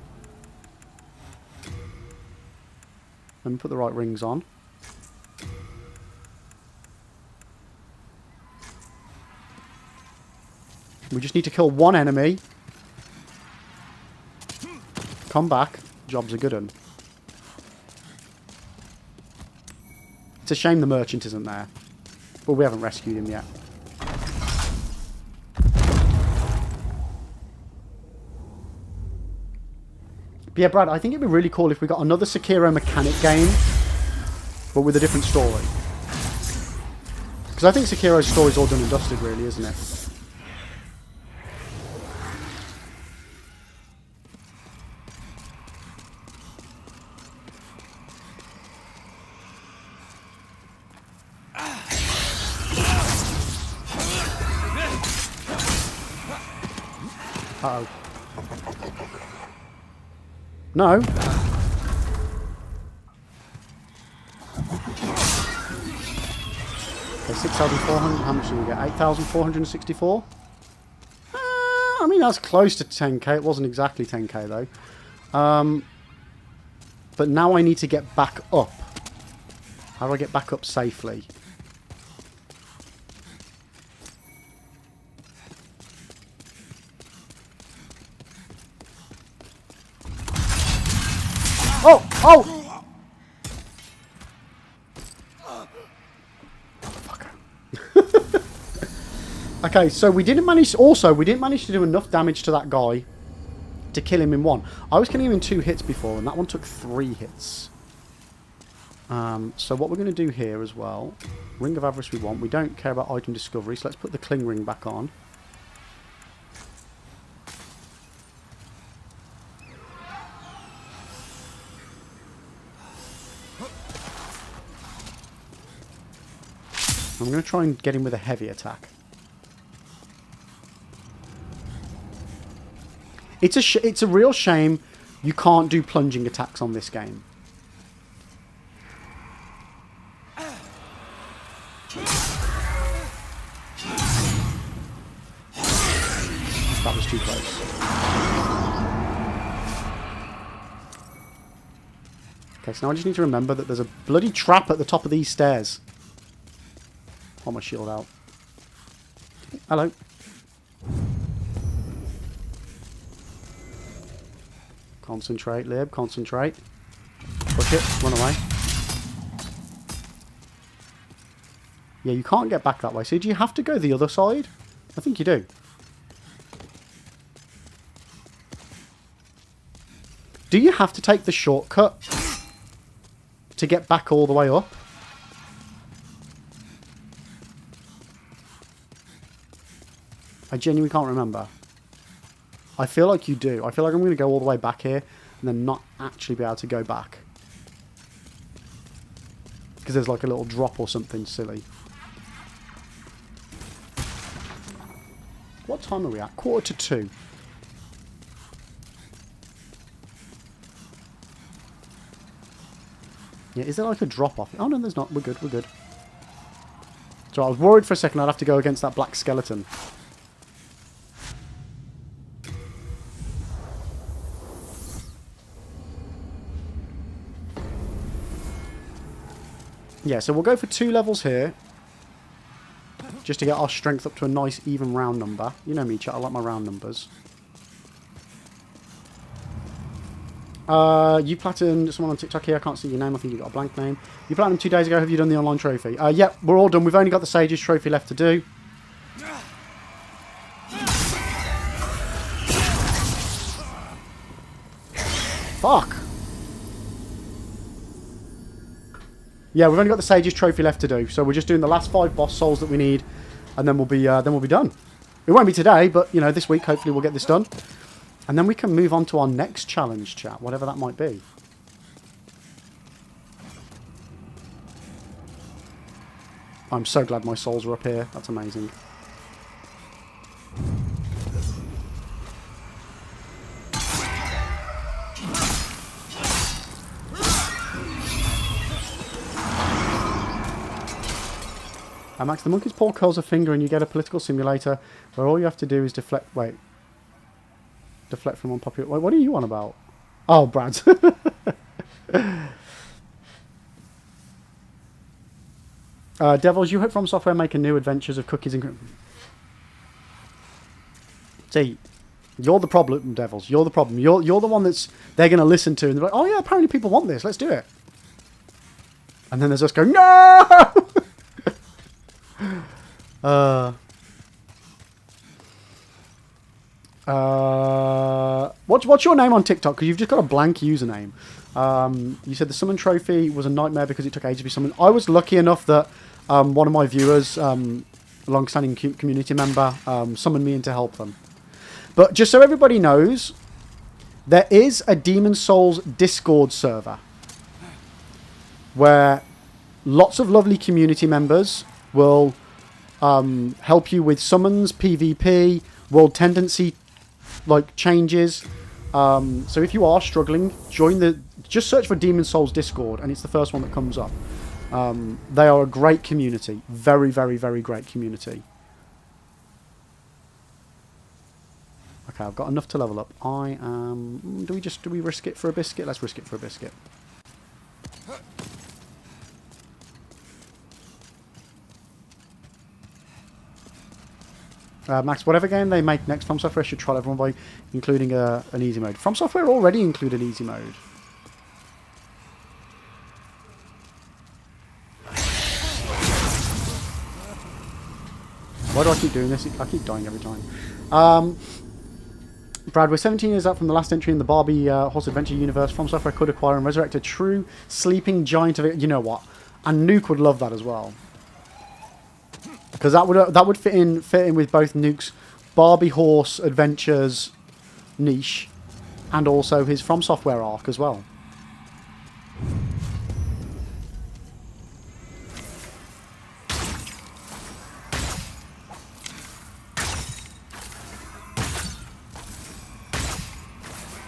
[SPEAKER 1] Let me put the right rings on. We just need to kill one enemy. Come back. Job's a good one. It's a shame the merchant isn't there. But we haven't rescued him yet. But yeah, Brad, I think it'd be really cool if we got another Sekiro mechanic game, but with a different story. Because I think Sekiro's story's all done and dusted, really, isn't it? Uh-oh. No. Okay, 6,400. How much did we get? 8,464? I mean, that's close to 10k. It wasn't exactly 10k, though. But now I need to get back up. How do I get back up safely? Oh! Oh! Okay, so we didn't manage... Also, we didn't manage to do enough damage to that guy to kill him in one. I was killing him in 2 hits before, and that one took 3 hits. So what we're going to do here as well... Ring of Avarice we want. We don't care about item discovery, so let's put the Cling Ring back on. I'm going to try and get him with a heavy attack. It's a real shame you can't do plunging attacks on this game. That was too close. Okay, so now I just need to remember that there's a bloody trap at the top of these stairs. Pull my shield out. Hello. Concentrate, Lib. Concentrate. Push it. Run away. Yeah, you can't get back that way. So do you have to go the other side? I think you do. Do you have to take the shortcut to get back all the way up? I genuinely can't remember. I feel like you do. I feel like I'm going to go all the way back here and then not actually be able to go back. Because there's like a little drop or something silly. What time are we at? 1:45. Yeah, is there like a drop off? Oh no, there's not. We're good, we're good. So I was worried for a second I'd have to go against that black skeleton. Yeah, so we'll go for 2 levels here. Just to get our strength up to a nice even round number. You know me, chat, I like my round numbers. You platinumed someone on TikTok here. I can't see your name. I think you got a blank name. You platinumed 2 days ago. Have you done the online trophy? Yep, we're all done. We've only got the Sage's trophy left to do. Fuck. Yeah, we've only got the Sage's trophy left to do, so we're just doing the last 5 boss souls that we need, and then we'll be done. It won't be today, but you know, this week hopefully we'll get this done, and then we can move on to our next challenge, chat, whatever that might be. I'm so glad my souls are up here. That's amazing. Max, the monkey's paw curls a finger and you get a political simulator where all you have to do is deflect... Wait. Deflect from unpopular... Wait, what are you on about? Oh, Brad. Devils, you hope From Software make a new Adventures of Cookies and... See, you're the problem, Devils. You're the problem. You're the one that's they're going to listen to. And they're like, oh yeah, apparently people want this. Let's do it. And then there's us going, no! What's your name on TikTok? Because you've just got a blank username. You said the summon trophy was a nightmare because it took ages to be summoned. I was lucky enough that one of my viewers, a long-standing community member, summoned me in to help them. But just so everybody knows, there is a Demon Souls Discord server where lots of lovely community members will help you with summons, PvP, world tendency changes. So if you are struggling, just search for Demon Souls Discord and it's the first one that comes up. They are a great community. Very, very, very great community. Okay, I've got enough to level up. I am... Do we risk it for a biscuit? Let's risk it for a biscuit. Max, whatever game they make next, From Software should trial everyone by including an easy mode. From Software already included easy mode. Why do I keep doing this? I keep dying every time. Brad, we're 17 years out from the last entry in the Barbie Horse Adventure universe. From Software could acquire and resurrect a true sleeping giant of it. You know what? And Nuke would love that as well. Because that would fit in with both Nuke's Barbie Horse Adventures niche and also his From Software arc as well.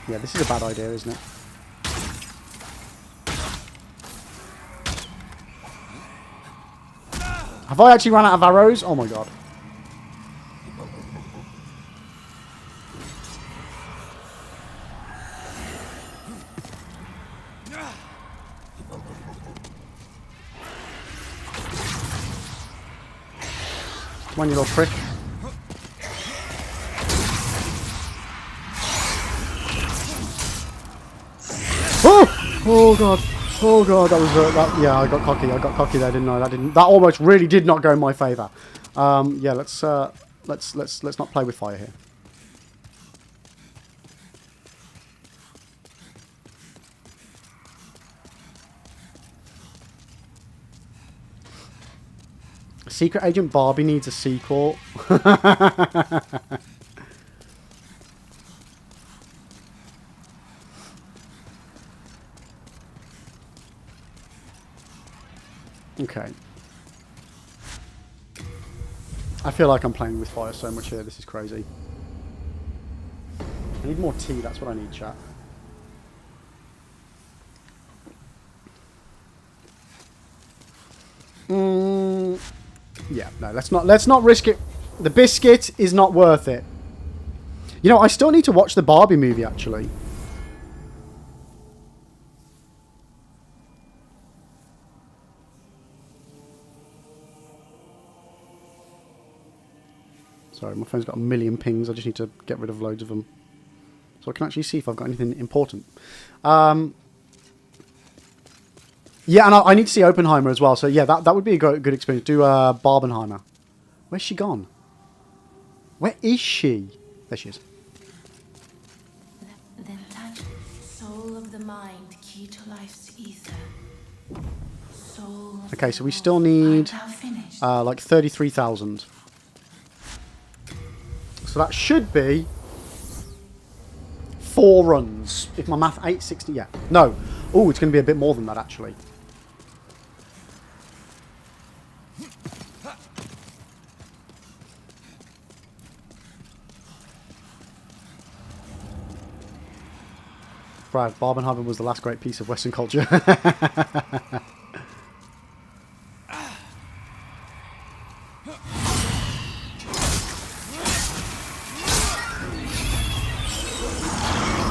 [SPEAKER 1] Yeah, this is a bad idea, isn't it? Have I actually run out of arrows? Oh my god. Come on, you little prick. Oh god. Oh god, that was yeah, I got cocky there, didn't I? That almost really did not go in my favour. Yeah, let's not play with fire here. Secret Agent Barbie needs a sequel. Okay. I feel like I'm playing with fire so much here. This is crazy. I need more tea. That's what I need, chat. Yeah, no, let's not risk it. The biscuit is not worth it. You know, I still need to watch the Barbie movie actually. Sorry, my phone's got a million pings. I just need to get rid of loads of them. So I can actually see if I've got anything important. Yeah, and I need to see Oppenheimer as well. So yeah, that would be a good experience. Do Barbenheimer. Where's she gone? Where is she? There she is.
[SPEAKER 5] Then touch soul of the mind, key to life's ether. Soul of
[SPEAKER 1] Okay, so we still need like 33,000. So that should be 4 runs. If my math, 860, yeah. No. Oh, it's going to be a bit more than that, actually. Brad, Barbenheimer was the last great piece of Western culture.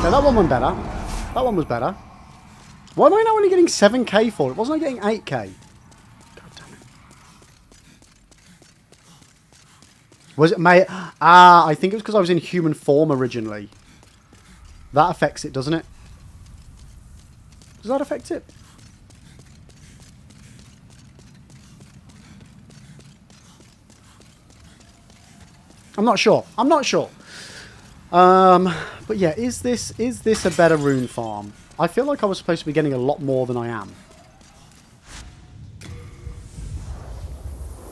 [SPEAKER 1] Yeah, that one went better. That one was better. Why am I now only getting 7k for it? Wasn't I getting 8k? God damn it. Was it May? Ah, I think it was because I was in human form originally. That affects it, doesn't it? Does that affect it? I'm not sure. I'm not sure. But yeah, is this a better rune farm? I feel like I was supposed to be getting a lot more than I am.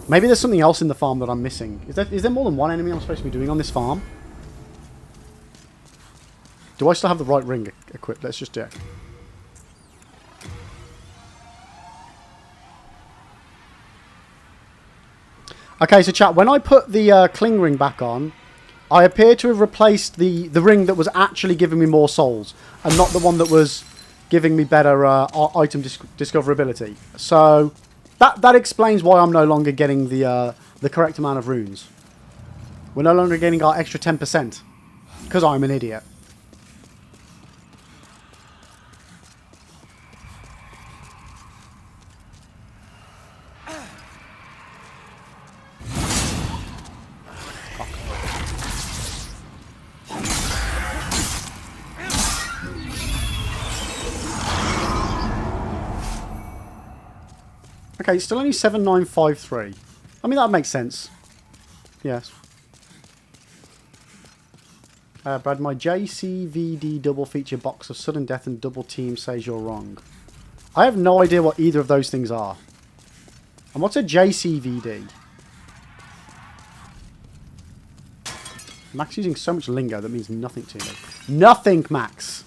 [SPEAKER 1] Maybe there's something else in the farm that I'm missing. Is there more than one enemy I'm supposed to be doing on this farm? Do I still have the right ring equipped? Let's just check. Okay, so chat, when I put the cling ring back on, I appear to have replaced the ring that was actually giving me more souls, and not the one that was giving me better item discoverability. So that explains why I'm no longer getting the correct amount of runes. We're no longer getting our extra 10%, because I'm an idiot. Okay, still only 7953. I mean, that makes sense. Yes. Brad, my JCVD double feature box of sudden death and double team says you're wrong. I have no idea what either of those things are. And what's a JCVD? Max using so much lingo that means nothing to me. Nothing, Max!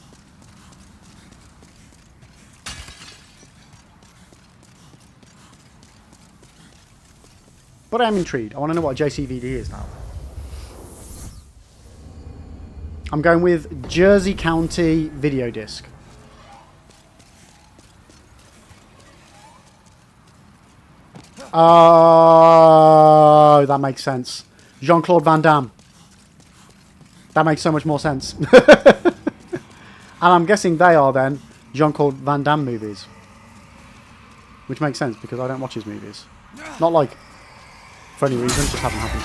[SPEAKER 1] But I am intrigued. I want to know what a JCVD is now. I'm going with Jersey County video disc. Oh, that makes sense. Jean-Claude Van Damme. That makes so much more sense. And I'm guessing they are then Jean-Claude Van Damme movies. Which makes sense because I don't watch his movies. Not like for any reason, just haven't happened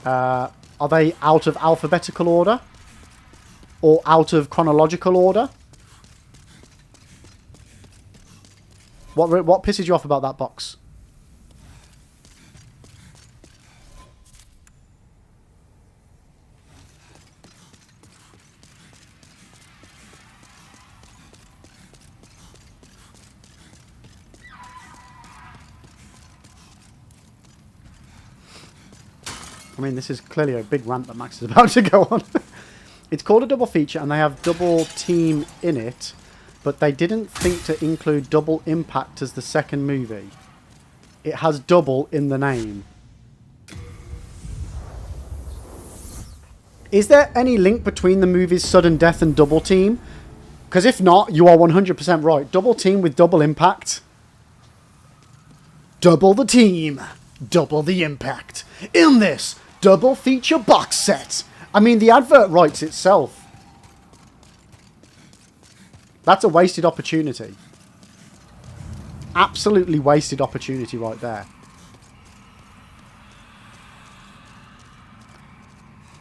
[SPEAKER 1] to. Are they out of alphabetical order? Or out of chronological order? What pisses you off about that box? I mean, this is clearly a big rant that Max is about to go on. It's called a double feature, and they have double team in it, but they didn't think to include Double Impact as the second movie. It has double in the name. Is there any link between the movies Sudden Death and Double Team? Because if not, you are 100% right. Double Team with Double Impact. Double the team. Double the impact. In this double feature box set. I mean, the advert writes itself. That's a wasted opportunity. Absolutely wasted opportunity right there.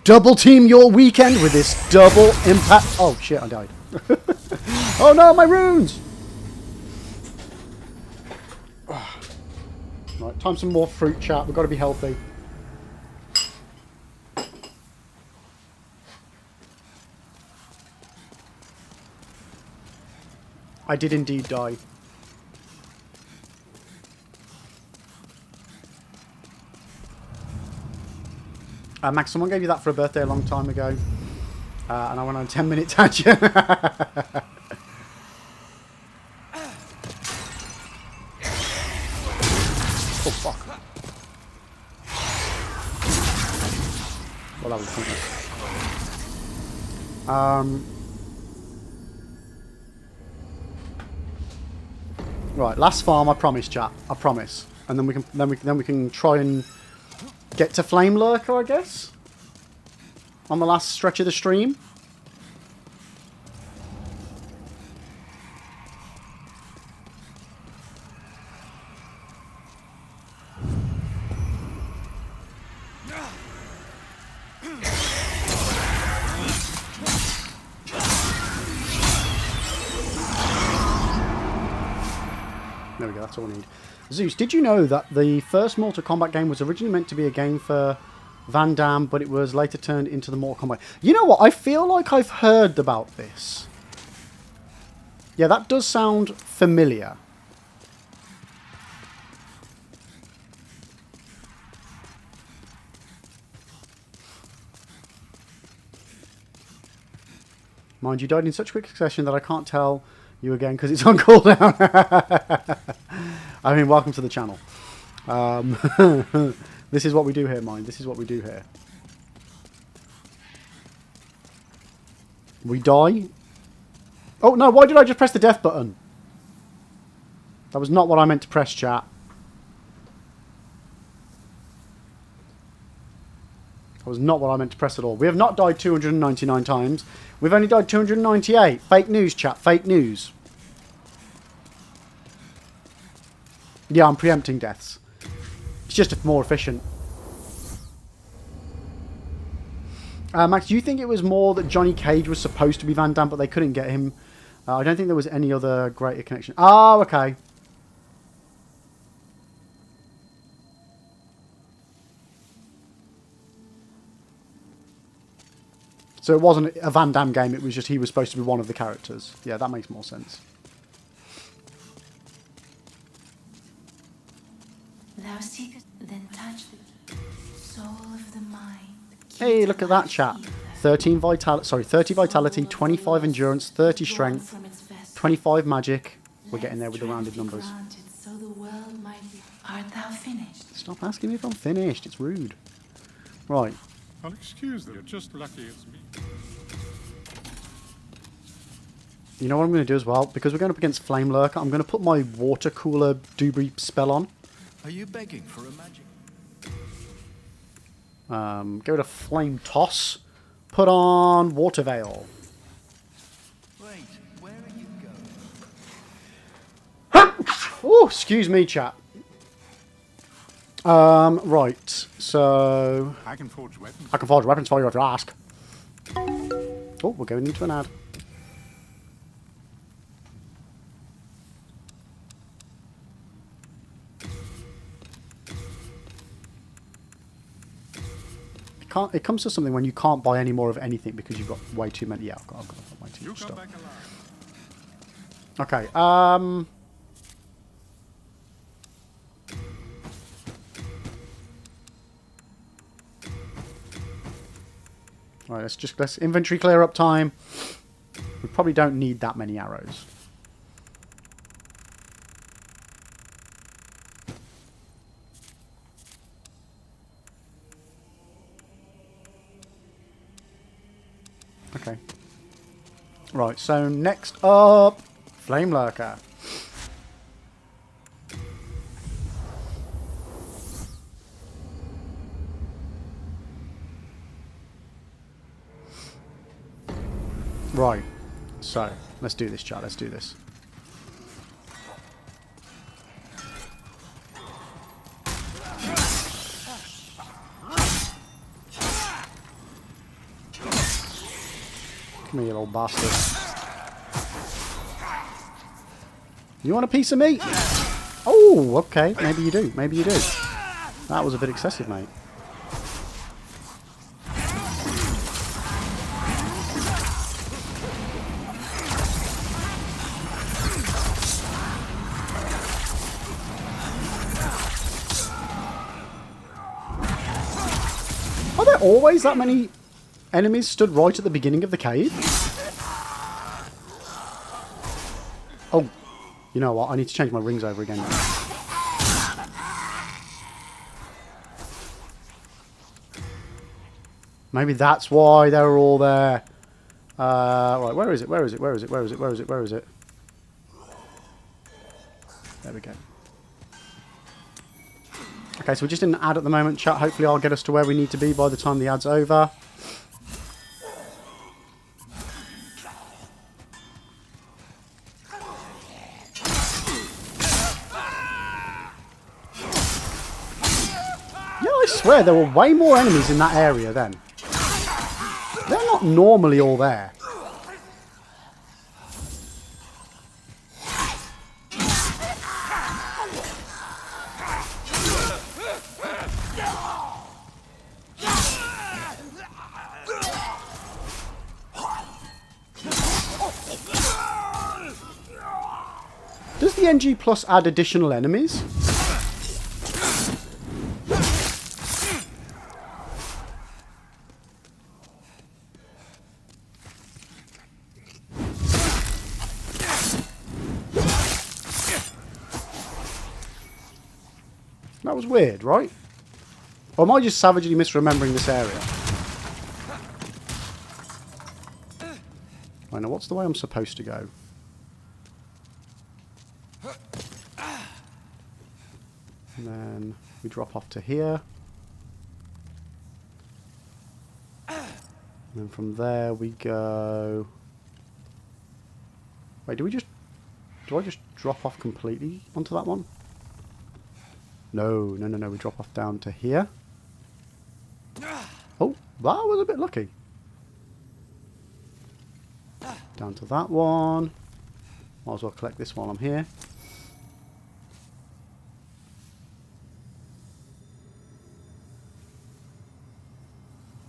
[SPEAKER 1] Double team your weekend with this double impact. Oh shit, I died. Oh no, my runes! Right, time some more fruit chat. We've got to be healthy. I did indeed die. Max, someone gave you that for a birthday a long time ago. And I went on a 10-minute tangent. Oh, fuck. Well, that was pointless. Right, last farm, I promise, chat. I promise. And then we can try and get to Flame Lurker, I guess? On the last stretch of the stream. There we go, that's all we need. Zeus, did you know that the first Mortal Kombat game was originally meant to be a game for Van Damme, but it was later turned into the Mortal Kombat? You know what? I feel like I've heard about this. Yeah, that does sound familiar. Mind you, died in such quick succession that I can't tell you again because it's on cooldown. I mean, welcome to the channel. This is what we do here, mind. This is what we do here. We die. Oh, no, why did I just press the death button? That was not what I meant to press, chat. That was not what I meant to press at all. We have not died 299 times. We've only died 298. Fake news, chat. Fake news. Yeah, I'm preempting deaths. It's just more efficient. Max, do you think it was more that Johnny Cage was supposed to be Van Damme, but they couldn't get him? I don't think there was any other greater connection. Oh, okay. So it wasn't a Van Damme game, it was just he was supposed to be one of the characters. Yeah, that makes more sense.
[SPEAKER 5] Thou seekest, then touch the soul of the mind.
[SPEAKER 1] Hey, look at that, chat. 30 vitality, 25 endurance, 30 strength, 25 magic. We're getting there with the rounded numbers.
[SPEAKER 5] So the world might be. Art thou finished?
[SPEAKER 1] Stop asking me if I'm finished. It's rude. Right.
[SPEAKER 2] I'll excuse them. You're just lucky it's me.
[SPEAKER 1] You know what I'm going to do as well? Because we're going up against Flame Lurker, I'm going to put my water cooler doobie spell on.
[SPEAKER 3] Are you begging for a magic?
[SPEAKER 1] Go to Flame Toss. Put on Water Veil.
[SPEAKER 3] Wait, where are you going?
[SPEAKER 1] Oh, excuse me, chat. Right, so...
[SPEAKER 2] I can forge weapons.
[SPEAKER 1] I can forge weapons for you if you ask. Oh, we're going into an ad. It comes to something when you can't buy any more of anything because you've got way too many. Yeah, I've got way too much stuff. Okay. Right, let's inventory clear up time. We probably don't need that many arrows. Okay. Right, so next up, Flame Lurker. Right, so let's do this, chat. Let's do this. Come here, you little bastard. You want a piece of meat? Oh, okay. Maybe you do. Maybe you do. That was a bit excessive, mate. Are there always that many enemies stood right at the beginning of the cave? Oh, you know what? I need to change my rings over again. Maybe that's why they were all there. Right, where is it? Where is it? Where is it? Where is it? Where is it? Where is it? There we go. Okay, so we're just in an ad at the moment, chat. Hopefully I'll get us to where we need to be by the time the ad's over. Yeah, I swear there were way more enemies in that area then. They're not normally all there. TNG Plus add additional enemies? That was weird, right? Or am I just savagely misremembering this area? I know, what's the way I'm supposed to go? And then we drop off to here. And then from there we go... Wait, do I just drop off completely onto that one? No, we drop off down to here. Oh, that was a bit lucky. Down to that one. Might as well collect this while I'm here.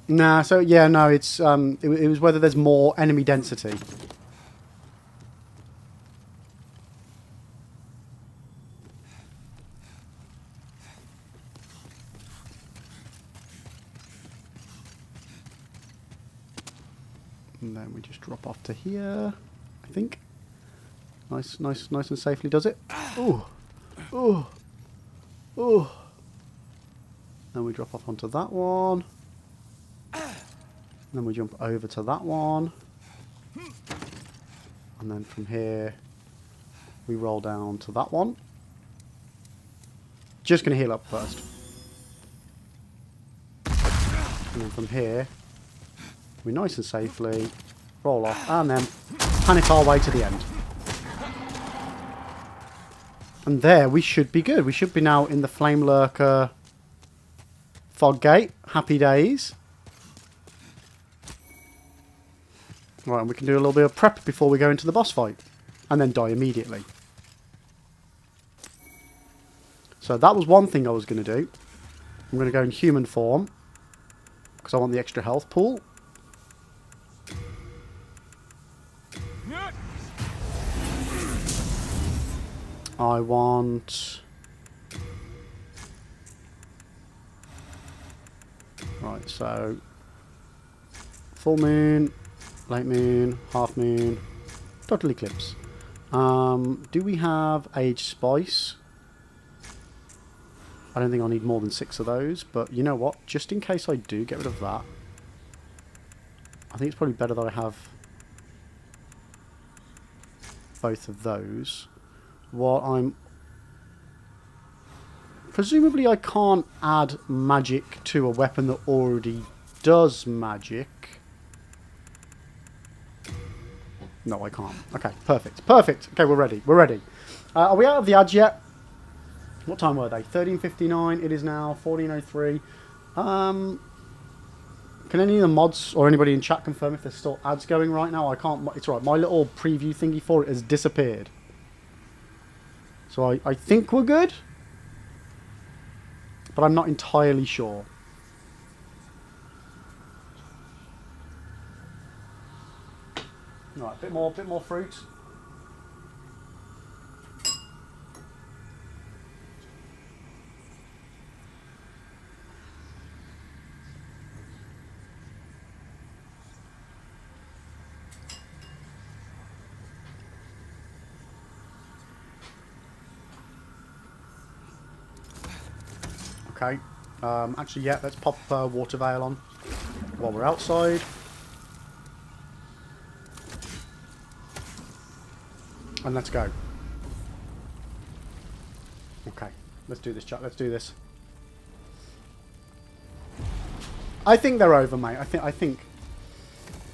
[SPEAKER 1] Nah, so yeah, no, it's it was whether there's more enemy density. And then we just drop off to here, I think. Nice and safely does it. Ooh. Ooh. Ooh. Then we drop off onto that one. Then we jump over to that one. And then from here, we roll down to that one. Just going to heal up first. And then from here, we nice and safely roll off and then panic our way to the end. And there we should be good. We should be now in the Flame Lurker fog gate. Happy days. Right, and we can do a little bit of prep before we go into the boss fight. And then die immediately. So that was one thing I was going to do. I'm going to go in human form. Because I want the extra health pool. I want... Right, so... Full moon, late moon, half moon, total eclipse. Do we have Age Spice? I don't think I'll need more than 6 of those, but you know what? Just in case I do get rid of that, I think it's probably better that I have both of those. What I'm... Presumably I can't add magic to a weapon that already does magic. No, I can't. Okay, perfect. Perfect. Okay, we're ready. We're ready. Are we out of the ads yet? What time were they? 13:59. It is now 14:03. Can any of the mods or anybody in chat confirm if there's still ads going right now? I can't. It's right. My little preview thingy for it has disappeared. So I think we're good. But I'm not entirely sure. Right, bit more fruit. Okay. Actually, yeah, let's pop Water Veil on while we're outside. And let's go. Okay. Let's do this, chat. Let's do this. I think they're over, mate. I think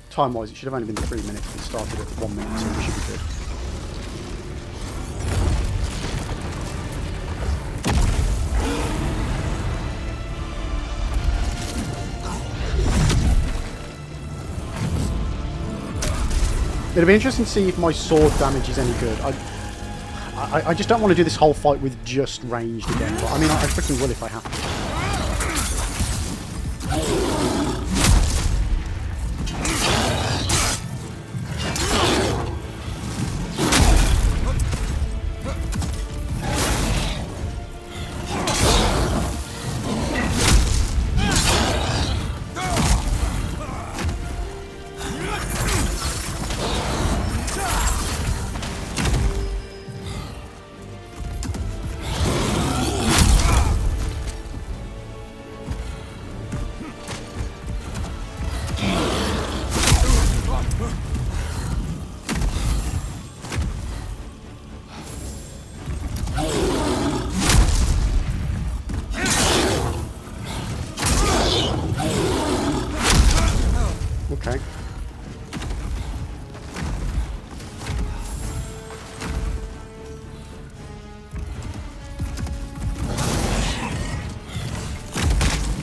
[SPEAKER 1] time-wise, it should have only been 3 minutes. We started at 1 minute, so we should be good. It'll be interesting to see if my sword damage is any good. I just don't want to do this whole fight with just ranged again. But I mean, I freaking will if I have to.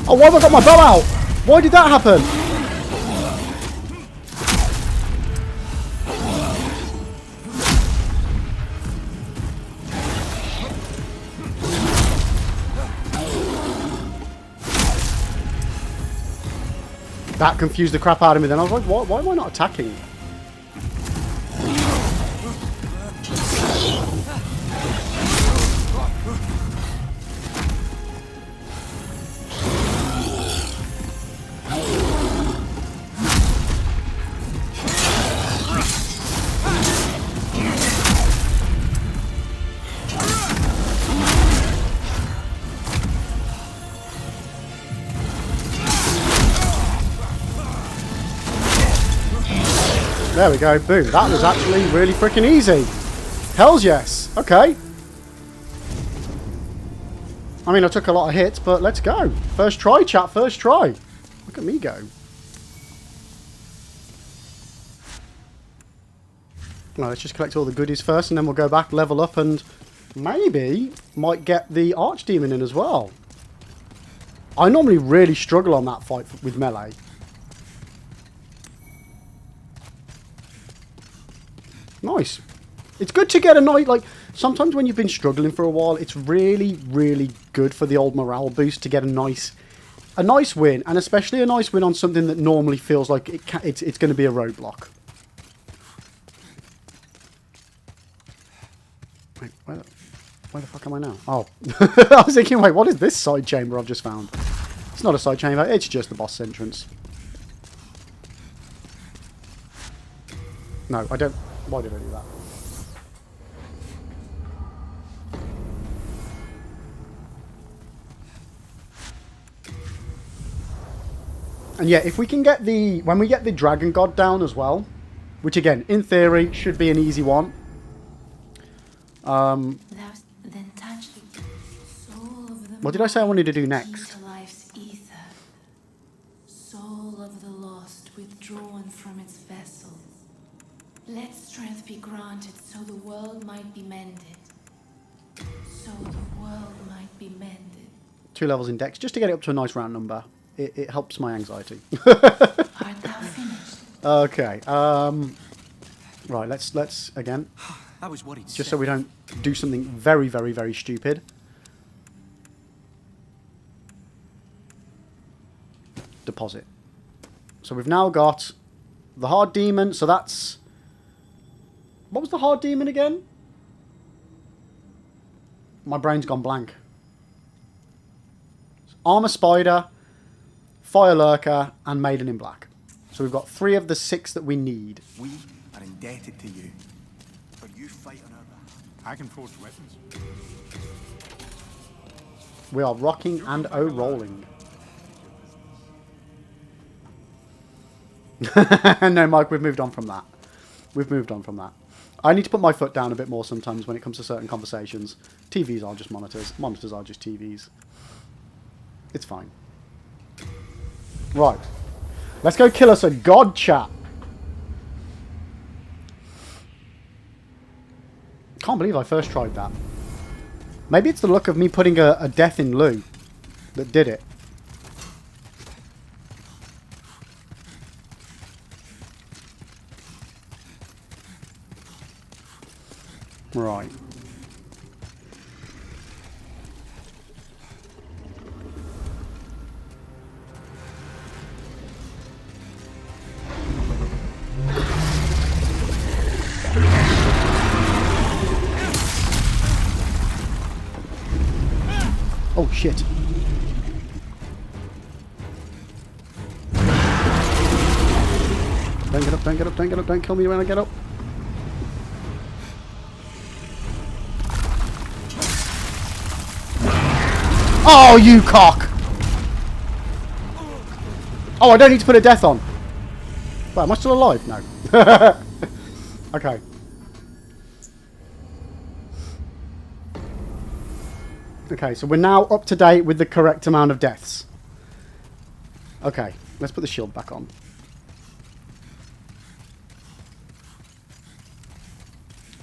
[SPEAKER 1] Oh, why have I got my bow out? Why did that happen? That confused the crap out of me then. I was like, why am I not attacking? There we go, boom. That was actually really freaking easy. Hells yes. Okay. I mean, I took a lot of hits, but let's go. First try, chat, first try. Look at me go. Well, let's just collect all the goodies first, and then we'll go back, level up, and maybe might get the Archdemon in as well. I normally really struggle on that fight with melee. Nice. It's good to get a night, like, sometimes when you've been struggling for a while, it's really, really good for the old morale boost to get a nice win, and especially a nice win on something that normally feels like it's going to be a roadblock. Wait, where the fuck am I now? Oh, I was thinking, wait, what is this side chamber I've just found? It's not a side chamber, it's just the boss entrance. No, I don't. Why did I do that? And yeah, if we can get when we get the Dragon God down as well, which again, in theory, should be an easy one.
[SPEAKER 5] Then touch the soul of the
[SPEAKER 1] What did I say I wanted to do next?
[SPEAKER 5] to life's ether. Soul of the lost withdrawn from its vessel. Let strength be granted so the world might be mended. So the world might be mended.
[SPEAKER 1] 2 levels in Dex, just to get it up to a nice round number. It helps my anxiety.
[SPEAKER 5] Art thou finished?
[SPEAKER 1] Okay. Right, let's again.
[SPEAKER 3] I was worried.
[SPEAKER 1] Just so we don't do something very, very, very stupid. Deposit. So we've now got the hard demon, so that's... What was the hard demon again? My brain's gone blank. Armor Spider, Fire Lurker, and Maiden in Black. So we've got 3 of the 6 that we need.
[SPEAKER 3] We are indebted to you. For you fight on our behalf.
[SPEAKER 2] I can forge weapons.
[SPEAKER 1] We are rocking and rolling. No, Mike, we've moved on from that. We've moved on from that. I need to put my foot down a bit more sometimes when it comes to certain conversations. TVs are just monitors. Monitors are just TVs. It's fine. Right. Let's go kill us a god, chat. Can't believe I first tried that. Maybe it's the luck of me putting a death in lieu that did it. Right. Oh shit. Don't get up, don't get up, don't get up, don't kill me when I get up. Oh, you cock! Oh, I don't need to put a death on. Wait, am I still alive? No. Okay. Okay, so we're now up to date with the correct amount of deaths. Okay, let's put the shield back on.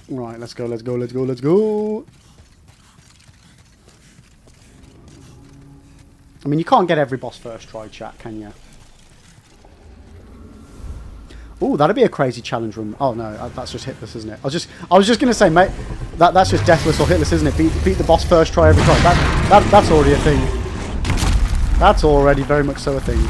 [SPEAKER 1] Right, let's go, let's go, let's go, let's go. I mean, you can't get every boss first try, chat, can you? Oh, that'd be a crazy challenge room. Oh no, that's just hitless, isn't it? I was just gonna say, mate, that's just deathless or hitless, isn't it? Beat the boss first try every time. That's already a thing. That's already very much so a thing.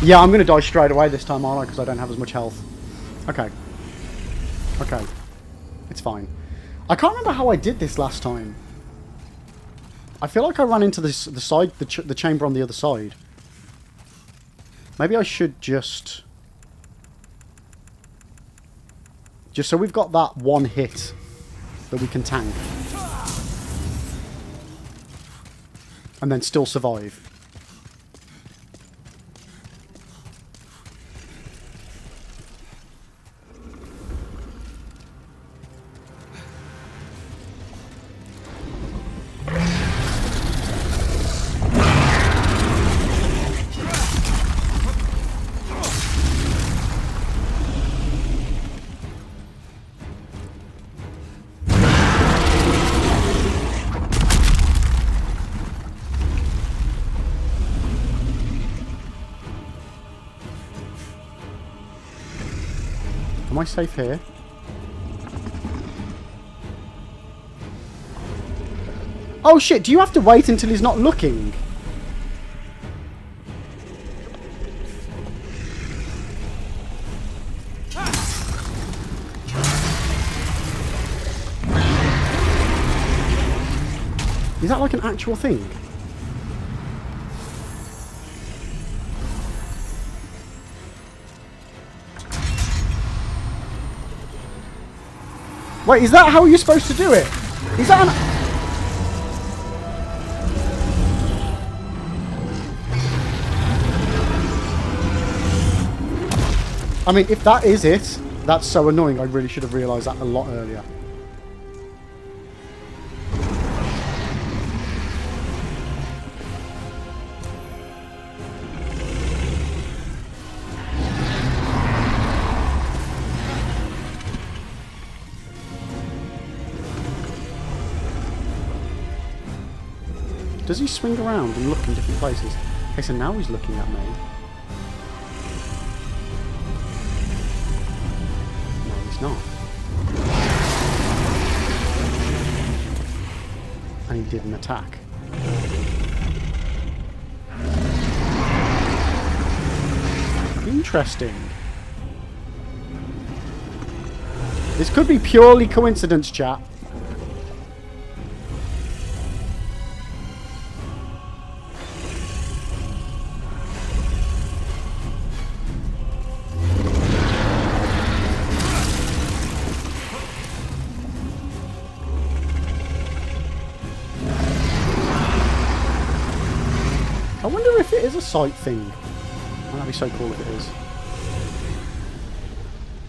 [SPEAKER 1] Yeah, I'm going to die straight away this time, aren't I? Because I don't have as much health. Okay. Okay. It's fine. I can't remember how I did this last time. I feel like I ran into the chamber on the other side. Maybe I should just so we've got that one hit that we can tank. And then still survive. Am I safe here? Oh shit, do you have to wait until he's not looking? Is that like an actual thing? Wait, is that how you're supposed to do it? Is that an... I mean, if that is it, that's so annoying. I really should have realised that a lot earlier. Does he swing around and look in different places? Okay, so now he's looking at me. No, he's not. And he didn't attack. Interesting. This could be purely coincidence, chat. I wonder if it is a sight thing. Oh, that'd be so cool if it is.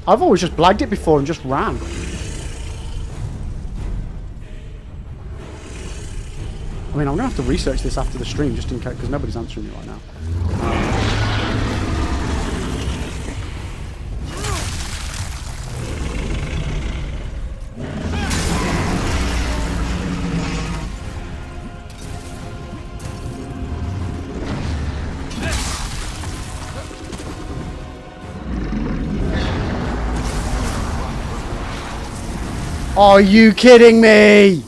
[SPEAKER 1] I've always just blagged it before and just ran. I mean, I'm going to have to research this after the stream just in case, because nobody's answering me right now. Are you kidding me?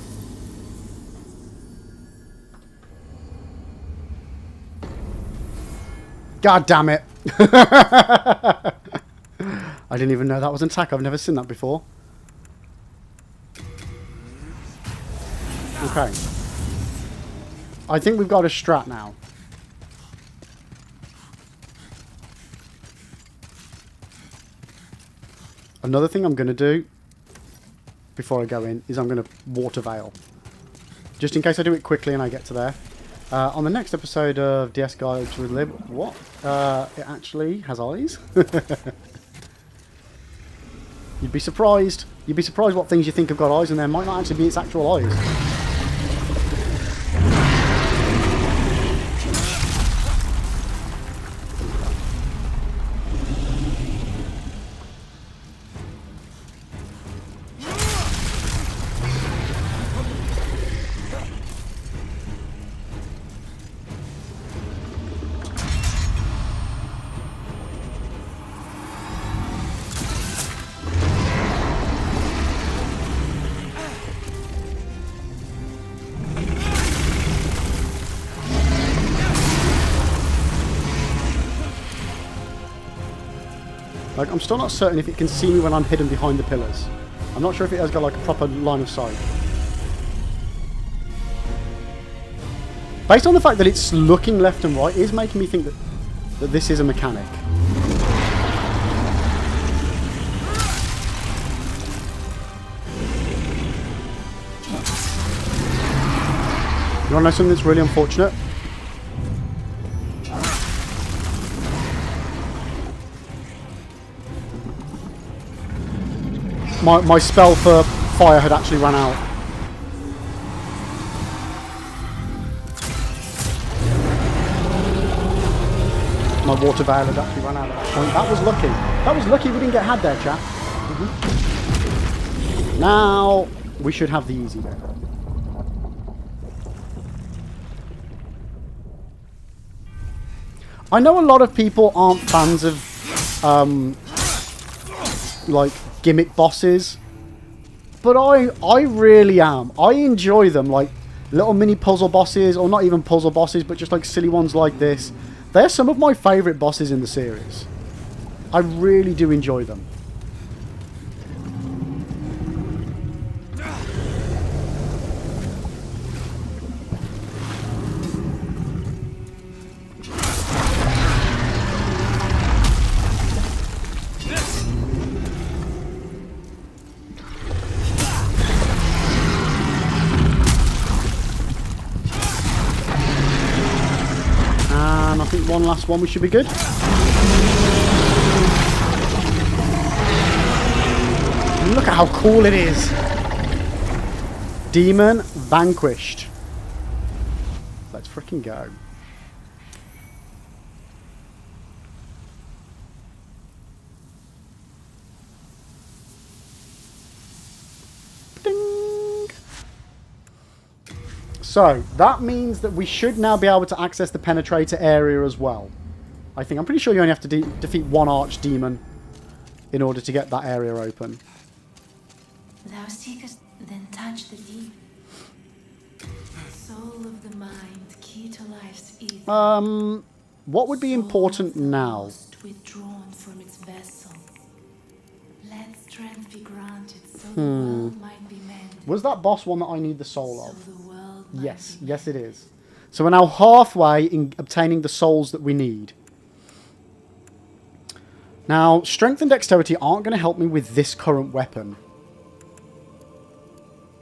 [SPEAKER 1] God damn it. I didn't even know that was an attack. I've never seen that before. Okay. I think we've got a strat now. Another thing I'm going to do before I go in is I'm going to water veil. Just in case I do it quickly and I get to there. On the next episode of DS Guides with Lib, what? It actually has eyes. You'd be surprised. You'd be surprised what things you think have got eyes and there might not actually be its actual eyes. Like, I'm still not certain if it can see me when I'm hidden behind the pillars. I'm not sure if it has got like a proper line of sight. Based on the fact that it's looking left and right, it is making me think that this is a mechanic. You want to know something that's really unfortunate? My spell for fire had actually run out. My water veil had actually run out at that point. That was lucky. That was lucky we didn't get had there, chap. Now we should have the easy bit. I know a lot of people aren't fans of like gimmick bosses, but I really am. I enjoy them, like little mini puzzle bosses, or not even puzzle bosses, but just like silly ones like this. They're some of my favourite bosses in the series. I really do enjoy them. And I think one last one we should be good. Look at how cool it is. Demon vanquished. Let's frickin' go. So, that means that we should now be able to access the penetrator area as well. I'm pretty sure you only have to defeat one archdemon in order to get that area open.
[SPEAKER 5] Thou seekest, then touch the deep. Soul of the mind, key to life's ether.
[SPEAKER 1] What would be important now?
[SPEAKER 5] Lost, withdrawn from its vessel. Let strength be granted so the world might be mended.
[SPEAKER 1] Was that boss one that I need the soul of?
[SPEAKER 5] So the world
[SPEAKER 1] Yes, yes it is. So we're now halfway in obtaining the souls that we need. Now, strength and dexterity aren't going to help me with this current weapon.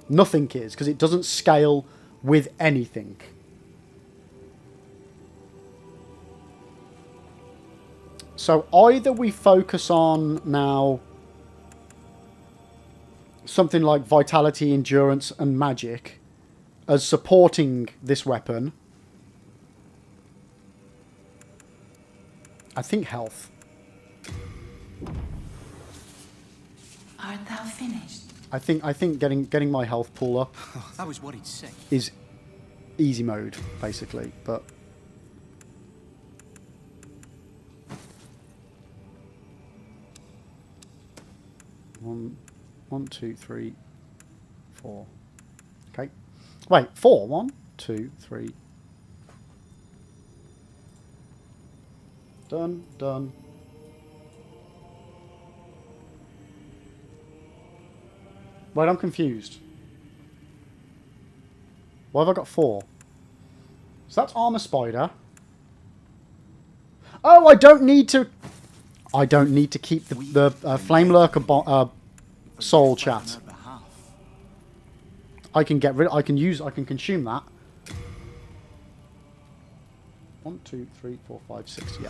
[SPEAKER 1] Nothing is, because it doesn't scale with anything. So either we focus on now something like vitality, endurance, and magic as supporting this weapon. I think health.
[SPEAKER 5] Art thou finished?
[SPEAKER 1] I think getting my health pool up
[SPEAKER 3] That was what he'd say.
[SPEAKER 1] is easy mode, basically, but one, two, three, 4. Okay. Wait, 4. 1, 2, 3. Done, done. Wait, I'm confused. Why have I got 4? So that's armor spider. Oh, I don't need to keep the flame lurker soul chat. I can get rid. I can consume that. 1, 2, 3, 4, 5, 6. Yeah.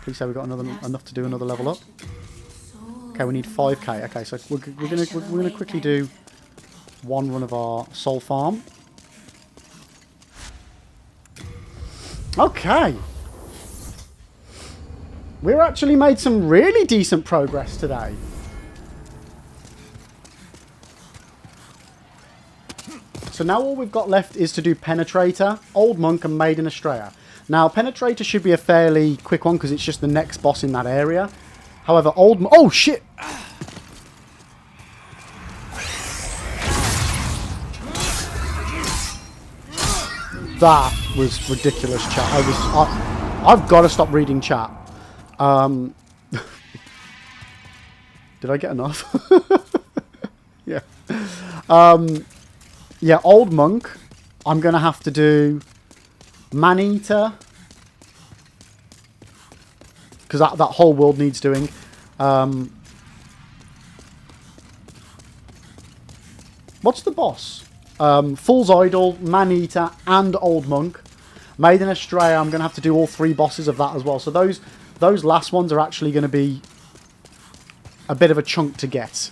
[SPEAKER 1] Please say we got enough to do another level up. Okay, we need 5k. Okay, so we're gonna quickly do one run of our soul farm. Okay. We've actually made some really decent progress today. So now all we've got left is to do Penetrator, Old Monk, and Maiden Estrella. Now, Penetrator should be a fairly quick one because it's just the next boss in that area. However, oh, shit! That was ridiculous, chat. I've got to stop reading chat. Did I get enough? Yeah. Yeah, Old Monk. I'm going to have to do Man-Eater. Because that whole world needs doing. What's the boss? Fool's Idol, Man-Eater, and Old Monk. Maiden Estrella, I'm going to have to do all 3 bosses of that as well. So those last ones are actually going to be a bit of a chunk to get.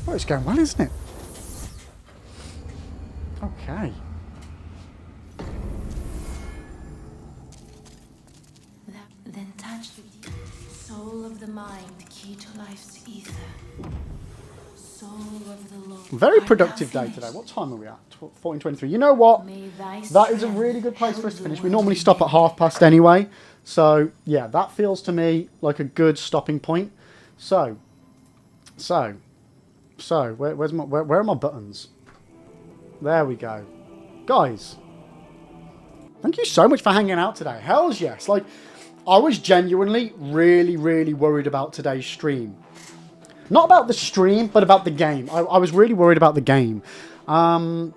[SPEAKER 1] Oh, it's going well, isn't it? Okay.
[SPEAKER 5] Then touch the soul of the mind, key to life's ether. Soul of the Lord.
[SPEAKER 1] Very productive day today. What time are we at? 14:23. You know what? That is a really good place for us to finish. We normally stop at 5:30 anyway. So, yeah, that feels to me like a good stopping point. So, where are my buttons? There we go. Guys, thank you so much for hanging out today. Hells yes. Like, I was genuinely really, really worried about today's stream. Not about the stream, but about the game. I was really worried about the game. And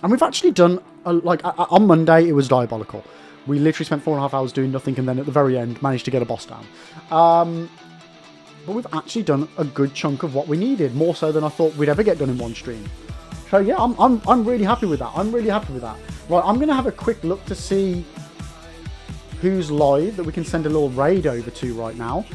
[SPEAKER 1] we've actually done, on Monday, it was diabolical. We literally spent 4.5 hours doing nothing, and then at the very end, managed to get a boss down. But we've actually done a good chunk of what we needed, more so than I thought we'd ever get done in one stream. So yeah, I'm really happy with that. I'm really happy with that. Right, I'm going to have a quick look to see who's live that we can send a little raid over to right now.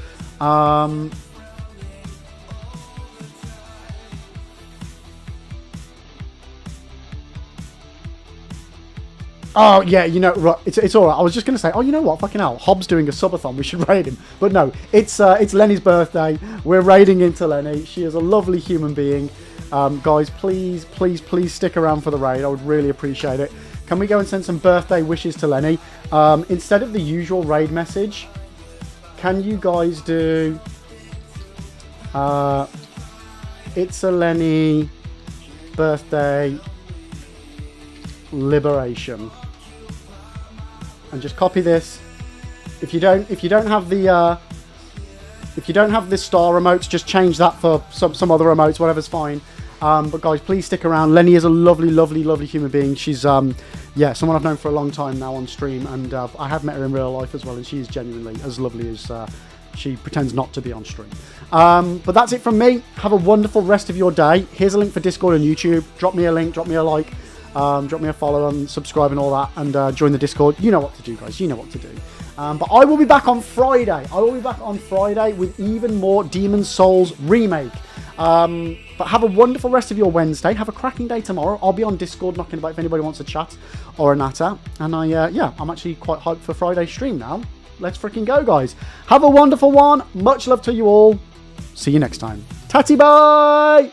[SPEAKER 1] Oh, yeah, you know, right, it's all right. I was just going to say, oh, you know what, fucking hell, Hobbs doing a subathon, we should raid him. But no, it's Lenny's birthday. We're raiding into Lenny. She is a lovely human being. Guys, please stick around for the raid. I would really appreciate it. Can we go and send some birthday wishes to Lenny? Instead of the usual raid message, can you guys do... it's a Lenny birthday liberation. And just copy this. If you don't have the star emotes, just change that for some other emotes, whatever's fine. But guys, please stick around. Lenny is a lovely human being. She's someone I've known for a long time now on stream, and I have met her in real life as well, and she is genuinely as lovely as she pretends not to be on stream. But that's it from me. Have a wonderful rest of your day. Here's a link for Discord and YouTube. Drop me a link, drop me a like. Drop me a follow and subscribe and all that, and join the Discord. You know what to do, guys. You know what to do. But I will be back on Friday. I will be back on Friday with even more Demon's Souls Remake. But have a wonderful rest of your Wednesday. Have a cracking day tomorrow. I'll be on Discord knocking about if anybody wants to chat or a natter. And I'm actually quite hyped for Friday's stream now. Let's freaking go, guys. Have a wonderful one. Much love to you all. See you next time. Tatty bye!